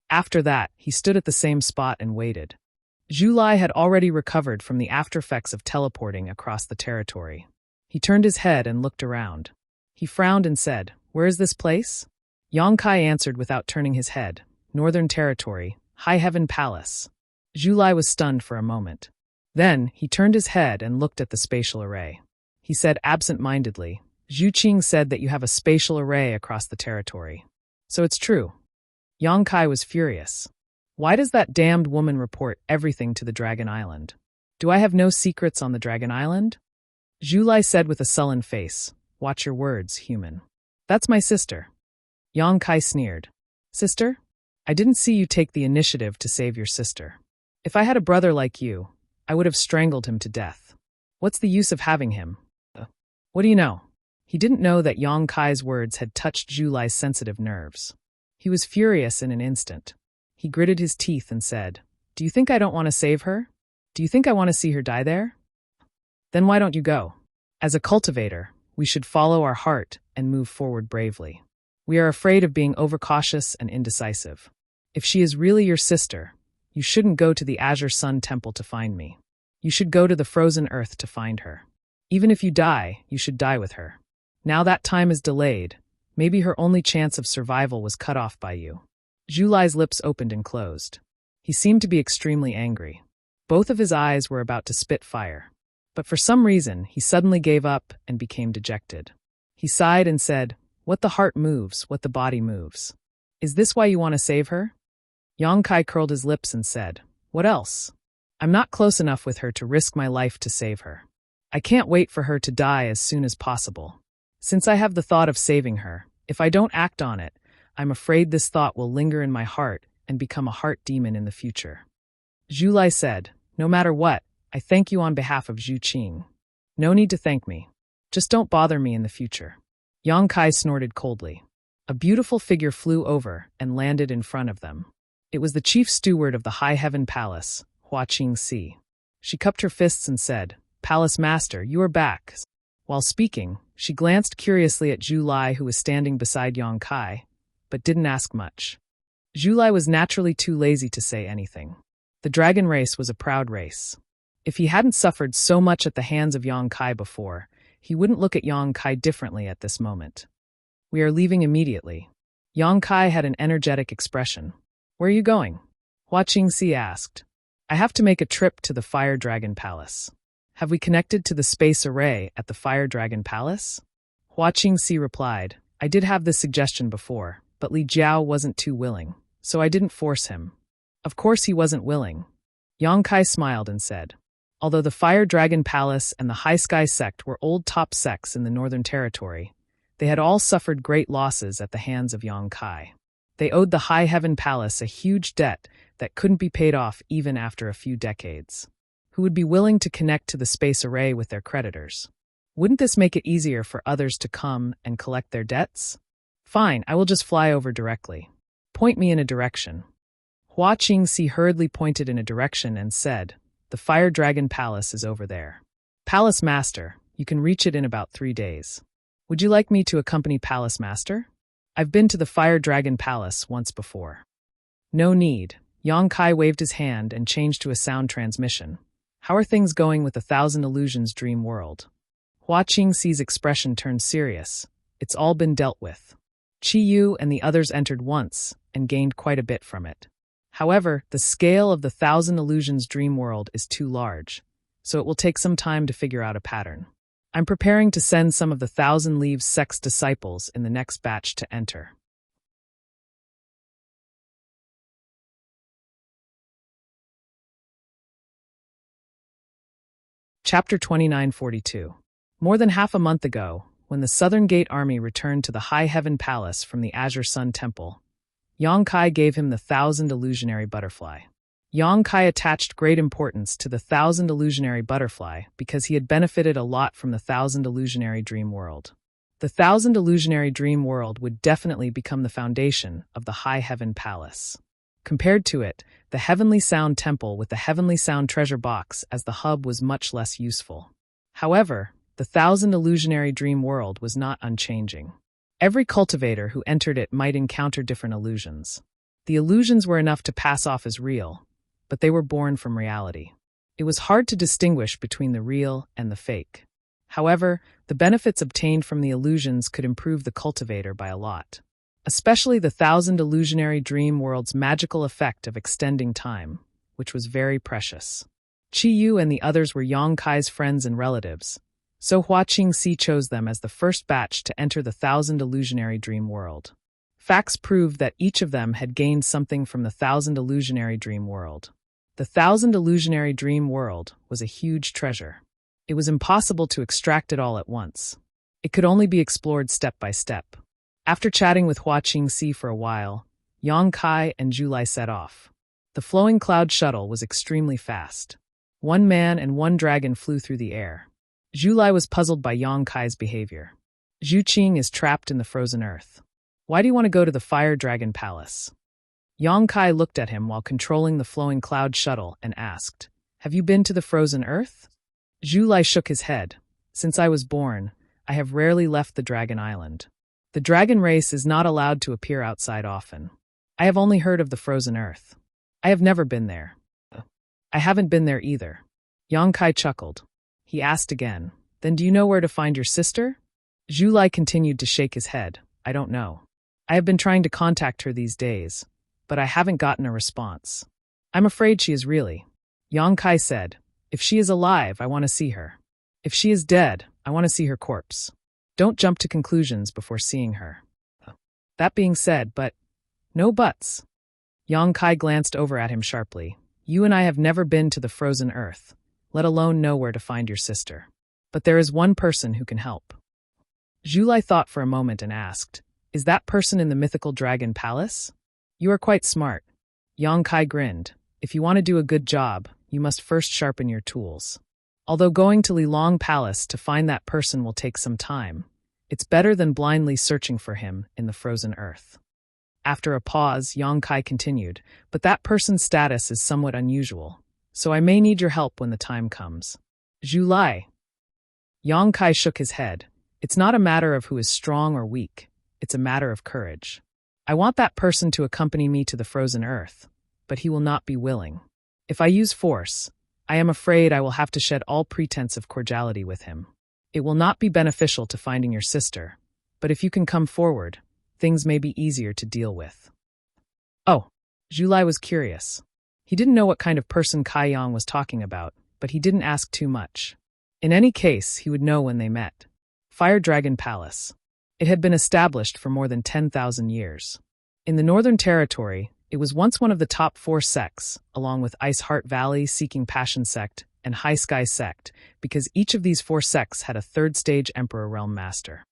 After that, he stood at the same spot and waited. Zhu Lai had already recovered from the aftereffects of teleporting across the territory. He turned his head and looked around. He frowned and said, "Where is this place?" Yang Kai answered without turning his head, "Northern Territory, High Heaven Palace." Zhu Lai was stunned for a moment. Then, he turned his head and looked at the spatial array. He said absent-mindedly, "Zhu Qing said that you have a spatial array across the territory. So it's true." Yang Kai was furious. Why does that damned woman report everything to the Dragon Island? Do I have no secrets on the Dragon Island? Zhu Lai said with a sullen face, "Watch your words, human." "That's my sister." Yang Kai sneered. "Sister? I didn't see you take the initiative to save your sister. If I had a brother like you, I would have strangled him to death. What's the use of having him? What do you know?" He didn't know that Yang Kai's words had touched Zhu Lai's sensitive nerves. He was furious in an instant. He gritted his teeth and said, "Do you think I don't want to save her? Do you think I want to see her die there? Then why don't you go? As a cultivator, we should follow our heart and move forward bravely. We are afraid of being overcautious and indecisive. If she is really your sister, you shouldn't go to the Azure Sun Temple to find me. You should go to the frozen earth to find her. Even if you die, you should die with her. Now that time is delayed. Maybe her only chance of survival was cut off by you." Zhu Lai's lips opened and closed. He seemed to be extremely angry. Both of his eyes were about to spit fire. But for some reason, he suddenly gave up and became dejected. He sighed and said, "What the heart moves, what the body moves. Is this why you want to save her?" Yang Kai curled his lips and said, "What else? I'm not close enough with her to risk my life to save her. I can't wait for her to die as soon as possible. Since I have the thought of saving her, if I don't act on it, I'm afraid this thought will linger in my heart and become a heart demon in the future." Zhu Lai said, "No matter what, I thank you on behalf of Zhu Qing. No need to thank me. Just don't bother me in the future." Yang Kai snorted coldly. A beautiful figure flew over and landed in front of them. It was the chief steward of the High Heaven Palace, Hua Qingxi. She cupped her fists and said, "Palace Master, you are back." While speaking, she glanced curiously at Zhu Lai, who was standing beside Yang Kai, but didn't ask much. Zhu Lai was naturally too lazy to say anything. The dragon race was a proud race. If he hadn't suffered so much at the hands of Yang Kai before, he wouldn't look at Yang Kai differently at this moment. "We are leaving immediately." Yang Kai had an energetic expression. "Where are you going?" Hua Qingxi asked. "I have to make a trip to the Fire Dragon Palace." "Have we connected to the space array at the Fire Dragon Palace?" Hua Qingxi replied, "I did have this suggestion before, but Li Jiao wasn't too willing, so I didn't force him." Of course he wasn't willing. Yang Kai smiled and said, "Although the Fire Dragon Palace and the High Sky Sect were old top sects in the Northern Territory, they had all suffered great losses at the hands of Yang Kai. They owed the High Heaven Palace a huge debt that couldn't be paid off even after a few decades. Who would be willing to connect to the space array with their creditors? Wouldn't this make it easier for others to come and collect their debts? Fine, I will just fly over directly. Point me in a direction." Hua Qingxi hurriedly pointed in a direction and said, "The Fire Dragon Palace is over there." "Palace Master, You can reach it in about 3 days. Would you like me to accompany Palace Master? I've been to the Fire Dragon Palace once before. No need. Yang Kai waved his hand and changed to a sound transmission. How are things going with the Thousand Illusions dream world? Hua Qingxi's expression turned serious. It's all been dealt with. Qi Yu and the others entered once and gained quite a bit from it. However, the scale of the Thousand Illusions dream world is too large, so it will take some time to figure out a pattern. I'm preparing to send some of the Thousand Leaves sect's disciples in the next batch to enter. Chapter 2942. More than half a month ago, when the Southern Gate army returned to the High Heaven Palace from the Azure Sun Temple, Yang Kai gave him the Thousand Illusionary Butterfly. Yang Kai attached great importance to the Thousand Illusionary Butterfly because he had benefited a lot from the Thousand Illusionary Dream World. The Thousand Illusionary Dream World would definitely become the foundation of the High Heaven Palace. Compared to it, the Heavenly Sound Temple with the Heavenly Sound Treasure Box as the hub was much less useful. However, the Thousand Illusionary Dream World was not unchanging. Every cultivator who entered it might encounter different illusions. The illusions were enough to pass off as real, but they were born from reality. It was hard to distinguish between the real and the fake. However, the benefits obtained from the illusions could improve the cultivator by a lot. Especially the Thousand Illusionary Dream World's magical effect of extending time, which was very precious. Qi Yu and the others were Yang Kai's friends and relatives, so Hua Qingxi chose them as the first batch to enter the Thousand Illusionary Dream World. Facts proved that each of them had gained something from the Thousand Illusionary Dream World. The Thousand Illusionary Dream World was a huge treasure. It was impossible to extract it all at once. It could only be explored step by step. After chatting with Hua Qingxi for a while, Yang Kai and Zhu set off. The Flowing Cloud shuttle was extremely fast. 1 man and 1 dragon flew through the air. Zhu was puzzled by Yang Kai's behavior. Zhu Qing is trapped in the frozen earth. Why do you want to go to the Fire Dragon Palace? Yang Kai looked at him while controlling the Flowing Cloud shuttle and asked, Have you been to the frozen earth? Zhu shook his head. Since I was born, I have rarely left the Dragon Island. The dragon race is not allowed to appear outside often. I have only heard of the frozen earth. I have never been there. I haven't been there either. Yang Kai chuckled. He asked again, Then do you know where to find your sister? Zhu continued to shake his head. I don't know. I have been trying to contact her these days, but I haven't gotten a response. I'm afraid she is really. Yang Kai said, If she is alive, I want to see her. If she is dead, I want to see her corpse. Don't jump to conclusions before seeing her. That being said, but no buts. Yang Kai glanced over at him sharply. You and I have never been to the frozen earth, let alone know where to find your sister. But there is one person who can help. Zhu thought for a moment and asked, Is that person in the mythical dragon palace? You are quite smart. Yang Kai grinned. If you want to do a good job, you must first sharpen your tools. Although going to Lilong Palace to find that person will take some time, it's better than blindly searching for him in the frozen earth. After a pause, Yang Kai continued, But that person's status is somewhat unusual, so I may need your help when the time comes. Zhu. Yang Kai shook his head. It's not a matter of who is strong or weak. It's a matter of courage. I want that person to accompany me to the frozen earth, but he will not be willing. If I use force, I am afraid I will have to shed all pretense of cordiality with him. It will not be beneficial to finding your sister, but if you can come forward, things may be easier to deal with. Oh, Zhu was curious. He didn't know what kind of person Kai Yang was talking about, but he didn't ask too much. In any case, he would know when they met. Fire Dragon Palace. It had been established for more than 10,000 years. In the Northern Territory, it was once one of the top 4 sects, along with Ice Heart Valley, Seeking Passion Sect, and High Sky Sect, because each of these 4 sects had a 3rd-stage Emperor Realm Master.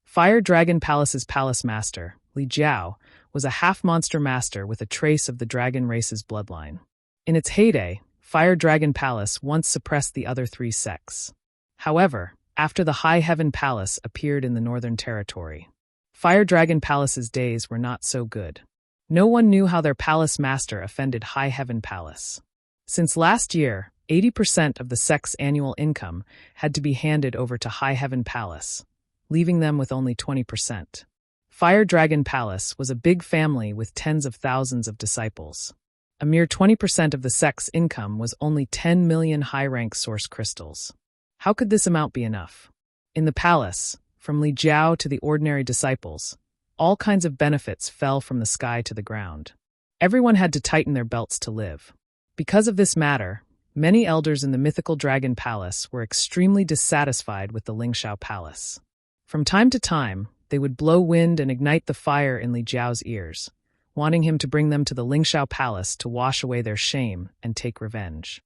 Fire Dragon Palace's Palace Master, Li Jiao, was a half-monster master with a trace of the dragon race's bloodline. In its heyday, Fire Dragon Palace once suppressed the other 3 sects. However, after the High Heaven Palace appeared in the Northern Territory, Fire Dragon Palace's days were not so good. No one knew how their palace master offended High Heaven Palace. Since last year, 80% of the sect's annual income had to be handed over to High Heaven Palace, leaving them with only 20%. Fire Dragon Palace was a big family with tens of thousands of disciples. A mere 20% of the sect's income was only 10 million high-rank source crystals. How could this amount be enough? In the palace, from Li Jiao to the ordinary disciples, all kinds of benefits fell from the sky to the ground. Everyone had to tighten their belts to live. Because of this matter, many elders in the mythical Dragon Palace were extremely dissatisfied with the Lingxiao Palace. From time to time, they would blow wind and ignite the fire in Li Jiao's ears, wanting him to bring them to the Lingxiao Palace to wash away their shame and take revenge.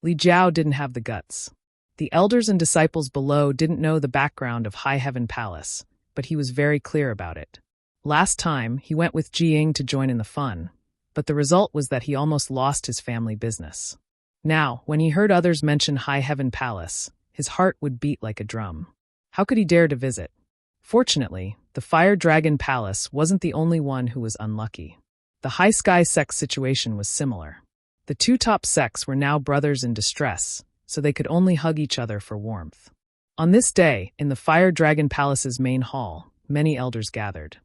Li Jiao didn't have the guts. The elders and disciples below didn't know the background of High Heaven Palace, but he was very clear about it. Last time, he went with Jiying to join in the fun, but the result was that he almost lost his family business. Now, when he heard others mention High Heaven Palace, his heart would beat like a drum. How could he dare to visit? Fortunately, the Fire Dragon Palace wasn't the only one who was unlucky. The High Sky sect's situation was similar. The two top sects were now brothers in distress, so they could only hug each other for warmth. On this day, in the Fire Dragon Palace's main hall, many elders gathered.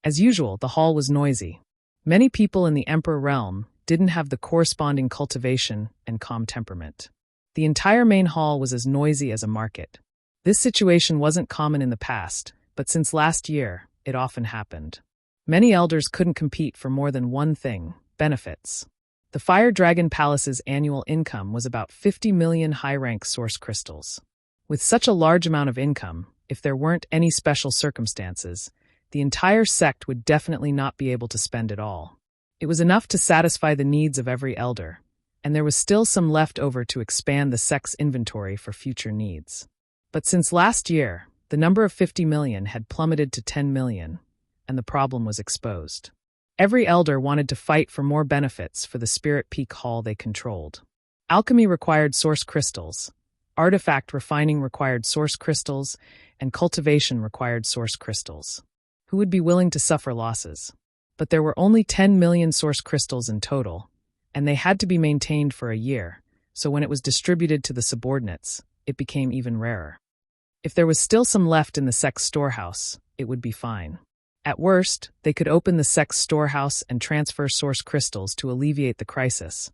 As usual, the hall was noisy. Many people in the Emperor realm didn't have the corresponding cultivation and calm temperament. The entire main hall was as noisy as a market. This situation wasn't common in the past, but since last year, it often happened. Many elders couldn't compete for more than one thing: benefits. The Fire Dragon Palace's annual income was about 50 million high-rank source crystals. With such a large amount of income, if there weren't any special circumstances, the entire sect would definitely not be able to spend it all. It was enough to satisfy the needs of every elder, and there was still some left over to expand the sect's inventory for future needs. But since last year, the number of 50 million had plummeted to 10 million, and the problem was exposed. Every elder wanted to fight for more benefits for the Spirit Peak Hall they controlled. Alchemy required source crystals, artifact refining required source crystals, and cultivation required source crystals. Who would be willing to suffer losses? But there were only 10 million source crystals in total, and they had to be maintained for a year, so when it was distributed to the subordinates, it became even rarer. If there was still some left in the sect's storehouse, it would be fine. At worst, they could open the sect's storehouse and transfer source crystals to alleviate the crisis.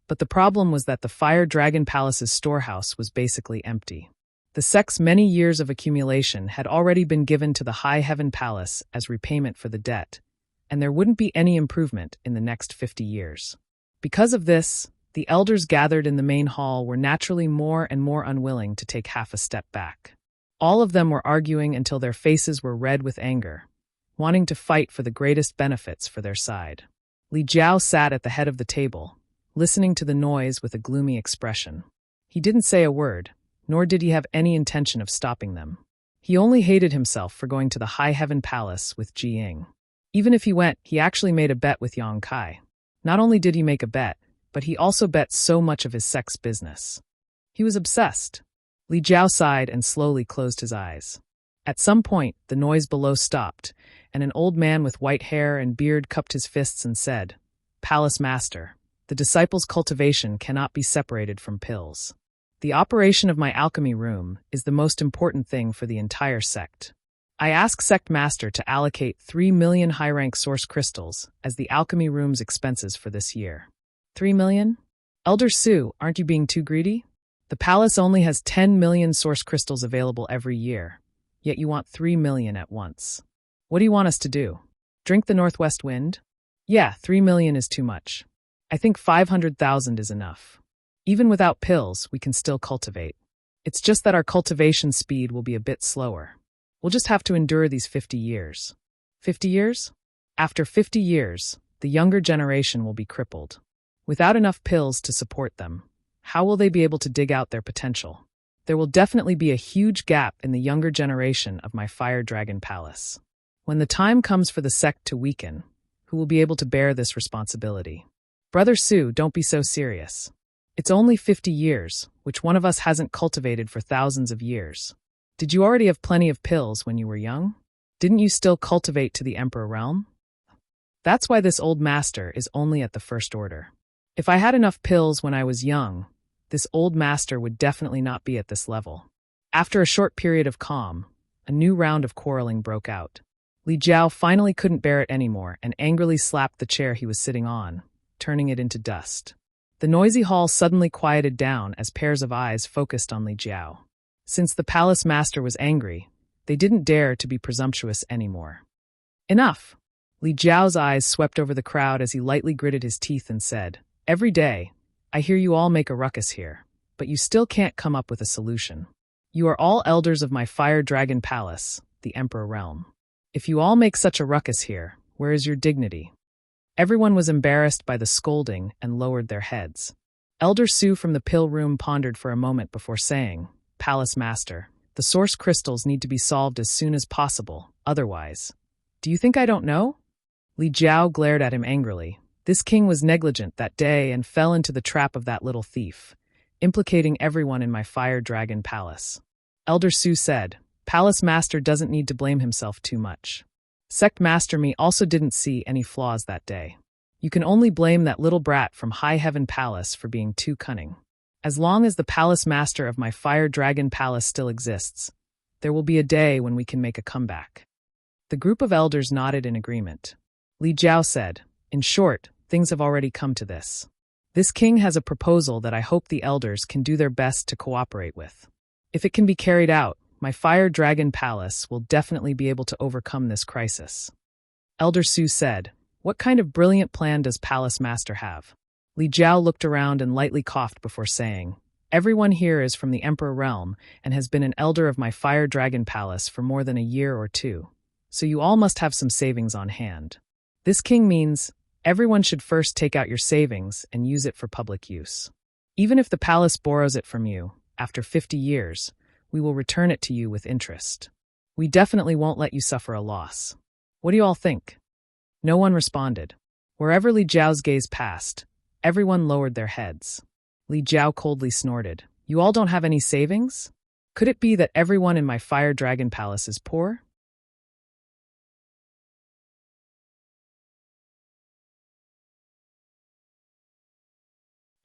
But the problem was that the Fire Dragon Palace's storehouse was basically empty. The sect's many years of accumulation had already been given to the High Heaven Palace as repayment for the debt, and there wouldn't be any improvement in the next 50 years. Because of this, the elders gathered in the main hall were naturally more and more unwilling to take half a step back. All of them were arguing until their faces were red with anger, wanting to fight for the greatest benefits for their side. Li Jiao sat at the head of the table, listening to the noise with a gloomy expression. He didn't say a word, nor did he have any intention of stopping them. He only hated himself for going to the High Heaven Palace with Jiying. Even if he went, he actually made a bet with Yang Kai. Not only did he make a bet, but he also bet so much of his sect's business. He was obsessed. Li Jiao sighed and slowly closed his eyes. At some point, the noise below stopped, and an old man with white hair and beard cupped his fists and said, "Palace Master, the disciples' cultivation cannot be separated from pills. The operation of my alchemy room is the most important thing for the entire sect. I ask Sect Master to allocate 3 million high-rank source crystals as the alchemy room's expenses for this year." 3 million? Elder Su, aren't you being too greedy? The palace only has 10 million source crystals available every year, yet you want 3 million at once. What do you want us to do? Drink the northwest wind? Yeah, 3 million is too much. I think 500,000 is enough. Even without pills, we can still cultivate. It's just that our cultivation speed will be a bit slower. We'll just have to endure these 50 years. 50 years? After 50 years, the younger generation will be crippled. Without enough pills to support them, how will they be able to dig out their potential? There will definitely be a huge gap in the younger generation of my Fire Dragon Palace. When the time comes for the sect to weaken, who will be able to bear this responsibility? Brother Su, don't be so serious. It's only 50 years, which one of us hasn't cultivated for thousands of years. Did you already have plenty of pills when you were young? Didn't you still cultivate to the Emperor realm? That's why this old master is only at the first order. If I had enough pills when I was young, this old master would definitely not be at this level. After a short period of calm, a new round of quarreling broke out. Li Jiao finally couldn't bear it anymore and angrily slapped the chair he was sitting on, turning it into dust. The noisy hall suddenly quieted down as pairs of eyes focused on Li Jiao. Since the palace master was angry, they didn't dare to be presumptuous anymore. Enough! Li Jiao's eyes swept over the crowd as he lightly gritted his teeth and said, "Every day, I hear you all make a ruckus here, but you still can't come up with a solution. You are all elders of my fire dragon palace, the Emperor realm. If you all make such a ruckus here, where is your dignity?" Everyone was embarrassed by the scolding and lowered their heads. Elder Su from the pill room pondered for a moment before saying, "Palace Master, the source crystals need to be solved as soon as possible, otherwise. Do you think I don't know?" Li Jiao glared at him angrily. This king was negligent that day and fell into the trap of that little thief, implicating everyone in my fire dragon palace. Elder Su said, "Palace Master doesn't need to blame himself too much. Sect Master Me also didn't see any flaws that day. You can only blame that little brat from High Heaven Palace for being too cunning. As long as the Palace Master of my Fire Dragon Palace still exists, there will be a day when we can make a comeback." The group of elders nodded in agreement. Li Jiao said, "In short, things have already come to this. This king has a proposal that I hope the elders can do their best to cooperate with. If it can be carried out, my Fire Dragon Palace will definitely be able to overcome this crisis." Elder Su said, "What kind of brilliant plan does Palace Master have?" Li Jiao looked around and lightly coughed before saying, "Everyone here is from the Emperor realm and has been an elder of my Fire Dragon Palace for more than a year or two, so you all must have some savings on hand. This king means everyone should first take out your savings and use it for public use. Even if the palace borrows it from you, after 50 years, we will return it to you with interest. We definitely won't let you suffer a loss. What do you all think?" No one responded. Wherever Li Jiao's gaze passed, everyone lowered their heads. Li Jiao coldly snorted, "You all don't have any savings? Could it be that everyone in my Fire Dragon Palace is poor?"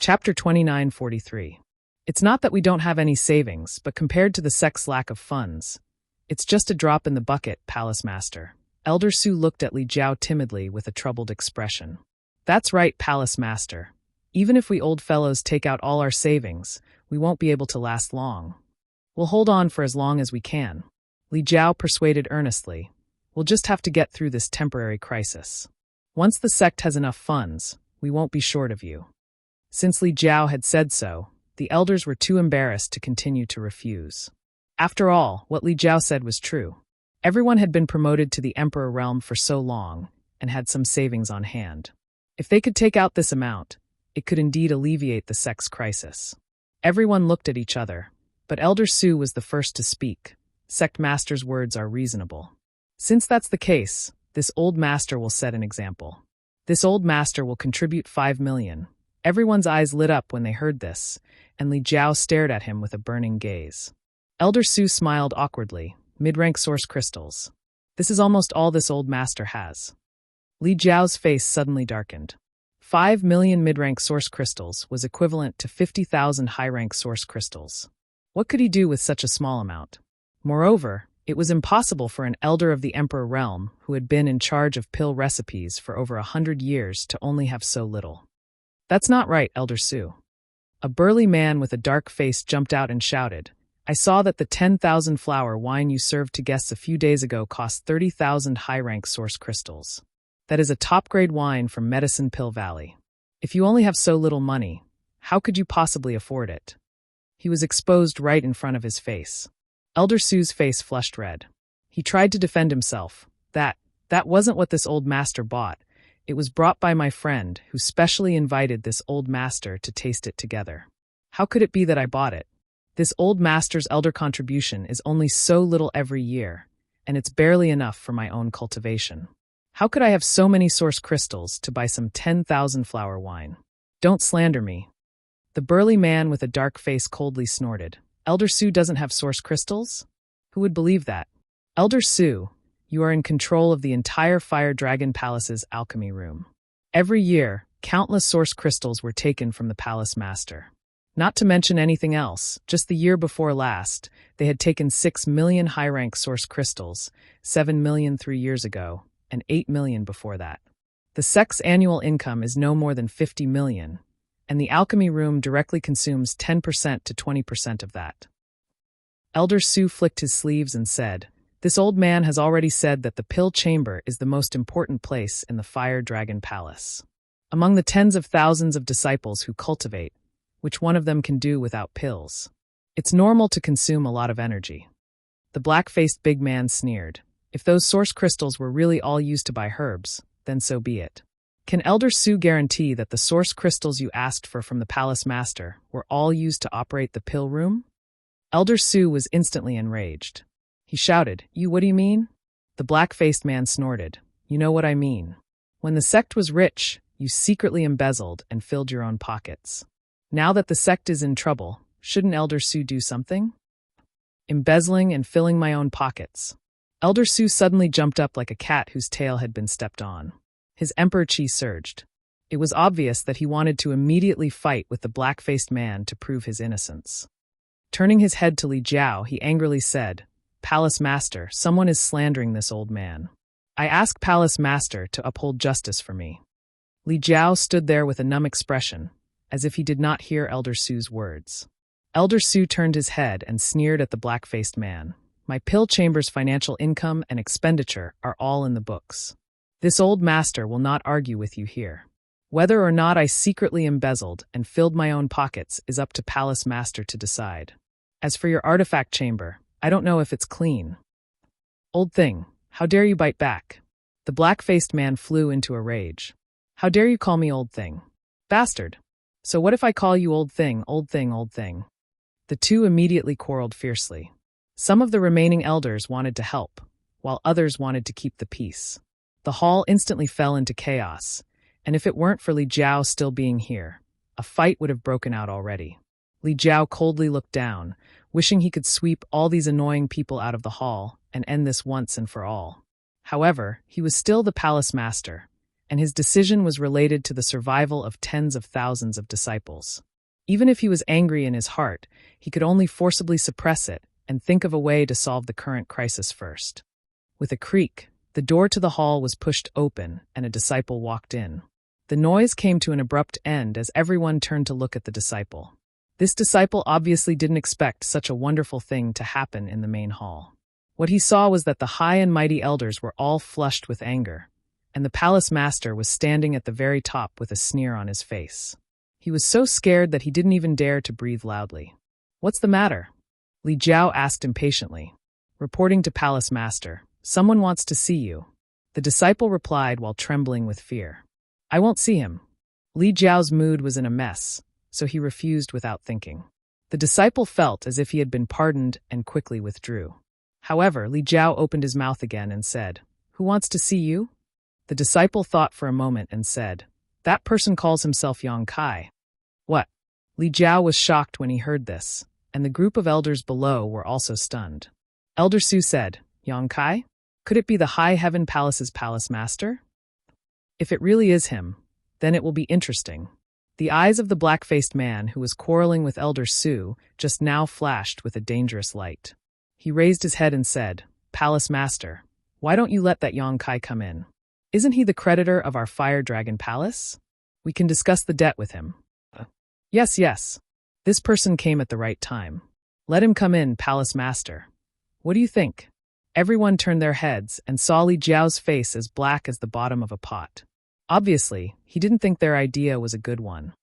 Chapter 2943. It's not that we don't have any savings, but compared to the sect's lack of funds, it's just a drop in the bucket, Palace Master. Elder Su looked at Li Jiao timidly with a troubled expression. "That's right, Palace Master. Even if we old fellows take out all our savings, we won't be able to last long. We'll hold on for as long as we can." Li Jiao persuaded earnestly, "We'll just have to get through this temporary crisis. Once the sect has enough funds, we won't be short of you." Since Li Jiao had said so, the elders were too embarrassed to continue to refuse. After all, what Li Jiao said was true. Everyone had been promoted to the Emperor realm for so long, and had some savings on hand. If they could take out this amount, it could indeed alleviate the sect's crisis. Everyone looked at each other, but Elder Su was the first to speak. "Sect Master's words are reasonable. Since that's the case, this old master will set an example. This old master will contribute 5 million. Everyone's eyes lit up when they heard this, and Li Jiao stared at him with a burning gaze. Elder Su smiled awkwardly. "Mid-rank source crystals. This is almost all this old master has." Li Jiao's face suddenly darkened. 5 million mid-rank source crystals was equivalent to 50,000 high-rank source crystals. What could he do with such a small amount? Moreover, it was impossible for an elder of the Emperor realm who had been in charge of pill recipes for over 100 years to only have so little. "That's not right, Elder Su." A burly man with a dark face jumped out and shouted, "I saw that the 10,000 flower wine you served to guests a few days ago cost 30,000 high-rank source crystals. That is a top-grade wine from Medicine Pill Valley. If you only have so little money, how could you possibly afford it?" He was exposed right in front of his face. Elder Su's face flushed red. He tried to defend himself. That wasn't what this old master bought. It was brought by my friend, who specially invited this old master to taste it together. How could it be that I bought it? This old master's elder contribution is only so little every year, and it's barely enough for my own cultivation. How could I have so many source crystals to buy some 10,000 flower wine? Don't slander me." The burly man with a dark face coldly snorted. "Elder Su doesn't have source crystals? Who would believe that? Elder Su, you are in control of the entire Fire Dragon Palace's alchemy room. Every year, countless source crystals were taken from the palace master. Not to mention anything else, just the year before last, they had taken 6 million high-rank source crystals, 7 million 3 years ago, and 8 million before that. The sect's annual income is no more than 50 million, and the alchemy room directly consumes 10% to 20% of that. Elder Su flicked his sleeves and said, "This old man has already said that the pill chamber is the most important place in the Fire Dragon Palace. Among the tens of thousands of disciples who cultivate, which one of them can do without pills? It's normal to consume a lot of energy." The black-faced big man sneered. If those source crystals were really all used to buy herbs, then so be it. Can Elder Su guarantee that the source crystals you asked for from the palace master were all used to operate the pill room? Elder Su was instantly enraged. He shouted, What do you mean?" The black-faced man snorted. "You know what I mean. When the sect was rich, you secretly embezzled and filled your own pockets. Now that the sect is in trouble, shouldn't Elder Su do something?" Embezzling and filling my own pockets. Elder Su suddenly jumped up like a cat whose tail had been stepped on. His emperor chi surged. It was obvious that he wanted to immediately fight with the black-faced man to prove his innocence. Turning his head to Li Jiao, he angrily said, "Palace Master, someone is slandering this old man. I ask Palace Master to uphold justice for me." Li Jiao stood there with a numb expression, as if he did not hear Elder Su's words. Elder Su turned his head and sneered at the black-faced man. "My pill chamber's financial income and expenditure are all in the books. This old master will not argue with you here. Whether or not I secretly embezzled and filled my own pockets is up to Palace Master to decide. As for your artifact chamber, I don't know if it's clean." "Old thing, how dare you bite back?" The black-faced man flew into a rage. "How dare you call me old thing? Bastard! So what if I call you old thing, old thing, old thing?" The two immediately quarreled fiercely. Some of the remaining elders wanted to help, while others wanted to keep the peace. The hall instantly fell into chaos, and if it weren't for Li Jiao still being here, a fight would have broken out already. Li Jiao coldly looked down, wishing he could sweep all these annoying people out of the hall and end this once and for all. However, he was still the palace master, and his decision was related to the survival of tens of thousands of disciples. Even if he was angry in his heart, he could only forcibly suppress it and think of a way to solve the current crisis first. With a creak, the door to the hall was pushed open and a disciple walked in. The noise came to an abrupt end as everyone turned to look at the disciple. This disciple obviously didn't expect such a wonderful thing to happen in the main hall. What he saw was that the high and mighty elders were all flushed with anger, and the palace master was standing at the very top with a sneer on his face. He was so scared that he didn't even dare to breathe loudly. "What's the matter?" Li Jiao asked impatiently. Reporting to palace master, "Someone wants to see you." The disciple replied while trembling with fear. "I won't see him." Li Jiao's mood was in a mess, so he refused without thinking. The disciple felt as if he had been pardoned and quickly withdrew. However, Li Jiao opened his mouth again and said, "Who wants to see you?" The disciple thought for a moment and said, "That person calls himself Yang Kai." "What?" Li Jiao was shocked when he heard this, and the group of elders below were also stunned. Elder Su said, "Yang Kai? Could it be the High Heaven Palace's palace master? If it really is him, then it will be interesting." The eyes of the black-faced man who was quarreling with Elder Su just now flashed with a dangerous light. He raised his head and said, "Palace Master, why don't you let that Yang Kai come in? Isn't he the creditor of our Fire Dragon Palace? We can discuss the debt with him." Yes. This person came at the right time. Let him come in, Palace Master. What do you think?" Everyone turned their heads and saw Li Jiao's face as black as the bottom of a pot. Obviously, he didn't think their idea was a good one.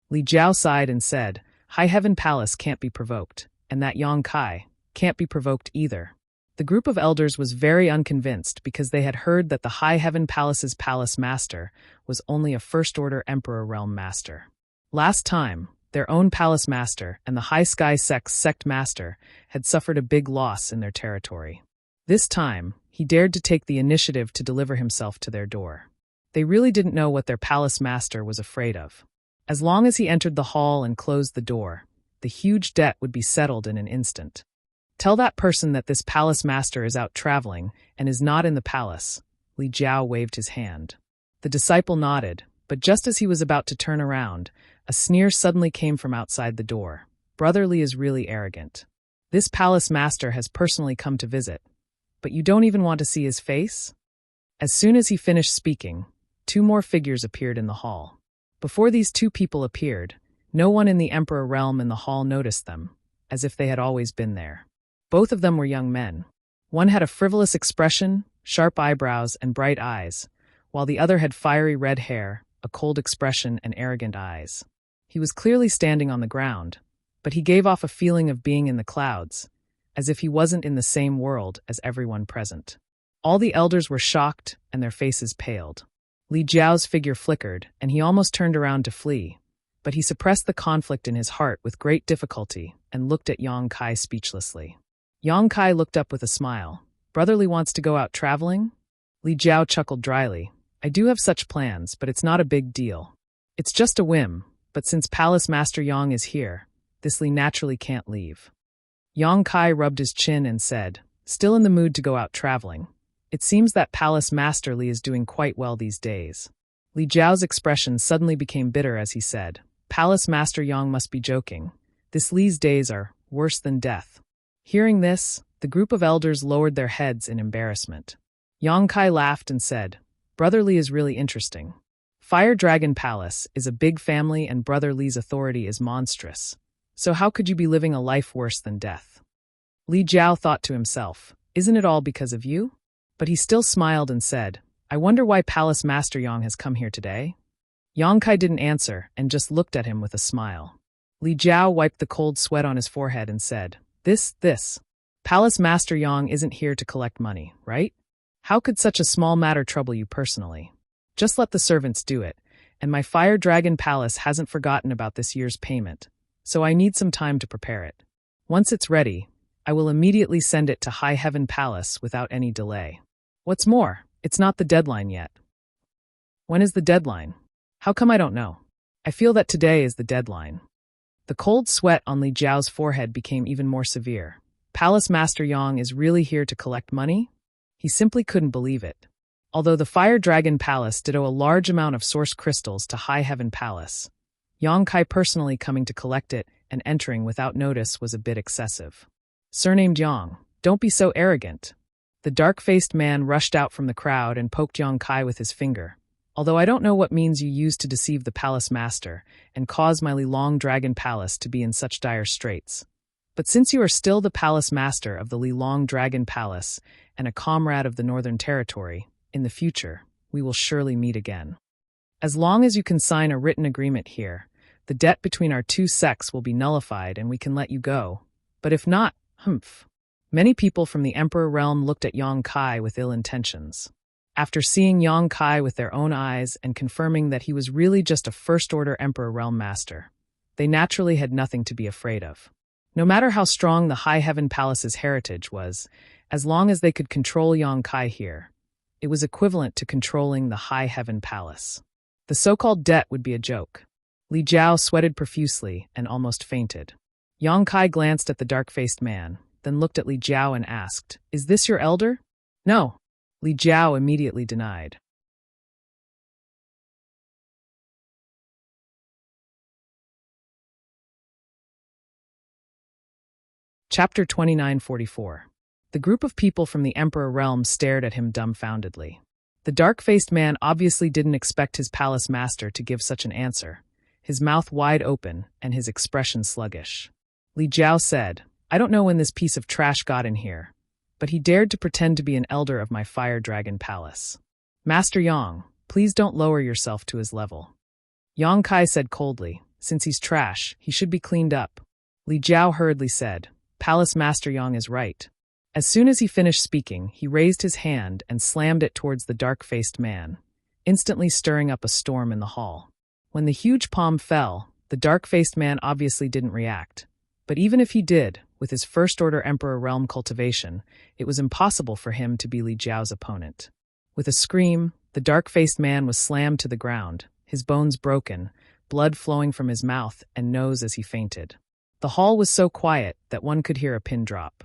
Li Jiao sighed and said, "High Heaven Palace can't be provoked, and that Yang Kai can't be provoked either." The group of elders was very unconvinced because they had heard that the High Heaven Palace's palace master was only a first-order Emperor Realm Master. Last time, their own palace master and the High Sky Sect's sect master had suffered a big loss in their territory. This time, he dared to take the initiative to deliver himself to their door. They really didn't know what their palace master was afraid of. As long as he entered the hall and closed the door, the huge debt would be settled in an instant. "Tell that person that this palace master is out traveling and is not in the palace." Li Jiao waved his hand. The disciple nodded, but just as he was about to turn around, A sneer suddenly came from outside the door. Brother Li is really arrogant. This palace master has personally come to visit. But you don't even want to see his face? As soon as he finished speaking, two more figures appeared in the hall. Before these two people appeared, no one in the Emperor realm in the hall noticed them, as if they had always been there. Both of them were young men. One had a frivolous expression, sharp eyebrows, and bright eyes, while the other had fiery red hair, a cold expression, and arrogant eyes. He was clearly standing on the ground, but he gave off a feeling of being in the clouds, as if he wasn't in the same world as everyone present. All the elders were shocked, and their faces paled. Li Jiao's figure flickered, and he almost turned around to flee, but he suppressed the conflict in his heart with great difficulty and looked at Yang Kai speechlessly. Yang Kai looked up with a smile. Brother Li wants to go out traveling? Li Jiao chuckled dryly. I do have such plans, but it's not a big deal. It's just a whim, but since Palace Master Yang is here, this Li naturally can't leave. Yang Kai rubbed his chin and said, still in the mood to go out traveling. It seems that Palace Master Li is doing quite well these days. Li Jiao's expression suddenly became bitter as he said, Palace Master Yang must be joking. This Li's days are worse than death. Hearing this, the group of elders lowered their heads in embarrassment. Yang Kai laughed and said, Brother Li is really interesting. Fire Dragon Palace is a big family and Brother Li's authority is monstrous. So how could you be living a life worse than death? Li Jiao thought to himself, isn't it all because of you? But he still smiled and said, I wonder why Palace Master Yang has come here today? Yang Kai didn't answer and just looked at him with a smile. Li Jiao wiped the cold sweat on his forehead and said, This. Palace Master Yang isn't here to collect money, right? How could such a small matter trouble you personally? Just let the servants do it, and my Fire Dragon Palace hasn't forgotten about this year's payment, so I need some time to prepare it. Once it's ready, I will immediately send it to High Heaven Palace without any delay. What's more, it's not the deadline yet. When is the deadline? How come I don't know? I feel that today is the deadline. The cold sweat on Li Jiao's forehead became even more severe. Palace Master Yang is really here to collect money? He simply couldn't believe it. Although the Fire Dragon Palace did owe a large amount of source crystals to High Heaven Palace, Yang Kai personally coming to collect it and entering without notice was a bit excessive. Surnamed Yang, don't be so arrogant. The dark-faced man rushed out from the crowd and poked Yang Kai with his finger. Although I don't know what means you used to deceive the palace master and cause my Li Long Dragon Palace to be in such dire straits. But since you are still the palace master of the Li Long Dragon Palace and a comrade of the Northern Territory, in the future, we will surely meet again. As long as you can sign a written agreement here, the debt between our two sects will be nullified and we can let you go. But if not, Many people from the Emperor realm looked at Yang Kai with ill intentions. After seeing Yang Kai with their own eyes and confirming that he was really just a first-order Emperor realm master, they naturally had nothing to be afraid of. No matter how strong the High Heaven Palace's heritage was, as long as they could control Yang Kai here, it was equivalent to controlling the High Heaven Palace. The so-called debt would be a joke. Li Jiao sweated profusely and almost fainted. Yang Kai glanced at the dark-faced man, then looked at Li Jiao and asked, Is this your elder? No. Li Jiao immediately denied. Chapter 2944. The group of people from the Emperor realm stared at him dumbfoundedly. The dark-faced man obviously didn't expect his palace master to give such an answer, his mouth wide open and his expression sluggish. Li Jiao said, I don't know when this piece of trash got in here, but he dared to pretend to be an elder of my Fire Dragon Palace. Master Yang, please don't lower yourself to his level. Yang Kai said coldly, since he's trash, he should be cleaned up. Li Jiao hurriedly said, Palace Master Yang is right. As soon as he finished speaking, he raised his hand and slammed it towards the dark-faced man, instantly stirring up a storm in the hall. When the huge palm fell, the dark-faced man obviously didn't react. But even if he did, with his first-order Emperor realm cultivation, it was impossible for him to be Li Jiao's opponent. With a scream, the dark-faced man was slammed to the ground, his bones broken, blood flowing from his mouth and nose as he fainted. The hall was so quiet that one could hear a pin drop.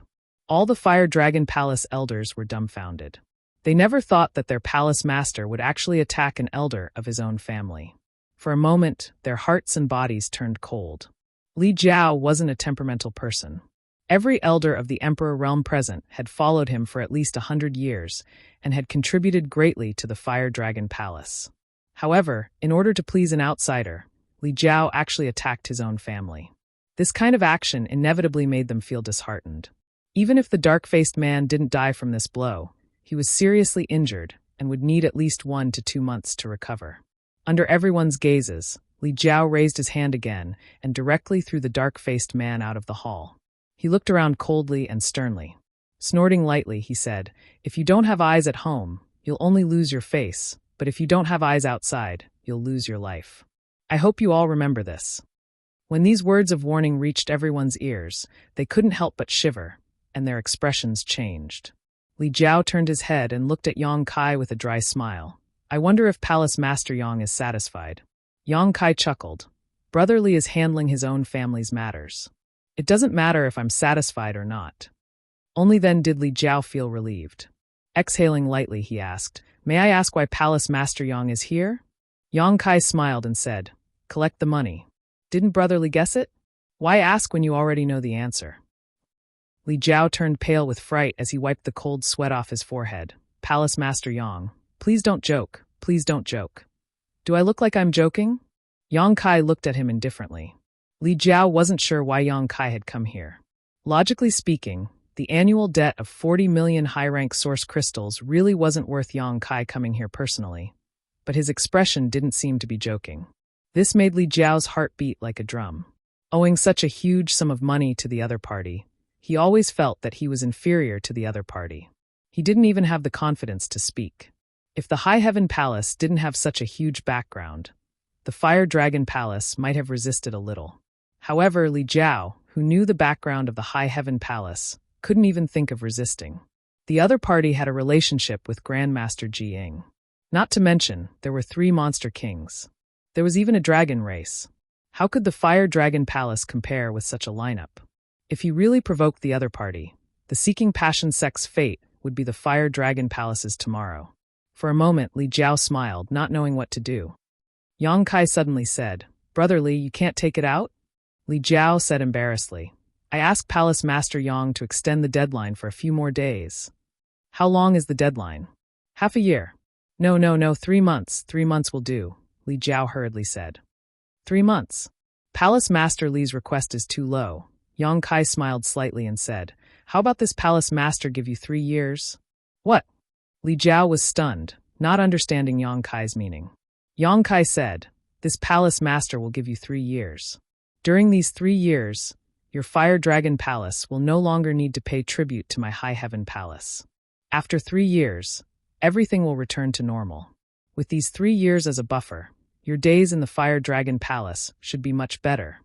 All the Fire Dragon Palace elders were dumbfounded. They never thought that their palace master would actually attack an elder of his own family. For a moment, their hearts and bodies turned cold. Li Jiao wasn't a temperamental person. Every elder of the Emperor realm present had followed him for at least 100 years and had contributed greatly to the Fire Dragon Palace. However, in order to please an outsider, Li Jiao actually attacked his own family. This kind of action inevitably made them feel disheartened. Even if the dark-faced man didn't die from this blow, he was seriously injured and would need at least 1 to 2 months to recover. Under everyone's gazes, Li Jiao raised his hand again and directly threw the dark-faced man out of the hall. He looked around coldly and sternly. Snorting lightly, he said, "If you don't have eyes at home, you'll only lose your face, but if you don't have eyes outside, you'll lose your life. I hope you all remember this." When these words of warning reached everyone's ears, they couldn't help but shiver, and their expressions changed. Li Jiao turned his head and looked at Yang Kai with a dry smile. "I wonder if Palace Master Yang is satisfied." Yang Kai chuckled. "Brother Li is handling his own family's matters. It doesn't matter if I'm satisfied or not." Only then did Li Jiao feel relieved. Exhaling lightly, he asked, "May I ask why Palace Master Yang is here?" Yang Kai smiled and said, "Collect the money." "Didn't Brother Li guess it? Why ask when you already know the answer?" Li Jiao turned pale with fright as he wiped the cold sweat off his forehead. "Palace Master Yang, please don't joke, please don't joke." "Do I look like I'm joking?" Yang Kai looked at him indifferently. Li Jiao wasn't sure why Yang Kai had come here. Logically speaking, the annual debt of 40 million high-rank source crystals really wasn't worth Yang Kai coming here personally, but his expression didn't seem to be joking. This made Li Jiao's heart beat like a drum. Owing such a huge sum of money to the other party, he always felt that he was inferior to the other party. He didn't even have the confidence to speak. If the High Heaven Palace didn't have such a huge background, the Fire Dragon Palace might have resisted a little. However, Li Jiao, who knew the background of the High Heaven Palace, couldn't even think of resisting. The other party had a relationship with Grandmaster Ji Ying. Not to mention, there were 3 monster kings. There was even a dragon race. How could the Fire Dragon Palace compare with such a lineup? If he really provoked the other party, the Seeking Passion sect's fate would be the Fire Dragon Palace's tomorrow. For a moment, Li Jiao smiled, not knowing what to do. Yang Kai suddenly said, "Brother Li, you can't take it out?" Li Jiao said embarrassedly, "I asked Palace Master Yang to extend the deadline for a few more days." "How long is the deadline?" "Half a year." No, 3 months. 3 months will do," Li Jiao hurriedly said. 3 months. Palace Master Li's request is too low. Yang Kai smiled slightly and said, "How about this Palace Master give you 3 years? "What?" Li Jiao was stunned, not understanding Yang Kai's meaning. Yang Kai said, "This Palace Master will give you 3 years. During these 3 years, your Fire Dragon Palace will no longer need to pay tribute to my High Heaven Palace. After 3 years, everything will return to normal. With these 3 years as a buffer, your days in the Fire Dragon Palace should be much better."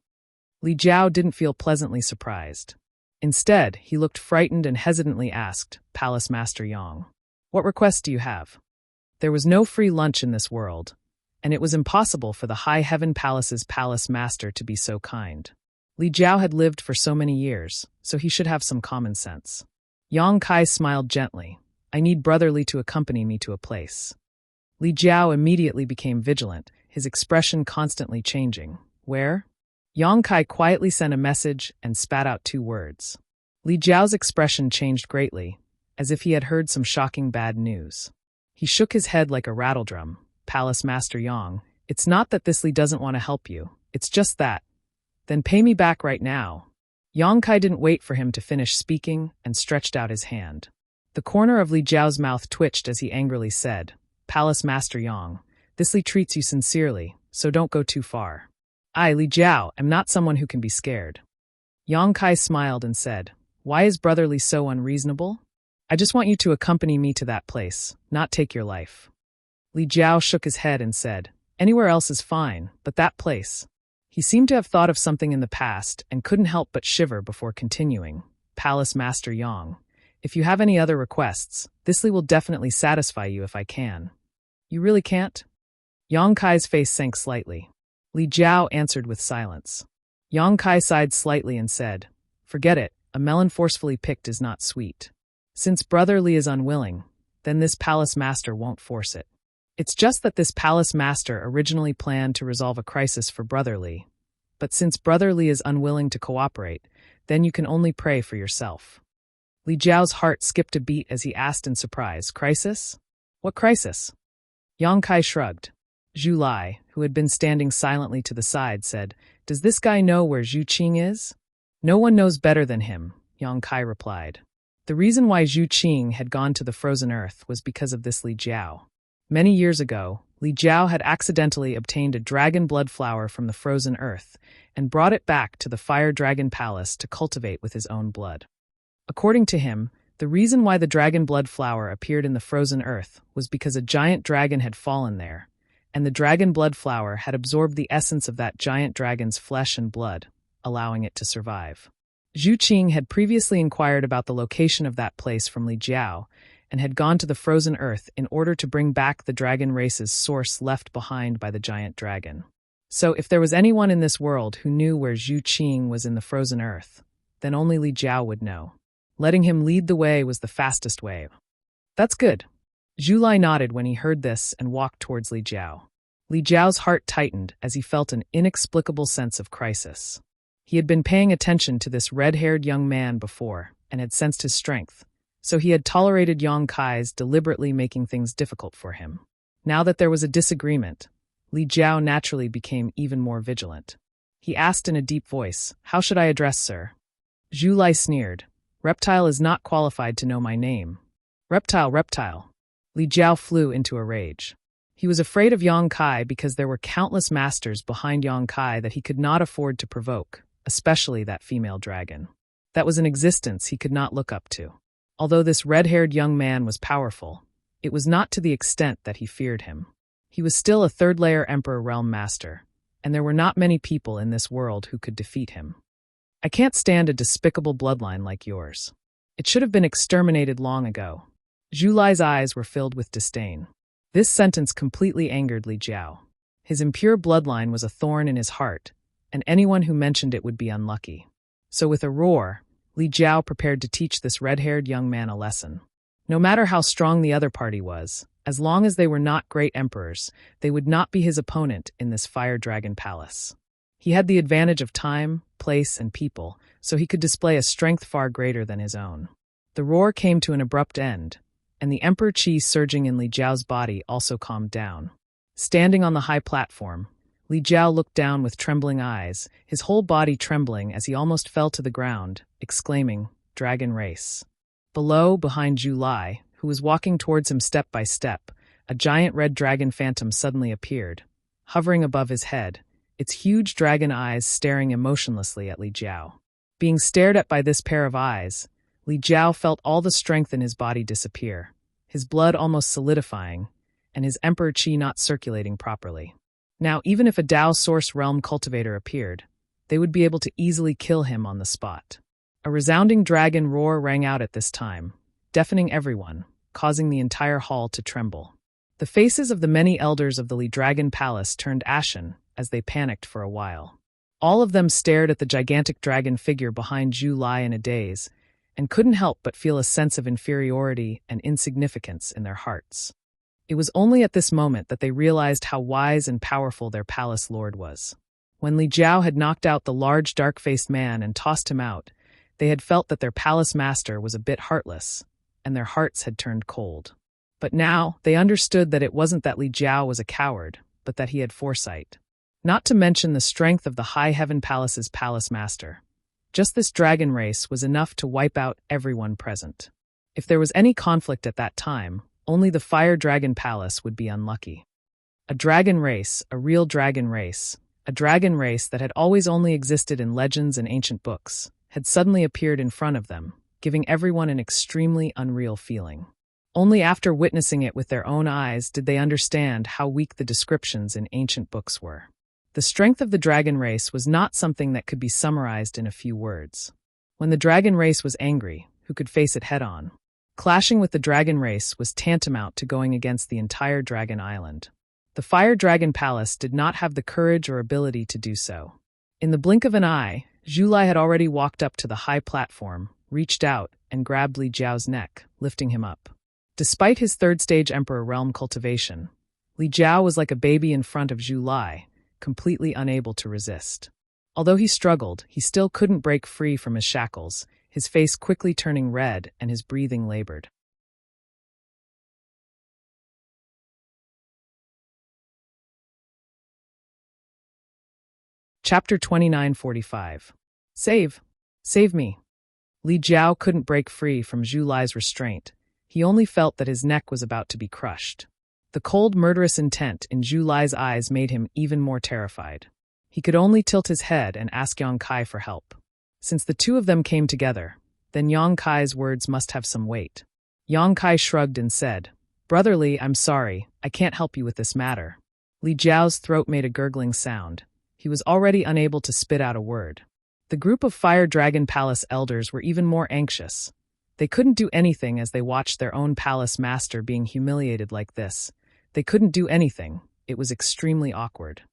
Li Jiao didn't feel pleasantly surprised. Instead, he looked frightened and hesitantly asked, "Palace Master Yang, what request do you have?" There was no free lunch in this world, and it was impossible for the High Heaven Palace's Palace Master to be so kind. Li Jiao had lived for so many years, so he should have some common sense. Yang Kai smiled gently. "I need Brother Li to accompany me to a place." Li Jiao immediately became vigilant, his expression constantly changing. "Where?" Yang Kai quietly sent a message and spat out 2 words. Li Jiao's expression changed greatly, as if he had heard some shocking bad news. He shook his head like a rattledrum. "Palace Master Yang, it's not that this Li doesn't want to help you, it's just that. Then pay me back right now." Yang Kai didn't wait for him to finish speaking and stretched out his hand. The corner of Li Jiao's mouth twitched as he angrily said, "Palace Master Yang, this Li treats you sincerely, so don't go too far." "I, Li Jiao, am not someone who can be scared." Yang Kai smiled and said, "Why is Brother Li so unreasonable? I just want you to accompany me to that place, not take your life." Li Jiao shook his head and said, "Anywhere else is fine, but that place." He seemed to have thought of something in the past and couldn't help but shiver before continuing, "Palace Master Yang, if you have any other requests, this Li will definitely satisfy you if I can." "You really can't?" Yang Kai's face sank slightly. Li Jiao answered with silence. Yang Kai sighed slightly and said, "Forget it, a melon forcefully picked is not sweet. Since Brother Li is unwilling, then this Palace Master won't force it." It's just that this palace master originally planned to resolve a crisis for Brother Li. But since Brother Li is unwilling to cooperate, then you can only pray for yourself. Li Jiao's heart skipped a beat as he asked in surprise, crisis? What crisis? Yang Kai shrugged. Zhu Lai, who had been standing silently to the side, said, Does this guy know where Zhu Qing is? No one knows better than him, Yang Kai replied. The reason why Zhu Qing had gone to the frozen earth was because of this Li Jiao. Many years ago, Li Jiao had accidentally obtained a dragon blood flower from the frozen earth and brought it back to the Fire Dragon Palace to cultivate with his own blood. According to him, the reason why the dragon blood flower appeared in the frozen earth was because a giant dragon had fallen there, and the dragon blood flower had absorbed the essence of that giant dragon's flesh and blood, allowing it to survive. Zhu Qing had previously inquired about the location of that place from Li Jiao, and had gone to the frozen earth in order to bring back the dragon race's source left behind by the giant dragon. So if there was anyone in this world who knew where Zhu Qing was in the frozen earth, then only Li Jiao would know. Letting him lead the way was the fastest way. That's good. Zhu Lai nodded when he heard this and walked towards Li Jiao. Li Jiao's heart tightened as he felt an inexplicable sense of crisis. He had been paying attention to this red-haired young man before and had sensed his strength, so he had tolerated Yang Kai's deliberately making things difficult for him. Now that there was a disagreement, Li Jiao naturally became even more vigilant. He asked in a deep voice, How should I address sir? Zhu Lai sneered, Reptile is not qualified to know my name. Reptile, reptile. Li Jiao flew into a rage. He was afraid of Yang Kai because there were countless masters behind Yang Kai that he could not afford to provoke, especially that female dragon. That was an existence he could not look up to. Although this red-haired young man was powerful, it was not to the extent that he feared him. He was still a third-layer Emperor Realm Master, and there were not many people in this world who could defeat him. I can't stand a despicable bloodline like yours. It should have been exterminated long ago. Zhu Lai's eyes were filled with disdain. This sentence completely angered Li Jiao. His impure bloodline was a thorn in his heart, and anyone who mentioned it would be unlucky. So with a roar, Li Jiao prepared to teach this red-haired young man a lesson. No matter how strong the other party was, as long as they were not great emperors, they would not be his opponent in this Fire Dragon Palace. He had the advantage of time, place, and people, so he could display a strength far greater than his own. The roar came to an abrupt end, and the Emperor Qi surging in Li Jiao's body also calmed down. Standing on the high platform, Li Jiao looked down with trembling eyes, his whole body trembling as he almost fell to the ground, exclaiming, Dragon race. Below, behind Zhu Lai, who was walking towards him step by step, a giant red dragon phantom suddenly appeared, hovering above his head, its huge dragon eyes staring emotionlessly at Li Jiao. Being stared at by this pair of eyes, Li Jiao felt all the strength in his body disappear, his blood almost solidifying, and his Emperor Qi not circulating properly. Now, even if a Dao Source Realm cultivator appeared, they would be able to easily kill him on the spot. A resounding dragon roar rang out at this time, deafening everyone, causing the entire hall to tremble. The faces of the many elders of the Li Dragon Palace turned ashen as they panicked for a while. All of them stared at the gigantic dragon figure behind Zhu Lai in a daze, and couldn't help but feel a sense of inferiority and insignificance in their hearts. It was only at this moment that they realized how wise and powerful their palace lord was. When Li Jiao had knocked out the large dark-faced man and tossed him out, they had felt that their palace master was a bit heartless, and their hearts had turned cold. But now, they understood that it wasn't that Li Jiao was a coward, but that he had foresight. Not to mention the strength of the High Heaven Palace's palace master. Just this dragon race was enough to wipe out everyone present. If there was any conflict at that time, only the Fire Dragon Palace would be unlucky. A dragon race, a real dragon race, a dragon race that had always only existed in legends and ancient books, had suddenly appeared in front of them, giving everyone an extremely unreal feeling. Only after witnessing it with their own eyes did they understand how weak the descriptions in ancient books were. The strength of the dragon race was not something that could be summarized in a few words. When the dragon race was angry, who could face it head-on? Clashing with the dragon race was tantamount to going against the entire dragon island. The Fire Dragon Palace did not have the courage or ability to do so. In the blink of an eye, Zhu Lai had already walked up to the high platform, reached out, and grabbed Li Jiao's neck, lifting him up. Despite his third-stage Emperor Realm cultivation, Li Jiao was like a baby in front of Zhu Lai, completely unable to resist. Although he struggled, he still couldn't break free from his shackles, his face quickly turning red and his breathing labored. Chapter 29:45. Save! Save me! Li Jiao couldn't break free from Zhu Lai's restraint. He only felt that his neck was about to be crushed. The cold, murderous intent in Zhu Lai's eyes made him even more terrified. He could only tilt his head and ask Yang Kai for help. Since the two of them came together, then Yang Kai's words must have some weight. Yang Kai shrugged and said, "Brother Li, I'm sorry, I can't help you with this matter." Li Jiao's throat made a gurgling sound. He was already unable to spit out a word. The group of Fire Dragon Palace elders were even more anxious. They couldn't do anything as they watched their own palace master being humiliated like this. They couldn't do anything. It was extremely awkward.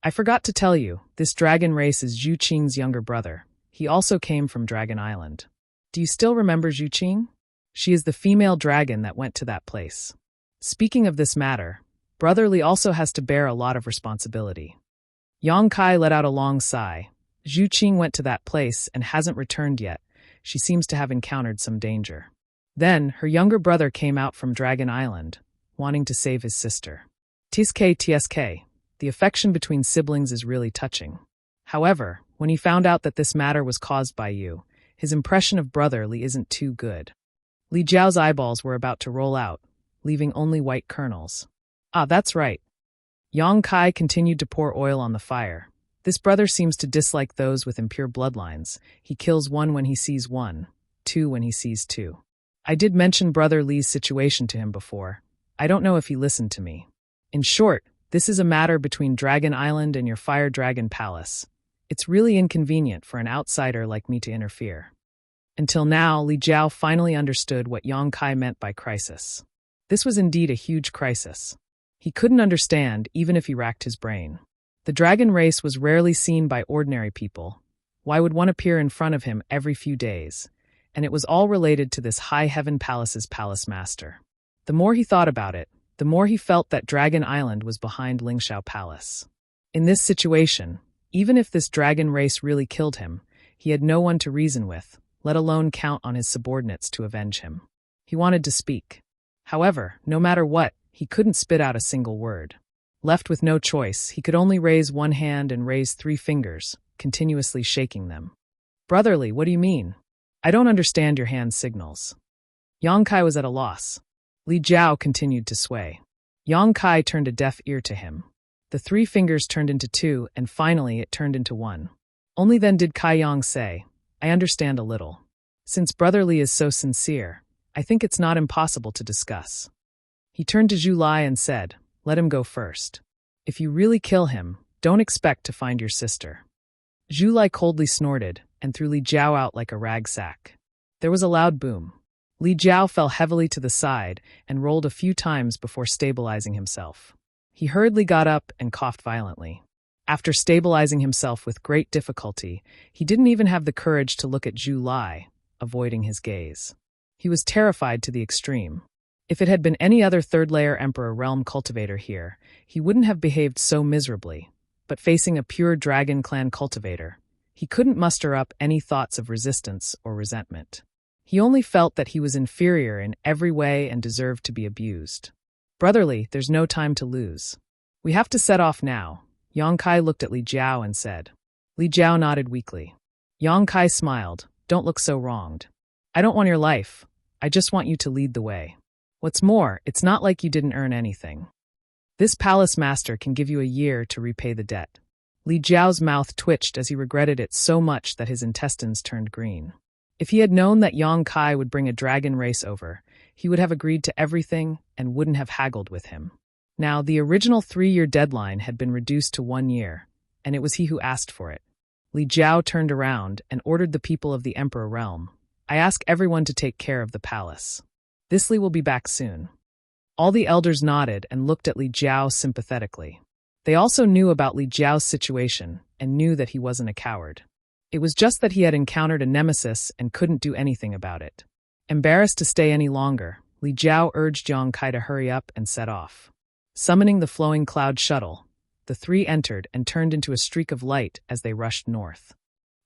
I forgot to tell you, this dragon race is Zhu Qing's younger brother. He also came from Dragon Island. Do you still remember Zhu Qing? She is the female dragon that went to that place. Speaking of this matter, Brother Li also has to bear a lot of responsibility. Yang Kai let out a long sigh. Zhu Qing went to that place and hasn't returned yet. She seems to have encountered some danger. Then, her younger brother came out from Dragon Island, wanting to save his sister. TSK, the affection between siblings is really touching. However, when he found out that this matter was caused by you, his impression of Brother Li isn't too good. Li Jiao's eyeballs were about to roll out, leaving only white kernels. Ah, that's right. Yang Kai continued to pour oil on the fire. This brother seems to dislike those with impure bloodlines. He kills one when he sees one, two when he sees two. I did mention Brother Li's situation to him before. I don't know if he listened to me. In short, this is a matter between Dragon Island and your Fire Dragon Palace. It's really inconvenient for an outsider like me to interfere. Until now, Li Jiao finally understood what Yang Kai meant by crisis. This was indeed a huge crisis. He couldn't understand, even if he racked his brain. The dragon race was rarely seen by ordinary people. Why would one appear in front of him every few days? And it was all related to this High Heaven Palace's palace master. The more he thought about it, the more he felt that Dragon Island was behind Lingshao Palace. In this situation, even if this dragon race really killed him, he had no one to reason with, let alone count on his subordinates to avenge him. He wanted to speak. However, no matter what, he couldn't spit out a single word. Left with no choice, he could only raise one hand and raise 3 fingers, continuously shaking them. Brother Li, what do you mean? I don't understand your hand signals. Yang Kai was at a loss. Li Jiao continued to sway. Yang Kai turned a deaf ear to him. The 3 fingers turned into 2, and finally it turned into 1. Only then did Kai Yang say, I understand a little. Since Brother Li is so sincere, I think it's not impossible to discuss. He turned to Zhu Lai and said, let him go first. If you really kill him, don't expect to find your sister. Zhu Lai coldly snorted and threw Li Jiao out like a rag sack. There was a loud boom. Li Jiao fell heavily to the side and rolled a few times before stabilizing himself. He hurriedly got up and coughed violently. After stabilizing himself with great difficulty, he didn't even have the courage to look at Zhu Lai, avoiding his gaze. He was terrified to the extreme. If it had been any other third-layer Emperor realm cultivator here, he wouldn't have behaved so miserably, but facing a pure dragon clan cultivator, he couldn't muster up any thoughts of resistance or resentment. He only felt that he was inferior in every way and deserved to be abused. Brother Li, there's no time to lose. We have to set off now. Yang Kai looked at Li Jiao and said. Li Jiao nodded weakly. Yang Kai smiled. Don't look so wronged. I don't want your life. I just want you to lead the way. What's more, it's not like you didn't earn anything. This palace master can give you a year to repay the debt. Li Jiao's mouth twitched as he regretted it so much that his intestines turned green. If he had known that Yang Kai would bring a dragon race over, he would have agreed to everything and wouldn't have haggled with him. Now, the original 3-year deadline had been reduced to 1 year, and it was he who asked for it. Li Jiao turned around and ordered the people of the Emperor realm. I ask everyone to take care of the palace. This Li will be back soon. All the elders nodded and looked at Li Jiao sympathetically. They also knew about Li Jiao's situation and knew that he wasn't a coward. It was just that he had encountered a nemesis and couldn't do anything about it. Embarrassed to stay any longer, Li Jiao urged Yang Kai to hurry up and set off. Summoning the flowing cloud shuttle, the three entered and turned into a streak of light as they rushed north.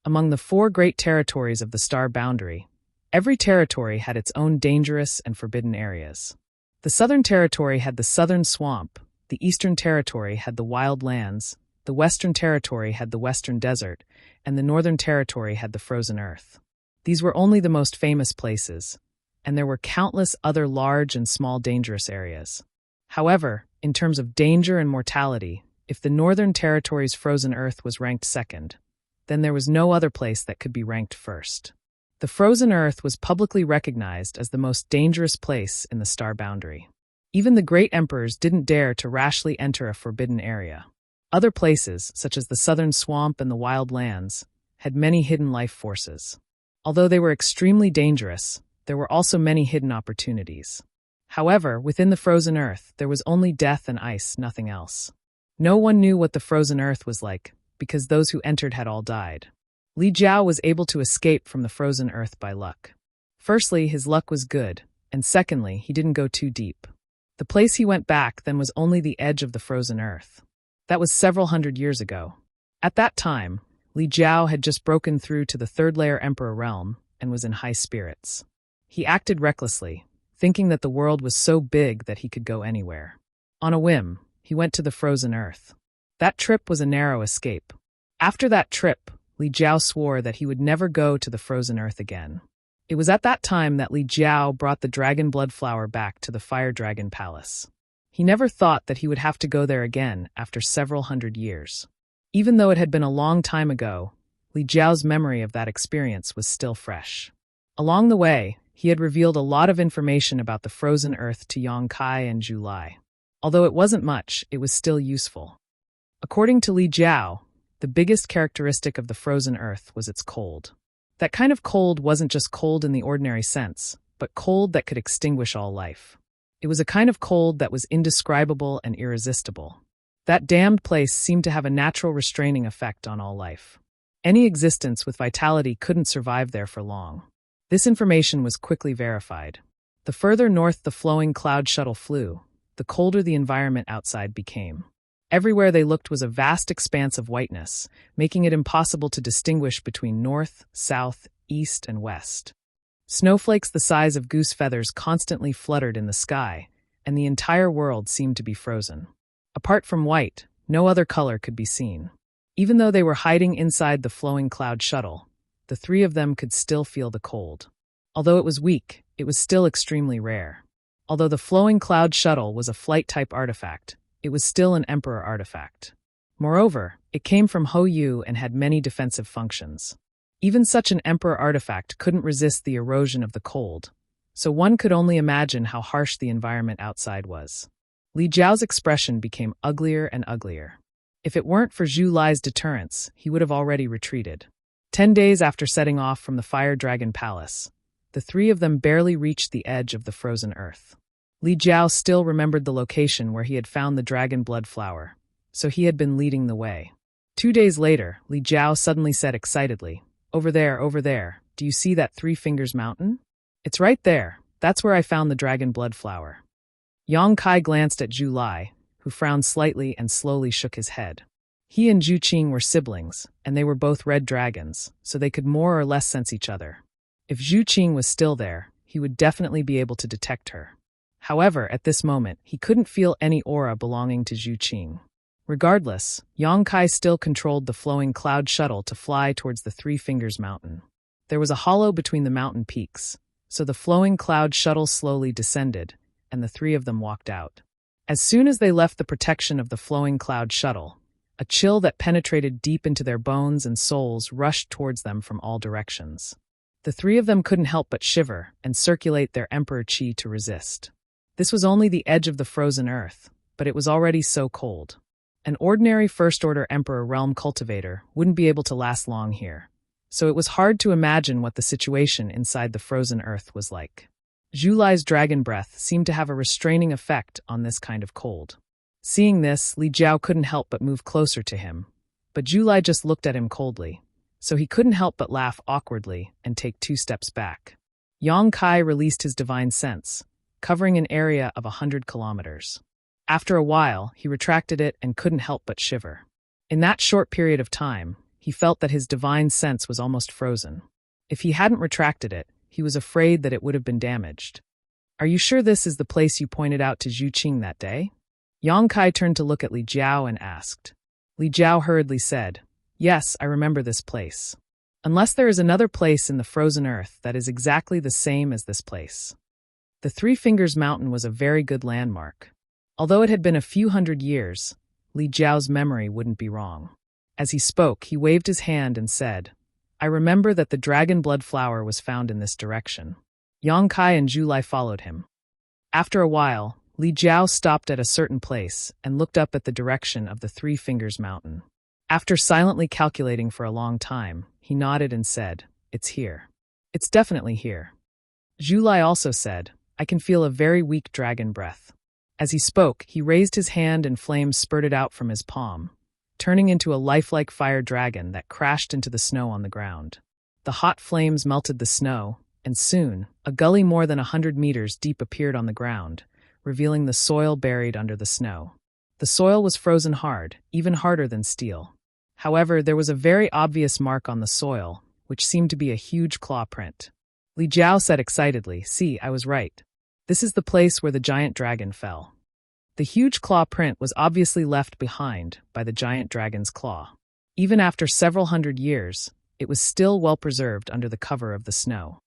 Among the 4 great territories of the star boundary, every territory had its own dangerous and forbidden areas. The Southern Territory had the Southern Swamp, the Eastern Territory had the Wild Lands, the Western Territory had the Western Desert, and the Northern Territory had the Frozen Earth. These were only the most famous places, and there were countless other large and small dangerous areas. However, in terms of danger and mortality, if the Northern Territory's Frozen Earth was ranked second, then there was no other place that could be ranked first. The Frozen Earth was publicly recognized as the most dangerous place in the star boundary. Even the great emperors didn't dare to rashly enter a forbidden area. Other places, such as the Southern Swamp and the Wild Lands, had many hidden life forces. Although they were extremely dangerous, there were also many hidden opportunities. However, within the Frozen Earth, there was only death and ice, nothing else. No one knew what the Frozen Earth was like, because those who entered had all died. Li Jiao was able to escape from the Frozen Earth by luck. Firstly, his luck was good, and secondly, he didn't go too deep. The place he went back then was only the edge of the Frozen Earth. That was several hundred years ago. At that time, Li Jiao had just broken through to the third-layer Emperor realm and was in high spirits. He acted recklessly, thinking that the world was so big that he could go anywhere. On a whim, he went to the Frozen Earth. That trip was a narrow escape. After that trip, Li Jiao swore that he would never go to the Frozen Earth again. It was at that time that Li Jiao brought the dragon blood flower back to the Fire Dragon Palace. He never thought that he would have to go there again after several hundred years. Even though it had been a long time ago, Li Jiao's memory of that experience was still fresh. Along the way, he had revealed a lot of information about the Frozen Earth to Yang Kai and Zhu Lai. Although it wasn't much, it was still useful. According to Li Jiao, the biggest characteristic of the Frozen Earth was its cold. That kind of cold wasn't just cold in the ordinary sense, but cold that could extinguish all life. It was a kind of cold that was indescribable and irresistible. That damned place seemed to have a natural restraining effect on all life. Any existence with vitality couldn't survive there for long. This information was quickly verified. The further north the flowing cloud shuttle flew, the colder the environment outside became. Everywhere they looked was a vast expanse of whiteness, making it impossible to distinguish between north, south, east, and west. Snowflakes the size of goose feathers constantly fluttered in the sky, and the entire world seemed to be frozen. Apart from white, no other color could be seen. Even though they were hiding inside the flowing cloud shuttle, the 3 of them could still feel the cold. Although it was weak, it was still extremely rare. Although the flowing cloud shuttle was a flight-type artifact, it was still an emperor artifact. Moreover, it came from Ho Yu and had many defensive functions. Even such an emperor artifact couldn't resist the erosion of the cold, so one could only imagine how harsh the environment outside was. Li Jiao's expression became uglier and uglier. If it weren't for Zhu Lai's deterrence, he would have already retreated. 10 days after setting off from the Fire Dragon Palace, the 3 of them barely reached the edge of the Frozen Earth. Li Jiao still remembered the location where he had found the dragon blood flower, so he had been leading the way. 2 days later, Li Jiao suddenly said excitedly, over there, do you see that 3 Fingers Mountain? It's right there, that's where I found the dragon blood flower. Yang Kai glanced at Zhu Lai, who frowned slightly and slowly shook his head. He and Zhu Qing were siblings, and they were both red dragons, so they could more or less sense each other. If Zhu Qing was still there, he would definitely be able to detect her. However, at this moment, he couldn't feel any aura belonging to Zhu Qing. Regardless, Yang Kai still controlled the flowing cloud shuttle to fly towards the 3 Fingers Mountain. There was a hollow between the mountain peaks, so the flowing cloud shuttle slowly descended, and the 3 of them walked out. As soon as they left the protection of the flowing cloud shuttle, a chill that penetrated deep into their bones and souls rushed towards them from all directions. The 3 of them couldn't help but shiver and circulate their emperor chi to resist. This was only the edge of the Frozen Earth, but it was already so cold. An ordinary First-Order Emperor Realm cultivator wouldn't be able to last long here, so it was hard to imagine what the situation inside the Frozen Earth was like. Zhu Lai's dragon breath seemed to have a restraining effect on this kind of cold. Seeing this, Li Jiao couldn't help but move closer to him, but Zhu Lai just looked at him coldly, so he couldn't help but laugh awkwardly and take 2 steps back. Yang Kai released his divine sense, covering an area of 100 kilometers. After a while, he retracted it and couldn't help but shiver. In that short period of time, he felt that his divine sense was almost frozen. If he hadn't retracted it, he was afraid that it would have been damaged. "Are you sure this is the place you pointed out to Zhu Qing that day?" Yang Kai turned to look at Li Jiao and asked. Li Jiao hurriedly said, "Yes, I remember this place. Unless there is another place in the frozen earth that is exactly the same as this place." The Three Fingers Mountain was a very good landmark. Although it had been a few hundred years, Li Jiao's memory wouldn't be wrong. As he spoke, he waved his hand and said, "I remember that the dragon blood flower was found in this direction." Yang Kai and Zhu Lai followed him. After a while, Li Jiao stopped at a certain place and looked up at the direction of the Three Fingers Mountain. After silently calculating for a long time, he nodded and said, "It's here. It's definitely here." Zhu Lai also said, "I can feel a very weak dragon breath." As he spoke, he raised his hand and flames spurted out from his palm, turning into a lifelike fire dragon that crashed into the snow on the ground. The hot flames melted the snow, and soon, a gully more than 100 meters deep appeared on the ground, revealing the soil buried under the snow. The soil was frozen hard, even harder than steel. However, there was a very obvious mark on the soil, which seemed to be a huge claw print. Li Jiao said excitedly, "See, I was right. This is the place where the giant dragon fell." The huge claw print was obviously left behind by the giant dragon's claw. Even after several hundred years, it was still well preserved under the cover of the snow.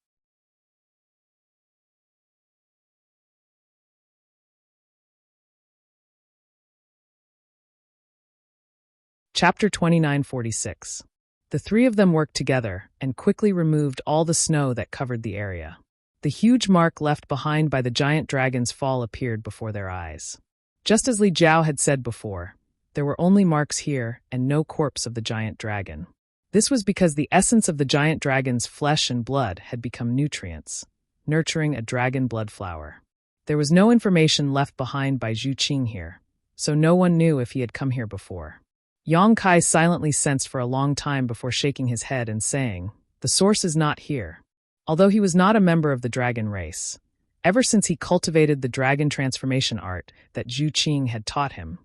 Chapter 2946. The three of them worked together and quickly removed all the snow that covered the area. The huge mark left behind by the giant dragon's fall appeared before their eyes. Just as Li Jiao had said before, there were only marks here and no corpse of the giant dragon. This was because the essence of the giant dragon's flesh and blood had become nutrients, nurturing a dragon blood flower. There was no information left behind by Zhu Qing here, so no one knew if he had come here before. Yang Kai silently sensed for a long time before shaking his head and saying, "The source is not here." Although he was not a member of the dragon race, ever since he cultivated the dragon transformation art that Zhu Qing had taught him,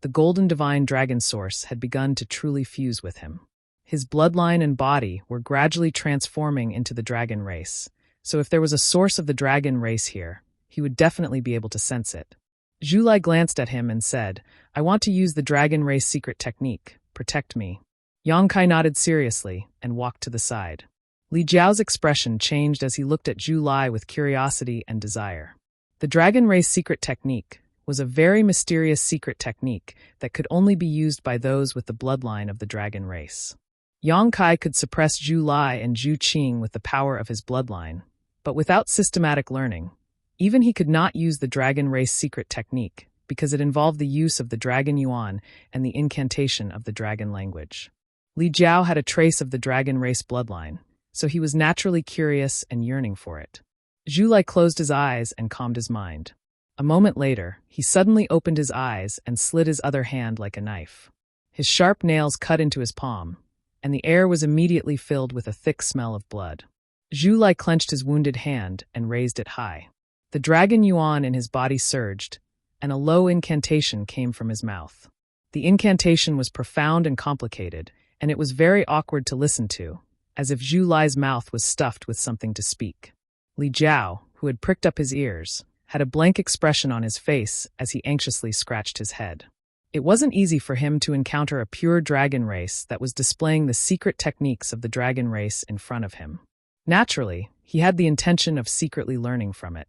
the golden divine dragon source had begun to truly fuse with him. His bloodline and body were gradually transforming into the dragon race, so if there was a source of the dragon race here, he would definitely be able to sense it. Zhu Lai glanced at him and said, "I want to use the dragon race secret technique. Protect me." Yang Kai nodded seriously and walked to the side. Li Jiao's expression changed as he looked at Zhu Lai with curiosity and desire. The dragon race secret technique was a very mysterious secret technique that could only be used by those with the bloodline of the dragon race. Yang Kai could suppress Zhu Lai and Zhu Qing with the power of his bloodline, but without systematic learning, even he could not use the dragon race secret technique because it involved the use of the dragon yuan and the incantation of the dragon language. Li Jiao had a trace of the dragon race bloodline, so he was naturally curious and yearning for it. Zhu Lai closed his eyes and calmed his mind. A moment later, he suddenly opened his eyes and slid his other hand like a knife. His sharp nails cut into his palm, and the air was immediately filled with a thick smell of blood. Zhu Lai clenched his wounded hand and raised it high. The dragon yuan in his body surged, and a low incantation came from his mouth. The incantation was profound and complicated, and it was very awkward to listen to, as if Zhu Lai's mouth was stuffed with something to speak. Li Jiao, who had pricked up his ears, had a blank expression on his face as he anxiously scratched his head. It wasn't easy for him to encounter a pure dragon race that was displaying the secret techniques of the dragon race in front of him. Naturally, he had the intention of secretly learning from it.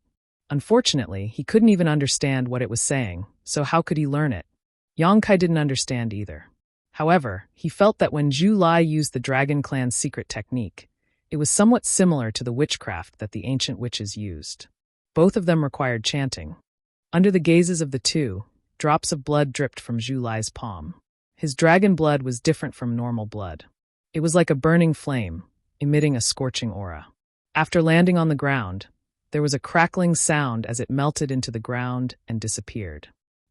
Unfortunately, he couldn't even understand what it was saying, so how could he learn it? Yang Kai didn't understand either. However, he felt that when Zhu Lai used the Dragon Clan's secret technique, it was somewhat similar to the witchcraft that the ancient witches used. Both of them required chanting. Under the gazes of the two, drops of blood dripped from Zhu Lai's palm. His dragon blood was different from normal blood. It was like a burning flame, emitting a scorching aura. After landing on the ground, there was a crackling sound as it melted into the ground and disappeared.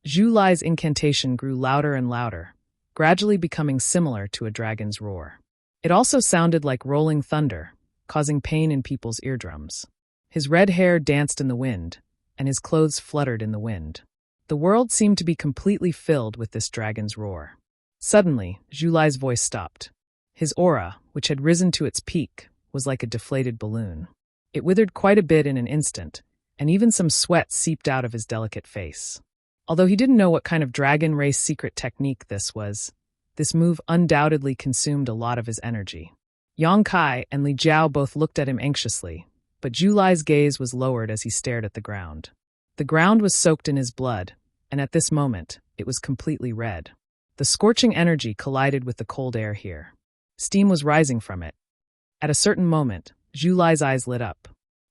Zhu Lai's incantation grew louder and louder, gradually becoming similar to a dragon's roar. It also sounded like rolling thunder, causing pain in people's eardrums. His red hair danced in the wind, and his clothes fluttered in the wind. The world seemed to be completely filled with this dragon's roar. Suddenly, Zhulai's voice stopped. His aura, which had risen to its peak, was like a deflated balloon. It withered quite a bit in an instant, and even some sweat seeped out of his delicate face. Although he didn't know what kind of dragon race secret technique this was, this move undoubtedly consumed a lot of his energy. Yang Kai and Li Jiao both looked at him anxiously, but Zhulai's gaze was lowered as he stared at the ground. The ground was soaked in his blood, and at this moment, it was completely red. The scorching energy collided with the cold air here. Steam was rising from it. At a certain moment, Zhulai's eyes lit up.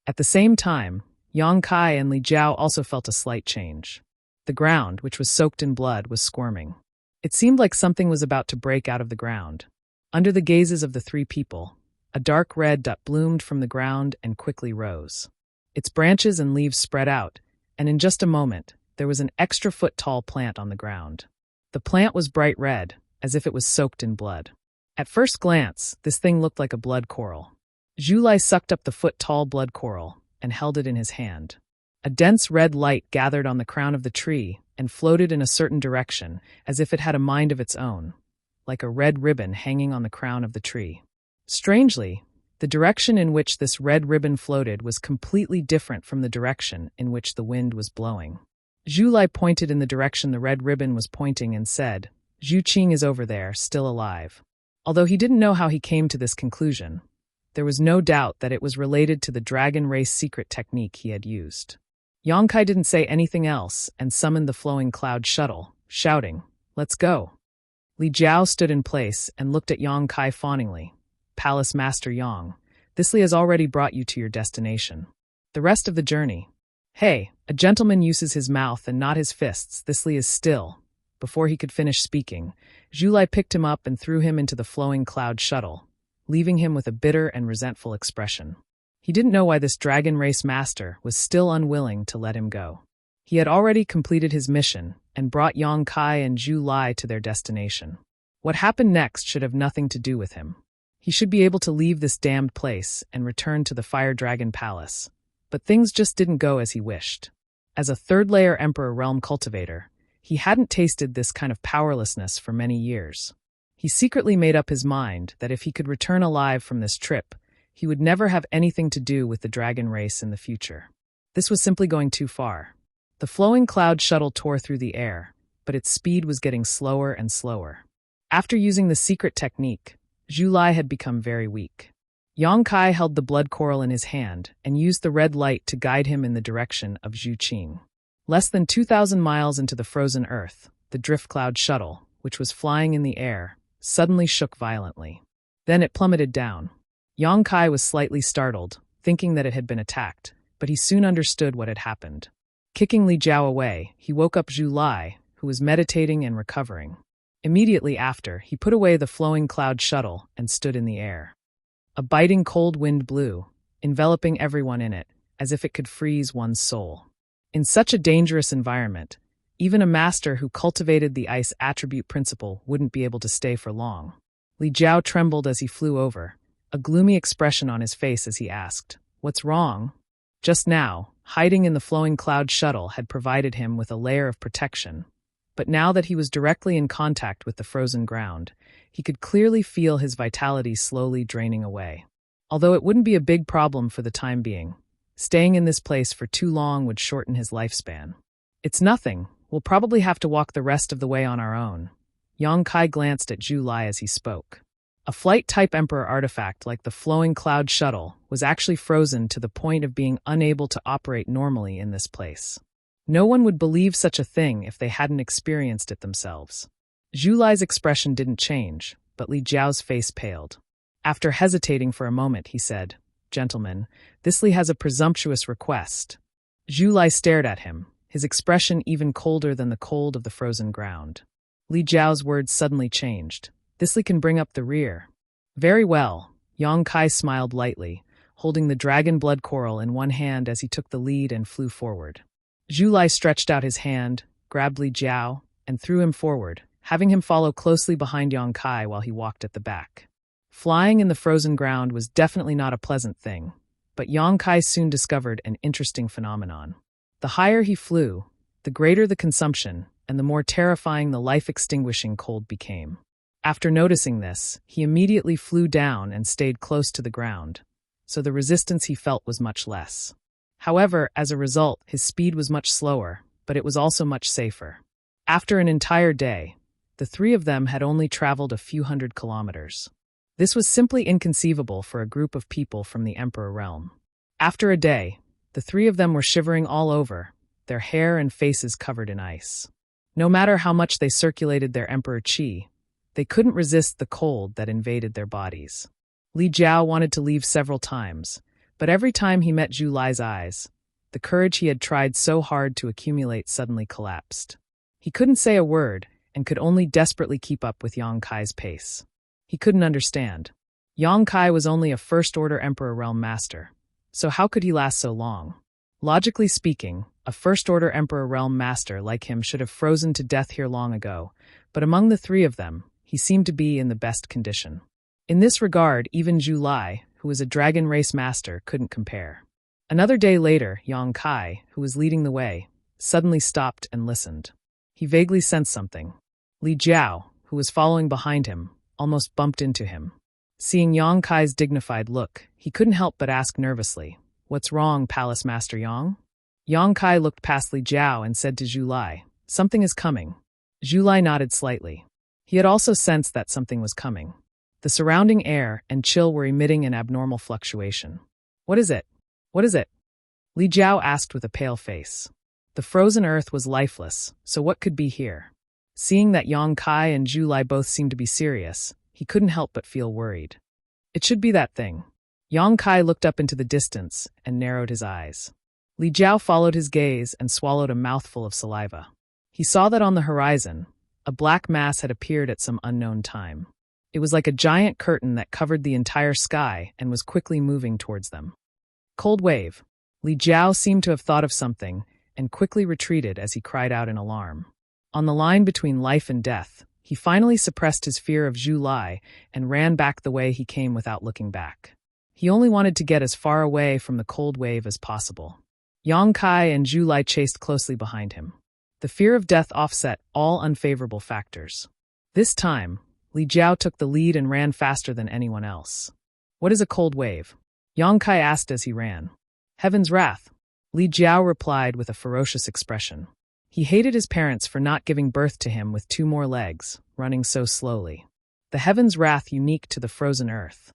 At the same time, Yang Kai and Li Jiao also felt a slight change. The ground, which was soaked in blood, was squirming. It seemed like something was about to break out of the ground. Under the gazes of the three people, a dark red dot bloomed from the ground and quickly rose. Its branches and leaves spread out, and in just a moment, there was an extra-foot-tall plant on the ground. The plant was bright red, as if it was soaked in blood. At first glance, this thing looked like a blood coral. Zhulai sucked up the foot-tall blood coral and held it in his hand. A dense red light gathered on the crown of the tree and floated in a certain direction, as if it had a mind of its own, like a red ribbon hanging on the crown of the tree. Strangely, the direction in which this red ribbon floated was completely different from the direction in which the wind was blowing. Zhulai pointed in the direction the red ribbon was pointing and said, "Zhu Qing is over there, still alive." Although he didn't know how he came to this conclusion, there was no doubt that it was related to the dragon race secret technique he had used. Yang Kai didn't say anything else and summoned the flowing cloud shuttle, shouting, "Let's go." Li Jiao stood in place and looked at Yang Kai fawningly. "Palace Master Yang, this Li has already brought you to your destination. The rest of the journey." "Hey, a gentleman uses his mouth and not his fists. This Li is still." Before he could finish speaking, Zhulai picked him up and threw him into the flowing cloud shuttle, leaving him with a bitter and resentful expression. He didn't know why this dragon race master was still unwilling to let him go. He had already completed his mission and brought Yang Kai and Zhulai to their destination. What happened next should have nothing to do with him. He should be able to leave this damned place and return to the Fire Dragon Palace. But things just didn't go as he wished. As a third-layer Emperor Realm cultivator, he hadn't tasted this kind of powerlessness for many years. He secretly made up his mind that if he could return alive from this trip, he would never have anything to do with the dragon race in the future. This was simply going too far. The flowing cloud shuttle tore through the air, but its speed was getting slower and slower. After using the secret technique, Zhulai had become very weak. Yang Kai held the blood coral in his hand and used the red light to guide him in the direction of Zhu Qing. Less than 2,000 miles into the frozen earth, the drift cloud shuttle, which was flying in the air, suddenly shook violently. Then it plummeted down. Yang Kai was slightly startled, thinking that it had been attacked, but he soon understood what had happened. Kicking Li Jiao away, he woke up Zhulai, who was meditating and recovering. Immediately after, he put away the flowing cloud shuttle and stood in the air. A biting cold wind blew, enveloping everyone in it, as if it could freeze one's soul. In such a dangerous environment, even a master who cultivated the ice attribute principle wouldn't be able to stay for long. Li Jiao trembled as he flew over, a gloomy expression on his face as he asked, "What's wrong?" Just now, hiding in the flowing cloud shuttle had provided him with a layer of protection, but now that he was directly in contact with the frozen ground, he could clearly feel his vitality slowly draining away. Although it wouldn't be a big problem for the time being, staying in this place for too long would shorten his lifespan. "It's nothing. We'll probably have to walk the rest of the way on our own." Yang Kai glanced at Zhulai as he spoke. A flight-type Emperor artifact like the flowing cloud shuttle was actually frozen to the point of being unable to operate normally in this place. No one would believe such a thing if they hadn't experienced it themselves. Zhulai's expression didn't change, but Li Jiao's face paled. After hesitating for a moment, he said, "Gentlemen, this Li has a presumptuous request." Zhulai stared at him, his expression even colder than the cold of the frozen ground. Li Jiao's words suddenly changed. "This Li can bring up the rear." "Very well." Yang Kai smiled lightly, holding the dragon blood coral in one hand as he took the lead and flew forward. Zhulai stretched out his hand, grabbed Li Jiao, and threw him forward, having him follow closely behind Yang Kai while he walked at the back. Flying in the frozen ground was definitely not a pleasant thing, but Yang Kai soon discovered an interesting phenomenon. The higher he flew, the greater the consumption, and the more terrifying the life-extinguishing cold became. After noticing this, he immediately flew down and stayed close to the ground, so the resistance he felt was much less. However, as a result, his speed was much slower, but it was also much safer. After an entire day, the three of them had only traveled a few hundred kilometers. This was simply inconceivable for a group of people from the Emperor realm. After a day, the three of them were shivering all over, their hair and faces covered in ice. No matter how much they circulated their Emperor Qi, they couldn't resist the cold that invaded their bodies. Li Jiao wanted to leave several times, but every time he met Zhu Lai's eyes, the courage he had tried so hard to accumulate suddenly collapsed. He couldn't say a word and could only desperately keep up with Yang Kai's pace. He couldn't understand. Yang Kai was only a First-Order Emperor Realm Master, so how could he last so long? Logically speaking, a First-Order Emperor Realm Master like him should have frozen to death here long ago, but among the three of them, he seemed to be in the best condition. In this regard, even Zhu Lai, who was a Dragon Race Master, couldn't compare. Another day later, Yang Kai, who was leading the way, suddenly stopped and listened. He vaguely sensed something. Li Jiao, who was following behind him, almost bumped into him. Seeing Yang Kai's dignified look, he couldn't help but ask nervously, "What's wrong, Palace Master Yang?" Yang Kai looked past Li Jiao and said to Zhu Lai, "Something is coming." Zhu Lai nodded slightly. He had also sensed that something was coming. The surrounding air and chill were emitting an abnormal fluctuation. "What is it? What is it?" Li Jiao asked with a pale face. The frozen earth was lifeless, so what could be here? Seeing that Yang Kai and Zhu Lai both seemed to be serious, he couldn't help but feel worried. It should be that thing. Yang Kai looked up into the distance and narrowed his eyes. Li Jiao followed his gaze and swallowed a mouthful of saliva. He saw that on the horizon, a black mass had appeared at some unknown time. It was like a giant curtain that covered the entire sky and was quickly moving towards them. Cold wave. Li Jiao seemed to have thought of something and quickly retreated as he cried out in alarm. On the line between life and death, he finally suppressed his fear of Zhu Lai and ran back the way he came without looking back. He only wanted to get as far away from the cold wave as possible. Yang Kai and Zhu Lai chased closely behind him. The fear of death offset all unfavorable factors. This time, Li Jiao took the lead and ran faster than anyone else. "What is a cold wave?" Yang Kai asked as he ran. "Heaven's wrath," Li Jiao replied with a ferocious expression. He hated his parents for not giving birth to him with 2 more legs, running so slowly. The heaven's wrath unique to the frozen earth.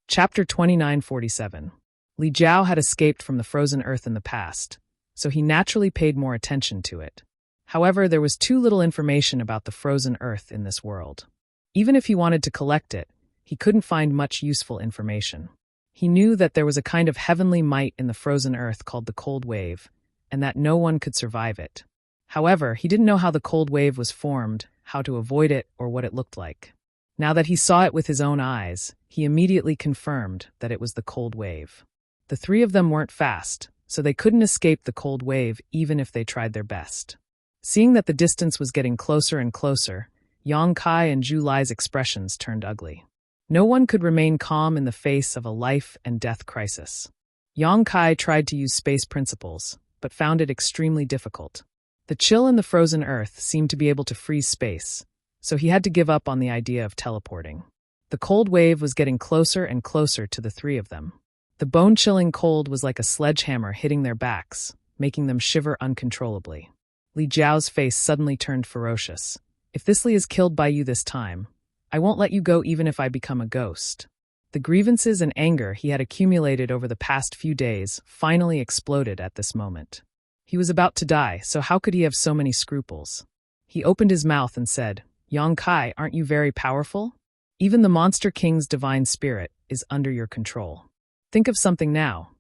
Chapter 2947. Li Jiao had escaped from the frozen earth in the past, so he naturally paid more attention to it. However, there was too little information about the frozen earth in this world. Even if he wanted to collect it, he couldn't find much useful information. He knew that there was a kind of heavenly might in the frozen earth called the cold wave, and that no one could survive it. However, he didn't know how the cold wave was formed, how to avoid it, or what it looked like. Now that he saw it with his own eyes, he immediately confirmed that it was the cold wave. The three of them weren't fast, so they couldn't escape the cold wave even if they tried their best. Seeing that the distance was getting closer and closer, Yang Kai and Zhu Lai's expressions turned ugly. No one could remain calm in the face of a life and death crisis. Yang Kai tried to use space principles, but found it extremely difficult. The chill in the frozen earth seemed to be able to freeze space, so he had to give up on the idea of teleporting. The cold wave was getting closer and closer to the three of them. The bone-chilling cold was like a sledgehammer hitting their backs, making them shiver uncontrollably. Li Jiao's face suddenly turned ferocious. "If this Li is killed by you this time, I won't let you go even if I become a ghost." The grievances and anger he had accumulated over the past few days finally exploded at this moment. He was about to die, so how could he have so many scruples? He opened his mouth and said, "Yang Kai, aren't you very powerful? Even the Monster King's divine spirit is under your control. Think of something now."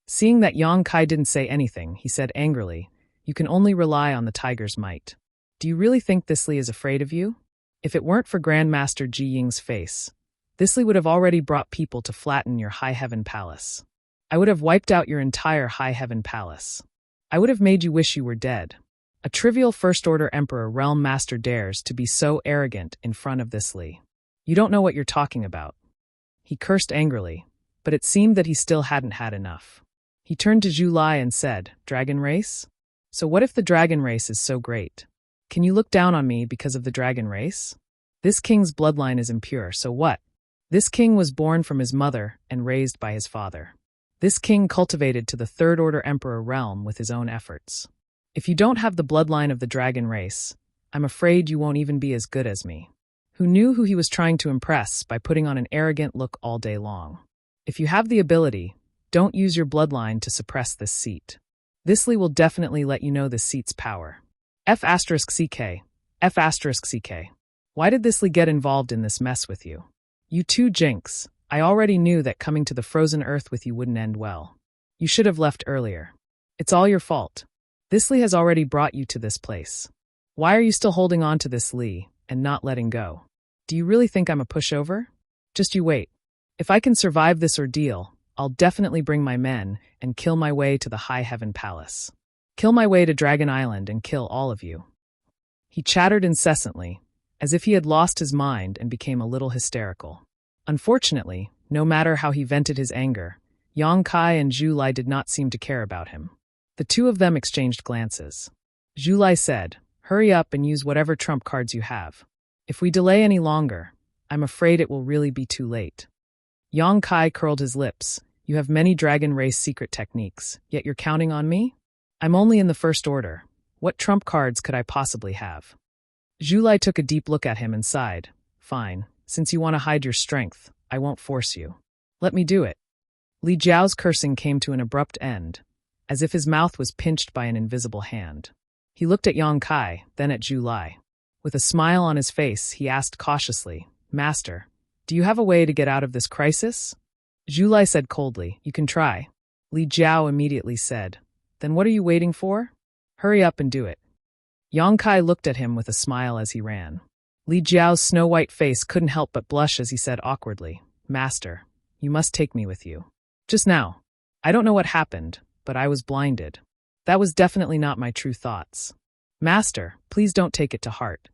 Seeing that Yang Kai didn't say anything, he said angrily, "You can only rely on the tiger's might. Do you really think this Li is afraid of you? If it weren't for Grandmaster Ji Ying's face, this Li would have already brought people to flatten your High Heaven Palace. I would have wiped out your entire High Heaven Palace. I would have made you wish you were dead. A trivial First Order Emperor Realm Master dares to be so arrogant in front of this Li." You don't know what you're talking about. He cursed angrily, but it seemed that he still hadn't had enough. He turned to Zhu Lai and said, "Dragon race? So what if the dragon race is so great? Can you look down on me because of the dragon race? This king's bloodline is impure, so what? This king was born from his mother and raised by his father. This king cultivated to the Third Order Emperor realm with his own efforts. If you don't have the bloodline of the dragon race, I'm afraid you won't even be as good as me." Who knew who he was trying to impress by putting on an arrogant look all day long? If you have the ability, don't use your bloodline to suppress this seat. Thisly will definitely let you know the seat's power. F***CK. F***CK. Why did Thisly get involved in this mess with you? You too, Jinx. I already knew that coming to the frozen earth with you wouldn't end well. You should have left earlier. It's all your fault. Thisly has already brought you to this place. Why are you still holding on to this Lee and not letting go? Do you really think I'm a pushover? Just you wait. If I can survive this ordeal, I'll definitely bring my men and kill my way to the High Heaven Palace. Kill my way to Dragon Island and kill all of you. He chattered incessantly, as if he had lost his mind and became a little hysterical. Unfortunately, no matter how he vented his anger, Yang Kai and Zhu Lai did not seem to care about him. The two of them exchanged glances. Zhu Lai said, "Hurry up and use whatever trump cards you have. If we delay any longer, I'm afraid it will really be too late." Yang Kai curled his lips. "You have many dragon race secret techniques, yet you're counting on me? I'm only in the first order. What trump cards could I possibly have?" Zhu Lai took a deep look at him and sighed. "Fine, since you want to hide your strength, I won't force you. Let me do it." Li Jiao's cursing came to an abrupt end, as if his mouth was pinched by an invisible hand. He looked at Yang Kai, then at Zhu Lai. With a smile on his face, he asked cautiously, "Master, do you have a way to get out of this crisis?" Zhu Lai said coldly, "You can try." Li Jiao immediately said, "Then what are you waiting for? Hurry up and do it." Yang Kai looked at him with a smile as he ran. Li Jiao's snow-white face couldn't help but blush as he said awkwardly, "Master, you must take me with you. Just now. I don't know what happened, but I was blinded. That was definitely not my true thoughts. Master, please don't take it to heart."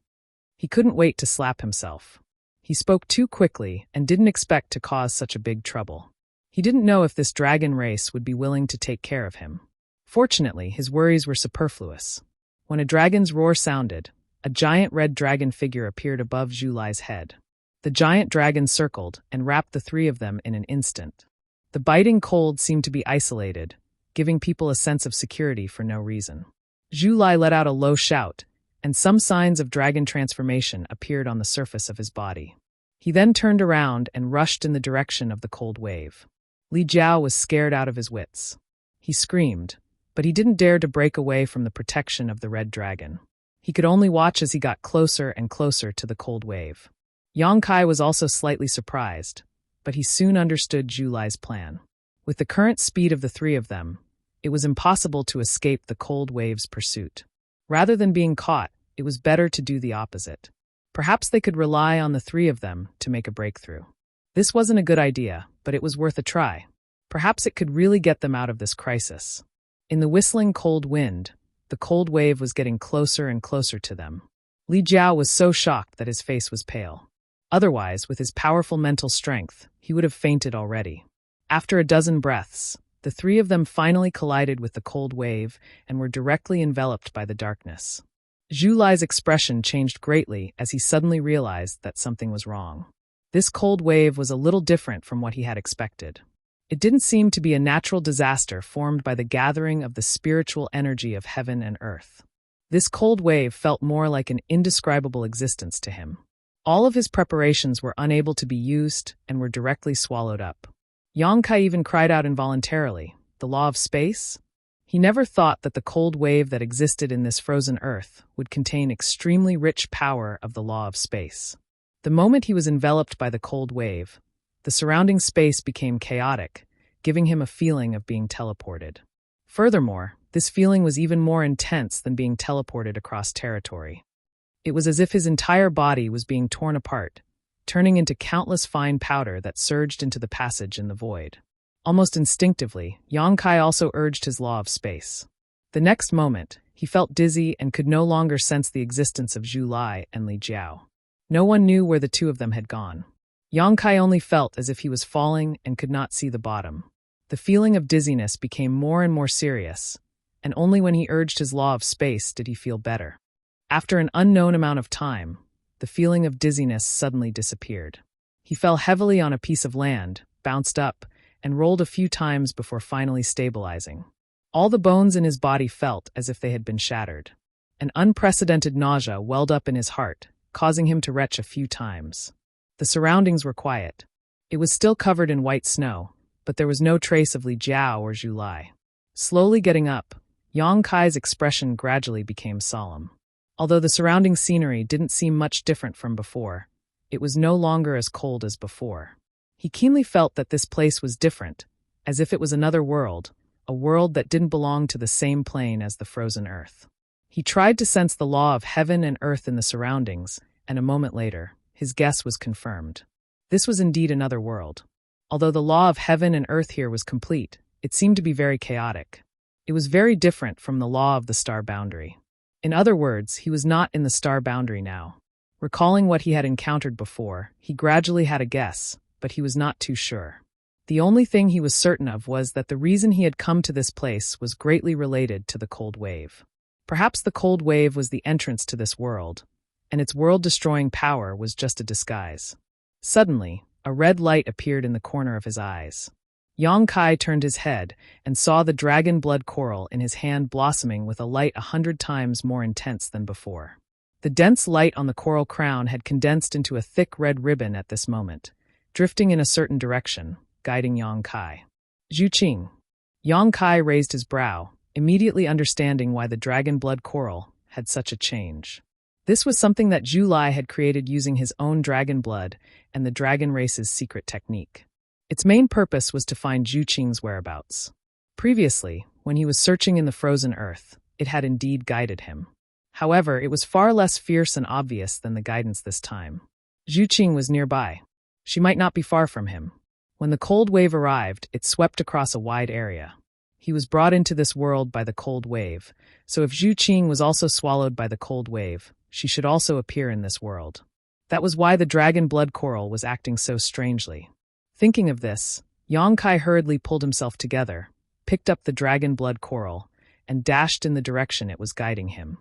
He couldn't wait to slap himself. He spoke too quickly and didn't expect to cause such a big trouble. He didn't know if this dragon race would be willing to take care of him. Fortunately, his worries were superfluous. When a dragon's roar sounded, a giant red dragon figure appeared above Zhu Lai's head. The giant dragon circled and wrapped the three of them in an instant. The biting cold seemed to be isolated, giving people a sense of security for no reason. Zhu Lai let out a low shout, and some signs of dragon transformation appeared on the surface of his body. He then turned around and rushed in the direction of the cold wave. Li Jiao was scared out of his wits. He screamed, but he didn't dare to break away from the protection of the red dragon. He could only watch as he got closer and closer to the cold wave. Yang Kai was also slightly surprised, but he soon understood Zhu Lai's plan. With the current speed of the three of them, it was impossible to escape the cold wave's pursuit. Rather than being caught, it was better to do the opposite. Perhaps they could rely on the three of them to make a breakthrough. This wasn't a good idea, but it was worth a try. Perhaps it could really get them out of this crisis. In the whistling cold wind, the cold wave was getting closer and closer to them. Li Jiao was so shocked that his face was pale. Otherwise, with his powerful mental strength, he would have fainted already. After a dozen breaths, the three of them finally collided with the cold wave and were directly enveloped by the darkness. Zhu Lai's expression changed greatly as he suddenly realized that something was wrong. This cold wave was a little different from what he had expected. It didn't seem to be a natural disaster formed by the gathering of the spiritual energy of heaven and earth. This cold wave felt more like an indescribable existence to him. All of his preparations were unable to be used and were directly swallowed up. Yang Kai even cried out involuntarily, "The law of space?" He never thought that the cold wave that existed in this frozen earth would contain extremely rich power of the law of space. The moment he was enveloped by the cold wave, the surrounding space became chaotic, giving him a feeling of being teleported. Furthermore, this feeling was even more intense than being teleported across territory. It was as if his entire body was being torn apart, turning into countless fine powder that surged into the passage in the void. Almost instinctively, Yang Kai also urged his law of space. The next moment, he felt dizzy and could no longer sense the existence of Zhu Lai and Li Jiao. No one knew where the two of them had gone. Yang Kai only felt as if he was falling and could not see the bottom. The feeling of dizziness became more and more serious, and only when he urged his law of space did he feel better. After an unknown amount of time, the feeling of dizziness suddenly disappeared. He fell heavily on a piece of land, bounced up, and rolled a few times before finally stabilizing. All the bones in his body felt as if they had been shattered. An unprecedented nausea welled up in his heart, causing him to retch a few times. The surroundings were quiet. It was still covered in white snow, but there was no trace of Li Jiao or Zhu Lai. Slowly getting up, Yang Kai's expression gradually became solemn. Although the surrounding scenery didn't seem much different from before, it was no longer as cold as before. He keenly felt that this place was different, as if it was another world, a world that didn't belong to the same plane as the frozen earth. He tried to sense the law of heaven and earth in the surroundings, and a moment later, his guess was confirmed. This was indeed another world. Although the law of heaven and earth here was complete, it seemed to be very chaotic. It was very different from the law of the star boundary. In other words, he was not in the star boundary now. Recalling what he had encountered before, he gradually had a guess, but he was not too sure. The only thing he was certain of was that the reason he had come to this place was greatly related to the cold wave. Perhaps the cold wave was the entrance to this world, and its world-destroying power was just a disguise. Suddenly, a red light appeared in the corner of his eyes. Yang Kai turned his head and saw the dragon blood coral in his hand blossoming with a light 100 times more intense than before. The dense light on the coral crown had condensed into a thick red ribbon at this moment, drifting in a certain direction, guiding Yang Kai. Zhu Qing. Yang Kai raised his brow, immediately understanding why the dragon blood coral had such a change. This was something that Zhu Lai had created using his own dragon blood and the dragon race's secret technique. Its main purpose was to find Zhu Qing's whereabouts. Previously, when he was searching in the frozen earth, it had indeed guided him. However, it was far less fierce and obvious than the guidance this time. Zhu Qing was nearby. She might not be far from him. When the cold wave arrived, it swept across a wide area. He was brought into this world by the cold wave, so if Zhu Qing was also swallowed by the cold wave, she should also appear in this world. That was why the dragon blood coral was acting so strangely. Thinking of this, Yang Kai hurriedly pulled himself together, picked up the dragon blood coral, and dashed in the direction it was guiding him.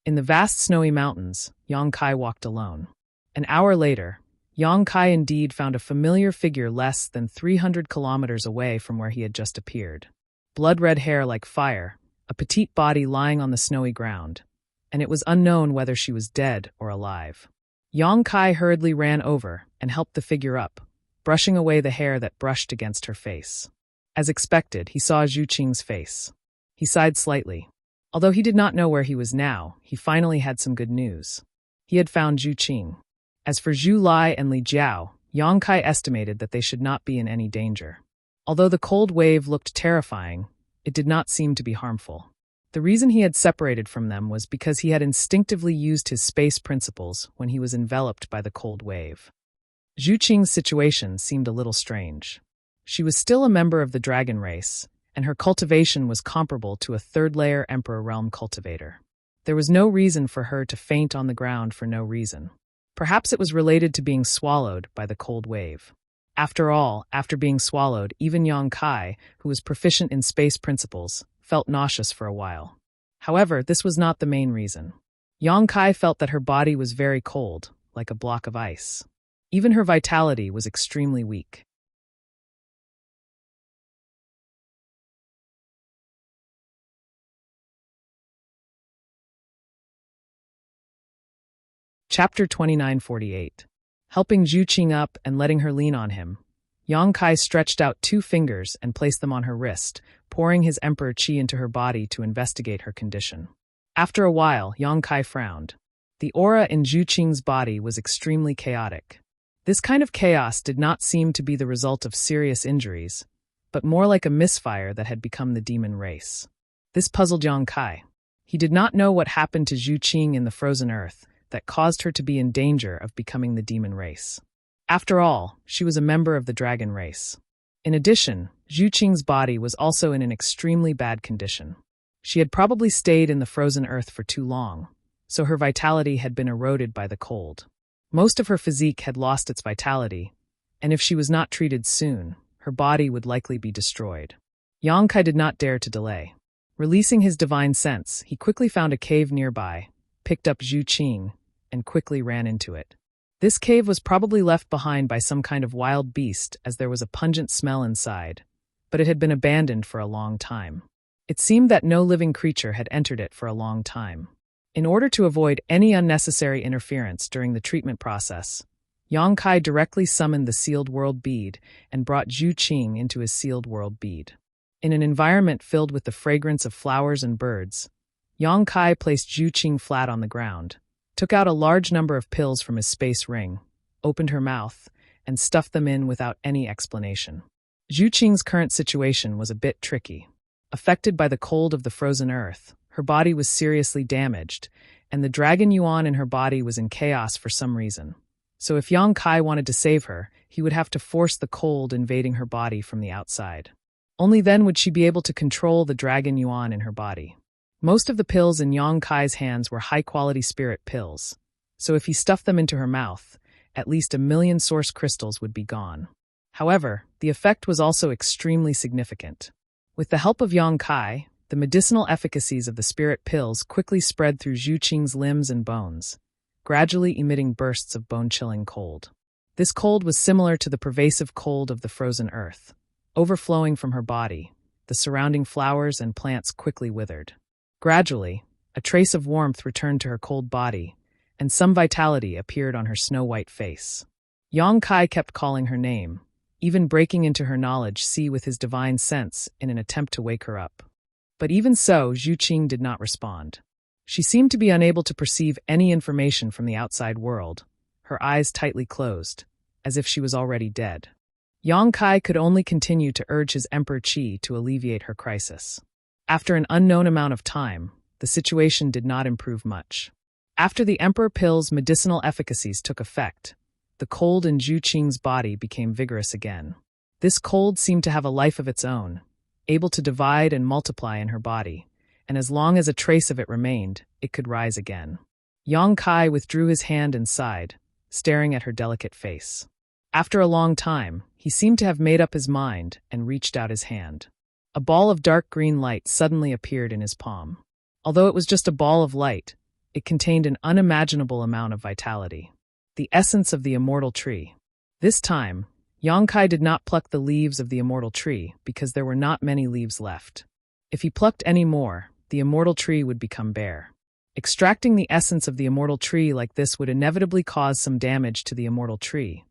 In the vast snowy mountains, Yang Kai walked alone. An hour later, Yang Kai indeed found a familiar figure less than 300 kilometers away from where he had just appeared. Blood-red hair like fire, a petite body lying on the snowy ground, and it was unknown whether she was dead or alive. Yang Kai hurriedly ran over and helped the figure up, brushing away the hair that brushed against her face. As expected, he saw Zhu Qing's face. He sighed slightly. Although he did not know where he was now, he finally had some good news. He had found Zhu Qing. As for Zhu Lai and Li Jiao, Yang Kai estimated that they should not be in any danger. Although the cold wave looked terrifying, it did not seem to be harmful. The reason he had separated from them was because he had instinctively used his space principles when he was enveloped by the cold wave. Zhu Qing's situation seemed a little strange. She was still a member of the dragon race, and her cultivation was comparable to a third-layer Emperor Realm cultivator. There was no reason for her to faint on the ground for no reason. Perhaps it was related to being swallowed by the cold wave. After all, after being swallowed, even Yang Kai, who was proficient in space principles, felt nauseous for a while. However, this was not the main reason. Yang Kai felt that her body was very cold, like a block of ice. Even her vitality was extremely weak. Chapter 2948. Helping Zhu Qing up and letting her lean on him, Yang Kai stretched out 2 fingers and placed them on her wrist, pouring his emperor qi into her body to investigate her condition. After a while, Yang Kai frowned. The aura in Zhu Qing's body was extremely chaotic. This kind of chaos did not seem to be the result of serious injuries, but more like a misfire that had become the demon race. This puzzled Yang Kai. He did not know what happened to Zhu Qing in the frozen earth that caused her to be in danger of becoming the demon race. After all, she was a member of the dragon race. In addition, Zhu Qing's body was also in an extremely bad condition. She had probably stayed in the frozen earth for too long, so her vitality had been eroded by the cold. Most of her physique had lost its vitality, and if she was not treated soon, her body would likely be destroyed. Yang Kai did not dare to delay. Releasing his divine sense, he quickly found a cave nearby, picked up Zhu Qing, and quickly ran into it. This cave was probably left behind by some kind of wild beast, as there was a pungent smell inside, but it had been abandoned for a long time. It seemed that no living creature had entered it for a long time. In order to avoid any unnecessary interference during the treatment process, Yang Kai directly summoned the sealed world bead and brought Zhu Qing into his sealed world bead. In an environment filled with the fragrance of flowers and birds, Yang Kai placed Zhu Qing flat on the ground, took out a large number of pills from his space ring, opened her mouth, and stuffed them in without any explanation. Zhu Qing's current situation was a bit tricky. Affected by the cold of the frozen earth, her body was seriously damaged, and the dragon yuan in her body was in chaos for some reason. So if Yang Kai wanted to save her, he would have to force the cold invading her body from the outside. Only then would she be able to control the dragon yuan in her body. Most of the pills in Yang Kai's hands were high-quality spirit pills, so if he stuffed them into her mouth, at least 1 million source crystals would be gone. However, the effect was also extremely significant. With the help of Yang Kai, the medicinal efficacies of the spirit pills quickly spread through Zhu Qing's limbs and bones, gradually emitting bursts of bone-chilling cold. This cold was similar to the pervasive cold of the frozen earth. Overflowing from her body, the surrounding flowers and plants quickly withered. Gradually, a trace of warmth returned to her cold body, and some vitality appeared on her snow-white face. Yang Kai kept calling her name, even breaking into her knowledge sea with his divine sense in an attempt to wake her up. But even so, Zhu Qing did not respond. She seemed to be unable to perceive any information from the outside world, her eyes tightly closed, as if she was already dead. Yang Kai could only continue to urge his Emperor Qi to alleviate her crisis. After an unknown amount of time, the situation did not improve much. After the Emperor pill's medicinal efficacies took effect, the cold in Zhu Qing's body became vigorous again. This cold seemed to have a life of its own, able to divide and multiply in her body, and as long as a trace of it remained, it could rise again. Yang Kai withdrew his hand and sighed, staring at her delicate face. After a long time, he seemed to have made up his mind and reached out his hand. A ball of dark green light suddenly appeared in his palm. Although it was just a ball of light, it contained an unimaginable amount of vitality. The essence of the immortal tree. This time, Yang Kai did not pluck the leaves of the immortal tree because there were not many leaves left. If he plucked any more, the immortal tree would become bare. Extracting the essence of the immortal tree like this would inevitably cause some damage to the immortal tree.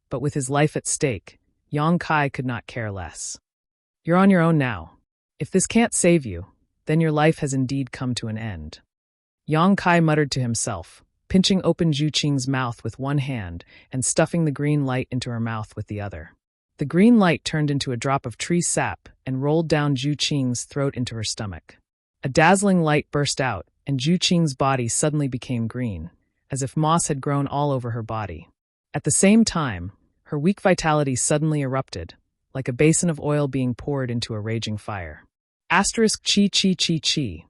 But with his life at stake, Yang Kai could not care less. You're on your own now. If this can't save you, then your life has indeed come to an end. Yang Kai muttered to himself, pinching open Zhu Qing's mouth with one hand and stuffing the green light into her mouth with the other. The green light turned into a drop of tree sap and rolled down Zhu Qing's throat into her stomach. A dazzling light burst out, and Zhu Qing's body suddenly became green, as if moss had grown all over her body. At the same time, her weak vitality suddenly erupted, like a basin of oil being poured into a raging fire. Asterisk chi chi chi chi.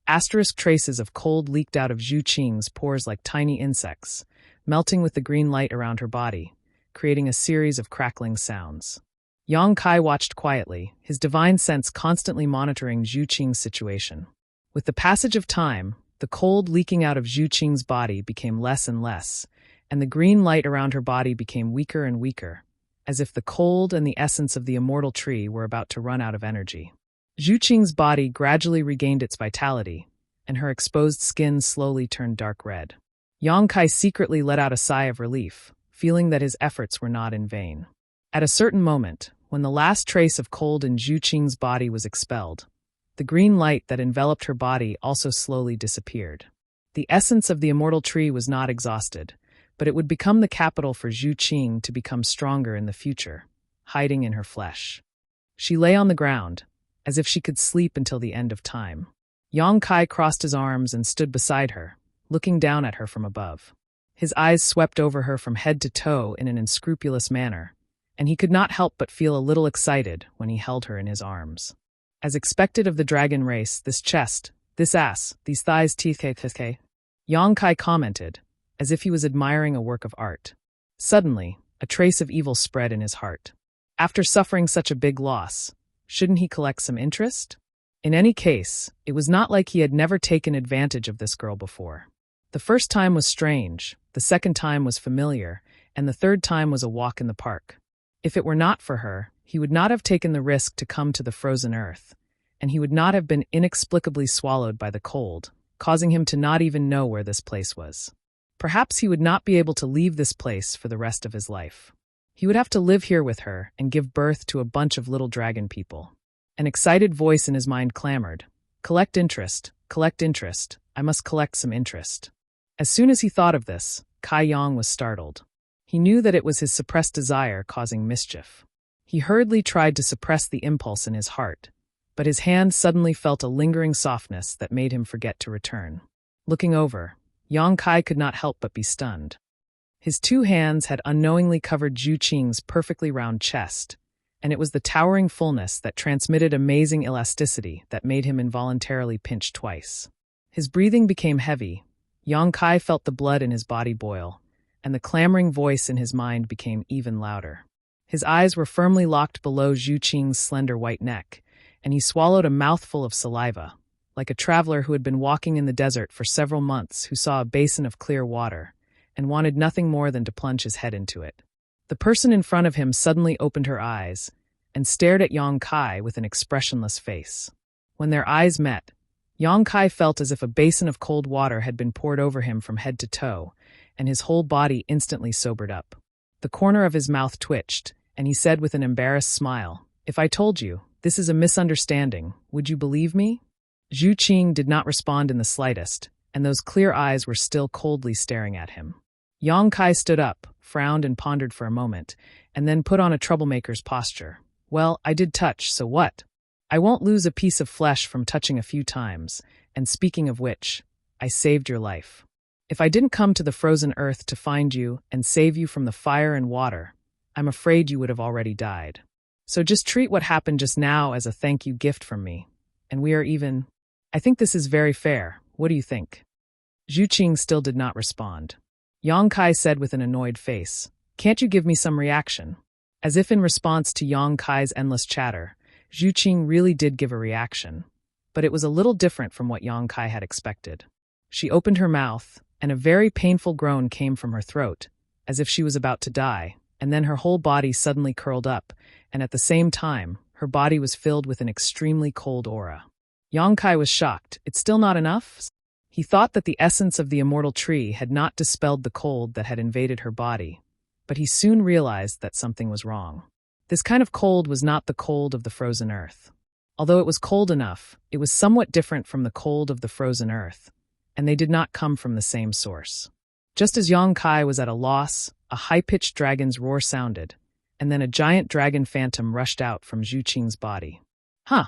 Asterisk traces of cold leaked out of Zhu Qing's pores like tiny insects, melting with the green light around her body, creating a series of crackling sounds. Yang Kai watched quietly, his divine sense constantly monitoring Zhu Qing's situation. With the passage of time, the cold leaking out of Zhu Qing's body became less and less, and the green light around her body became weaker and weaker, as if the cold and the essence of the immortal tree were about to run out of energy. Zhu Qing's body gradually regained its vitality, and her exposed skin slowly turned dark red. Yang Kai secretly let out a sigh of relief, feeling that his efforts were not in vain. At a certain moment, when the last trace of cold in Zhu Qing's body was expelled, the green light that enveloped her body also slowly disappeared. The essence of the immortal tree was not exhausted, but it would become the capital for Zhu Qing to become stronger in the future, hiding in her flesh. She lay on the ground, as if she could sleep until the end of time. Yang Kai crossed his arms and stood beside her, looking down at her from above. His eyes swept over her from head to toe in an unscrupulous manner, and he could not help but feel a little excited when he held her in his arms. As expected of the dragon race, this chest, this ass, these thighs, teeth, Yang Kai commented, as if he was admiring a work of art. Suddenly, a trace of evil spread in his heart. After suffering such a big loss, shouldn't he collect some interest? In any case, it was not like he had never taken advantage of this girl before. The first time was strange, the second time was familiar, and the third time was a walk in the park. If it were not for her, he would not have taken the risk to come to the frozen earth, and he would not have been inexplicably swallowed by the cold, causing him to not even know where this place was. Perhaps he would not be able to leave this place for the rest of his life. He would have to live here with her and give birth to a bunch of little dragon people. An excited voice in his mind clamored, collect interest, I must collect some interest. As soon as he thought of this, Kai Yang was startled. He knew that it was his suppressed desire causing mischief. He hurriedly tried to suppress the impulse in his heart, but his hand suddenly felt a lingering softness that made him forget to return. Looking over, Yang Kai could not help but be stunned. His two hands had unknowingly covered Zhu Qing's perfectly round chest, and it was the towering fullness that transmitted amazing elasticity that made him involuntarily pinch twice. His breathing became heavy. Yang Kai felt the blood in his body boil, and the clamoring voice in his mind became even louder. His eyes were firmly locked below Zhu Qing's slender white neck, and he swallowed a mouthful of saliva, like a traveler who had been walking in the desert for several months who saw a basin of clear water, and wanted nothing more than to plunge his head into it. The person in front of him suddenly opened her eyes, and stared at Yang Kai with an expressionless face. When their eyes met, Yang Kai felt as if a basin of cold water had been poured over him from head to toe, and his whole body instantly sobered up. The corner of his mouth twitched, and he said with an embarrassed smile, "If I told you, this is a misunderstanding, would you believe me?" Zhu Qing did not respond in the slightest, and those clear eyes were still coldly staring at him. Yang Kai stood up, frowned and pondered for a moment, and then put on a troublemaker's posture. "Well, I did touch, so what? I won't lose a piece of flesh from touching a few times, and speaking of which, I saved your life. If I didn't come to the frozen earth to find you and save you from the fire and water, I'm afraid you would have already died. So just treat what happened just now as a thank you gift from me, and we are even. I think this is very fair. What do you think?" Zhu Qing still did not respond. Yang Kai said with an annoyed face, "Can't you give me some reaction?" As if in response to Yang Kai's endless chatter, Zhu Qing really did give a reaction, but it was a little different from what Yang Kai had expected. She opened her mouth, and a very painful groan came from her throat, as if she was about to die, and then her whole body suddenly curled up, and at the same time, her body was filled with an extremely cold aura. Yang Kai was shocked. It's still not enough? He thought that the essence of the immortal tree had not dispelled the cold that had invaded her body, but he soon realized that something was wrong. This kind of cold was not the cold of the frozen earth. Although it was cold enough, it was somewhat different from the cold of the frozen earth, and they did not come from the same source. Just as Yang Kai was at a loss, a high-pitched dragon's roar sounded, and then a giant dragon phantom rushed out from Zhu Qing's body. Huh!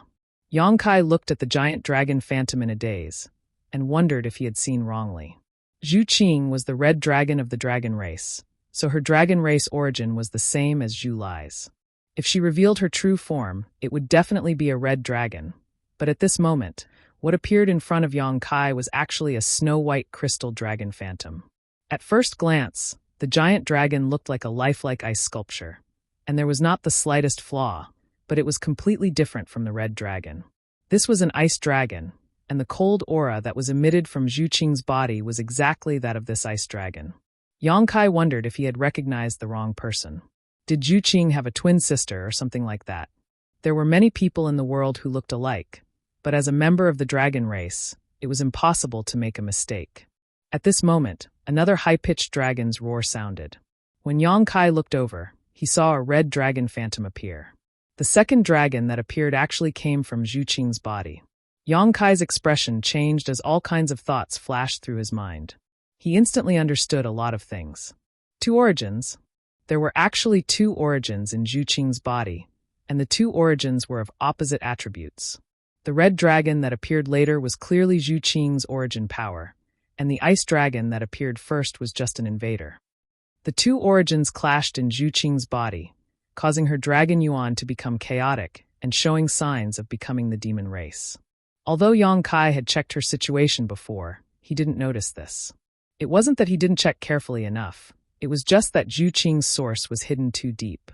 Yang Kai looked at the giant dragon phantom in a daze, and wondered if he had seen wrongly. Zhu Qing was the red dragon of the dragon race, so her dragon race origin was the same as Zhu Lai's. If she revealed her true form, it would definitely be a red dragon, but at this moment, what appeared in front of Yang Kai was actually a snow-white crystal dragon phantom. At first glance, the giant dragon looked like a lifelike ice sculpture, and there was not the slightest flaw, but it was completely different from the red dragon. This was an ice dragon, and the cold aura that was emitted from Zhu Qing's body was exactly that of this ice dragon. Yang Kai wondered if he had recognized the wrong person. Did Zhu Qing have a twin sister or something like that? There were many people in the world who looked alike, but as a member of the dragon race, it was impossible to make a mistake. At this moment, another high-pitched dragon's roar sounded. When Yang Kai looked over, he saw a red dragon phantom appear. The second dragon that appeared actually came from Zhu Qing's body. Yang Kai's expression changed as all kinds of thoughts flashed through his mind. He instantly understood a lot of things. Two origins. There were actually two origins in Zhu Qing's body, and the two origins were of opposite attributes. The red dragon that appeared later was clearly Zhu Qing's origin power, and the ice dragon that appeared first was just an invader. The two origins clashed in Zhu Qing's body, causing her dragon yuan to become chaotic and showing signs of becoming the demon race. Although Yang Kai had checked her situation before, he didn't notice this. It wasn't that he didn't check carefully enough. It was just that Zhu Qing's source was hidden too deep.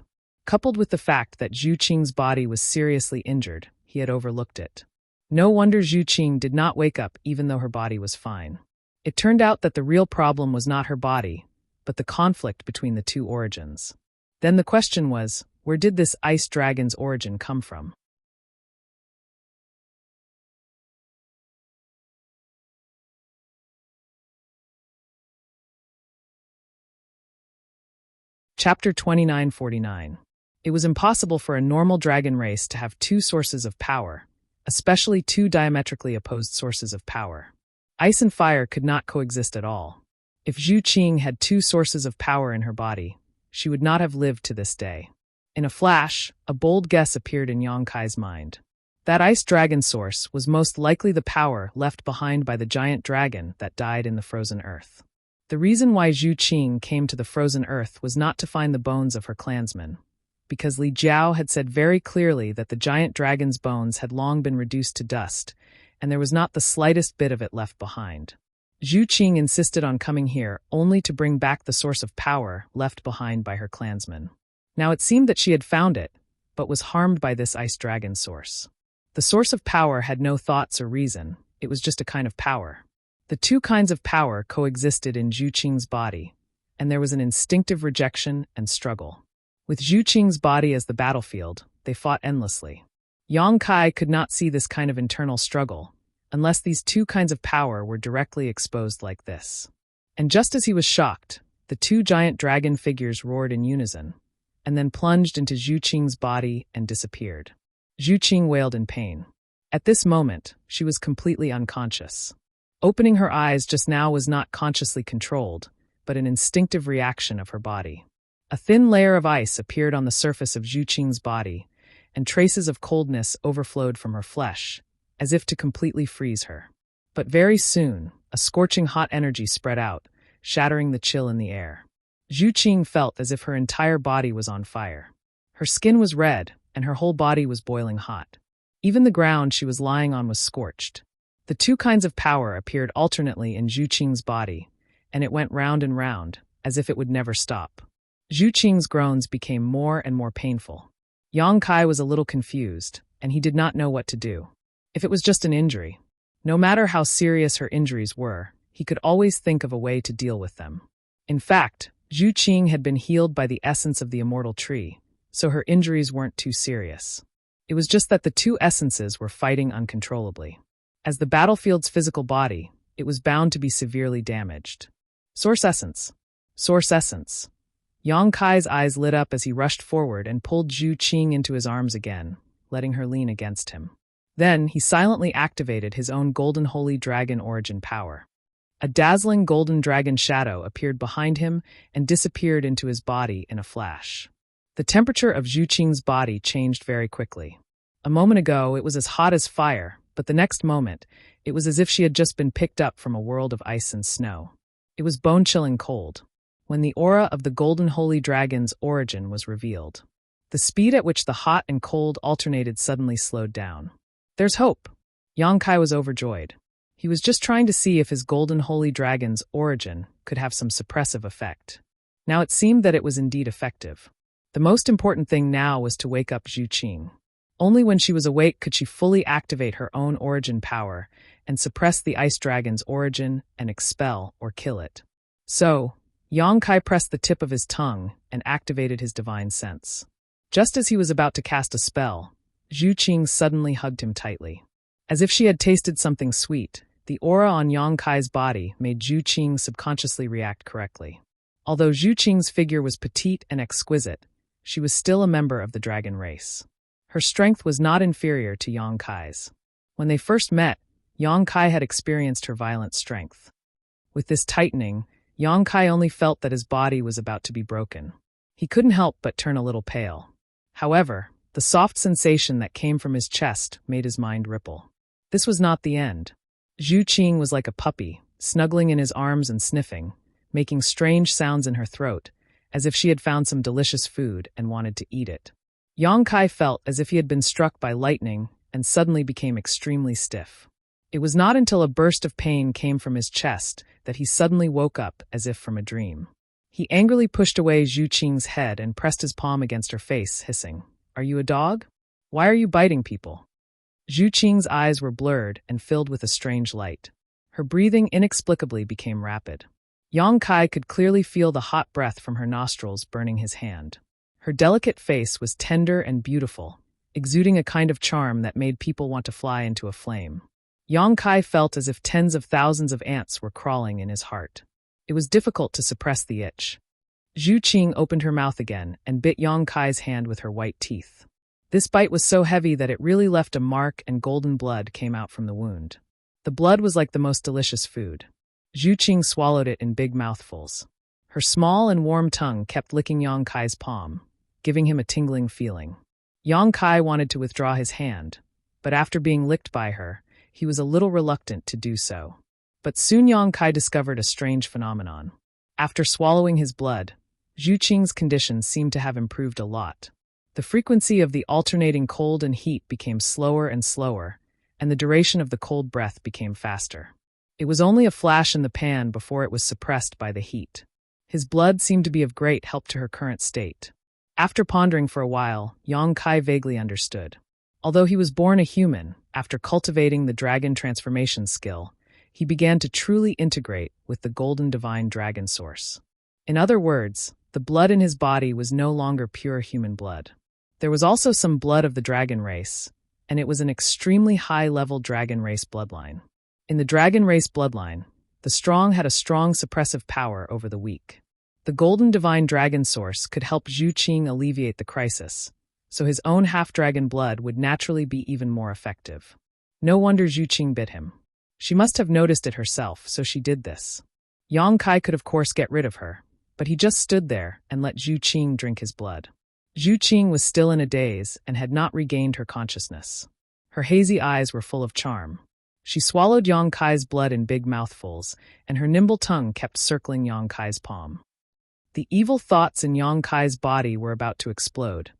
Coupled with the fact that Zhu Qing's body was seriously injured, he had overlooked it. No wonder Zhu Qing did not wake up even though her body was fine. It turned out that the real problem was not her body, but the conflict between the two origins. Then the question was, where did this ice dragon's origin come from? Chapter 2949. It was impossible for a normal dragon race to have two sources of power, especially two diametrically opposed sources of power. Ice and fire could not coexist at all. If Zhu Qing had two sources of power in her body, she would not have lived to this day. In a flash, a bold guess appeared in Yang Kai's mind. That ice dragon source was most likely the power left behind by the giant dragon that died in the frozen earth. The reason why Zhu Qing came to the frozen earth was not to find the bones of her clansmen, because Li Jiao had said very clearly that the giant dragon's bones had long been reduced to dust, and there was not the slightest bit of it left behind. Zhu Qing insisted on coming here only to bring back the source of power left behind by her clansmen. Now it seemed that she had found it, but was harmed by this ice dragon source. The source of power had no thoughts or reason, it was just a kind of power. The two kinds of power coexisted in Zhu Qing's body, and there was an instinctive rejection and struggle. With Zhu Qing's body as the battlefield, they fought endlessly. Yang Kai could not see this kind of internal struggle, unless these two kinds of power were directly exposed like this. And just as he was shocked, the two giant dragon figures roared in unison, and then plunged into Zhu Qing's body and disappeared. Zhu Qing wailed in pain. At this moment, she was completely unconscious. Opening her eyes just now was not consciously controlled, but an instinctive reaction of her body. A thin layer of ice appeared on the surface of Zhu Qing's body, and traces of coldness overflowed from her flesh, as if to completely freeze her. But very soon, a scorching hot energy spread out, shattering the chill in the air. Zhu Qing felt as if her entire body was on fire. Her skin was red, and her whole body was boiling hot. Even the ground she was lying on was scorched. The two kinds of power appeared alternately in Zhu Qing's body, and it went round and round, as if it would never stop. Zhu Qing's groans became more and more painful. Yang Kai was a little confused, and he did not know what to do. If it was just an injury, no matter how serious her injuries were, he could always think of a way to deal with them. In fact, Zhu Qing had been healed by the essence of the immortal tree, so her injuries weren't too serious. It was just that the two essences were fighting uncontrollably. As the battlefield's physical body, it was bound to be severely damaged. Source essence. Source essence. Yang Kai's eyes lit up as he rushed forward and pulled Zhu Qing into his arms again, letting her lean against him. Then he silently activated his own golden holy dragon origin power. A dazzling golden dragon shadow appeared behind him and disappeared into his body in a flash. The temperature of Zhu Qing's body changed very quickly. A moment ago, it was as hot as fire, but the next moment, it was as if she had just been picked up from a world of ice and snow. It was bone-chilling cold, when the aura of the golden holy dragon's origin was revealed. The speed at which the hot and cold alternated suddenly slowed down. There's hope. Yang Kai was overjoyed. He was just trying to see if his golden holy dragon's origin could have some suppressive effect. Now it seemed that it was indeed effective. The most important thing now was to wake up Zhu Qing. Only when she was awake could she fully activate her own origin power and suppress the ice dragon's origin and expel or kill it. So, Yang Kai pressed the tip of his tongue and activated his divine sense. Just as he was about to cast a spell, Zhu Qing suddenly hugged him tightly. As if she had tasted something sweet, the aura on Yang Kai's body made Zhu Qing subconsciously react correctly. Although Zhu Qing's figure was petite and exquisite, she was still a member of the dragon race. Her strength was not inferior to Yang Kai's. When they first met, Yang Kai had experienced her violent strength. With this tightening, Yang Kai only felt that his body was about to be broken. He couldn't help but turn a little pale. However, the soft sensation that came from his chest made his mind ripple. This was not the end. Zhu Qing was like a puppy, snuggling in his arms and sniffing, making strange sounds in her throat, as if she had found some delicious food and wanted to eat it. Yang Kai felt as if he had been struck by lightning and suddenly became extremely stiff. It was not until a burst of pain came from his chest that he suddenly woke up as if from a dream. He angrily pushed away Zhu Qing's head and pressed his palm against her face, hissing, "Are you a dog? Why are you biting people?" Zhu Qing's eyes were blurred and filled with a strange light. Her breathing inexplicably became rapid. Yang Kai could clearly feel the hot breath from her nostrils burning his hand. Her delicate face was tender and beautiful, exuding a kind of charm that made people want to fly into a flame. Yang Kai felt as if tens of thousands of ants were crawling in his heart. It was difficult to suppress the itch. Zhu Qing opened her mouth again and bit Yang Kai's hand with her white teeth. This bite was so heavy that it really left a mark, and golden blood came out from the wound. The blood was like the most delicious food. Zhu Qing swallowed it in big mouthfuls. Her small and warm tongue kept licking Yang Kai's palm, giving him a tingling feeling. Yang Kai wanted to withdraw his hand, but after being licked by her, he was a little reluctant to do so. But soon Yang Kai discovered a strange phenomenon. After swallowing his blood, Zhu Qing's condition seemed to have improved a lot. The frequency of the alternating cold and heat became slower and slower, and the duration of the cold breath became faster. It was only a flash in the pan before it was suppressed by the heat. His blood seemed to be of great help to her current state. After pondering for a while, Yang Kai vaguely understood. Although he was born a human, after cultivating the dragon transformation skill, he began to truly integrate with the golden divine dragon source. In other words, the blood in his body was no longer pure human blood. There was also some blood of the dragon race, and it was an extremely high-level dragon race bloodline. In the dragon race bloodline, the strong had a strong suppressive power over the weak. The golden divine dragon source could help Zhu Qing alleviate the crisis, so his own half-dragon blood would naturally be even more effective. No wonder Zhu Qing bit him. She must have noticed it herself, so she did this. Yang Kai could of course get rid of her, but he just stood there and let Zhu Qing drink his blood. Zhu Qing was still in a daze and had not regained her consciousness. Her hazy eyes were full of charm. She swallowed Yang Kai's blood in big mouthfuls, and her nimble tongue kept circling Yang Kai's palm. The evil thoughts in Yang Kai's body were about to explode,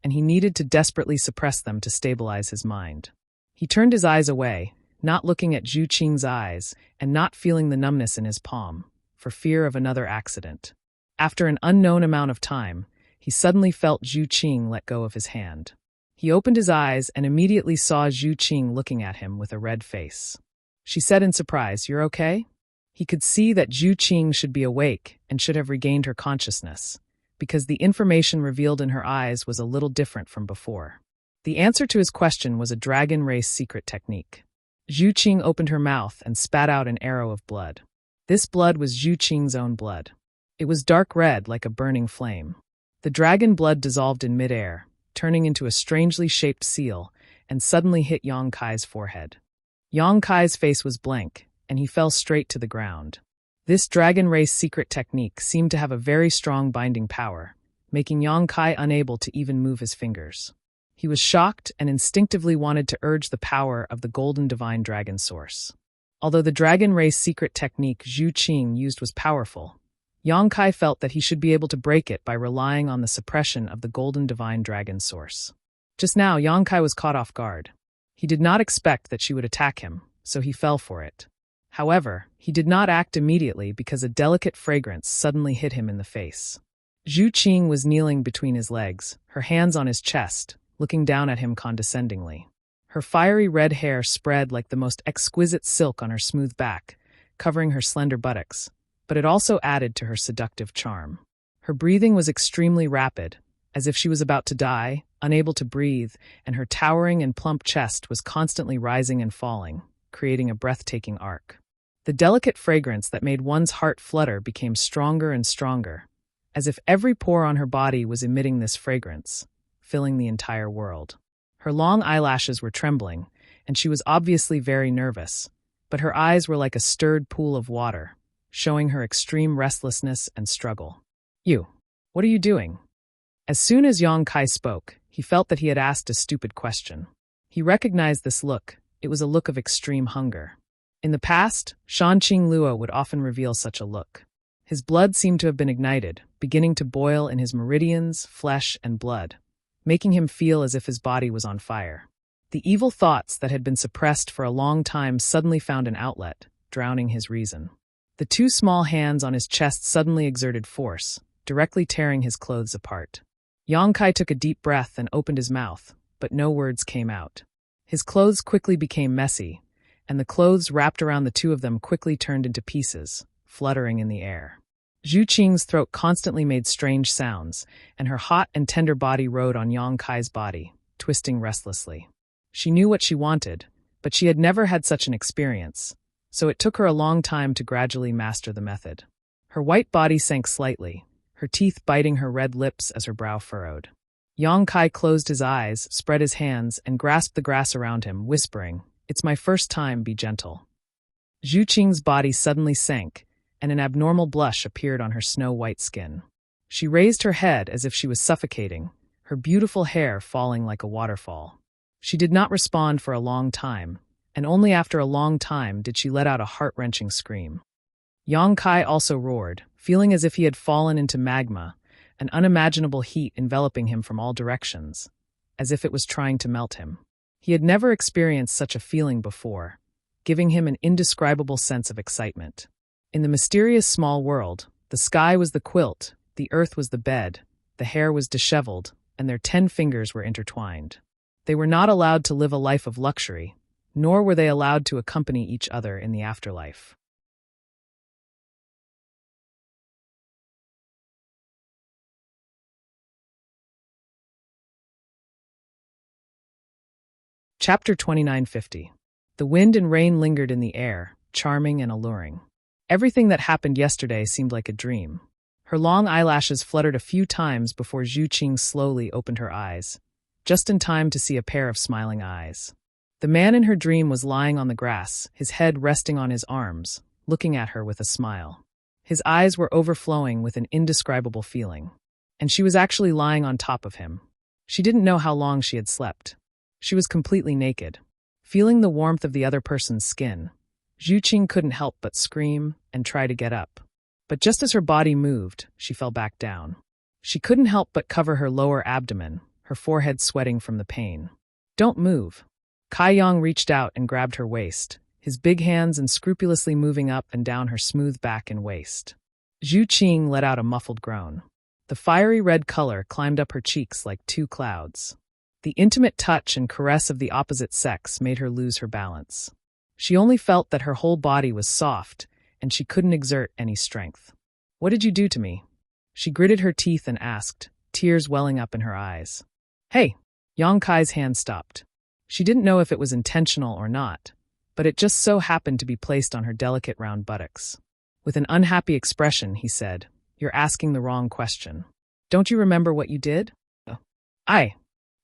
and he needed to desperately suppress them to stabilize his mind. He turned his eyes away, not looking at Zhu Qing's eyes and not feeling the numbness in his palm, for fear of another accident. After an unknown amount of time, he suddenly felt Zhu Qing let go of his hand. He opened his eyes and immediately saw Zhu Qing looking at him with a red face. She said in surprise, "You're okay?" He could see that Zhu Qing should be awake and should have regained her consciousness, because the information revealed in her eyes was a little different from before. The answer to his question was a dragon race secret technique. Zhu Qing opened her mouth and spat out an arrow of blood. This blood was Zhu Qing's own blood. It was dark red like a burning flame. The dragon blood dissolved in midair, turning into a strangely shaped seal, and suddenly hit Yang Kai's forehead. Yang Kai's face was blank, and he fell straight to the ground. This dragon race secret technique seemed to have a very strong binding power, making Yang Kai unable to even move his fingers. He was shocked and instinctively wanted to urge the power of the golden divine dragon source. Although the dragon race secret technique Zhu Qing used was powerful, Yang Kai felt that he should be able to break it by relying on the suppression of the golden divine dragon source. Just now, Yang Kai was caught off guard. He did not expect that she would attack him, so he fell for it. However, he did not act immediately because a delicate fragrance suddenly hit him in the face. Zhu Qing was kneeling between his legs, her hands on his chest, looking down at him condescendingly. Her fiery red hair spread like the most exquisite silk on her smooth back, covering her slender buttocks, but it also added to her seductive charm. Her breathing was extremely rapid, as if she was about to die, unable to breathe, and her towering and plump chest was constantly rising and falling, creating a breathtaking arc. The delicate fragrance that made one's heart flutter became stronger and stronger, as if every pore on her body was emitting this fragrance, filling the entire world. Her long eyelashes were trembling, and she was obviously very nervous, but her eyes were like a stirred pool of water, showing her extreme restlessness and struggle. "You, what are you doing?" As soon as Yang Kai spoke, he felt that he had asked a stupid question. He recognized this look. It was a look of extreme hunger. In the past, Shanqing Luo would often reveal such a look. His blood seemed to have been ignited, beginning to boil in his meridians, flesh, and blood, making him feel as if his body was on fire. The evil thoughts that had been suppressed for a long time suddenly found an outlet, drowning his reason. The two small hands on his chest suddenly exerted force, directly tearing his clothes apart. Yang Kai took a deep breath and opened his mouth, but no words came out. His clothes quickly became messy, and the clothes wrapped around the two of them quickly turned into pieces, fluttering in the air. Zhu Qing's throat constantly made strange sounds, and her hot and tender body rode on Yang Kai's body, twisting restlessly. She knew what she wanted, but she had never had such an experience, so it took her a long time to gradually master the method. Her white body sank slightly, her teeth biting her red lips as her brow furrowed. Yang Kai closed his eyes, spread his hands, and grasped the grass around him, whispering, "It's my first time, be gentle." Zhu Qing's body suddenly sank, and an abnormal blush appeared on her snow-white skin. She raised her head as if she was suffocating, her beautiful hair falling like a waterfall. She did not respond for a long time, and only after a long time did she let out a heart-wrenching scream. Yang Kai also roared, feeling as if he had fallen into magma, an unimaginable heat enveloping him from all directions, as if it was trying to melt him. He had never experienced such a feeling before, giving him an indescribable sense of excitement. In the mysterious small world, the sky was the quilt, the earth was the bed, the hair was disheveled, and their 10 fingers were intertwined. They were not allowed to live a life of luxury, nor were they allowed to accompany each other in the afterlife. Chapter 2950. The wind and rain lingered in the air, charming and alluring. Everything that happened yesterday seemed like a dream. Her long eyelashes fluttered a few times before Zhu Qing slowly opened her eyes, just in time to see a pair of smiling eyes. The man in her dream was lying on the grass, his head resting on his arms, looking at her with a smile. His eyes were overflowing with an indescribable feeling. And she was actually lying on top of him. She didn't know how long she had slept. She was completely naked. Feeling the warmth of the other person's skin, Zhu Qing couldn't help but scream and try to get up. But just as her body moved, she fell back down. She couldn't help but cover her lower abdomen, her forehead sweating from the pain. "Don't move." Kai Yang reached out and grabbed her waist, his big hands unscrupulously moving up and down her smooth back and waist. Zhu Qing let out a muffled groan. The fiery red color climbed up her cheeks like 2 clouds. The intimate touch and caress of the opposite sex made her lose her balance. She only felt that her whole body was soft, and she couldn't exert any strength. "What did you do to me?" She gritted her teeth and asked, tears welling up in her eyes. "Hey!" Yang Kai's hand stopped. She didn't know if it was intentional or not, but it just so happened to be placed on her delicate round buttocks. With an unhappy expression, he said, "You're asking the wrong question. Don't you remember what you did?" "I."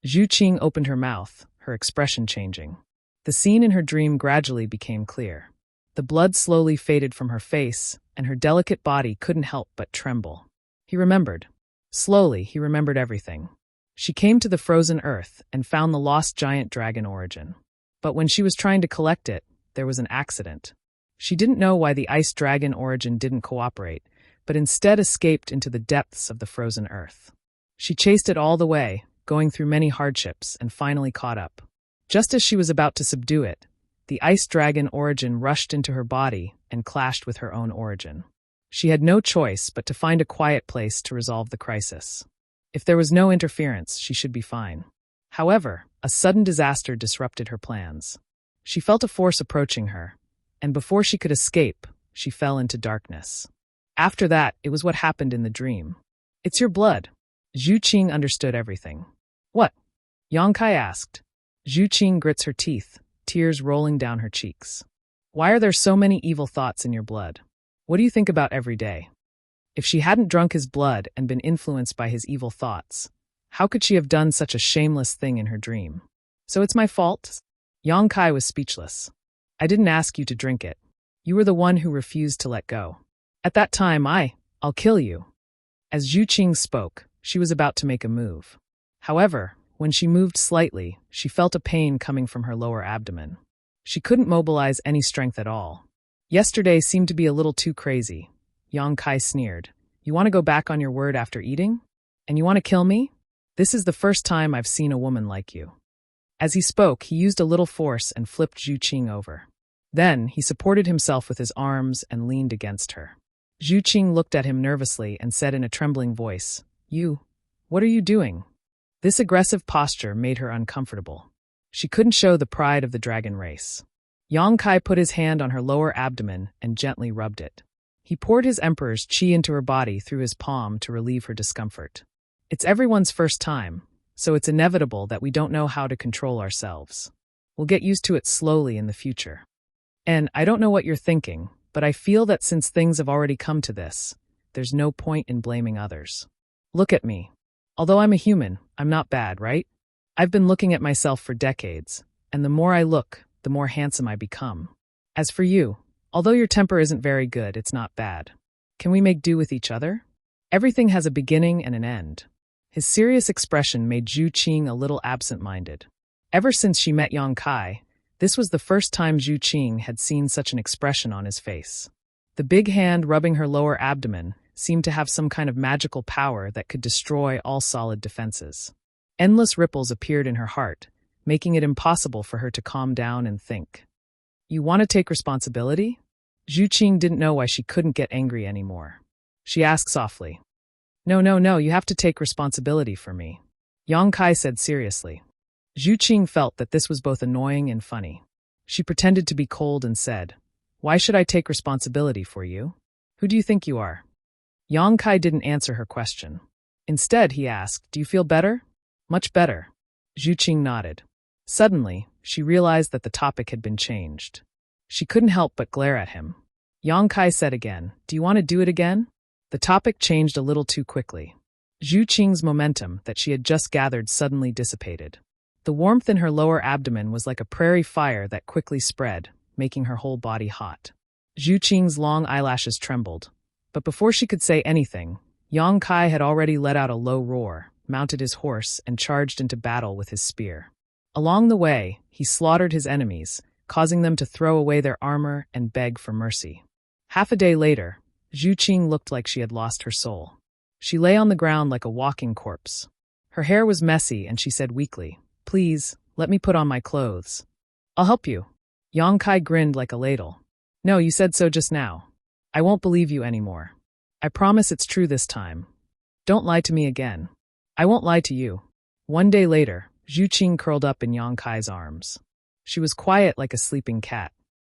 Zhu Qing opened her mouth, her expression changing. The scene in her dream gradually became clear. The blood slowly faded from her face, and her delicate body couldn't help but tremble. He remembered. Slowly, he remembered everything. She came to the frozen earth and found the lost giant dragon origin. But when she was trying to collect it, there was an accident. She didn't know why the ice dragon origin didn't cooperate, but instead escaped into the depths of the frozen earth. She chased it all the way, going through many hardships, and finally caught up. Just as she was about to subdue it, the ice dragon origin rushed into her body and clashed with her own origin. She had no choice but to find a quiet place to resolve the crisis. If there was no interference, she should be fine. However, a sudden disaster disrupted her plans. She felt a force approaching her, and before she could escape, she fell into darkness. After that, it was what happened in the dream. "It's your blood." Zhu Qing understood everything. "What?" Yang Kai asked. Zhu Qing grits her teeth, tears rolling down her cheeks. "Why are there so many evil thoughts in your blood? What do you think about every day?" If she hadn't drunk his blood and been influenced by his evil thoughts, how could she have done such a shameless thing in her dream? "So it's my fault?" Yang Kai was speechless. "I didn't ask you to drink it. You were the one who refused to let go. At that time, I'll kill you." As Zhu Qing spoke, she was about to make a move. However, when she moved slightly, she felt a pain coming from her lower abdomen. She couldn't mobilize any strength at all. Yesterday seemed to be a little too crazy. Yang Kai sneered. "You want to go back on your word after eating? And you want to kill me? This is the first time I've seen a woman like you." As he spoke, he used a little force and flipped Zhu Qing over. Then, he supported himself with his arms and leaned against her. Zhu Qing looked at him nervously and said in a trembling voice, What are you doing?" This aggressive posture made her uncomfortable. She couldn't show the pride of the dragon race. Yang Kai put his hand on her lower abdomen and gently rubbed it. He poured his emperor's qi into her body through his palm to relieve her discomfort. It's everyone's first time, so it's inevitable that we don't know how to control ourselves. We'll get used to it slowly in the future. And I don't know what you're thinking, but I feel that since things have already come to this, there's no point in blaming others. Look at me. Although I'm a human, I'm not bad, right? I've been looking at myself for decades, and the more I look, the more handsome I become. As for you, although your temper isn't very good, it's not bad. Can we make do with each other? Everything has a beginning and an end. His serious expression made Zhu Qing a little absent-minded. Ever since she met Yang Kai, this was the first time Zhu Qing had seen such an expression on his face. The big hand rubbing her lower abdomen seemed to have some kind of magical power that could destroy all solid defenses. Endless ripples appeared in her heart, making it impossible for her to calm down and think. You want to take responsibility? Zhu Qing didn't know why she couldn't get angry anymore. She asked softly. No, you have to take responsibility for me, Yang Kai said seriously. Zhu Qing felt that this was both annoying and funny. She pretended to be cold and said, Why should I take responsibility for you? Who do you think you are? Yang Kai didn't answer her question. Instead, he asked, Do you feel better? Much better. Zhu Qing nodded. Suddenly, she realized that the topic had been changed. She couldn't help but glare at him. Yang Kai said again, Do you want to do it again? The topic changed a little too quickly. Zhu Qing's momentum that she had just gathered suddenly dissipated. The warmth in her lower abdomen was like a prairie fire that quickly spread, making her whole body hot. Zhu Qing's long eyelashes trembled. But before she could say anything, Yang Kai had already let out a low roar, mounted his horse, and charged into battle with his spear. Along the way, he slaughtered his enemies, causing them to throw away their armor and beg for mercy. Half a day later, Zhu Qing looked like she had lost her soul. She lay on the ground like a walking corpse. Her hair was messy and she said weakly, Please, let me put on my clothes. I'll help you. Yang Kai grinned like a ladle. No, you said so just now. I won't believe you anymore. I promise it's true this time. Don't lie to me again. I won't lie to you. One day later, Zhu Qing curled up in Yang Kai's arms. She was quiet like a sleeping cat.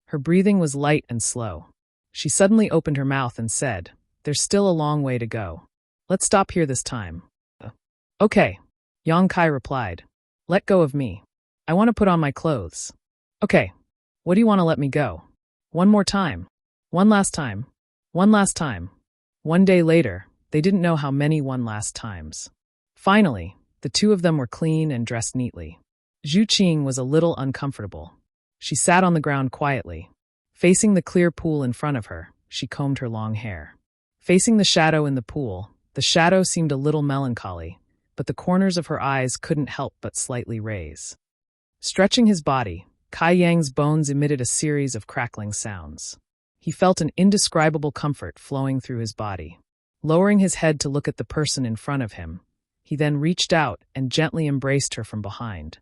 Her breathing was light and slow. She suddenly opened her mouth and said, There's still a long way to go. Let's stop here this time. Okay, Yang Kai replied. Let go of me. I want to put on my clothes. Okay, what do you want to let me go? One more time. One last time. One last time. One day later, they didn't know how many one last times. Finally, the two of them were clean and dressed neatly. Zhu Qing was a little uncomfortable. She sat on the ground quietly. Facing the clear pool in front of her, she combed her long hair. Facing the shadow in the pool, the shadow seemed a little melancholy, but the corners of her eyes couldn't help but slightly raise. Stretching his body, Kai Yang's bones emitted a series of crackling sounds. He felt an indescribable comfort flowing through his body. Lowering his head to look at the person in front of him, he then reached out and gently embraced her from behind.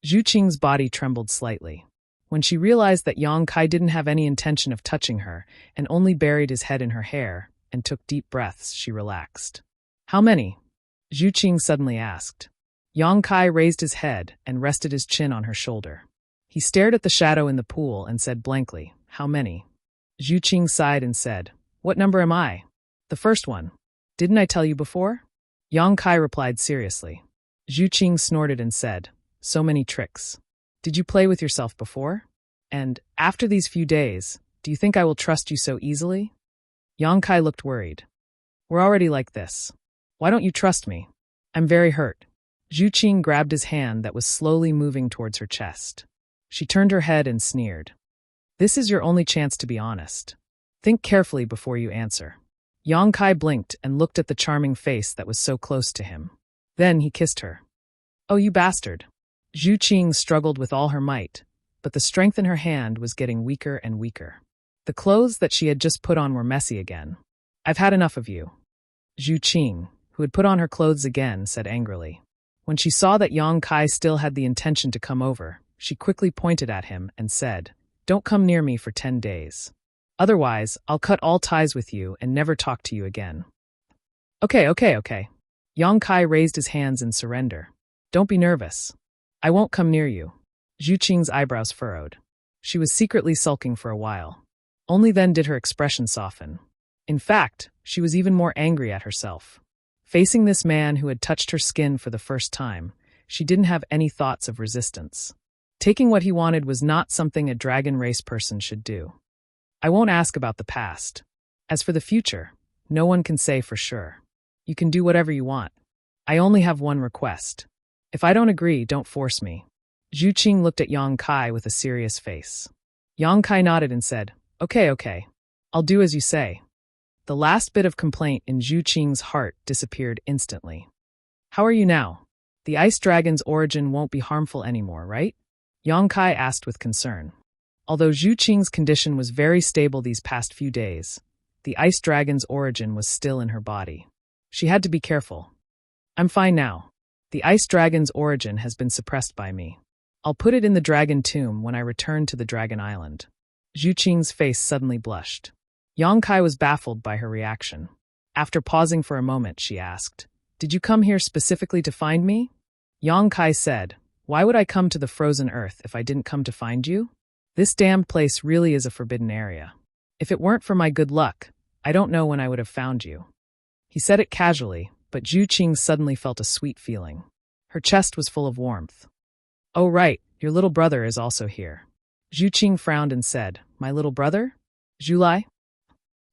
Zhu Qing's body trembled slightly. When she realized that Yang Kai didn't have any intention of touching her and only buried his head in her hair and took deep breaths, she relaxed. How many? Zhu Qing suddenly asked. Yang Kai raised his head and rested his chin on her shoulder. He stared at the shadow in the pool and said blankly, How many? Zhu Qing sighed and said, What number am I? The first one. Didn't I tell you before? Yang Kai replied seriously. Zhu Qing snorted and said, So many tricks. Did you play with yourself before? And, after these few days, do you think I will trust you so easily? Yang Kai looked worried. We're already like this. Why don't you trust me? I'm very hurt. Zhu Qing grabbed his hand that was slowly moving towards her chest. She turned her head and sneered. This is your only chance to be honest. Think carefully before you answer. Yang Kai blinked and looked at the charming face that was so close to him. Then he kissed her. Oh, you bastard. Zhu Qing struggled with all her might, but the strength in her hand was getting weaker and weaker. The clothes that she had just put on were messy again. I've had enough of you. Zhu Qing, who had put on her clothes again, said angrily. When she saw that Yang Kai still had the intention to come over, she quickly pointed at him and said, "Don't come near me for 10 days. Otherwise, I'll cut all ties with you and never talk to you again." Okay. Yang Kai raised his hands in surrender. "Don't be nervous. I won't come near you." Zhu Qing's eyebrows furrowed. She was secretly sulking for a while. Only then did her expression soften. In fact, she was even more angry at herself. Facing this man who had touched her skin for the first time, she didn't have any thoughts of resistance. Taking what he wanted was not something a dragon race person should do. "I won't ask about the past. As for the future, no one can say for sure. You can do whatever you want. I only have one request. If I don't agree, don't force me." Zhu Qing looked at Yang Kai with a serious face. Yang Kai nodded and said, Okay. I'll do as you say." The last bit of complaint in Zhu Qing's heart disappeared instantly. "How are you now? The ice dragon's origin won't be harmful anymore, right?" Yang Kai asked with concern. Although Zhu Qing's condition was very stable these past few days, the ice dragon's origin was still in her body. She had to be careful. "I'm fine now. The ice dragon's origin has been suppressed by me. I'll put it in the dragon tomb when I return to the dragon island." Zhu Qing's face suddenly blushed. Yang Kai was baffled by her reaction. After pausing for a moment, she asked, "Did you come here specifically to find me?" Yang Kai said, "Why would I come to the frozen earth if I didn't come to find you? This damned place really is a forbidden area. If it weren't for my good luck, I don't know when I would have found you." He said it casually, but Zhu Qing suddenly felt a sweet feeling. Her chest was full of warmth. "Oh right, your little brother is also here." Zhu Qing frowned and said, "My little brother? Zhulai?"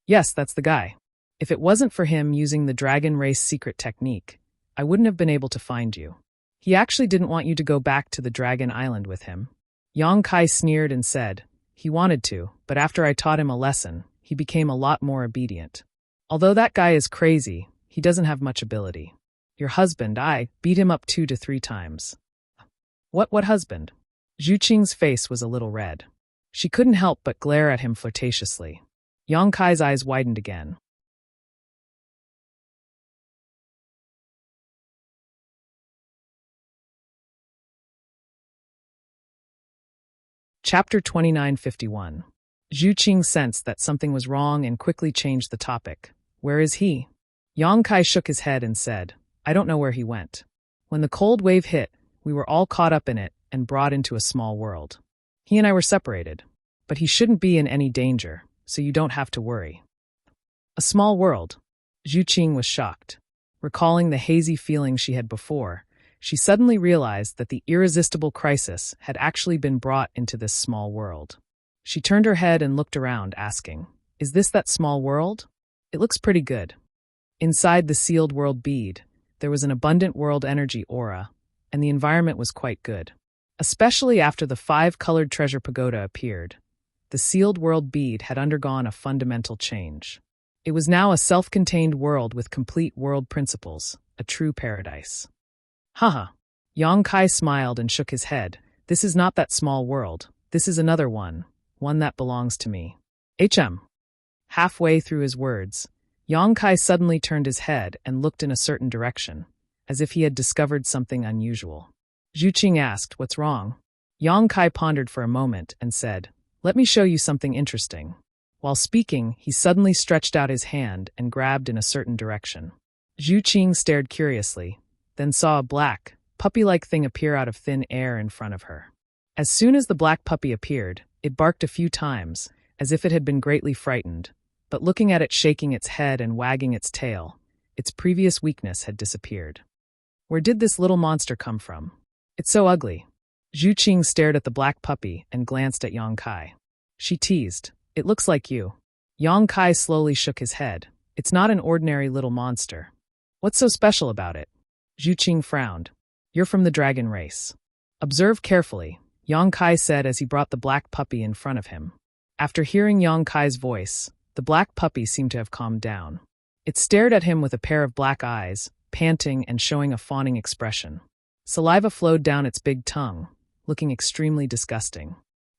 "Yes, that's the guy. If it wasn't for him using the dragon race secret technique, I wouldn't have been able to find you. He actually didn't want you to go back to the dragon island with him." Yang Kai sneered and said, "He wanted to, but after I taught him a lesson, he became a lot more obedient. Although that guy is crazy, he doesn't have much ability. Your husband, I beat him up 2 to 3 times." What husband?" Zhu Qing's face was a little red. She couldn't help but glare at him flirtatiously. Yang Kai's eyes widened again. Chapter 2951. Zhu Qing sensed that something was wrong and quickly changed the topic. "Where is he?" Yang Kai shook his head and said, "I don't know where he went. When the cold wave hit, we were all caught up in it and brought into a small world. He and I were separated, but he shouldn't be in any danger, so you don't have to worry." A small world. Zhu Qing was shocked. Recalling the hazy feeling she had before, she suddenly realized that the irresistible crisis had actually been brought into this small world. She turned her head and looked around, asking, "Is this that small world? It looks pretty good." Inside the sealed world bead, there was an abundant world energy aura, and the environment was quite good. Especially after the 5-colored treasure pagoda appeared, the sealed world bead had undergone a fundamental change. It was now a self-contained world with complete world principles, a true paradise. Haha. Yang Kai smiled and shook his head. "This is not that small world. This is another one that belongs to me." Halfway through his words, Yang Kai suddenly turned his head and looked in a certain direction, as if he had discovered something unusual. Zhu Qing asked, "What's wrong?" Yang Kai pondered for a moment and said, "Let me show you something interesting." While speaking, he suddenly stretched out his hand and grabbed in a certain direction. Zhu Qing stared curiously, then saw a black, puppy-like thing appear out of thin air in front of her. As soon as the black puppy appeared, it barked a few times, as if it had been greatly frightened, but looking at it shaking its head and wagging its tail, its previous weakness had disappeared. Where did this little monster come from? It's so ugly. Zhu Qing stared at the black puppy and glanced at Yang Kai. She teased, "It looks like you." Yang Kai slowly shook his head. "It's not an ordinary little monster. What's so special about it?" Zhu Qing frowned. "You're from the dragon race. Observe carefully," Yang Kai said as he brought the black puppy in front of him. After hearing Yang Kai's voice, the black puppy seemed to have calmed down. It stared at him with a pair of black eyes, panting and showing a fawning expression. Saliva flowed down its big tongue, looking extremely disgusting.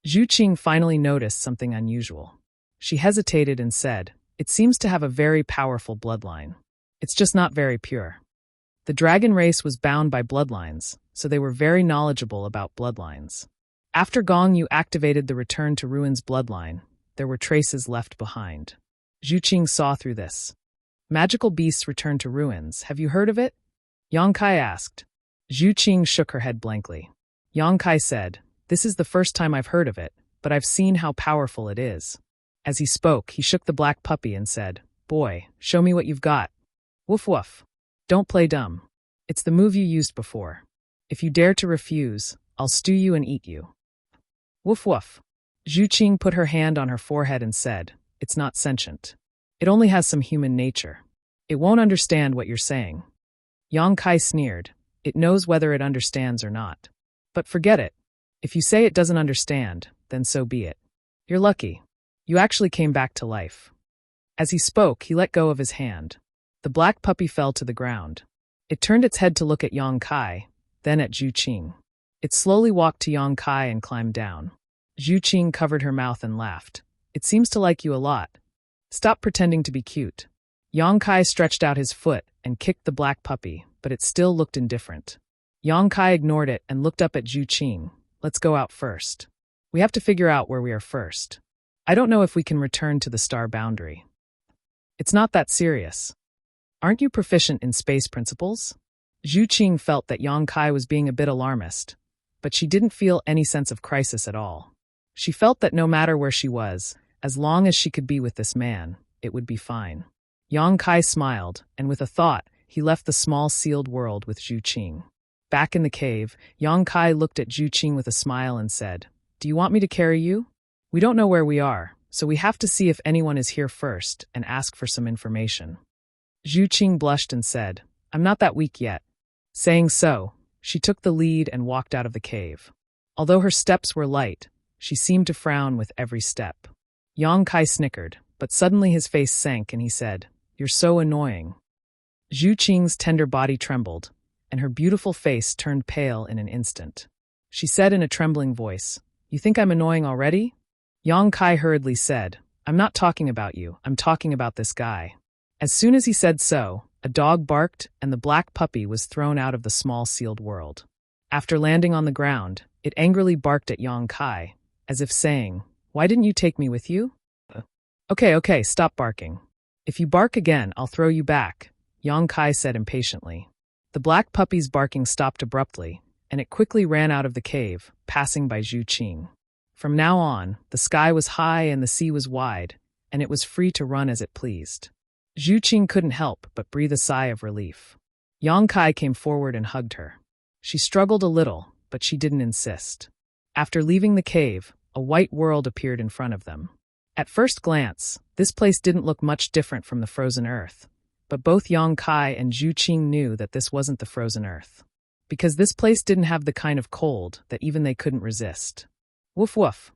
Zhu Qing finally noticed something unusual. She hesitated and said, "It seems to have a very powerful bloodline. It's just not very pure." The dragon race was bound by bloodlines, so they were very knowledgeable about bloodlines. After Gong Yu activated the Return to Ruins bloodline, there were traces left behind. Zhu Qing saw through this. Magical beasts return to ruins. Have you heard of it? Yang Kai asked. Zhu Qing shook her head blankly. Yang Kai said, "This is the first time I've heard of it, but I've seen how powerful it is." As he spoke, he shook the black puppy and said, "Boy, show me what you've got." Woof woof. Don't play dumb. It's the move you used before. If you dare to refuse, I'll stew you and eat you. Woof woof. Zhu Qing put her hand on her forehead and said, "It's not sentient. It only has some human nature. It won't understand what you're saying." Yang Kai sneered. "It knows whether it understands or not. But forget it. If you say it doesn't understand, then so be it. You're lucky. You actually came back to life." As he spoke, he let go of his hand. The black puppy fell to the ground. It turned its head to look at Yang Kai, then at Zhu Qing. It slowly walked to Yang Kai and climbed down. Zhu Qing covered her mouth and laughed. "It seems to like you a lot. Stop pretending to be cute." Yang Kai stretched out his foot and kicked the black puppy, but it still looked indifferent. Yang Kai ignored it and looked up at Zhu Qing. "Let's go out first. We have to figure out where we are first. I don't know if we can return to the star boundary." "It's not that serious. Aren't you proficient in space principles?" Zhu Qing felt that Yang Kai was being a bit alarmist, but she didn't feel any sense of crisis at all. She felt that no matter where she was, as long as she could be with this man, it would be fine. Yang Kai smiled, and with a thought, he left the small sealed world with Zhu Qing. Back in the cave, Yang Kai looked at Zhu Qing with a smile and said, "Do you want me to carry you? We don't know where we are, so we have to see if anyone is here first and ask for some information." Zhu Qing blushed and said, "I'm not that weak yet." Saying so, she took the lead and walked out of the cave. Although her steps were light, she seemed to frown with every step. Yang Kai snickered, but suddenly his face sank and he said, "You're so annoying." Zhu Qing's tender body trembled, and her beautiful face turned pale in an instant. She said in a trembling voice, "You think I'm annoying already?" Yang Kai hurriedly said, "I'm not talking about you, I'm talking about this guy." As soon as he said so, a dog barked and the black puppy was thrown out of the small sealed world. After landing on the ground, it angrily barked at Yang Kai, as if saying, "Why didn't you take me with you?" Okay, stop barking. If you bark again, I'll throw you back," Yang Kai said impatiently. The black puppy's barking stopped abruptly, and it quickly ran out of the cave, passing by Zhu Qing. From now on, the sky was high and the sea was wide, and it was free to run as it pleased. Zhu Qing couldn't help but breathe a sigh of relief. Yang Kai came forward and hugged her. She struggled a little, but she didn't insist. After leaving the cave, a white world appeared in front of them. At first glance, this place didn't look much different from the frozen earth, but both Yang Kai and Zhu Qing knew that this wasn't the frozen earth, because this place didn't have the kind of cold that even they couldn't resist. Woof woof.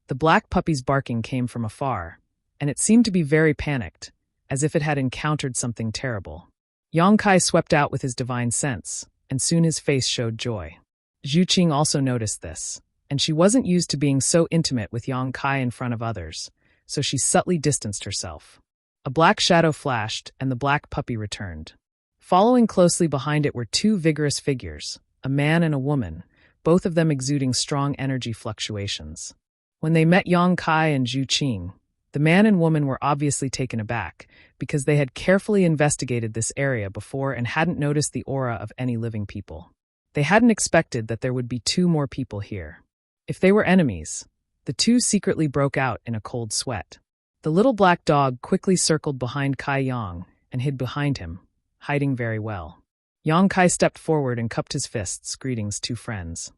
The black puppy's barking came from afar, and it seemed to be very panicked, as if it had encountered something terrible. Yang Kai swept out with his divine sense, and soon his face showed joy. Zhu Qing also noticed this, and she wasn't used to being so intimate with Yang Kai in front of others, so she subtly distanced herself. A black shadow flashed, and the black puppy returned. Following closely behind it were two vigorous figures, a man and a woman, both of them exuding strong energy fluctuations. When they met Yang Kai and Zhu Qing, the man and woman were obviously taken aback, because they had carefully investigated this area before and hadn't noticed the aura of any living people. They hadn't expected that there would be two more people here. If they were enemies, the two secretly broke out in a cold sweat. The little black dog quickly circled behind Kai Yang and hid behind him, hiding very well. Yang Kai stepped forward and cupped his fists, "Greetings, two friends."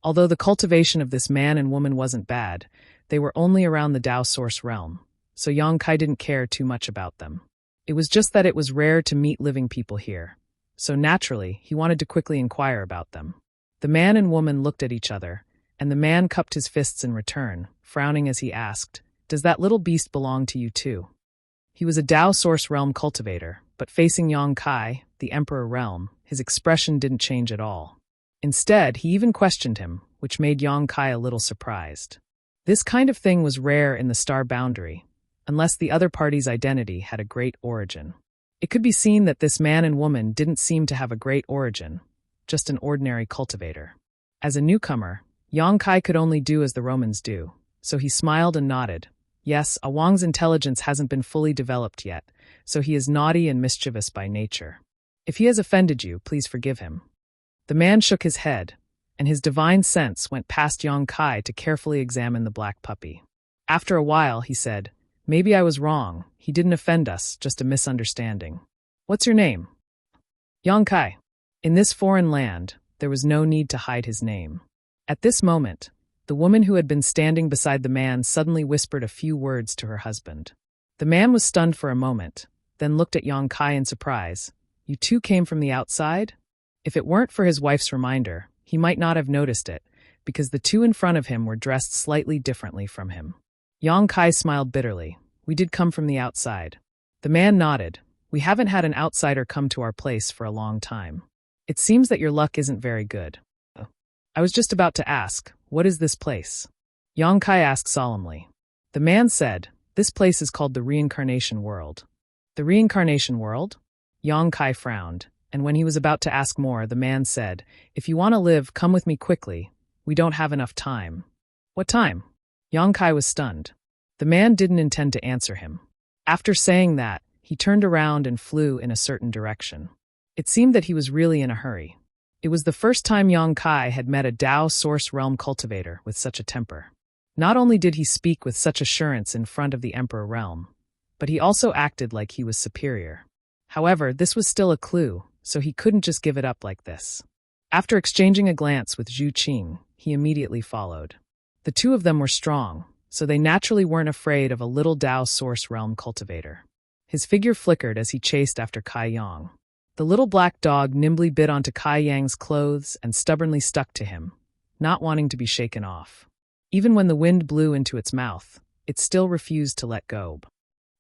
Although the cultivation of this man and woman wasn't bad, they were only around the Tao Source realm, so Yang Kai didn't care too much about them. It was just that it was rare to meet living people here, so naturally he wanted to quickly inquire about them. The man and woman looked at each other, and the man cupped his fists in return, frowning as he asked, "Does that little beast belong to you too?" He was a Tao Source realm cultivator, but facing Yang Kai, the Emperor realm, his expression didn't change at all. Instead, he even questioned him, which made Yang Kai a little surprised. This kind of thing was rare in the star boundary, unless the other party's identity had a great origin. It could be seen that this man and woman didn't seem to have a great origin, just an ordinary cultivator. As a newcomer, Yang Kai could only do as the Romans do, so he smiled and nodded. Yes, Wang's intelligence hasn't been fully developed yet, so he is naughty and mischievous by nature. If he has offended you, please forgive him. The man shook his head, and his divine sense went past Yang Kai to carefully examine the black puppy. After a while, he said, "Maybe I was wrong. He didn't offend us, just a misunderstanding. What's your name?" "Yang Kai." In this foreign land, there was no need to hide his name. At this moment, the woman who had been standing beside the man suddenly whispered a few words to her husband. The man was stunned for a moment, then looked at Yang Kai in surprise. "You two came from the outside?" If it weren't for his wife's reminder, he might not have noticed it, because the two in front of him were dressed slightly differently from him. Yang Kai smiled bitterly. "We did come from the outside." The man nodded. "We haven't had an outsider come to our place for a long time. It seems that your luck isn't very good." "I was just about to ask, what is this place?" Yang Kai asked solemnly. The man said, "This place is called the Reincarnation World." "The Reincarnation World?" Yang Kai frowned, and when he was about to ask more, the man said, "If you want to live, come with me quickly. We don't have enough time." "What time?" Yang Kai was stunned. The man didn't intend to answer him. After saying that, he turned around and flew in a certain direction. It seemed that he was really in a hurry. It was the first time Yang Kai had met a Dao Source Realm cultivator with such a temper. Not only did he speak with such assurance in front of the Emperor Realm, but he also acted like he was superior. However, this was still a clue, so he couldn't just give it up like this. After exchanging a glance with Zhu Qing, he immediately followed. The two of them were strong, so they naturally weren't afraid of a little Dao Source Realm cultivator. His figure flickered as he chased after Kai Yang. The little black dog nimbly bit onto Kai Yang's clothes and stubbornly stuck to him, not wanting to be shaken off. Even when the wind blew into its mouth, it still refused to let go.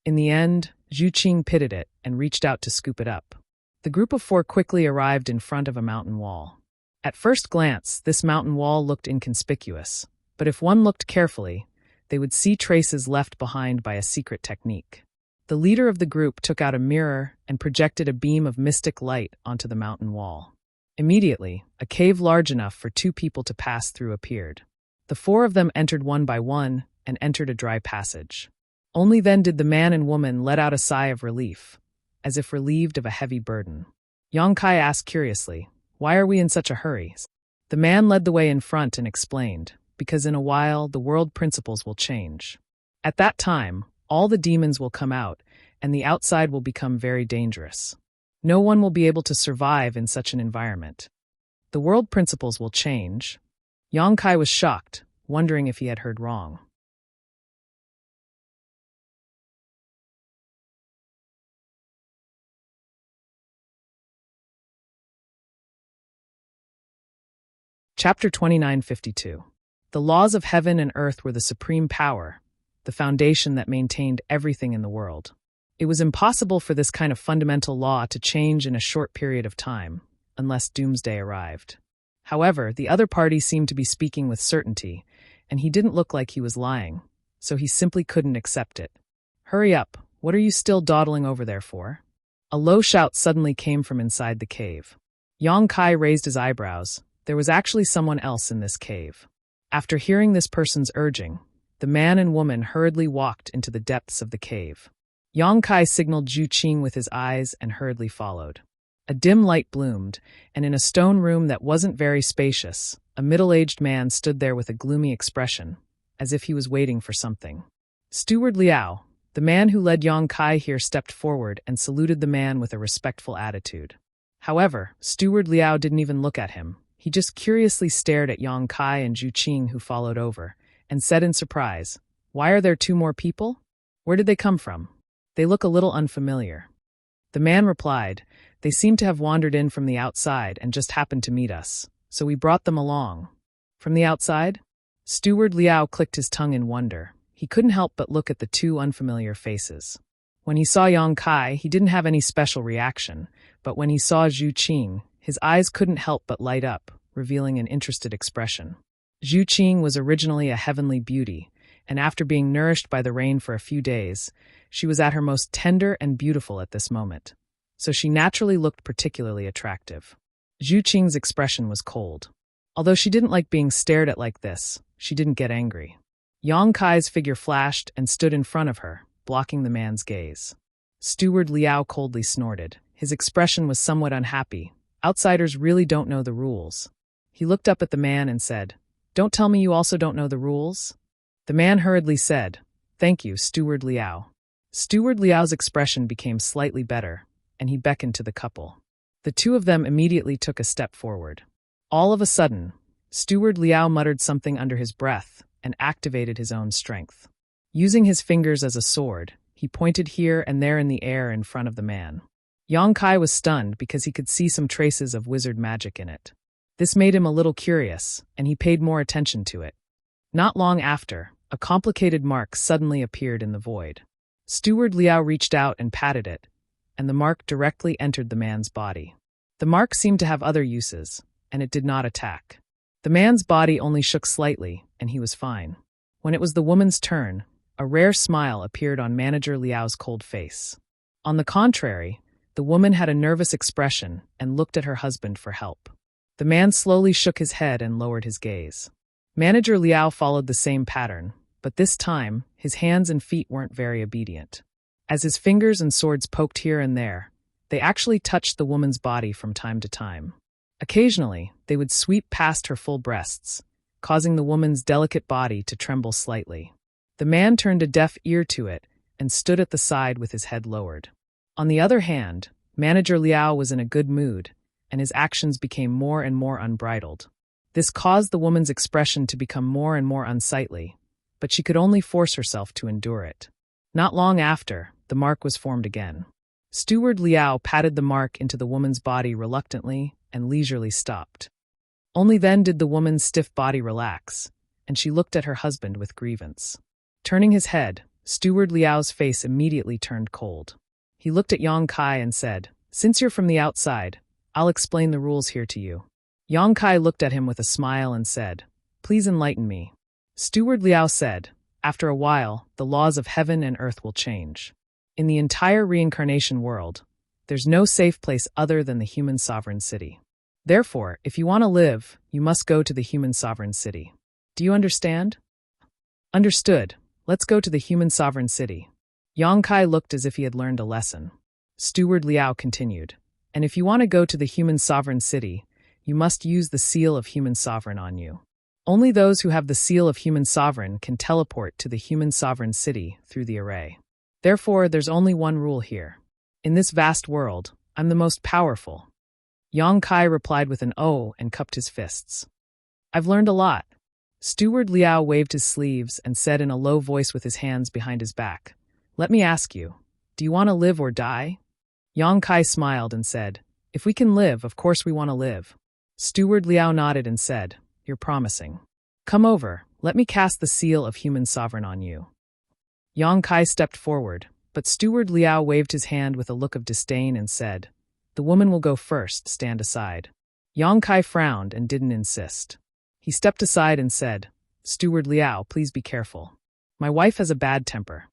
In the end, Zhu Qing pitied it and reached out to scoop it up. The group of four quickly arrived in front of a mountain wall. At first glance, this mountain wall looked inconspicuous, but if one looked carefully, they would see traces left behind by a secret technique. The leader of the group took out a mirror and projected a beam of mystic light onto the mountain wall. Immediately, a cave large enough for two people to pass through appeared. The four of them entered one by one and entered a dry passage. Only then did the man and woman let out a sigh of relief, as if relieved of a heavy burden. Yang Kai asked curiously, "Why are we in such a hurry?" The man led the way in front and explained, "Because in a while the world principles will change. At that time, all the demons will come out, and the outside will become very dangerous. No one will be able to survive in such an environment. The world principles will change." Yang Kai was shocked, wondering if he had heard wrong. Chapter 2952. The laws of heaven and earth were the supreme power, the foundation that maintained everything in the world. It was impossible for this kind of fundamental law to change in a short period of time, unless doomsday arrived. However, the other party seemed to be speaking with certainty, and he didn't look like he was lying, so he simply couldn't accept it. "Hurry up, what are you still dawdling over there for?" A low shout suddenly came from inside the cave. Yang Kai raised his eyebrows. There was actually someone else in this cave. After hearing this person's urging, the man and woman hurriedly walked into the depths of the cave. Yang Kai signaled Zhu Qing with his eyes and hurriedly followed. A dim light bloomed, and in a stone room that wasn't very spacious, a middle-aged man stood there with a gloomy expression, as if he was waiting for something. Steward Liao, the man who led Yang Kai here, stepped forward and saluted the man with a respectful attitude. However, Steward Liao didn't even look at him. He just curiously stared at Yang Kai and Zhu Qing, who followed over, and said in surprise, "Why are there two more people? Where did they come from? They look a little unfamiliar." The man replied, "They seem to have wandered in from the outside and just happened to meet us, so we brought them along." "From the outside?" Steward Liao clicked his tongue in wonder. He couldn't help but look at the two unfamiliar faces. When he saw Yang Kai, he didn't have any special reaction, but when he saw Zhu Qing, his eyes couldn't help but light up, revealing an interested expression. Zhu Qing was originally a heavenly beauty, and after being nourished by the rain for a few days, she was at her most tender and beautiful at this moment. so she naturally looked particularly attractive. Zhu Qing's expression was cold. Although she didn't like being stared at like this, she didn't get angry. Yang Kai's figure flashed and stood in front of her, blocking the man's gaze. Steward Liao coldly snorted. His expression was somewhat unhappy. Outsiders really don't know the rules. He looked up at the man and said, "Don't tell me you also don't know the rules?" The man hurriedly said, "Thank you, Steward Liao." Steward Liao's expression became slightly better, and he beckoned to the couple. The two of them immediately took a step forward. All of a sudden, Steward Liao muttered something under his breath and activated his own strength. Using his fingers as a sword, he pointed here and there in the air in front of the man. Yang Kai was stunned because he could see some traces of wizard magic in it. This made him a little curious, and he paid more attention to it. Not long after, a complicated mark suddenly appeared in the void. Steward Liao reached out and patted it, and the mark directly entered the man's body. The mark seemed to have other uses, and it did not attack. The man's body only shook slightly, and he was fine. When it was the woman's turn, a rare smile appeared on Manager Liao's cold face. On the contrary, the woman had a nervous expression and looked at her husband for help. The man slowly shook his head and lowered his gaze. Manager Liao followed the same pattern, but this time, his hands and feet weren't very obedient. As his fingers and swords poked here and there, they actually touched the woman's body from time to time. Occasionally, they would sweep past her full breasts, causing the woman's delicate body to tremble slightly. The man turned a deaf ear to it and stood at the side with his head lowered. On the other hand, Manager Liao was in a good mood, and his actions became more and more unbridled. This caused the woman's expression to become more and more unsightly, but she could only force herself to endure it. Not long after, the mark was formed again. Steward Liao patted the mark into the woman's body reluctantly and leisurely stopped. Only then did the woman's stiff body relax, and she looked at her husband with grievance. Turning his head, Steward Liao's face immediately turned cold. He looked at Yang Kai and said, "Since you're from the outside, I'll explain the rules here to you." Yang Kai looked at him with a smile and said, "Please enlighten me." Steward Liao said, "After a while, the laws of heaven and earth will change. In the entire reincarnation world, there's no safe place other than the human sovereign city. Therefore, if you want to live, you must go to the human sovereign city. Do you understand?" "Understood. Let's go to the human sovereign city." Yang Kai looked as if he had learned a lesson. Steward Liao continued, "And if you want to go to the human sovereign city, you must use the seal of human sovereign on you. Only those who have the seal of human sovereign can teleport to the human sovereign city through the array. Therefore, there's only one rule here. In this vast world, I'm the most powerful." Yang Kai replied with an "oh" and cupped his fists. "I've learned a lot." Steward Liao waved his sleeves and said in a low voice with his hands behind his back, "Let me ask you, do you want to live or die?" Yang Kai smiled and said, "If we can live, of course we want to live." Steward Liao nodded and said, "You're promising. Come over, let me cast the seal of human sovereign on you." Yang Kai stepped forward, but Steward Liao waved his hand with a look of disdain and said, "The woman will go first, stand aside." Yang Kai frowned and didn't insist. He stepped aside and said, "Steward Liao, please be careful. My wife has a bad temper."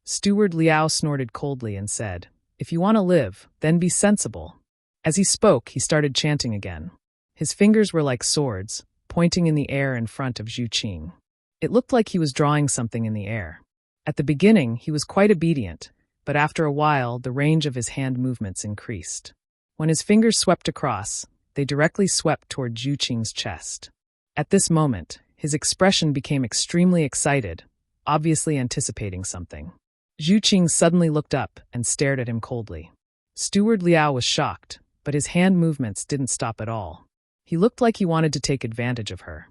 Steward Liao snorted coldly and said, "If you want to live, then be sensible." As he spoke, he started chanting again. His fingers were like swords, pointing in the air in front of Zhu Qing. It looked like he was drawing something in the air. At the beginning, he was quite obedient, but after a while, the range of his hand movements increased. When his fingers swept across, they directly swept toward Zhu Qing's chest. At this moment, his expression became extremely excited, obviously anticipating something. Zhu Qing suddenly looked up and stared at him coldly. Steward Liao was shocked, but his hand movements didn't stop at all. He looked like he wanted to take advantage of her.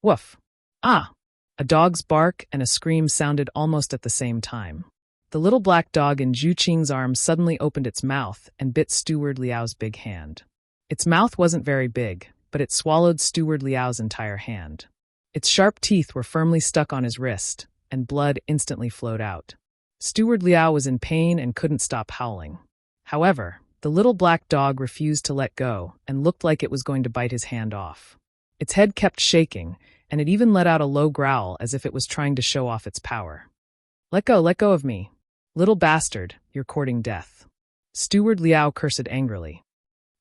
Woof! Ah! A dog's bark and a scream sounded almost at the same time. The little black dog in Zhu Qing's arms suddenly opened its mouth and bit Steward Liao's big hand. Its mouth wasn't very big, but it swallowed Steward Liao's entire hand. Its sharp teeth were firmly stuck on his wrist, and blood instantly flowed out. Steward Liao was in pain and couldn't stop howling. However, the little black dog refused to let go and looked like it was going to bite his hand off. Its head kept shaking, and it even let out a low growl as if it was trying to show off its power. Let go of me. Little bastard, you're courting death." Steward Liao cursed angrily.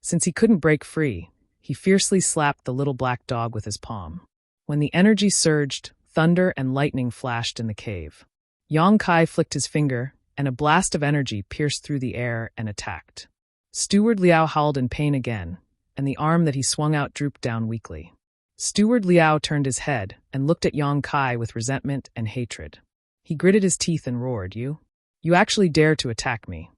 Since he couldn't break free, he fiercely slapped the little black dog with his palm. When the energy surged, thunder and lightning flashed in the cave. Yang Kai flicked his finger, and a blast of energy pierced through the air and attacked. Steward Liao howled in pain again, and the arm that he swung out drooped down weakly. Steward Liao turned his head and looked at Yang Kai with resentment and hatred. He gritted his teeth and roared, You actually dare to attack me.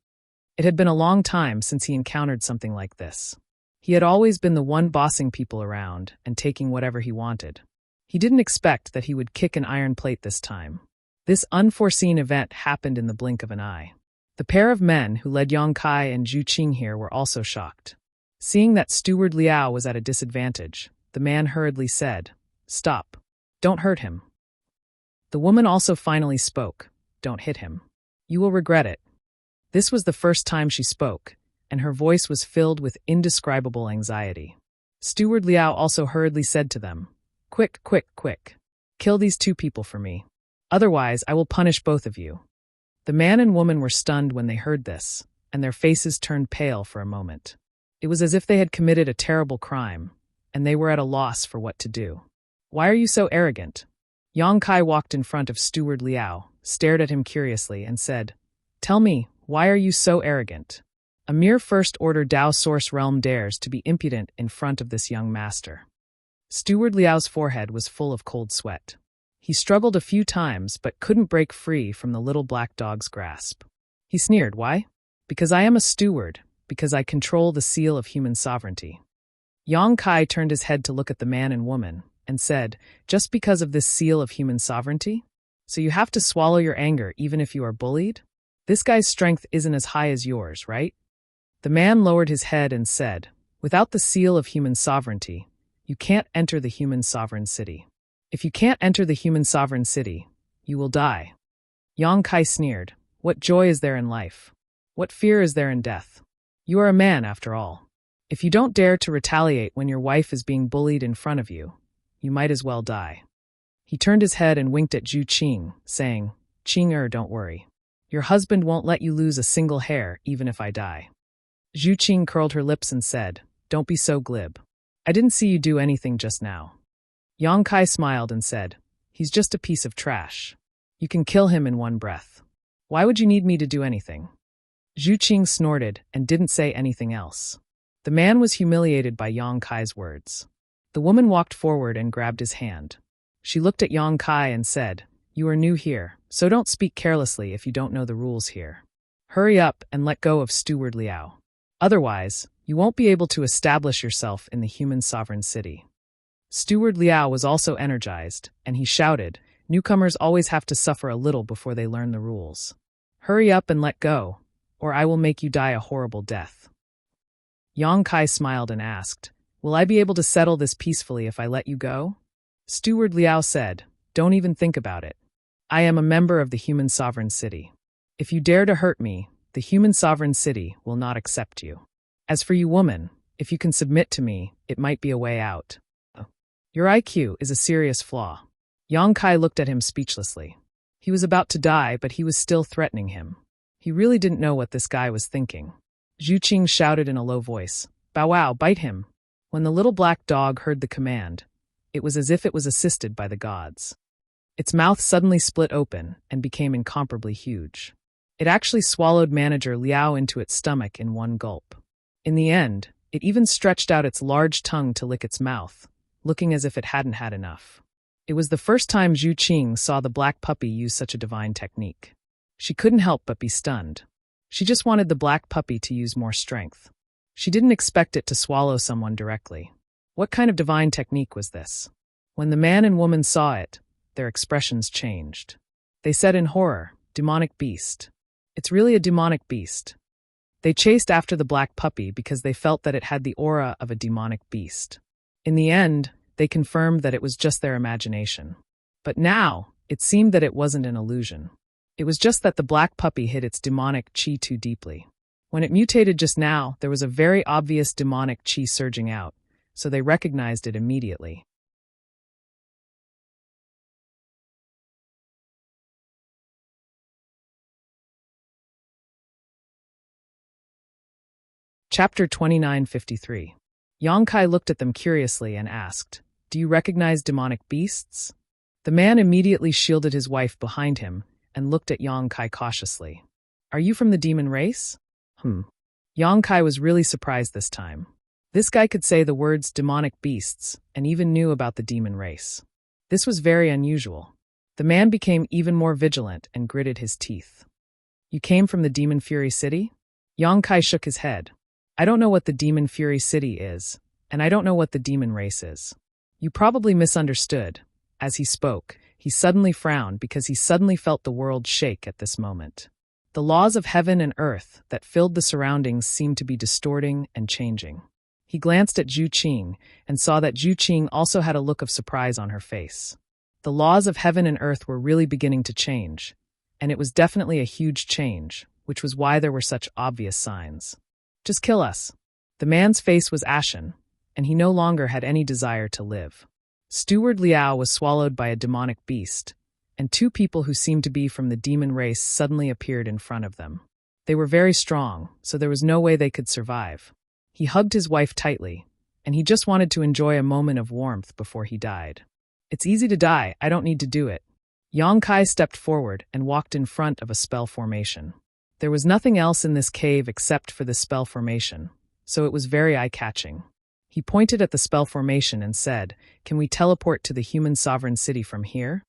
It had been a long time since he encountered something like this. He had always been the one bossing people around and taking whatever he wanted. He didn't expect that he would kick an iron plate this time. This unforeseen event happened in the blink of an eye. The pair of men who led Yang Kai and Zhu Qing here were also shocked. Seeing that Steward Liao was at a disadvantage, the man hurriedly said, Stop. Don't hurt him. The woman also finally spoke, Don't hit him. You will regret it. This was the first time she spoke, and her voice was filled with indescribable anxiety. Steward Liao also hurriedly said to them, Quick, quick, quick. Kill these two people for me. Otherwise, I will punish both of you. The man and woman were stunned when they heard this, and their faces turned pale for a moment. It was as if they had committed a terrible crime, and they were at a loss for what to do. Why are you so arrogant? Yang Kai walked in front of Steward Liao, stared at him curiously, and said, Tell me, why are you so arrogant? A mere first-order Dao Source Realm dares to be impudent in front of this young master. Steward Liao's forehead was full of cold sweat. He struggled a few times but couldn't break free from the little black dog's grasp. He sneered, Why? Because I am a steward, because I control the seal of human sovereignty. Yang Kai turned his head to look at the man and woman, and said, Just because of this seal of human sovereignty? So you have to swallow your anger even if you are bullied? This guy's strength isn't as high as yours, right? The man lowered his head and said, Without the seal of human sovereignty, you can't enter the human sovereign city. If you can't enter the human sovereign city, you will die. Yang Kai sneered, What joy is there in life? What fear is there in death? You are a man, after all. If you don't dare to retaliate when your wife is being bullied in front of you, you might as well die. He turned his head and winked at Zhu Qing, saying, Qing, don't worry. Your husband won't let you lose a single hair, even if I die. Zhu Qing curled her lips and said, Don't be so glib. I didn't see you do anything just now. Yang Kai smiled and said, He's just a piece of trash. You can kill him in one breath. Why would you need me to do anything? Zhu Qing snorted and didn't say anything else. The man was humiliated by Yang Kai's words. The woman walked forward and grabbed his hand. She looked at Yang Kai and said, You are new here, so don't speak carelessly if you don't know the rules here. Hurry up and let go of Steward Liao. Otherwise, you won't be able to establish yourself in the human sovereign city. Steward Liao was also energized, and he shouted, Newcomers always have to suffer a little before they learn the rules. Hurry up and let go, or I will make you die a horrible death. Yang Kai smiled and asked, Will I be able to settle this peacefully if I let you go? Steward Liao said, Don't even think about it. I am a member of the human sovereign city. If you dare to hurt me, the human sovereign city will not accept you. As for you, woman, if you can submit to me, it might be a way out. Your IQ is a serious flaw. Yang Kai looked at him speechlessly. He was about to die, but he was still threatening him. He really didn't know what this guy was thinking. Zhu Qing shouted in a low voice, Bow wow, bite him. When the little black dog heard the command, it was as if it was assisted by the gods. Its mouth suddenly split open and became incomparably huge. It actually swallowed manager Liao into its stomach in one gulp. In the end, it even stretched out its large tongue to lick its mouth, looking as if it hadn't had enough. It was the first time Zhu Qing saw the black puppy use such a divine technique. She couldn't help but be stunned. She just wanted the black puppy to use more strength. She didn't expect it to swallow someone directly. What kind of divine technique was this? When the man and woman saw it, their expressions changed. They said in horror, Demonic beast. It's really a demonic beast. They chased after the black puppy because they felt that it had the aura of a demonic beast. In the end, they confirmed that it was just their imagination. But now, it seemed that it wasn't an illusion. It was just that the black puppy hid its demonic qi too deeply. When it mutated just now, there was a very obvious demonic qi surging out, so they recognized it immediately. Chapter 2953. Yang Kai looked at them curiously and asked, "Do you recognize demonic beasts?" The man immediately shielded his wife behind him and looked at Yang Kai cautiously. "Are you from the demon race?" Yang Kai was really surprised this time. This guy could say the words demonic beasts and even knew about the demon race. This was very unusual. The man became even more vigilant and gritted his teeth. "You came from the Demon Fury City?" Yang Kai shook his head. "I don't know what the Demon Fury City is, and I don't know what the demon race is." "You probably misunderstood." As he spoke, he suddenly frowned because he suddenly felt the world shake at this moment. The laws of heaven and earth that filled the surroundings seemed to be distorting and changing. He glanced at Zhu Qing and saw that Zhu Qing also had a look of surprise on her face. The laws of heaven and earth were really beginning to change, and it was definitely a huge change, which was why there were such obvious signs. "Just kill us." The man's face was ashen, and he no longer had any desire to live. Steward Liao was swallowed by a demonic beast, and two people who seemed to be from the demon race suddenly appeared in front of them. They were very strong, so there was no way they could survive. He hugged his wife tightly, and he just wanted to enjoy a moment of warmth before he died. "It's easy to die, I don't need to do it." Yang Kai stepped forward and walked in front of a spell formation. There was nothing else in this cave except for the spell formation, so it was very eye-catching. He pointed at the spell formation and said, "Can we teleport to the human sovereign city from here?"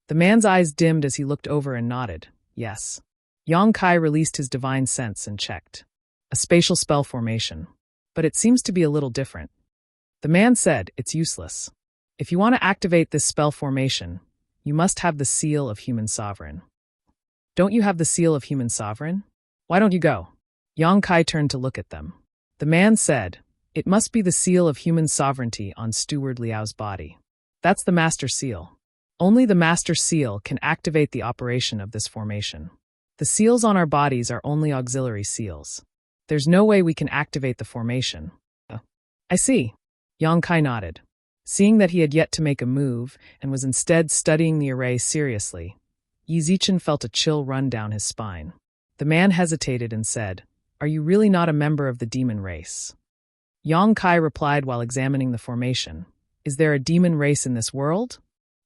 The man's eyes dimmed as he looked over and nodded, "Yes." Yang Kai released his divine sense and checked. A spatial spell formation. But it seems to be a little different. The man said, "It's useless. If you want to activate this spell formation, you must have the seal of human sovereign." "Don't you have the seal of human sovereign? Why don't you go?" Yang Kai turned to look at them. The man said, "It must be the seal of human sovereignty on Steward Liao's body. That's the master seal. Only the master seal can activate the operation of this formation. The seals on our bodies are only auxiliary seals. There's no way we can activate the formation." "I see." Yang Kai nodded. Seeing that he had yet to make a move and was instead studying the array seriously, Yi Zichen felt a chill run down his spine. The man hesitated and said, "Are you really not a member of the demon race?" Yang Kai replied while examining the formation, "Is there a demon race in this world?"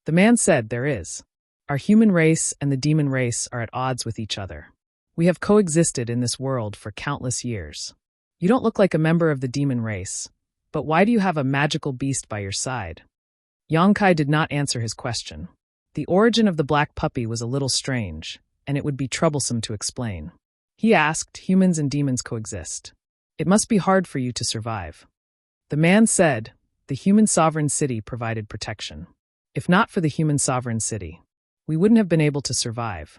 The man said, "There is. Our human race and the demon race are at odds with each other. We have coexisted in this world for countless years. You don't look like a member of the demon race, but why do you have a magical beast by your side?" Yang Kai did not answer his question. The origin of the black puppy was a little strange, and it would be troublesome to explain. He asked, "Humans and demons coexist. It must be hard for you to survive." The man said, "The human sovereign city provided protection. If not for the human sovereign city, we wouldn't have been able to survive."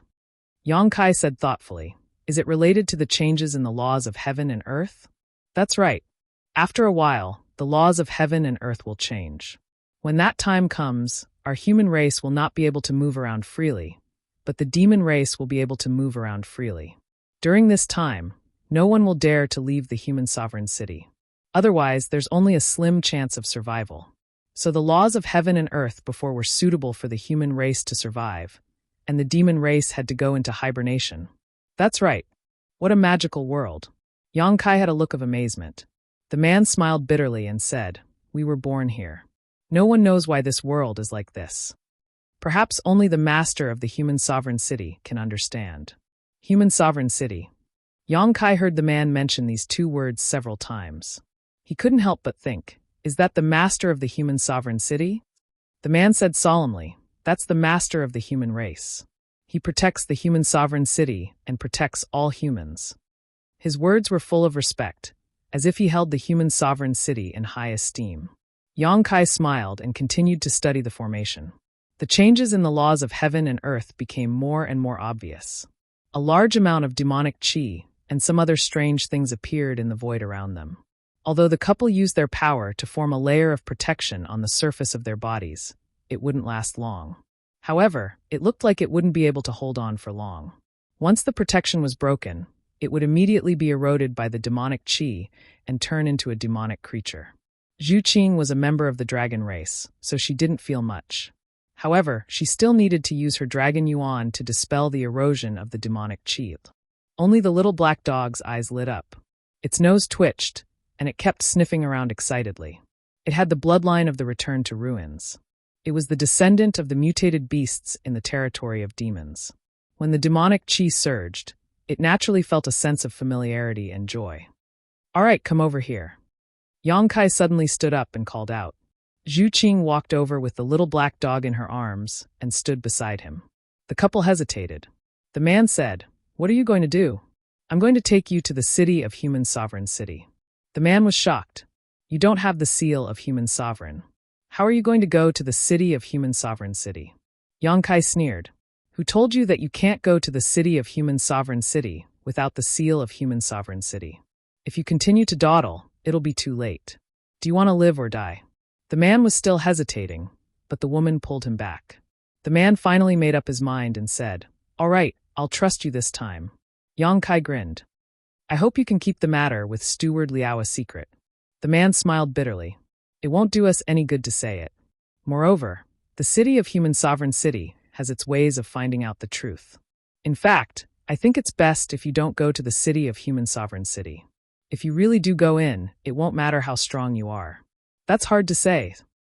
Yang Kai said thoughtfully, "Is it related to the changes in the laws of heaven and earth?" "That's right. After a while, the laws of heaven and earth will change. When that time comes, our human race will not be able to move around freely, but the demon race will be able to move around freely. During this time, no one will dare to leave the human sovereign city. Otherwise, there's only a slim chance of survival. So the laws of heaven and earth before were suitable for the human race to survive, and the demon race had to go into hibernation." "That's right. What a magical world." Yang Kai had a look of amazement. The man smiled bitterly and said, "We were born here. No one knows why this world is like this. Perhaps only the master of the human sovereign city can understand." Human sovereign city. Yang Kai heard the man mention these two words several times. He couldn't help but think, is that the master of the human sovereign city? The man said solemnly, "That's the master of the human race. He protects the human sovereign city and protects all humans." His words were full of respect, as if he held the human sovereign city in high esteem. Yang Kai smiled and continued to study the formation. The changes in the laws of heaven and earth became more and more obvious. A large amount of demonic qi and some other strange things appeared in the void around them. Although the couple used their power to form a layer of protection on the surface of their bodies, it wouldn't last long. However, it looked like it wouldn't be able to hold on for long. Once the protection was broken, it would immediately be eroded by the demonic qi and turn into a demonic creature. Zhu Qing was a member of the dragon race, so she didn't feel much. However, she still needed to use her dragon yuan to dispel the erosion of the demonic qi. Only the little black dog's eyes lit up. Its nose twitched, and it kept sniffing around excitedly. It had the bloodline of the return to ruins. It was the descendant of the mutated beasts in the territory of demons. When the demonic chi surged, it naturally felt a sense of familiarity and joy. "All right, come over here." Yang Kai suddenly stood up and called out. Zhu Qing walked over with the little black dog in her arms and stood beside him. The couple hesitated. The man said, "What are you going to do?" "I'm going to take you to the city of Human Sovereign City." The man was shocked. "You don't have the seal of Human Sovereign. How are you going to go to the city of Human Sovereign City?" Yang Kai sneered. "Who told you that you can't go to the city of Human Sovereign City without the seal of Human Sovereign City? If you continue to dawdle, it'll be too late. Do you want to live or die?" The man was still hesitating, but the woman pulled him back. The man finally made up his mind and said, "All right, I'll trust you this time." Yang Kai grinned. "I hope you can keep the matter with Steward Liao a secret." The man smiled bitterly. "It won't do us any good to say it. Moreover, the city of Human Sovereign City has its ways of finding out the truth. In fact, I think it's best if you don't go to the city of Human Sovereign City. If you really do go in, it won't matter how strong you are." "That's hard to say."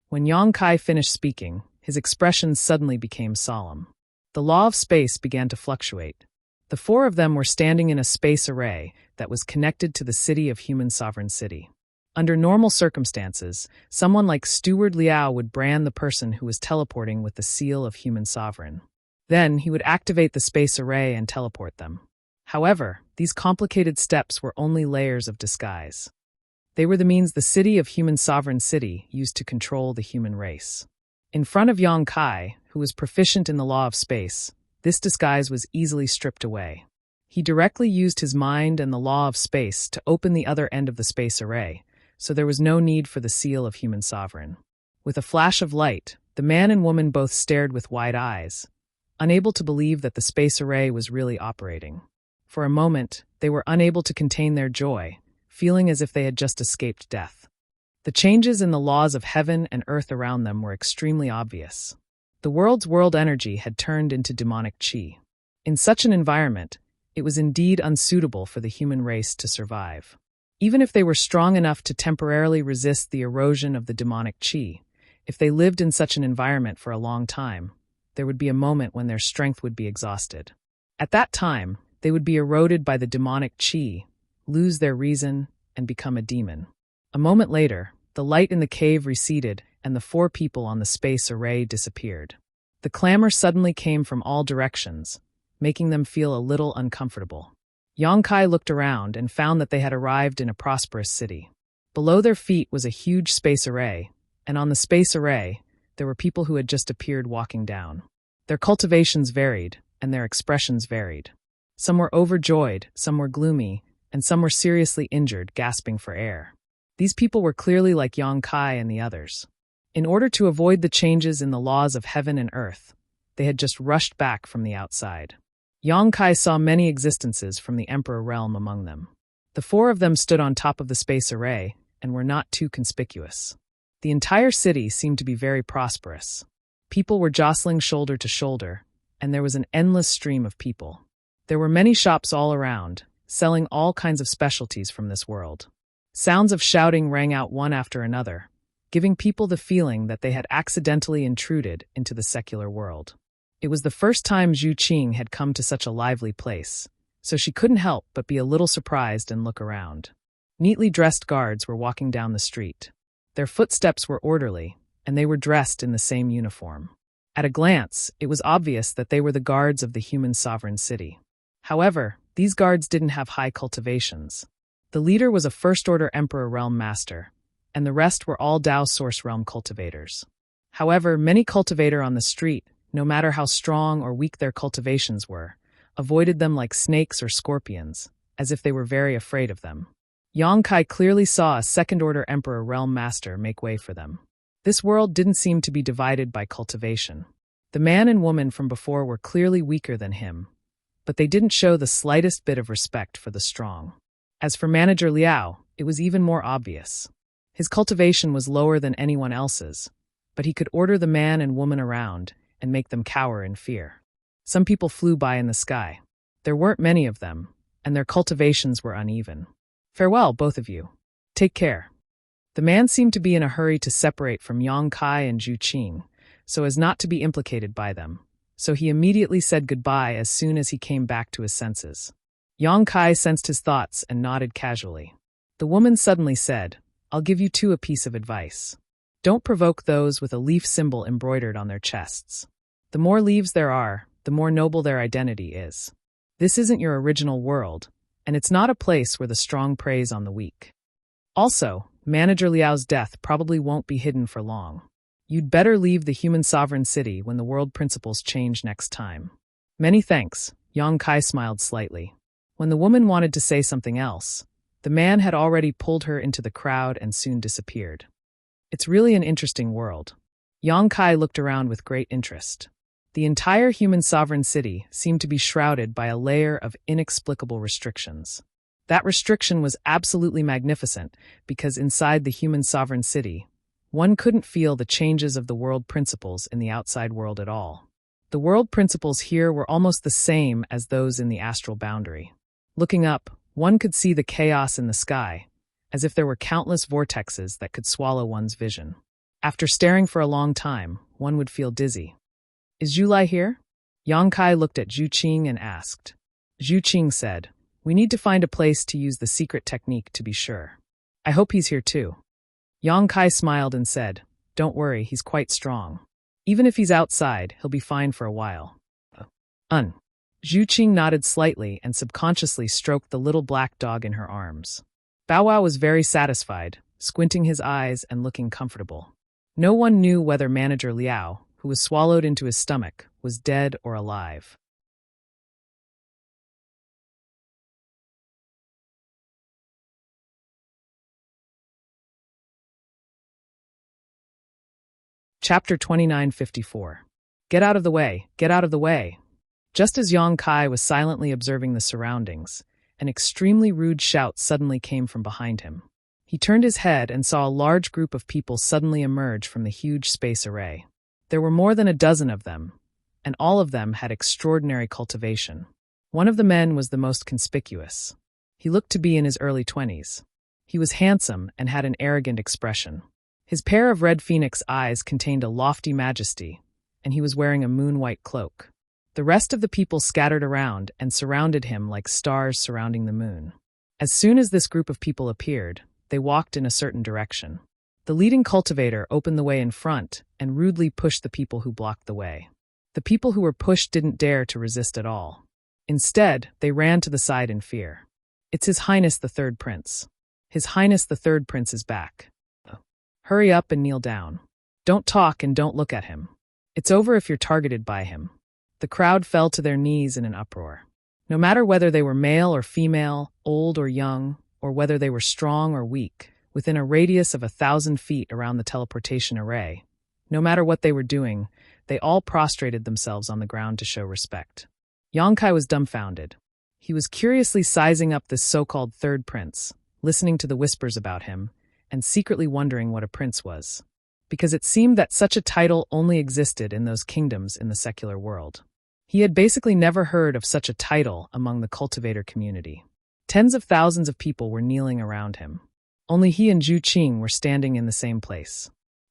When Yang Kai finished speaking, his expression suddenly became solemn. The law of space began to fluctuate. The four of them were standing in a space array that was connected to the city of Human Sovereign City. Under normal circumstances, someone like Steward Liao would brand the person who was teleporting with the seal of Human Sovereign. Then he would activate the space array and teleport them. However, these complicated steps were only layers of disguise. They were the means the city of Human Sovereign City used to control the human race. In front of Yang Kai, who was proficient in the law of space, this disguise was easily stripped away. He directly used his mind and the law of space to open the other end of the space array, so there was no need for the seal of Human Sovereign. With a flash of light, the man and woman both stared with wide eyes, unable to believe that the space array was really operating. For a moment, they were unable to contain their joy, feeling as if they had just escaped death. The changes in the laws of heaven and earth around them were extremely obvious. The world's world energy had turned into demonic chi. In such an environment, it was indeed unsuitable for the human race to survive. Even if they were strong enough to temporarily resist the erosion of the demonic chi, if they lived in such an environment for a long time, there would be a moment when their strength would be exhausted. At that time, they would be eroded by the demonic chi, lose their reason, and become a demon. A moment later, the light in the cave receded and the four people on the space array disappeared. The clamor suddenly came from all directions, making them feel a little uncomfortable. Yang Kai looked around and found that they had arrived in a prosperous city. Below their feet was a huge space array, and on the space array, there were people who had just appeared walking down. Their cultivations varied, and their expressions varied. Some were overjoyed, some were gloomy, and some were seriously injured, gasping for air. These people were clearly like Yang Kai and the others. In order to avoid the changes in the laws of heaven and earth, they had just rushed back from the outside. Yang Kai saw many existences from the Emperor realm among them. The four of them stood on top of the space array and were not too conspicuous. The entire city seemed to be very prosperous. People were jostling shoulder to shoulder, and there was an endless stream of people. There were many shops all around, selling all kinds of specialties from this world. Sounds of shouting rang out one after another, giving people the feeling that they had accidentally intruded into the secular world. It was the first time Zhu Qing had come to such a lively place, so she couldn't help but be a little surprised and look around. Neatly dressed guards were walking down the street. Their footsteps were orderly, and they were dressed in the same uniform. At a glance, it was obvious that they were the guards of the Human Sovereign City. However, these guards didn't have high cultivations. The leader was a First-Order Emperor Realm Master, and the rest were all Dao Source Realm cultivators. However, many cultivator on the street, no matter how strong or weak their cultivations were, avoided them like snakes or scorpions, as if they were very afraid of them. Yang Kai clearly saw a Second-Order Emperor Realm Master make way for them. This world didn't seem to be divided by cultivation. The man and woman from before were clearly weaker than him, but they didn't show the slightest bit of respect for the strong. As for Manager Liao, it was even more obvious. His cultivation was lower than anyone else's, but he could order the man and woman around and make them cower in fear. Some people flew by in the sky. There weren't many of them, and their cultivations were uneven. Farewell, both of you. Take care. The man seemed to be in a hurry to separate from Yang Kai and Zhu Qing, so as not to be implicated by them, so he immediately said goodbye as soon as he came back to his senses. Yang Kai sensed his thoughts and nodded casually. The woman suddenly said, I'll give you two a piece of advice. Don't provoke those with a leaf symbol embroidered on their chests. The more leaves there are, the more noble their identity is. This isn't your original world, and it's not a place where the strong preys on the weak. Also, Manager Liao's death probably won't be hidden for long. You'd better leave the human sovereign city when the world principles change next time. Many thanks, Yang Kai smiled slightly. When the woman wanted to say something else, the man had already pulled her into the crowd and soon disappeared. It's really an interesting world. Yang Kai looked around with great interest. The entire human sovereign city seemed to be shrouded by a layer of inexplicable restrictions. That restriction was absolutely magnificent because inside the human sovereign city, one couldn't feel the changes of the world principles in the outside world at all. The world principles here were almost the same as those in the astral boundary. Looking up, one could see the chaos in the sky, as if there were countless vortexes that could swallow one's vision. After staring for a long time, one would feel dizzy. Is Zhu Lai here? Yang Kai looked at Zhu Qing and asked. Zhu Qing said, We need to find a place to use the secret technique to be sure. I hope he's here too. Yang Kai smiled and said, Don't worry, he's quite strong. Even if he's outside, he'll be fine for a while. Zhu Qing nodded slightly and subconsciously stroked the little black dog in her arms. Bow Wow was very satisfied, squinting his eyes and looking comfortable. No one knew whether Manager Liao, who was swallowed into his stomach, was dead or alive. Chapter 2954. Get out of the way, get out of the way. Just as Yang Kai was silently observing the surroundings, an extremely rude shout suddenly came from behind him. He turned his head and saw a large group of people suddenly emerge from the huge space array. There were more than a dozen of them, and all of them had extraordinary cultivation. One of the men was the most conspicuous. He looked to be in his early 20s. He was handsome and had an arrogant expression. His pair of red phoenix eyes contained a lofty majesty, and he was wearing a moon-white cloak. The rest of the people scattered around and surrounded him like stars surrounding the moon. As soon as this group of people appeared, they walked in a certain direction. The leading cultivator opened the way in front and rudely pushed the people who blocked the way. The people who were pushed didn't dare to resist at all. Instead, they ran to the side in fear. It's His Highness the Third Prince. His Highness the Third Prince is back. Hurry up and kneel down. Don't talk and don't look at him. It's over if you're targeted by him. The crowd fell to their knees in an uproar. No matter whether they were male or female, old or young, or whether they were strong or weak, within a radius of 1,000 feet around the teleportation array, no matter what they were doing, they all prostrated themselves on the ground to show respect. Yang Kai was dumbfounded. He was curiously sizing up this so-called third prince, listening to the whispers about him, and secretly wondering what a prince was, because it seemed that such a title only existed in those kingdoms in the secular world. He had basically never heard of such a title among the cultivator community. Tens of thousands of people were kneeling around him. Only he and Zhu Qing were standing in the same place.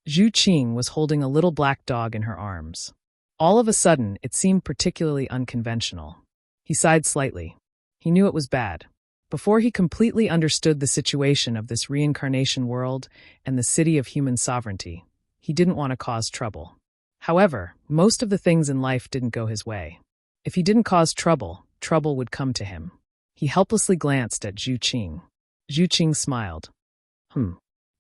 Zhu Qing was holding a little black dog in her arms. All of a sudden, it seemed particularly unconventional. He sighed slightly. He knew it was bad. Before he completely understood the situation of this reincarnation world and the city of human sovereignty, he didn't want to cause trouble. However, most of the things in life didn't go his way. If he didn't cause trouble, trouble would come to him. He helplessly glanced at Zhu Qing. Zhu Qing smiled.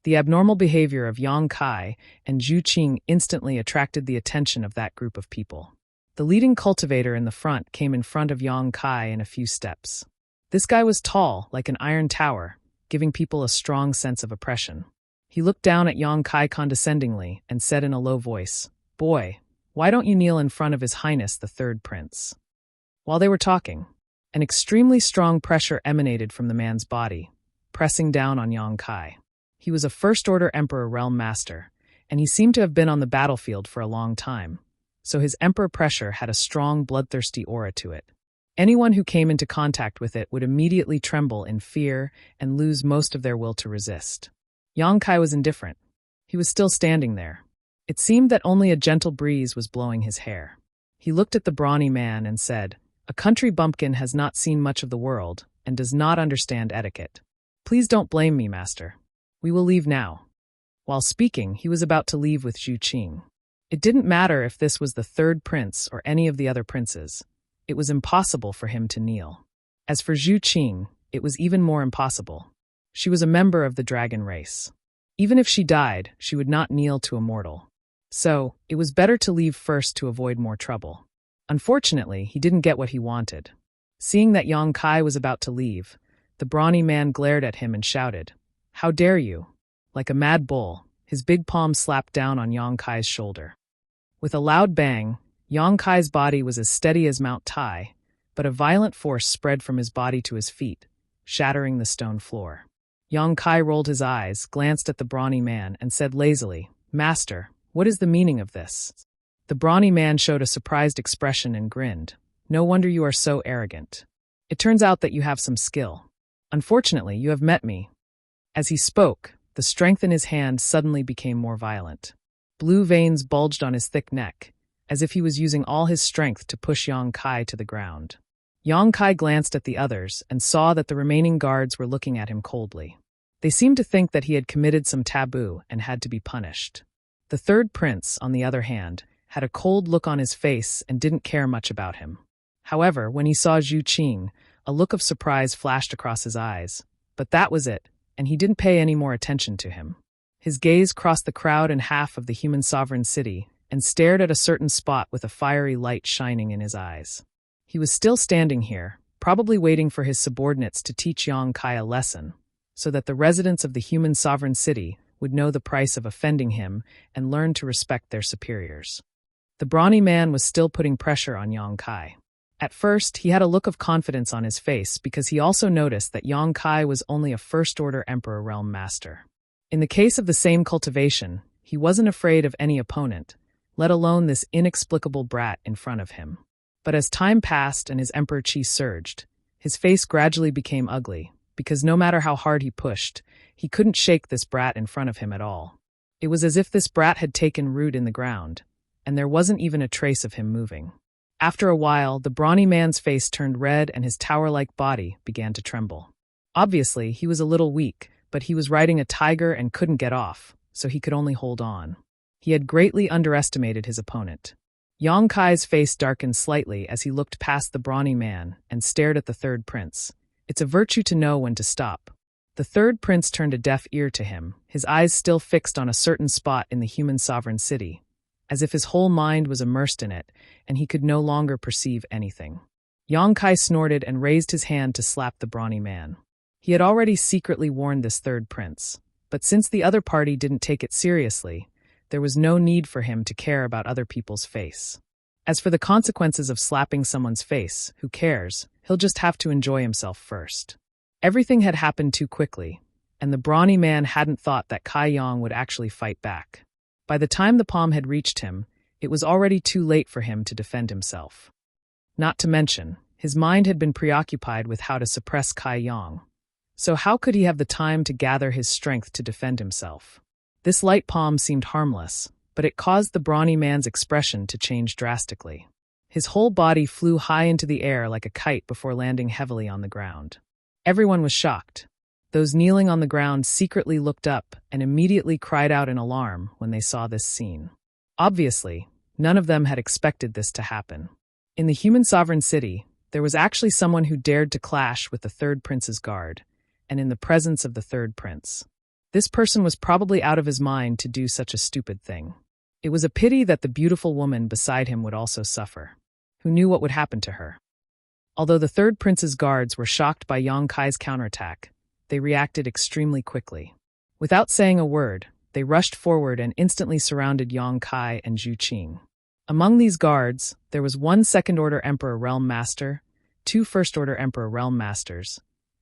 The abnormal behavior of Yang Kai and Zhu Qing instantly attracted the attention of that group of people. The leading cultivator in the front came in front of Yang Kai in a few steps. This guy was tall, like an iron tower, giving people a strong sense of oppression. He looked down at Yang Kai condescendingly and said in a low voice, "Boy, why don't you kneel in front of His Highness the Third Prince?" While they were talking, an extremely strong pressure emanated from the man's body, pressing down on Yang Kai. He was a First-Order Emperor Realm Master, and he seemed to have been on the battlefield for a long time, so his Emperor pressure had a strong, bloodthirsty aura to it. Anyone who came into contact with it would immediately tremble in fear and lose most of their will to resist. Yang Kai was indifferent. He was still standing there. It seemed that only a gentle breeze was blowing his hair. He looked at the brawny man and said, "A country bumpkin has not seen much of the world and does not understand etiquette. Please don't blame me, master. We will leave now." While speaking, he was about to leave with Zhu Qing. It didn't matter if this was the third prince or any of the other princes. It was impossible for him to kneel. As for Zhu Qing, it was even more impossible. She was a member of the dragon race. Even if she died, she would not kneel to a mortal. So, it was better to leave first to avoid more trouble. Unfortunately, he didn't get what he wanted. Seeing that Yang Kai was about to leave, the brawny man glared at him and shouted, "How dare you?" Like a mad bull, his big palm slapped down on Yang Kai's shoulder. With a loud bang, Yang Kai's body was as steady as Mount Tai, but a violent force spread from his body to his feet, shattering the stone floor. Yang Kai rolled his eyes, glanced at the brawny man, and said lazily, "Master, what is the meaning of this?" The brawny man showed a surprised expression and grinned. "No wonder you are so arrogant. It turns out that you have some skill. Unfortunately, you have met me." As he spoke, the strength in his hand suddenly became more violent. Blue veins bulged on his thick neck, as if he was using all his strength to push Yang Kai to the ground. Yang Kai glanced at the others and saw that the remaining guards were looking at him coldly. They seemed to think that he had committed some taboo and had to be punished. The third prince, on the other hand, had a cold look on his face and didn't care much about him. However, when he saw Zhu Qing, a look of surprise flashed across his eyes. But that was it, and he didn't pay any more attention to him. His gaze crossed the crowd and half of the human sovereign city and stared at a certain spot with a fiery light shining in his eyes. He was still standing here, probably waiting for his subordinates to teach Yang Kai a lesson, so that the residents of the human sovereign city would know the price of offending him and learn to respect their superiors. The brawny man was still putting pressure on Yang Kai. At first, he had a look of confidence on his face because he also noticed that Yang Kai was only a first-order Emperor Realm Master. In the case of the same cultivation, he wasn't afraid of any opponent, let alone this inexplicable brat in front of him. But as time passed and his Emperor Qi surged, his face gradually became ugly, because no matter how hard he pushed, he couldn't shake this brat in front of him at all. It was as if this brat had taken root in the ground, and there wasn't even a trace of him moving. After a while, the brawny man's face turned red and his tower-like body began to tremble. Obviously, he was a little weak, but he was riding a tiger and couldn't get off, so he could only hold on. He had greatly underestimated his opponent. Yang Kai's face darkened slightly as he looked past the brawny man and stared at the third prince. It's a virtue to know when to stop. The third prince turned a deaf ear to him, his eyes still fixed on a certain spot in the human sovereign city, as if his whole mind was immersed in it, and he could no longer perceive anything. Yang Kai snorted and raised his hand to slap the brawny man. He had already secretly warned this third prince, but since the other party didn't take it seriously, there was no need for him to care about other people's face. As for the consequences of slapping someone's face, who cares? He'll just have to enjoy himself first. Everything had happened too quickly, and the brawny man hadn't thought that Kai Yang would actually fight back. By the time the palm had reached him, it was already too late for him to defend himself. Not to mention, his mind had been preoccupied with how to suppress Kai Yang. So how could he have the time to gather his strength to defend himself? This light palm seemed harmless, but it caused the brawny man's expression to change drastically. His whole body flew high into the air like a kite before landing heavily on the ground. Everyone was shocked. Those kneeling on the ground secretly looked up and immediately cried out in alarm when they saw this scene. Obviously, none of them had expected this to happen. In the human sovereign city, there was actually someone who dared to clash with the third prince's guard, and in the presence of the third prince. This person was probably out of his mind to do such a stupid thing. It was a pity that the beautiful woman beside him would also suffer. Who knew what would happen to her? Although the third prince's guards were shocked by Yang Kai's counterattack, they reacted extremely quickly. Without saying a word, they rushed forward and instantly surrounded Yang Kai and Zhu Qing. Among these guards, there was one second-order Emperor Realm Master, two first-order Emperor Realm Masters,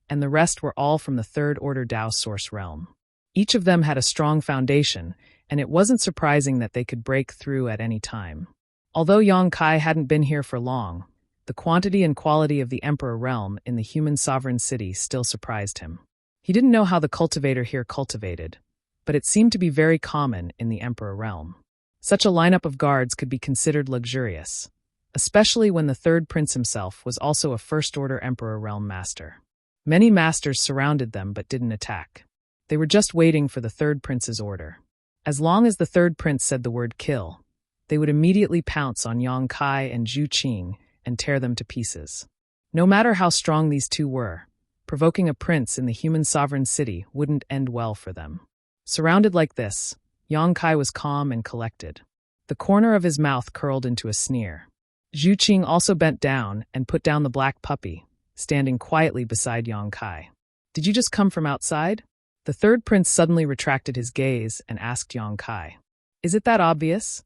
and the rest were all from the third-order Dao Source Realm. Each of them had a strong foundation, and it wasn't surprising that they could break through at any time. Although Yang Kai hadn't been here for long, the The quantity and quality of the Emperor realm in the human sovereign city still surprised him. He didn't know how the cultivator here cultivated, but it seemed to be very common in the Emperor realm. Such a lineup of guards could be considered luxurious, especially when the third prince himself was also a first-order Emperor realm master. Many masters surrounded them but didn't attack. They were just waiting for the third prince's order. As long as the third prince said the word kill, they would immediately pounce on Yang Kai and Zhu Qing and tear them to pieces. No matter how strong these two were, provoking a prince in the human sovereign city wouldn't end well for them. Surrounded like this, Yang Kai was calm and collected. The corner of his mouth curled into a sneer. Zhu Qing also bent down and put down the black puppy, standing quietly beside Yang Kai. "Did you just come from outside?" The third prince suddenly retracted his gaze and asked Yang Kai. "Is it that obvious?"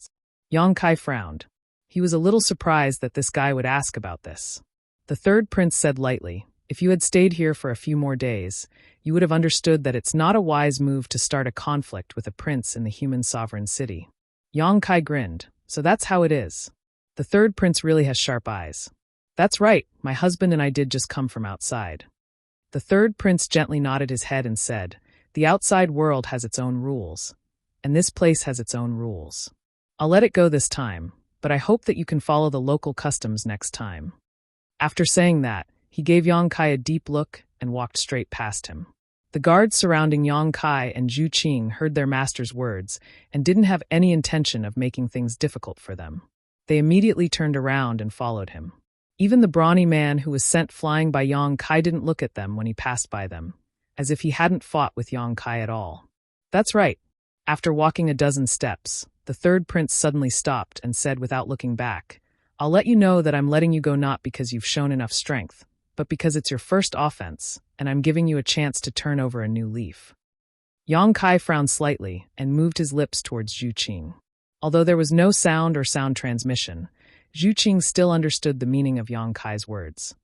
Yang Kai frowned. He was a little surprised that this guy would ask about this. The third prince said lightly, "If you had stayed here for a few more days, you would have understood that it's not a wise move to start a conflict with a prince in the human sovereign city." Yang Kai grinned. "So that's how it is." The third prince really has sharp eyes. "That's right, my husband and I did just come from outside." The third prince gently nodded his head and said, "The outside world has its own rules, and this place has its own rules. I'll let it go this time, but I hope that you can follow the local customs next time." After saying that, he gave Yang Kai a deep look and walked straight past him. The guards surrounding Yang Kai and Zhu Qing heard their master's words and didn't have any intention of making things difficult for them. They immediately turned around and followed him. Even the brawny man who was sent flying by Yang Kai didn't look at them when he passed by them, as if he hadn't fought with Yang Kai at all. "That's right." After walking a dozen steps, the third prince suddenly stopped and said without looking back, "I'll let you know that I'm letting you go not because you've shown enough strength, but because it's your first offense, and I'm giving you a chance to turn over a new leaf." Yang Kai frowned slightly and moved his lips towards Zhu Qing. Although there was no sound or sound transmission, Zhu Qing still understood the meaning of Yang Kai's words.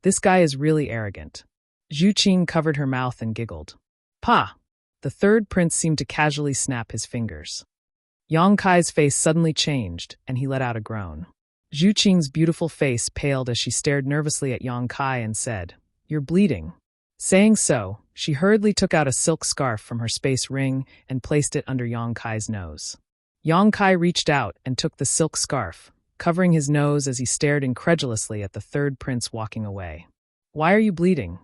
This guy is really arrogant. Zhu Qing covered her mouth and giggled. "Pa!" The third prince seemed to casually snap his fingers. Yang Kai's face suddenly changed, and he let out a groan. Zhu Qing's beautiful face paled as she stared nervously at Yang Kai and said, "You're bleeding." Saying so, she hurriedly took out a silk scarf from her space ring and placed it under Yang Kai's nose. Yang Kai reached out and took the silk scarf, covering his nose as he stared incredulously at the third prince walking away. "Why are you bleeding?"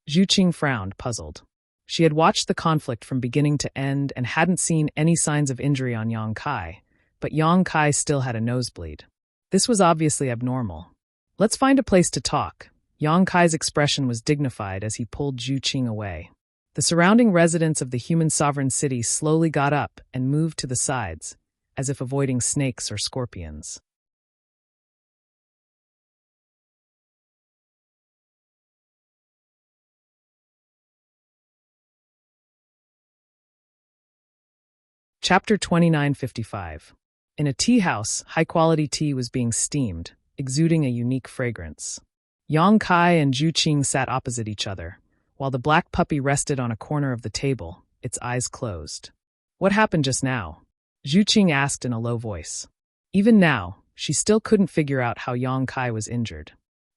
Zhu Qing frowned, puzzled. She had watched the conflict from beginning to end and hadn't seen any signs of injury on Yang Kai, but Yang Kai still had a nosebleed. This was obviously abnormal. "Let's find a place to talk." Yang Kai's expression was dignified as he pulled Zhu Qing away. The surrounding residents of the human sovereign city slowly got up and moved to the sides, as if avoiding snakes or scorpions. Chapter 2955. In a tea house, high-quality tea was being steamed, exuding a unique fragrance. Yang Kai and Zhu Qing sat opposite each other, while the black puppy rested on a corner of the table, its eyes closed. "What happened just now?" Zhu Qing asked in a low voice. Even now, she still couldn't figure out how Yang Kai was injured.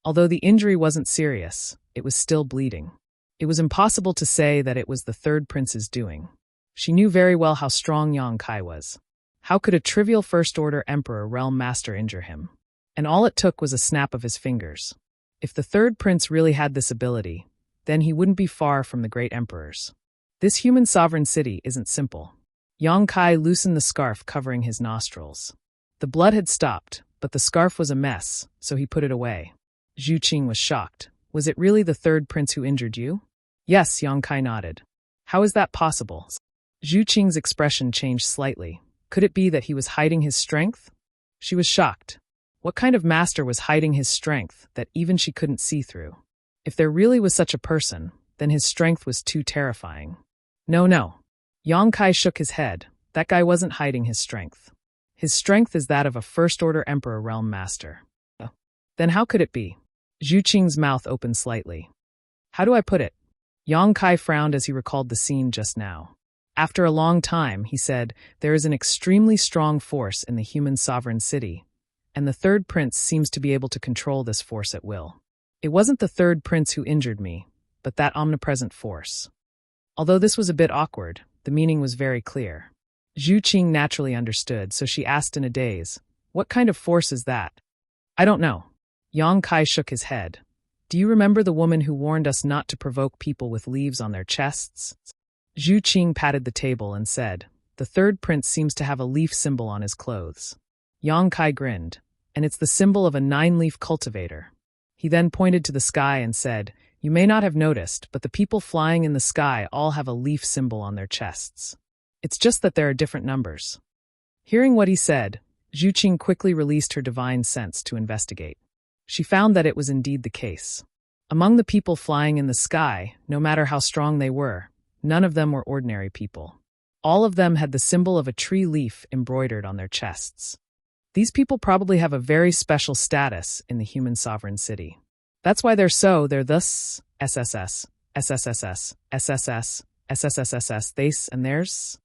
Although the injury wasn't serious, it was still bleeding. It was impossible to say that it was the third prince's doing. She knew very well how strong Yang Kai was. How could a trivial first-order emperor realm master injure him? And all it took was a snap of his fingers. If the third prince really had this ability, then he wouldn't be far from the great emperors. This human sovereign city isn't simple. Yang Kai loosened the scarf covering his nostrils. The blood had stopped, but the scarf was a mess, so he put it away. Zhu Qing was shocked. "Was it really the third prince who injured you?" "Yes," Yang Kai nodded. "How is that possible?" Zhu Qing's expression changed slightly. Could it be that he was hiding his strength? She was shocked. What kind of master was hiding his strength that even she couldn't see through? If there really was such a person, then his strength was too terrifying. No. Yang Kai shook his head. That guy wasn't hiding his strength. His strength is that of a first-order emperor realm master. Then how could it be? Zhu Qing's mouth opened slightly. How do I put it? Yang Kai frowned as he recalled the scene just now. After a long time, he said, there is an extremely strong force in the human sovereign city, and the third prince seems to be able to control this force at will. It wasn't the third prince who injured me, but that omnipresent force. Although this was a bit awkward, the meaning was very clear. Zhu Qing naturally understood, so she asked in a daze, "What kind of force is that?" "I don't know." Yang Kai shook his head. "Do you remember the woman who warned us not to provoke people with leaves on their chests?" Zhu Qing patted the table and said, "The third prince seems to have a leaf symbol on his clothes." Yang Kai grinned, "And it's the symbol of a 9-leaf cultivator." He then pointed to the sky and said, "You may not have noticed, but the people flying in the sky all have a leaf symbol on their chests. It's just that there are different numbers." Hearing what he said, Zhu Qing quickly released her divine sense to investigate. She found that it was indeed the case. Among the people flying in the sky, no matter how strong they were, none of them were ordinary people. All of them had the symbol of a tree leaf embroidered on their chests. These people probably have a very special status in the human sovereign city. That's why they're thus SSS, SSSS, SSS, SSSSS, theirs and theirs.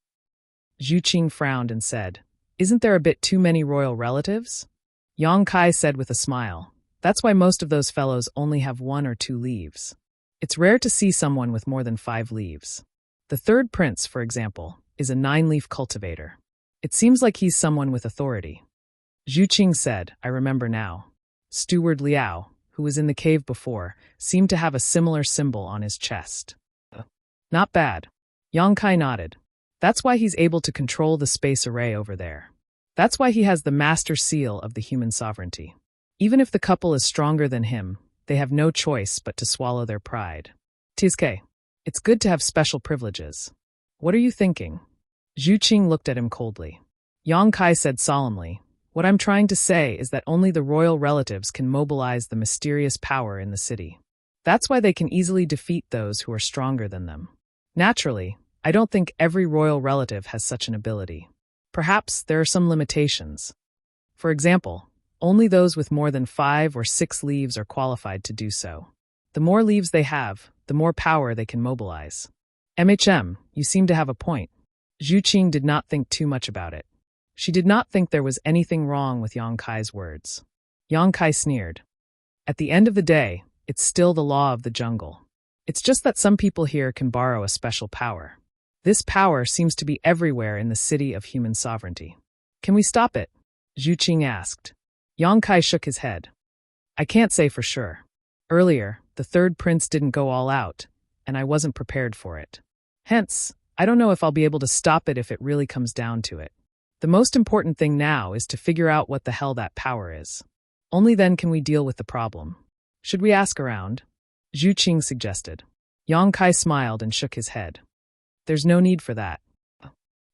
Zhu Qing frowned and said, "Isn't there a bit too many royal relatives?" Yang Kai said with a smile, "That's why most of those fellows only have 1 or 2 leaves. It's rare to see someone with more than 5 leaves. The third prince, for example, is a 9-leaf cultivator. It seems like he's someone with authority." Zhu Qing said, "I remember now. Steward Liao, who was in the cave before, seemed to have a similar symbol on his chest." "Not bad." Yang Kai nodded. "That's why he's able to control the space array over there. That's why he has the master seal of the human sovereignty. Even if the couple is stronger than him, they have no choice but to swallow their pride. Tizke, it's good to have special privileges. What are you thinking?" Zhu Qing looked at him coldly. Yang Kai said solemnly, "What I'm trying to say is that only the royal relatives can mobilize the mysterious power in the city. That's why they can easily defeat those who are stronger than them. Naturally, I don't think every royal relative has such an ability. Perhaps there are some limitations. For example, only those with more than 5 or 6 leaves are qualified to do so. The more leaves they have, the more power they can mobilize." You seem to have a point." Zhu Qing did not think too much about it. She did not think there was anything wrong with Yang Kai's words. Yang Kai sneered. "At the end of the day, it's still the law of the jungle. It's just that some people here can borrow a special power. This power seems to be everywhere in the city of human sovereignty. Can we stop it?" Zhu Qing asked. Yang Kai shook his head. "I can't say for sure. Earlier, the third prince didn't go all out, and I wasn't prepared for it. Hence, I don't know if I'll be able to stop it if it really comes down to it. The most important thing now is to figure out what the hell that power is. Only then can we deal with the problem. Should we ask around?" Zhu Qing suggested. Yang Kai smiled and shook his head. "There's no need for that."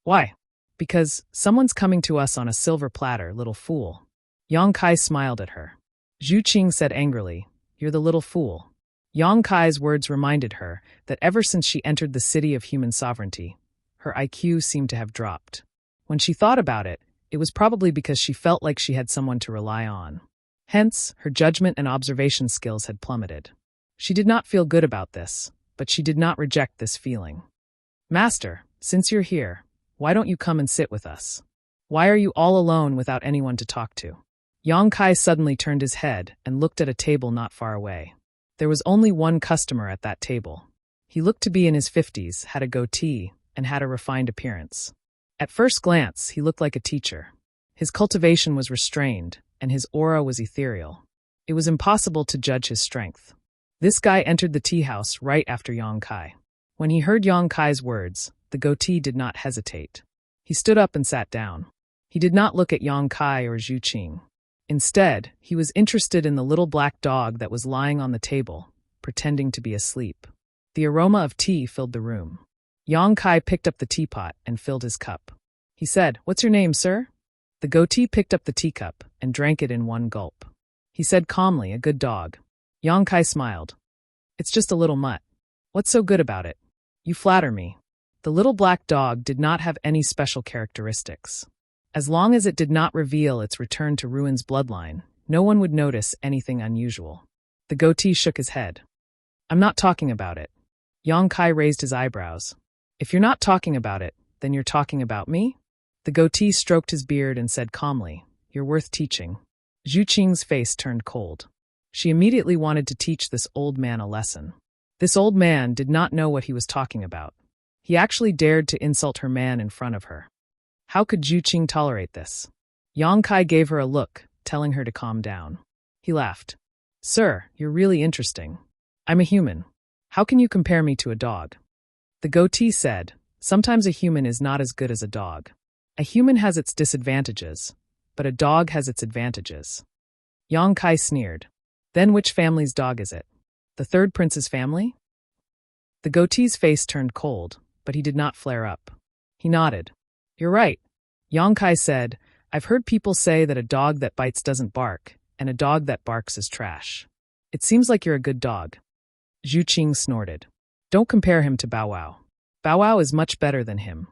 "Why?" "Because someone's coming to us on a silver platter, little fool." Yang Kai smiled at her. Zhu Qing said angrily, "You're the little fool." Yang Kai's words reminded her that ever since she entered the city of human sovereignty, her IQ seemed to have dropped. When she thought about it, it was probably because she felt like she had someone to rely on. Hence, her judgment and observation skills had plummeted. She did not feel good about this, but she did not reject this feeling. "Master, since you're here, why don't you come and sit with us? Why are you all alone without anyone to talk to?" Yang Kai suddenly turned his head and looked at a table not far away. There was only one customer at that table. He looked to be in his 50s, had a goatee, and had a refined appearance. At first glance, he looked like a teacher. His cultivation was restrained, and his aura was ethereal. It was impossible to judge his strength. This guy entered the tea house right after Yang Kai. When he heard Yang Kai's words, the goatee did not hesitate. He stood up and sat down. He did not look at Yang Kai or Zhu Qing. Instead, he was interested in the little black dog that was lying on the table, pretending to be asleep. The aroma of tea filled the room. Yang Kai picked up the teapot and filled his cup. He said, "What's your name, sir?" The goatee picked up the teacup and drank it in one gulp. He said calmly, "A good dog." Yang Kai smiled. "It's just a little mutt. What's so good about it?" "You flatter me." The little black dog did not have any special characteristics. As long as it did not reveal its return to Ruin's bloodline, no one would notice anything unusual. The goatee shook his head. "I'm not talking about it." Yang Kai raised his eyebrows. "If you're not talking about it, then you're talking about me?" The goatee stroked his beard and said calmly, "You're worth teaching." Zhu Qing's face turned cold. She immediately wanted to teach this old man a lesson. This old man did not know what he was talking about. He actually dared to insult her man in front of her. How could Zhu Qing tolerate this? Yang Kai gave her a look, telling her to calm down. He laughed. Sir, you're really interesting. I'm a human. How can you compare me to a dog? The goatee said, sometimes a human is not as good as a dog. A human has its disadvantages, but a dog has its advantages. Yang Kai sneered. Then which family's dog is it? The third prince's family? The goatee's face turned cold, but he did not flare up. He nodded. You're right. Yang Kai said, I've heard people say that a dog that bites doesn't bark, and a dog that barks is trash. It seems like you're a good dog. Zhu Qing snorted. Don't compare him to Bow Wow. Bow Wow is much better than him.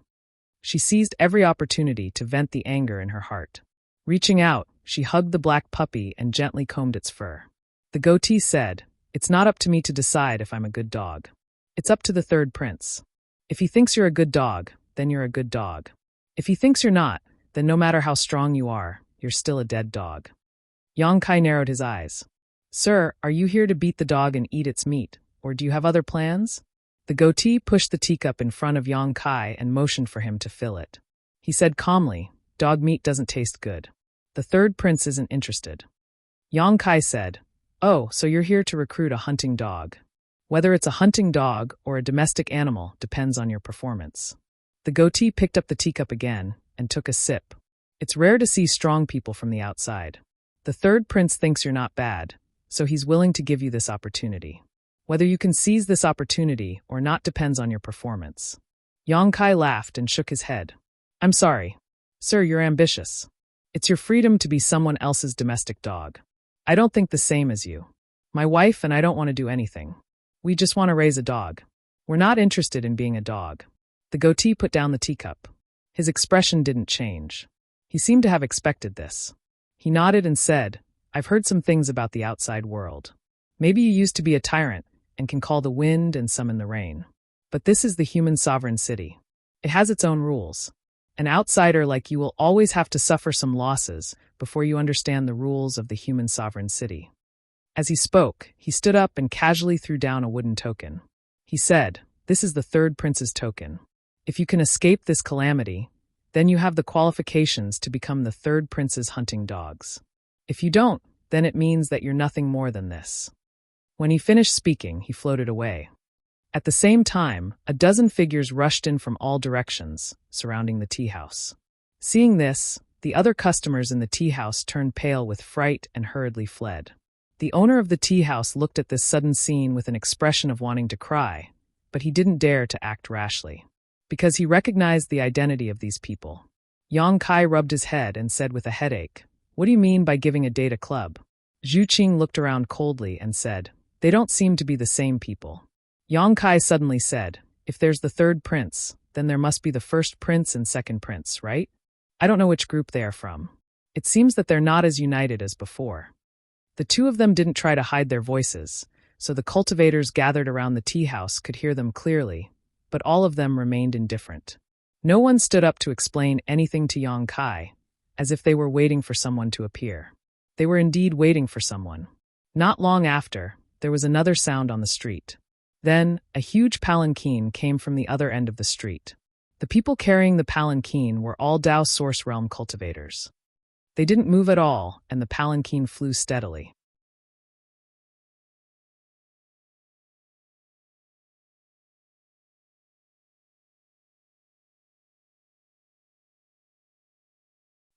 She seized every opportunity to vent the anger in her heart. Reaching out, she hugged the black puppy and gently combed its fur. The goatee said, It's not up to me to decide if I'm a good dog. It's up to the third prince. If he thinks you're a good dog, then you're a good dog. If he thinks you're not, then no matter how strong you are, you're still a dead dog. Yang Kai narrowed his eyes. Sir, are you here to beat the dog and eat its meat, or do you have other plans? The goatee pushed the teacup in front of Yang Kai and motioned for him to fill it. He said calmly, Dog meat doesn't taste good. The third prince isn't interested. Yang Kai said, Oh, so you're here to recruit a hunting dog. Whether it's a hunting dog or a domestic animal depends on your performance. The goatee picked up the teacup again and took a sip. It's rare to see strong people from the outside. The third prince thinks you're not bad, so he's willing to give you this opportunity. Whether you can seize this opportunity or not depends on your performance. Yang Kai laughed and shook his head. I'm sorry. Sir, you're ambitious. It's your freedom to be someone else's domestic dog. I don't think the same as you. My wife and I don't want to do anything. We just want to raise a dog. We're not interested in being a dog. The goatee put down the teacup. His expression didn't change. He seemed to have expected this. He nodded and said, I've heard some things about the outside world. Maybe you used to be a tyrant and can call the wind and summon the rain. But this is the human sovereign city. It has its own rules. An outsider like you will always have to suffer some losses before you understand the rules of the human sovereign city. As he spoke, he stood up and casually threw down a wooden token. He said, This is the third prince's token. If you can escape this calamity, then you have the qualifications to become the third prince's hunting dogs. If you don't, then it means that you're nothing more than this. When he finished speaking, he floated away. At the same time, a dozen figures rushed in from all directions, surrounding the tea house. Seeing this, the other customers in the tea house turned pale with fright and hurriedly fled. The owner of the tea house looked at this sudden scene with an expression of wanting to cry, but he didn't dare to act rashly, because he recognized the identity of these people. Yang Kai rubbed his head and said with a headache, What do you mean by giving a date a club? Zhu Qing looked around coldly and said, They don't seem to be the same people. Yang Kai suddenly said, If there's the third prince, then there must be the first prince and second prince, right? I don't know which group they are from. It seems that they're not as united as before. The two of them didn't try to hide their voices, so the cultivators gathered around the tea house could hear them clearly, but all of them remained indifferent. No one stood up to explain anything to Yang Kai, as if they were waiting for someone to appear. They were indeed waiting for someone. Not long after, there was another sound on the street. Then, a huge palanquin came from the other end of the street. The people carrying the palanquin were all Dao Source Realm cultivators. They didn't move at all, and the palanquin flew steadily.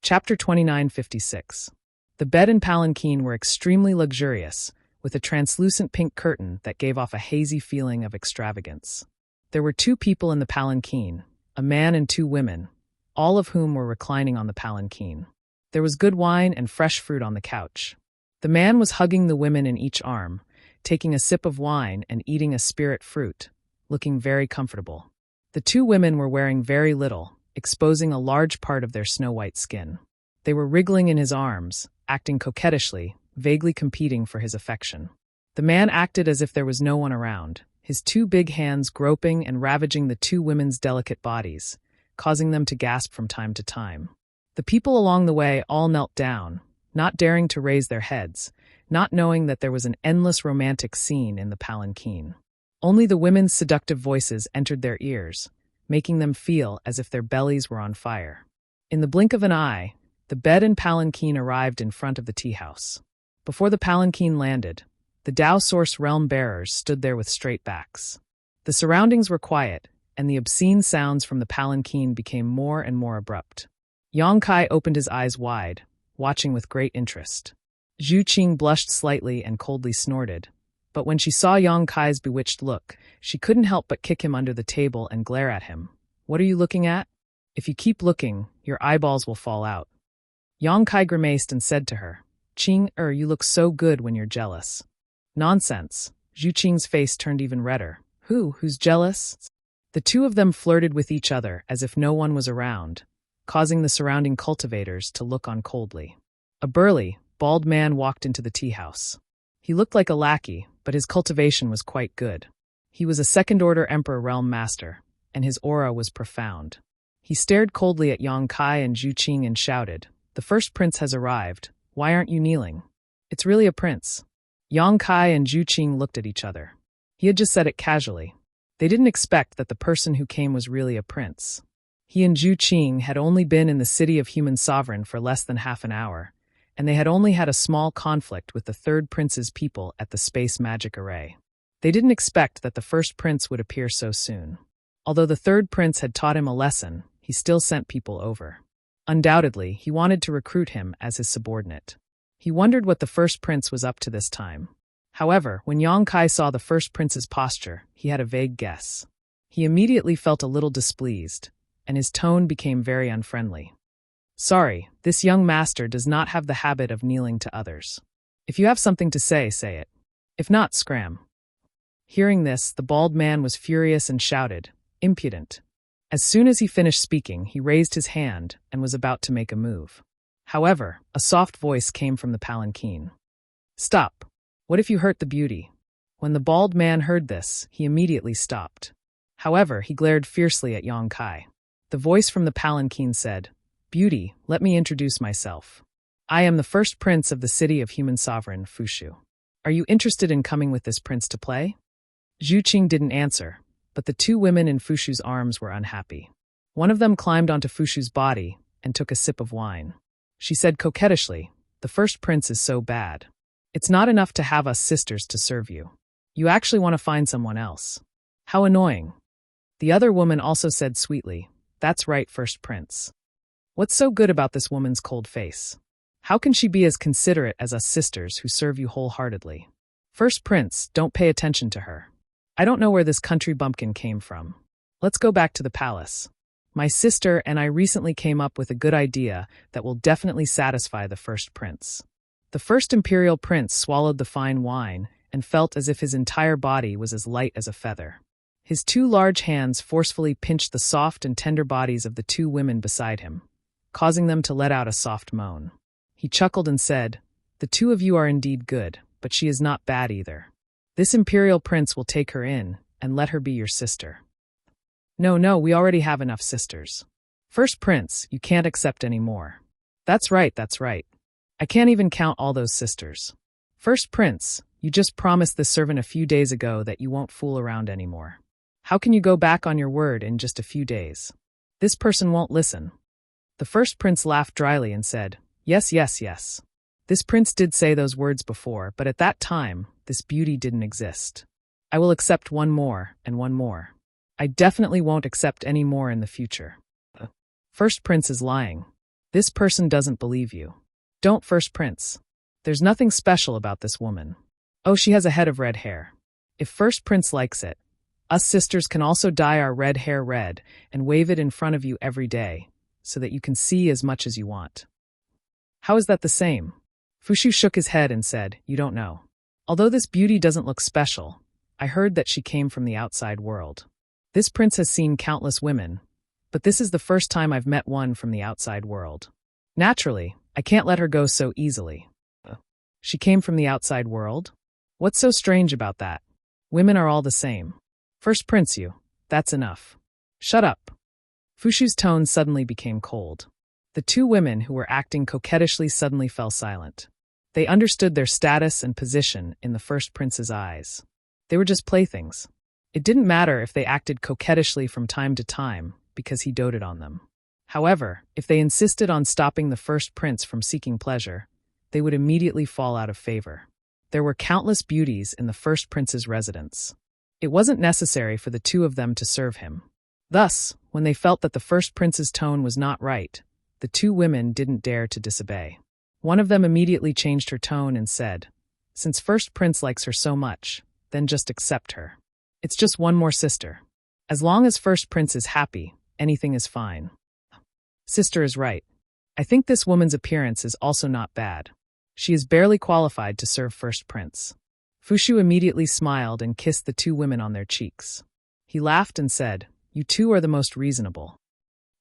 Chapter 2956. The bed and palanquin were extremely luxurious, with a translucent pink curtain that gave off a hazy feeling of extravagance. There were two people in the palanquin, a man and two women, all of whom were reclining on the palanquin. There was good wine and fresh fruit on the couch. The man was hugging the women in each arm, taking a sip of wine and eating a spirit fruit, looking very comfortable. The two women were wearing very little, exposing a large part of their snow-white skin. They were wriggling in his arms, acting coquettishly, vaguely competing for his affection. The man acted as if there was no one around, his two big hands groping and ravaging the two women's delicate bodies, causing them to gasp from time to time. The people along the way all knelt down, not daring to raise their heads, not knowing that there was an endless romantic scene in the palanquin. Only the women's seductive voices entered their ears, making them feel as if their bellies were on fire. In the blink of an eye, the bed and palanquin arrived in front of the tea house. Before the palanquin landed, the Tao Source realm bearers stood there with straight backs. The surroundings were quiet, and the obscene sounds from the palanquin became more and more abrupt. Yang Kai opened his eyes wide, watching with great interest. Zhu Qing blushed slightly and coldly snorted, but when she saw Yang Kai's bewitched look, she couldn't help but kick him under the table and glare at him. "What are you looking at? If you keep looking, your eyeballs will fall out." Yang Kai grimaced and said to her, "Qing, you look so good when you're jealous." "Nonsense." Zhu Qing's face turned even redder. Who's jealous?" The two of them flirted with each other as if no one was around, causing the surrounding cultivators to look on coldly. A burly, bald man walked into the tea house. He looked like a lackey, but his cultivation was quite good. He was a second-order Emperor Realm Master, and his aura was profound. He stared coldly at Yang Kai and Zhu Qing and shouted, "The first prince has arrived. Why aren't you kneeling?" "It's really a prince." Yang Kai and Zhu Qing looked at each other. He had just said it casually. They didn't expect that the person who came was really a prince. He and Zhu Qing had only been in the city of Human Sovereign for less than half an hour, and they had only had a small conflict with the third prince's people at the space magic array. They didn't expect that the first prince would appear so soon. Although the third prince had taught him a lesson, he still sent people over. Undoubtedly, he wanted to recruit him as his subordinate. He wondered what the first prince was up to this time. However, when Yang Kai saw the first prince's posture, he had a vague guess. He immediately felt a little displeased, and his tone became very unfriendly. "Sorry, this young master does not have the habit of kneeling to others. If you have something to say it. If not, scram." Hearing this, the bald man was furious and shouted, "Impudent." As soon as he finished speaking, he raised his hand and was about to make a move. However, a soft voice came from the palanquin. "Stop. What if you hurt the beauty?" When the bald man heard this, he immediately stopped. However, he glared fiercely at Yang Kai. The voice from the palanquin said, "Beauty, let me introduce myself. I am the first prince of the city of Human Sovereign, Fushu. Are you interested in coming with this prince to play?" Zhu Qing didn't answer, but the two women in Fushu's arms were unhappy. One of them climbed onto Fushu's body and took a sip of wine. She said coquettishly, "The first prince is so bad. It's not enough to have us sisters to serve you. You actually want to find someone else. How annoying." The other woman also said sweetly, "That's right, first prince. What's so good about this woman's cold face? How can she be as considerate as us sisters who serve you wholeheartedly? First prince, don't pay attention to her. I don't know where this country bumpkin came from. Let's go back to the palace. My sister and I recently came up with a good idea that will definitely satisfy the first prince." The first imperial prince swallowed the fine wine and felt as if his entire body was as light as a feather. His two large hands forcefully pinched the soft and tender bodies of the two women beside him, causing them to let out a soft moan. He chuckled and said, "The two of you are indeed good, but she is not bad either. This imperial prince will take her in and let her be your sister." No, we already have enough sisters. First prince, you can't accept any more." That's right. I can't even count all those sisters. First prince, you just promised this servant a few days ago that you won't fool around anymore. How can you go back on your word in just a few days? This person won't listen." The first prince laughed dryly and said, Yes. This prince did say those words before, but at that time, this beauty didn't exist. I will accept one more and one more. I definitely won't accept any more in the future." First prince is lying. This person doesn't believe you. "Don't, first prince. There's nothing special about this woman. Oh, she has a head of red hair. If first prince likes it, us sisters can also dye our red hair red and wave it in front of you every day, so that you can see as much as you want." "How is that the same?" Fushu shook his head and said, "You don't know. Although this beauty doesn't look special, I heard that she came from the outside world. This prince has seen countless women, but this is the first time I've met one from the outside world. Naturally, I can't let her go so easily." "She came from the outside world? What's so strange about that? Women are all the same. First prince, that's enough. Shut up." Fushu's tone suddenly became cold. The two women who were acting coquettishly suddenly fell silent. They understood their status and position in the first prince's eyes. They were just playthings. It didn't matter if they acted coquettishly from time to time, because he doted on them. However, if they insisted on stopping the first prince from seeking pleasure, they would immediately fall out of favor. There were countless beauties in the first prince's residence. It wasn't necessary for the two of them to serve him. Thus, when they felt that the first prince's tone was not right, the two women didn't dare to disobey. One of them immediately changed her tone and said, "Since first prince likes her so much, then just accept her. It's just one more sister. As long as first prince is happy, anything is fine." Sister is right. I think this woman's appearance is also not bad. She is barely qualified to serve first prince. Fushu immediately smiled and kissed the two women on their cheeks. He laughed and said, "You two are the most reasonable.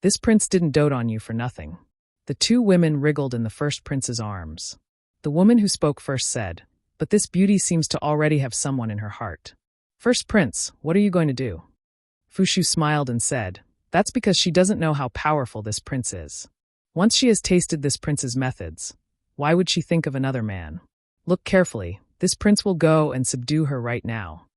This prince didn't dote on you for nothing." The two women wriggled in the first prince's arms. The woman who spoke first said, "But this beauty seems to already have someone in her heart." "First prince, what are you going to do?" Fushu smiled and said, "That's because she doesn't know how powerful this prince is. Once she has tasted this prince's methods, why would she think of another man? Look carefully, this prince will go and subdue her right now."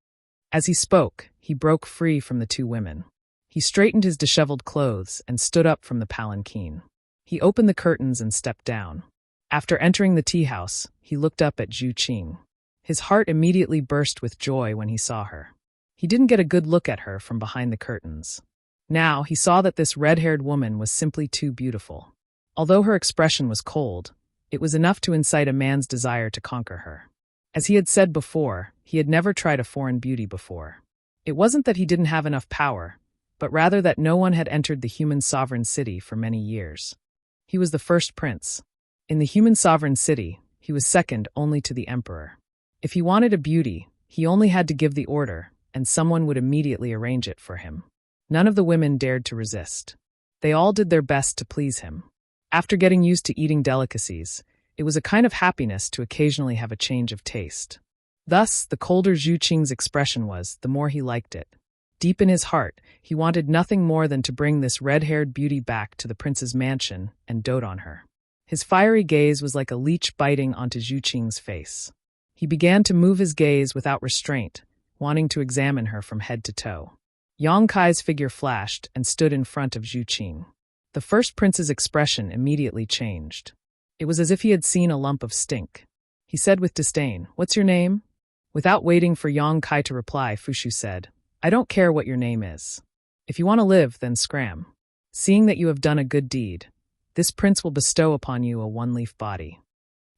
As he spoke, he broke free from the two women. He straightened his disheveled clothes and stood up from the palanquin. He opened the curtains and stepped down. After entering the tea house, he looked up at Zhu Qing. His heart immediately burst with joy when he saw her. He didn't get a good look at her from behind the curtains. Now he saw that this red-haired woman was simply too beautiful. Although her expression was cold, it was enough to incite a man's desire to conquer her. As he had said before, he had never tried a foreign beauty before. It wasn't that he didn't have enough power, but rather that no one had entered the human sovereign city for many years. He was the first prince. In the human sovereign city, he was second only to the emperor. If he wanted a beauty, he only had to give the order, and someone would immediately arrange it for him. None of the women dared to resist. They all did their best to please him. After getting used to eating delicacies, it was a kind of happiness to occasionally have a change of taste. Thus, the colder Zhu Qing's expression was, the more he liked it. Deep in his heart, he wanted nothing more than to bring this red-haired beauty back to the prince's mansion and dote on her. His fiery gaze was like a leech biting onto Zhu Qing's face. He began to move his gaze without restraint, wanting to examine her from head to toe. Yang Kai's figure flashed and stood in front of Zhu Qing. The first prince's expression immediately changed. It was as if he had seen a lump of stink. He said with disdain, "What's your name?" Without waiting for Yang Kai to reply, Fushu said, "I don't care what your name is. If you want to live, then scram. Seeing that you have done a good deed, this prince will bestow upon you a one-leaf body."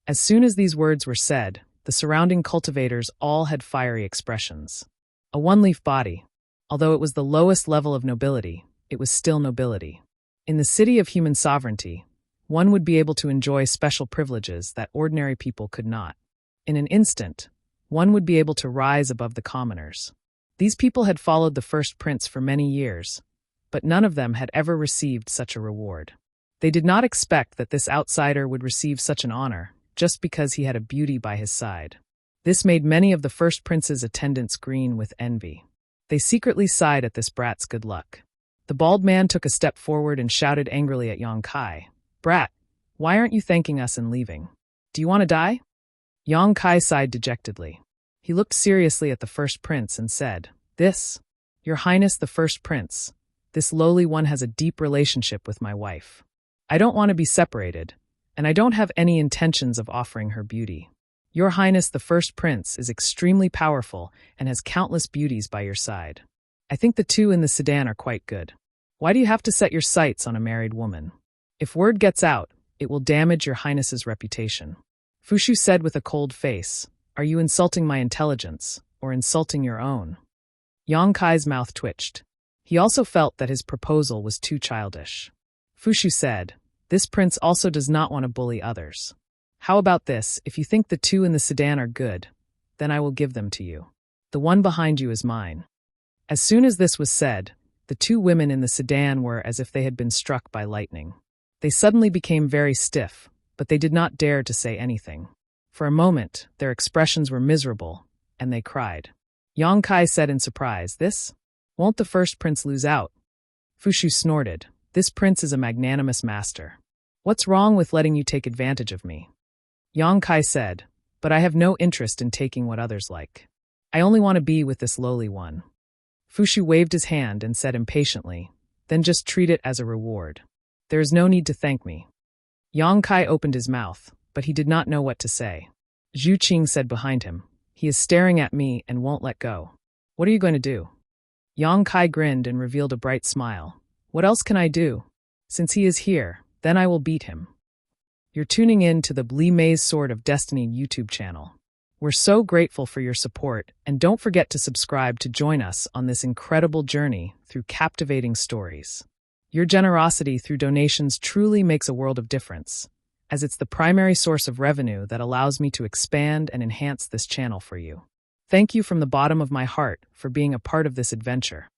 As soon as these words were said, the surrounding cultivators all had fiery expressions. A one-leaf body. Although it was the lowest level of nobility, it was still nobility. In the city of human sovereignty, one would be able to enjoy special privileges that ordinary people could not. In an instant, one would be able to rise above the commoners. These people had followed the first prince for many years, but none of them had ever received such a reward. They did not expect that this outsider would receive such an honor, just because he had a beauty by his side. This made many of the first prince's attendants green with envy. They secretly sighed at this brat's good luck. The bald man took a step forward and shouted angrily at Yang Kai, "Brat, why aren't you thanking us and leaving? Do you want to die?" Yang Kai sighed dejectedly. He looked seriously at the first prince and said, Your Highness the first prince, this lowly one has a deep relationship with my wife. I don't want to be separated, and I don't have any intentions of offering her beauty. Your Highness the first prince is extremely powerful and has countless beauties by your side. I think the two in the sedan are quite good. Why do you have to set your sights on a married woman? If word gets out, it will damage your Highness's reputation." Fushu said with a cold face, "Are you insulting my intelligence, or insulting your own?" Yang Kai's mouth twitched. He also felt that his proposal was too childish. Fushu said, "This prince also does not want to bully others. How about this, if you think the two in the sedan are good, then I will give them to you. The one behind you is mine." As soon as this was said, the two women in the sedan were as if they had been struck by lightning. They suddenly became very stiff, but they did not dare to say anything. For a moment, their expressions were miserable, and they cried. Yang Kai said in surprise, Won't the first prince lose out?" Fushu snorted, "This prince is a magnanimous master. What's wrong with letting you take advantage of me? Yang Kai said, but I have no interest in taking what others like. I only want to be with this lowly one. Fuxu waved his hand and said impatiently, then just treat it as a reward. There is no need to thank me. Yang Kai opened his mouth, but he did not know what to say. Zhu Qing said behind him, he is staring at me and won't let go. What are you going to do? Yang Kai grinned and revealed a bright smile. What else can I do? Since he is here, then I will beat him. You're tuning in to the Li Mei's Sword of Destiny YouTube channel. We're so grateful for your support, and don't forget to subscribe to join us on this incredible journey through captivating stories. Your generosity through donations truly makes a world of difference, as it's the primary source of revenue that allows me to expand and enhance this channel for you. Thank you from the bottom of my heart for being a part of this adventure.